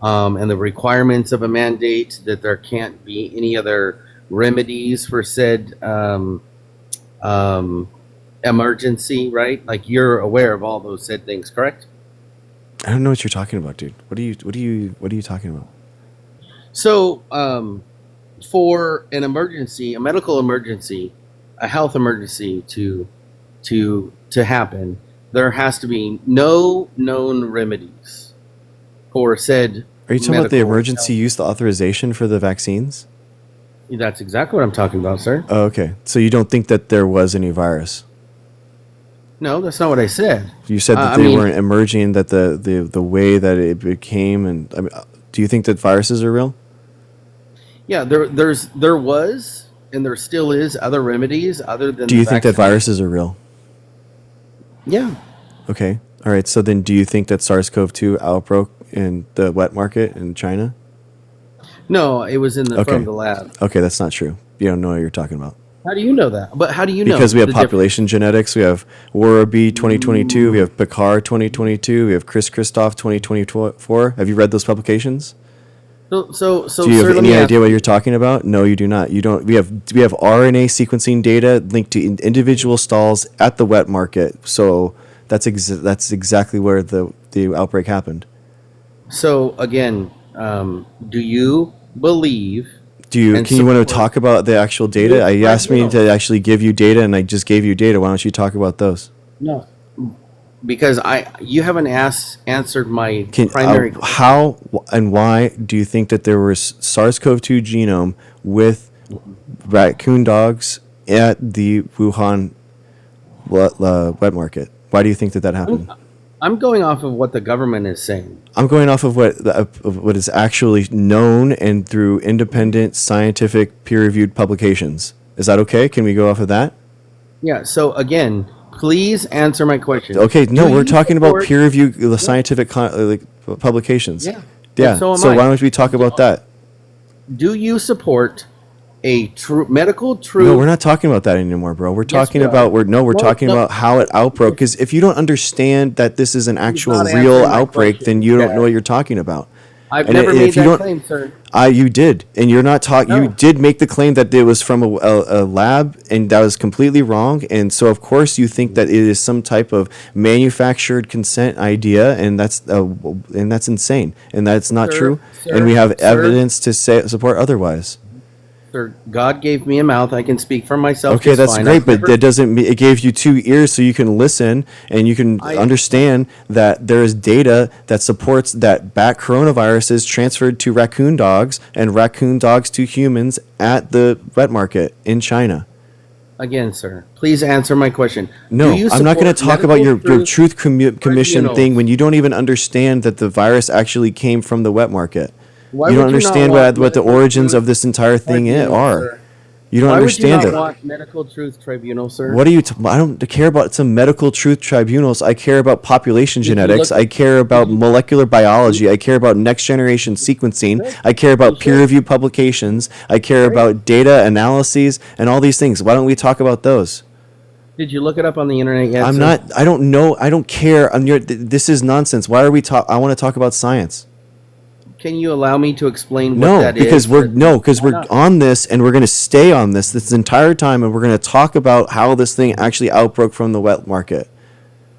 and the requirements of a mandate, that there can't be any other remedies for said emergency, right? Like, you're aware of all those said things, correct? I don't know what you're talking about, dude. What are you talking about? So, for an emergency, a medical emergency, a health emergency to happen, there has to be no known remedies for said. Are you talking about the emergency use authorization for the vaccines? That's exactly what I'm talking about, sir. Oh, okay. So you don't think that there was any virus? No, that's not what I said. You said that they weren't emerging, that the way that it became, and I mean, do you think that viruses are real? Yeah, there was and there still is other remedies other than. Do you think that viruses are real? Yeah. Okay. All right. So then, do you think that SARS-CoV-2 outbroke in the wet market in China? No, it was from the lab. Okay, that's not true. You don't know what you're talking about. How do you know that? But how do you know? Because we have population genetics. We have Warabi 2022. We have Picard 2022. We have Chris Christoph 2024. Have you read those publications? So do you have any idea what you're talking about? No, you do not. You don't. We have RNA sequencing data linked to individual stalls at the wet market. So that's exactly where the outbreak happened. So again, do you believe? Can you want to talk about the actual data? You asked me to actually give you data, and I just gave you data. Why don't you talk about those? No, because you haven't answered my primary. How and why do you think that there was SARS-CoV-2 genome with raccoon dogs at the Wuhan wet market? Why do you think that happened? I'm going off of what the government is saying. I'm going off of what is actually known and through independent scientific peer-reviewed publications. Is that okay? Can we go off of that? Yeah. So again, please answer my question. Okay. No, we're talking about peer-reviewed scientific publications. Yeah. Yeah. So why don't we talk about that? Do you support a true medical truth? No, we're not talking about that anymore, bro. We're talking about about how it outbroke. Because if you don't understand that this is an actual real outbreak, then you don't know what you're talking about. I've never made that claim, sir. You did, and you're not talking. No. You did make the claim that it was from a lab, and that was completely wrong. And so, of course, you think that it is some type of manufactured consent idea, and that's insane, and that's not true. And we have evidence to support otherwise. Sir, God gave me a mouth. I can speak for myself. Okay, that's great, but that doesn't mean it gave you 2 ears so you can listen and you can understand that there is data that supports that bat coronaviruses transferred to raccoon dogs and raccoon dogs to humans at the wet market in China. Again, sir, please answer my question. No, I'm not going to talk about your Truth Commission thing when you don't even understand that the virus actually came from the wet market. You don't understand what the origins of this entire thing are. You don't understand it. Why would you not want medical truth tribunal, sir? What are you? I don't care about some medical truth tribunals. I care about population genetics. I care about molecular biology. I care about next generation sequencing. I care about peer reviewed publications. I care about data analyses and all these things. Why don't we talk about those? Did you look it up on the internet yet? I'm not. I don't know. I don't care. This is nonsense. Why are we I want to talk about science. Can you allow me to explain what that is? Because we're on this, and we're going to stay on this entire time, and we're going to talk about how this thing actually outbroke from the wet market.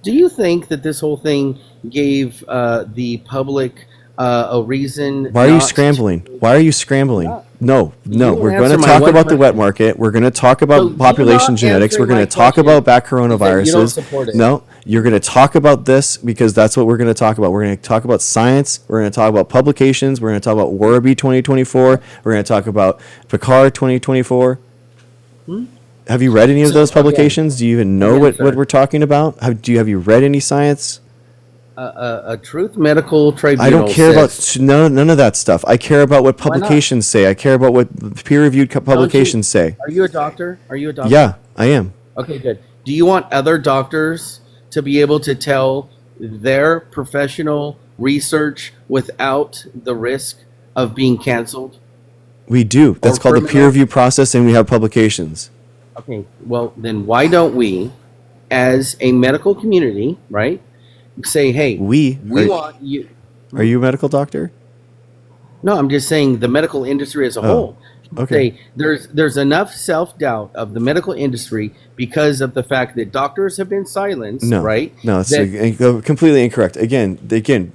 Do you think that this whole thing gave the public a reason? Why are you scrambling? Why are you scrambling? No, we're going to talk about the wet market. We're going to talk about population genetics. We're going to talk about bat coronaviruses. You don't support it. No, you're going to talk about this because that's what we're going to talk about. We're going to talk about science. We're going to talk about publications. We're going to talk about Warabi 2024. We're going to talk about Picard 2024. Have you read any of those publications? Do you even know what we're talking about? Have you read any science? a truth medical tribunal. I don't care says, about none of that stuff. I care about what publications say. I care about what peer-reviewed publications say. Are you a doctor? Are you a doctor? Yeah, I am. Okay, good. Do you want other doctors to be able to tell their professional research without the risk of being canceled? We do. That's Or called a criminal? peer review process, and we have publications. Okay, well, then why don't we, as a medical community, right, say, hey, we want you. Are you a medical doctor? No, I'm just saying the medical industry as a whole. Okay. Say there's enough self-doubt of the medical industry because of the fact that doctors have been silenced, No, right? no, it's That- completely incorrect. Again,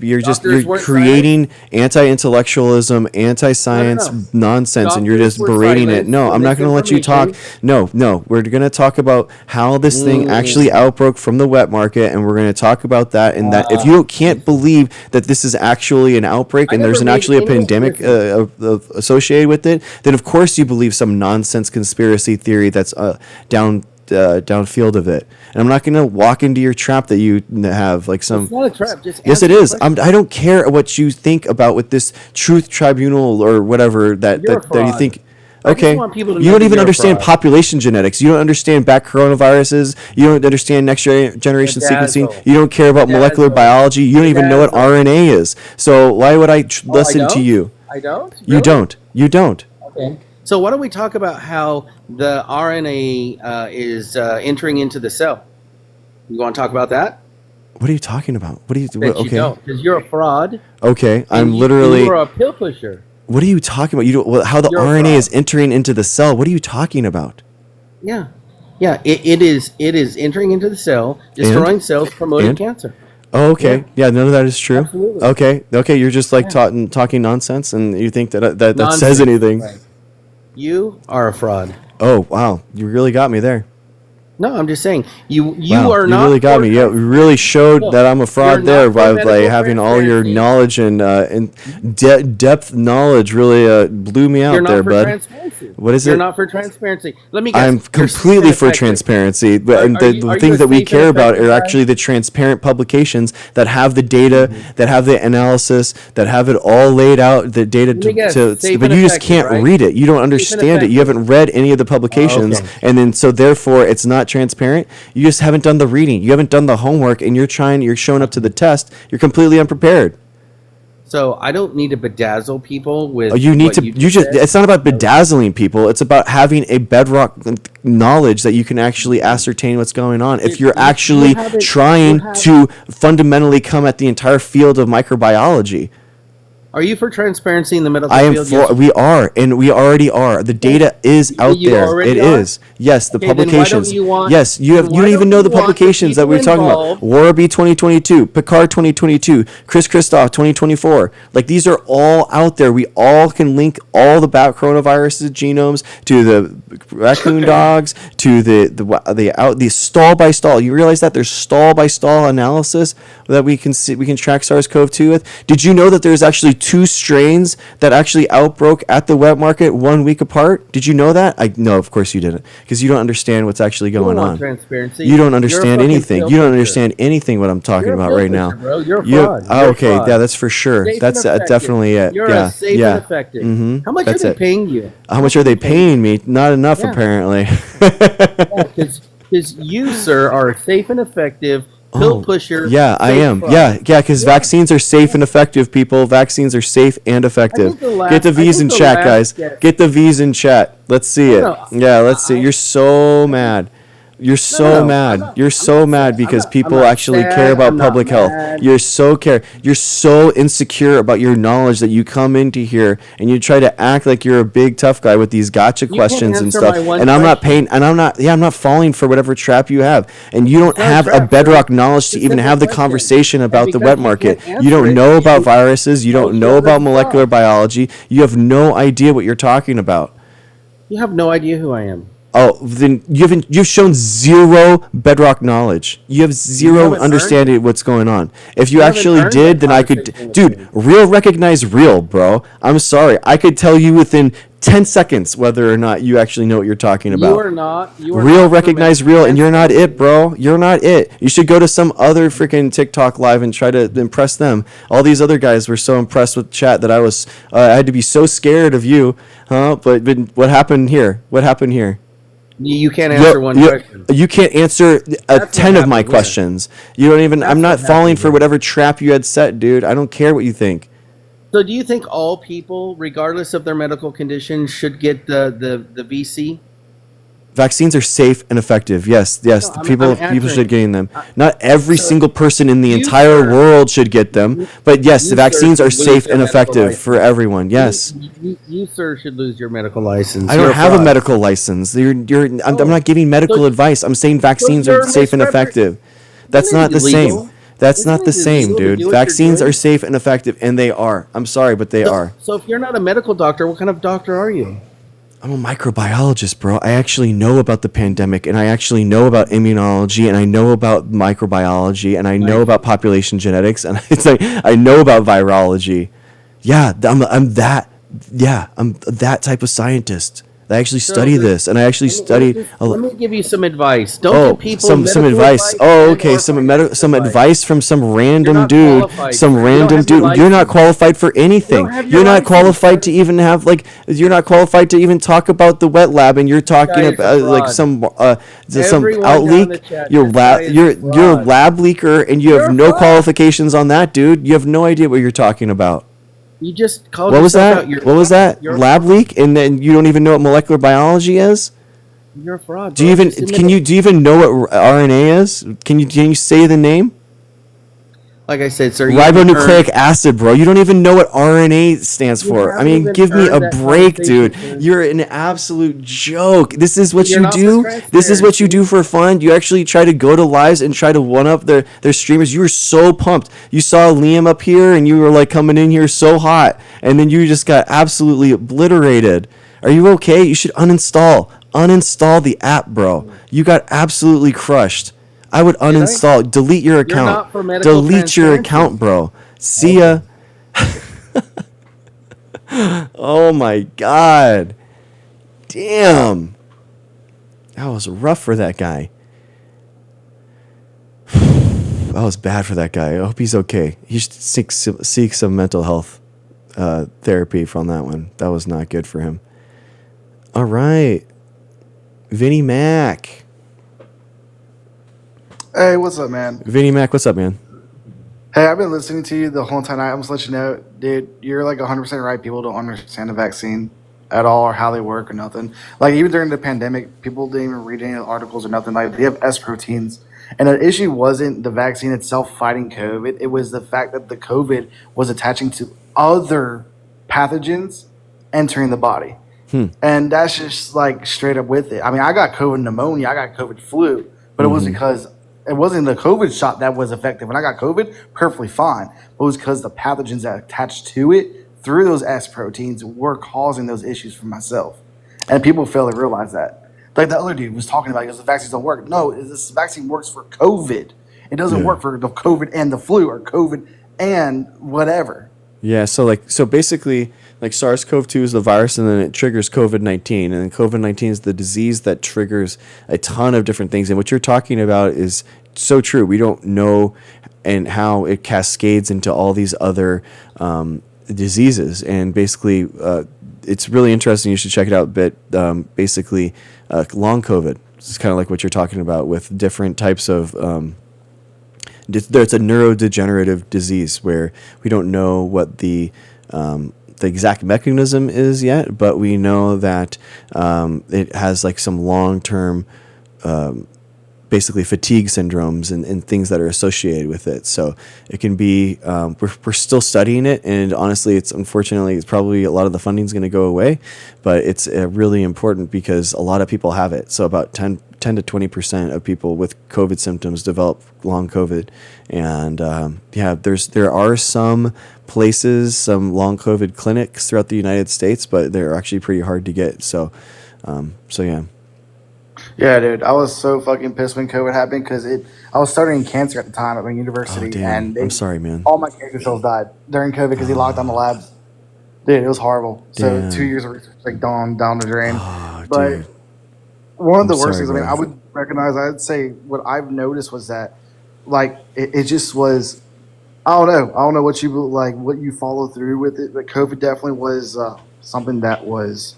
you're Doctors weren't creating anti-intellectualism, anti-science nonsense, and you're just Doctors were berating it. silenced No, for I'm not going to let you talk. No, we're going to talk about how this thing actually outbroke from the wet market, and we're going to talk about that. And that if you can't believe that this is actually an outbreak and there's actually a pandemic associated with it, then of course you believe some nonsense conspiracy theory that's downfield of it. And I'm not going to walk into your trap that you have like some. It's not a trap. Just Yes, answer it the is. question. I don't care what you think about with this truth tribunal or whatever that You're a that you fraud. think. I just Okay, want people to you know don't that even you're a understand fraud. population genetics. You don't understand back coronaviruses. You don't understand next generation sequencing. Bedazzle. You don't care about molecular biology. You don't even know what RNA is. So why would I listen to don't? you? I don't? You Really? don't. You don't. Okay. So why don't we talk about how the RNA is entering into the cell? You want to talk about that? What are you talking about? What are you? That you Okay. don't, because you're a fraud. Okay, I'm and literally. You're a pill pusher. What are you talking about? You don't, how the You're a RNA fraud. is entering into the cell? What are you talking about? Yeah. Yeah. It is entering into the cell, destroying cells, promoting And? cancer. Oh, okay. Yeah, none of that is true. Absolutely. Okay. You're just like talking nonsense, and you think that says Nonsense. anything. Right. You are a fraud. Oh wow, you really got me there. No, I'm just saying you Wow, are you not. really got for me. Yeah, you really showed Look, that I'm a fraud you're there not for by medical having all your transparency. knowledge and depth knowledge really blew me out You're not there, for bud. transparency. What is You're it? not for transparency. Let me guess. I'm You're completely for ineffective. transparency, but and Are the you things a that we safe and care about effective are guy? actually the transparent publications that have the data, that have the analysis, that have it all laid out, the data Let me guess, to safe but and you just effective, can't right? read it. You don't Safe and understand it. You effective. haven't read any of the publications, okay. and then so therefore it's not transparent. You just haven't done the reading. You haven't done the homework, and you're showing up to the test. You're completely unprepared. So I don't need to bedazzle people with. You need what to. You You just. said. It's not about bedazzling people. It's about having a bedrock knowledge that you can actually ascertain what's going on. If you're actually haven't- trying you haven't- to fundamentally come at the entire field of microbiology, Are you for transparency in the medical I am field? for. Yes. We are, and we already are. The data is out You there. already It are? is. Yes, the Okay, then why don't publications. you want- Yes, you have. then You why don't even don't know you the want the publications that we're people talking involved- about. Warby 2022, Picard 2022, Chris Christoph 2024. Like these are all out there. We all can link all the bat coronavirus genomes to the raccoon dogs to the stall by stall. You realize that there's stall by stall analysis that we can see. We can track SARS-CoV-2 with. Did you know that there's actually 2 strains that actually outbroke at the wet market 1 week apart? Did you know that? No, of course you didn't, because you don't understand what's actually You don't going want on. transparency. You don't You're a understand fucking anything. pill You don't pusher. understand anything what I'm talking You're a about pill right now. pusher, bro. You're a You- fraud. oh, You're a okay, fraud. yeah, that's for sure. Safe and That's effective. definitely it. You're yeah, a safe yeah. and effective. Mm-hmm. How much That's are they it. paying you? How much are they paying me? Not enough, Yeah. apparently. Because you, sir, are a safe and effective pill pusher. Yeah, I fake am. fraud. Yeah, because vaccines are safe and effective, people. Vaccines are safe and effective. Get the V's in chat, guys. Get the V's in chat. Let's see it. Yeah, let's see. You're so mad. You're so mad. You're so mad because people not actually sad. care about I'm not public health. mad. You're so insecure about your knowledge that you come into here and you try to act like you're a big tough guy with these gotcha can't questions and answer stuff. my one And I'm not question. paying. And I'm not falling for whatever trap you have. And you don't It's not a have a trap, bedrock sir. knowledge to It's a even simple have the question. conversation about the because wet you market. can't You don't answer it, know about you- viruses. You don't know about molecular biology. You have no idea what you're talking about. You have no idea who I am. Oh, then you've shown zero bedrock knowledge. You have zero haven't understanding of what's going on. If you You haven't actually earned did, that then I could, conversation with dude. me. Real recognize real, bro. I'm sorry. I could tell you within 10 seconds whether or not you actually know what you're talking You about. are not. You are Real not recognize permitted real, to and you're not answer it, bro. You're not it. You should go to some other freaking TikTok live and try to impress them. All these other guys were so impressed with chat that I had to be so scared of you, huh? But what happened here? What happened here? You can't answer one question. You can't answer That's 10 what of my happened, questions. You don't even. I'm not what falling happened, for whatever trap you had set, dude. I don't care what you think. So, do you think all people, regardless of their medical condition, should get the VC? Vaccines are safe and effective. Yes, yes. No, People I'm answering- should getting them. Not every So, single person in the you, entire sir, world should get them. But yes, you, the sir, vaccines are should lose safe your and medical effective license. for everyone. Yes. You, sir, should lose your medical license. I You're don't have a fraud. medical license. I'm not giving medical So- advice. I'm saying vaccines are you're safe and effective. That's Isn't not it the same. illegal? That's Isn't not the it same, illegal to dude. do what you're Vaccines doing? are safe and effective, and they are. I'm sorry, but they are. So, if you're not a medical doctor, what kind of doctor are you? I'm a microbiologist, bro. I actually know about the pandemic, and I actually know about immunology, and I know about microbiology, and I know about population genetics, and it's like I know about virology. Yeah, I'm that. Yeah, I'm that type of scientist. I actually study this, and I actually study. Let me give you some advice. Don't Oh, give people some medical advice. Oh, okay, and/or some financial some advice. advice from some random not dude. qualified, Some sir. You don't random have your dude. You're not license. qualified for anything. have your You're not license, qualified to even have like. You're not qualified to even talk about the wet lab, and you're talking guy is a about like fraud. some Everyone out down in the leak. chat, You're this guy is a you're a fraud. lab leaker, and you You're have a no fraud. qualifications on that, dude. You have no idea what you're talking about. You just called What was yourself that? out. You're What was that? You're, Lab leak, and then you don't even know what molecular biology is. you're a fraud. Do you bro. even Just admit can it. you do you even know what RNA is? Can you say the name? Like I said, sir. you haven't Ribonucleic earned- acid, bro. You don't even know what RNA stands You for. I haven't mean, even give me a earned that break, dude. conversation, sir. You're an absolute joke. This is what You're you not do. for This is what you transparency. do for fun. You actually try to go to lives and try to one up their streamers. You were so pumped. You saw Liam up here and you were like coming in here so hot, and then you just got absolutely obliterated. Are you okay? You should uninstall the app, bro. You got absolutely crushed. I would uninstall, delete your account. not for medical Delete your transparency. account, bro. See ya. Oh my god. Damn. That was rough for that guy. That was bad for that guy. I hope he's okay. He should seek some mental health therapy from that one. That was not good for him. All right. Vinny Mac. Hey, what's up, man? Vinny Mac, what's up, man? Hey, I've been listening to you the whole time. I almost let you know, dude, you're like 100% right. People don't understand the vaccine at all or how they work or nothing. Like, even during the pandemic, people didn't even read any of the articles or nothing. Like, they have S proteins. And the issue wasn't the vaccine itself fighting COVID, it was the fact that the COVID was attaching to other pathogens entering the body. And that's just like straight up with it. I mean, I got COVID pneumonia, I got COVID flu, but it was because it wasn't the COVID shot that was effective. When I got COVID, perfectly fine. But it was because the pathogens that attached to it through those S proteins were causing those issues for myself. And people fail to realize that. Like the other dude was talking about, he goes, the vaccines don't work. No, this vaccine works for COVID. It doesn't work for the COVID and the flu or COVID and whatever. Yeah, so basically, like SARS-CoV-2 is the virus, and then it triggers COVID-19, and then COVID-19 is the disease that triggers a ton of different things. And what you're talking about is so true. We don't know and how it cascades into all these other diseases, and basically, it's really interesting. You should check it out. But basically, long COVID is kind of like what you're talking about with different types of. It's a neurodegenerative disease where we don't know what the exact mechanism is yet, but we know that it has like some long-term basically fatigue syndromes and things that are associated with it. So it can be, we're still studying it, and honestly, it's probably a lot of the funding is going to go away, but it's really important because a lot of people have it. So about 10 to 20% of people with COVID symptoms develop long COVID. And there are some places, some long COVID clinics throughout the United States, but they're actually pretty hard to get. So yeah. Yeah, dude, I was so fucking pissed when COVID happened because I was studying cancer at the time at my Oh university, damn, and I'm sorry, man. all my cancer cells died during COVID because he locked down the labs. Dude, it was horrible. So 2 years Damn. of research like down the drain. Oh, But dude. one of I'm the worst sorry, things, I mean, I brother. would recognize, I'd say what I've noticed was that, like, it just was, I don't know. I don't know what you, like, what you follow through with it, but COVID definitely was something that was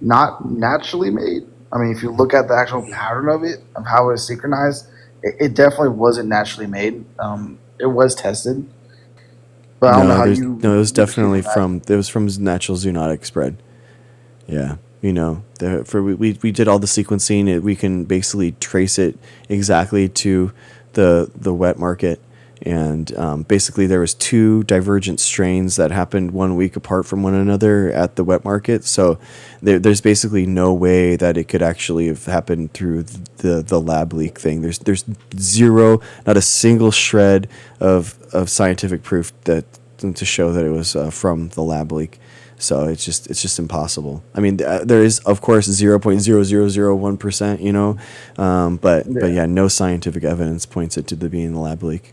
not naturally made. I mean, if you look at the actual pattern of it, of how it was synchronized, it definitely wasn't naturally made. It was tested, but I don't know No, how there's you no. It was would feel definitely on that. from. It was from natural zoonotic spread. Yeah, we did all the sequencing. We can basically trace it exactly to the wet market, and basically there was two divergent strains that happened 1 week apart from one another at the wet market. So there's basically no way that it could actually have happened through the lab leak thing. There's zero, not a single shred of scientific proof that to show that it was from the lab leak. So it's just impossible. I mean, there is of course 0.0001%, but yeah, no scientific evidence points it to the being a lab leak.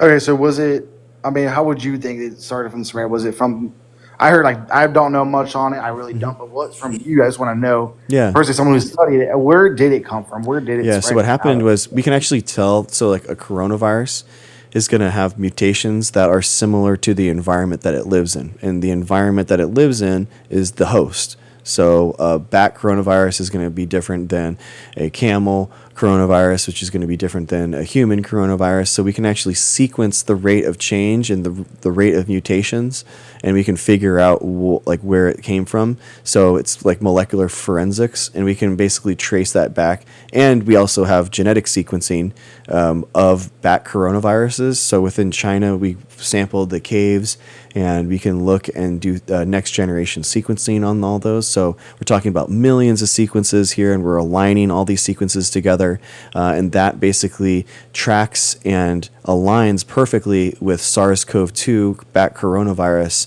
Okay, so was it? I mean, how would you think it started from somewhere? Was it from? I heard like I don't know much on it. I really don't. But what's from you guys want to know? Yeah. Personally, someone who studied it. Where did it come from? Where did it Yeah, so spread what out happened of? was we can actually tell. So, like a coronavirus is going to have mutations that are similar to the environment that it lives in. And the environment that it lives in is the host. So, a bat coronavirus is going to be different than a camel coronavirus, which is going to be different than a human coronavirus. So, we can actually sequence the rate of change and the rate of mutations, and we can figure out like where it came from. So, it's like molecular forensics, and we can basically trace that back. And we also have genetic sequencing of bat coronaviruses. So, within China, we sampled the caves, and we can look and do next generation sequencing on all those. So we're talking about millions of sequences here, and we're aligning all these sequences together, and that basically tracks and aligns perfectly with SARS-CoV-2 bat coronavirus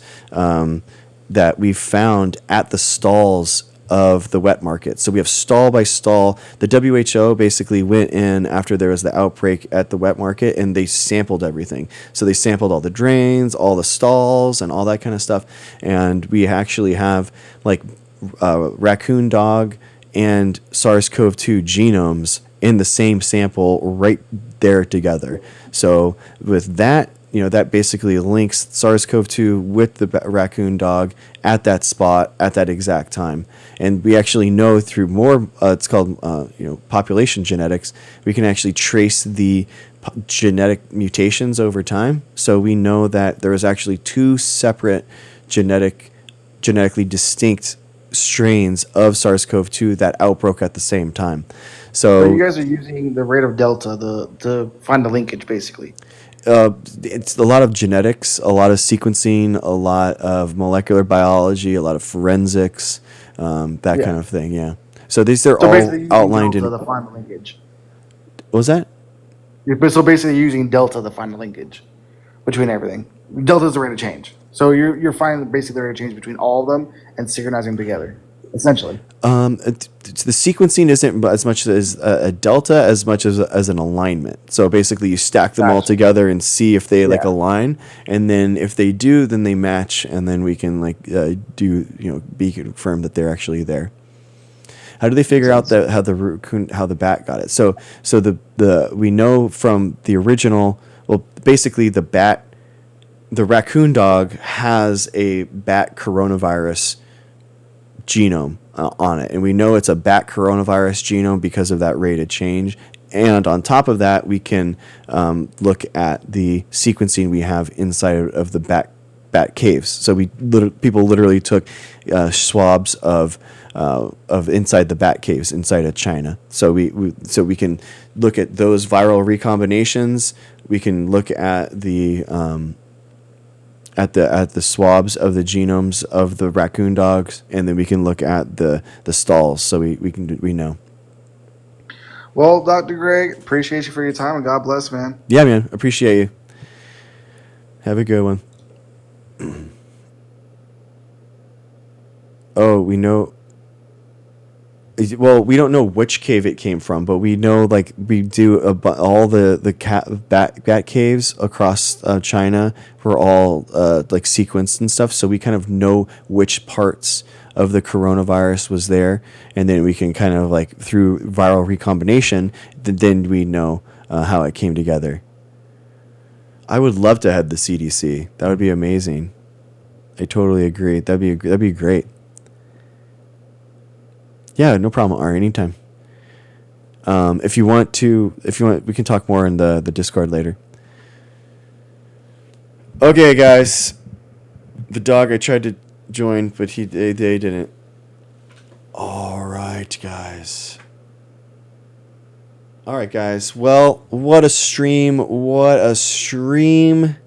that we found at the stalls of the wet market. So we have stall by stall. The WHO basically went in after there was the outbreak at the wet market, and they sampled everything. So they sampled all the drains, all the stalls, and all that kind of stuff. And we actually have like raccoon dog and SARS-CoV-2 genomes in the same sample right there together. So with that, that basically links SARS-CoV-2 with the raccoon dog at that spot at that exact time. And we actually know through more, it's called, population genetics, we can actually trace the genetic mutations over time. So we know that there is actually two separate genetically distinct strains of SARS-CoV-2 that outbroke at the same time. So you guys are using the rate of delta to find the linkage, basically. It's a lot of genetics, a lot of sequencing, a lot of molecular biology, a lot of forensics, kind of thing. Yeah. So these are So all basically using outlined delta in. to find the linkage. What was that? So basically using delta to find the linkage between everything. Delta is the rate of change. So you're finding basically the rate of change between all of them and synchronizing them together, essentially. The sequencing isn't as much as a delta as much as an alignment. So basically, you stack them all together and see if they align, and then if they do, then they match, and then we can be confirmed that they're actually there. How do they figure out how the bat got it? So we know from the original. Well, basically, the raccoon dog has a bat coronavirus genome on it, and we know it's a bat coronavirus genome because of that rate of change. And on top of that, we can look at the sequencing we have inside of the bat caves. So people literally took swabs of inside the bat caves inside of China. So we can look at those viral recombinations. We can look at the swabs of the genomes of the raccoon dogs, and then we can look at the stalls. So we know. Well, Dr. Greg, appreciate you for your time, and God bless, man. Yeah, man, appreciate you. Have a good one. Oh, we know. Well, we don't know which cave it came from, but we know like we do all the bat caves across China were all like sequenced and stuff, so we kind of know which parts of the coronavirus was there, and then we can kind of like through viral recombination, then we know how it came together. I would love to head the CDC. That would be amazing. I totally agree. That'd be great. Yeah, no problem, Ari. Anytime. If you want, we can talk more in the Discord later. Okay, guys. The dog, I tried to join, but they didn't. All right, guys. All right, guys. Well, what a stream! What a stream!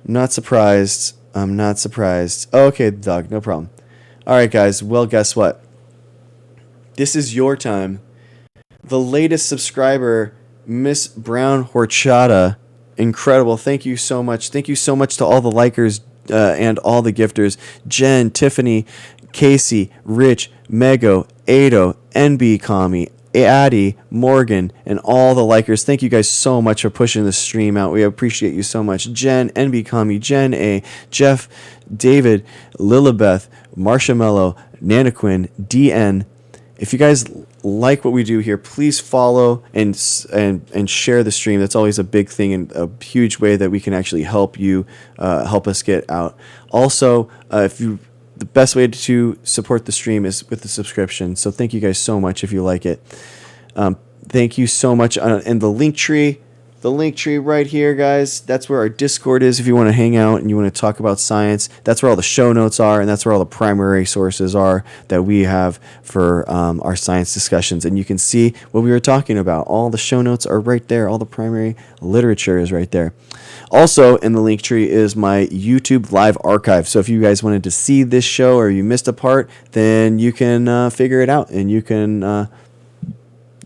Not surprised. I'm not surprised. Okay, dog, no problem. All right, guys. Well, guess what? This is your time. The latest subscriber, Miss Brown Horchata. Incredible. Thank you so much. Thank you so much to all the likers and all the gifters. Jen, Tiffany, Casey, Rich, Mego, Ado, NB Kami, Addie, Morgan, and all the likers. Thank you guys so much for pushing the stream out. We appreciate you so much. Jen, NB Kami, Jen A, Jeff, David, Lilibeth, Marshmallow, Nanaquin, DN. If you guys like what we do here, please follow and share the stream. That's always a big thing and a huge way that we can actually help you, help us get out. Also, the best way to support the stream is with the subscription. So thank you guys so much if you like it. Thank you so much. And the link tree right here, guys, that's where our Discord is if you want to hang out and you want to talk about science. That's where all the show notes are, and that's where all the primary sources are that we have for our science discussions. And you can see what we were talking about. All the show notes are right there. All the primary literature is right there. Also in the link tree is my YouTube live archive. So if you guys wanted to see this show or you missed a part, then you can figure it out and you can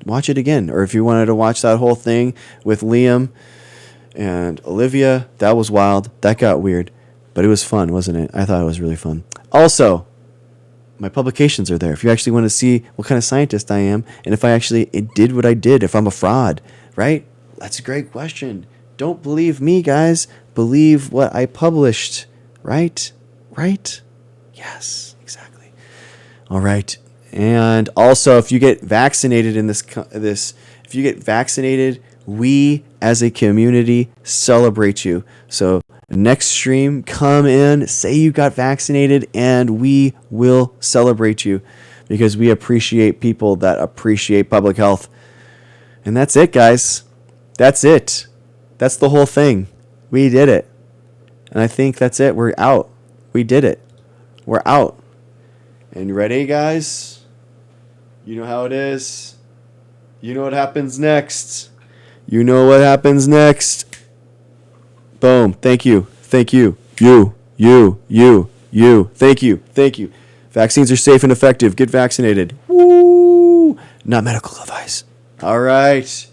watch it again. Or if you wanted to watch that whole thing with Liam and Olivia, that was wild. That got weird, but it was fun, wasn't it? I thought it was really fun. Also, my publications are there. If you actually want to see what kind of scientist I am and if I actually did what I did, if I'm a fraud, right? That's a great question. Don't believe me, guys. Believe what I published, right? Right? Yes, exactly. All right. And also, if you get vaccinated in if you get vaccinated, we as a community celebrate you. So next stream, come in, say you got vaccinated, and we will celebrate you because we appreciate people that appreciate public health. And that's it, guys. That's it. That's the whole thing. We did it. And I think that's it. We're out. We did it. We're out. And you ready, guys? You know how it is. You know what happens next. You know what happens next. Boom. Thank you. Thank you. You. Thank you. Thank you. Vaccines are safe and effective. Get vaccinated. Woo! Not medical advice. All right.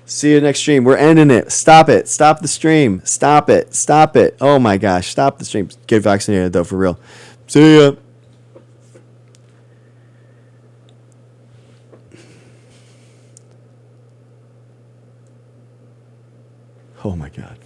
See you next stream. We're ending it. Stop it. Stop the stream. Stop it. Stop it. Oh my gosh. Stop the stream. Get vaccinated though, for real. See ya. Oh my God.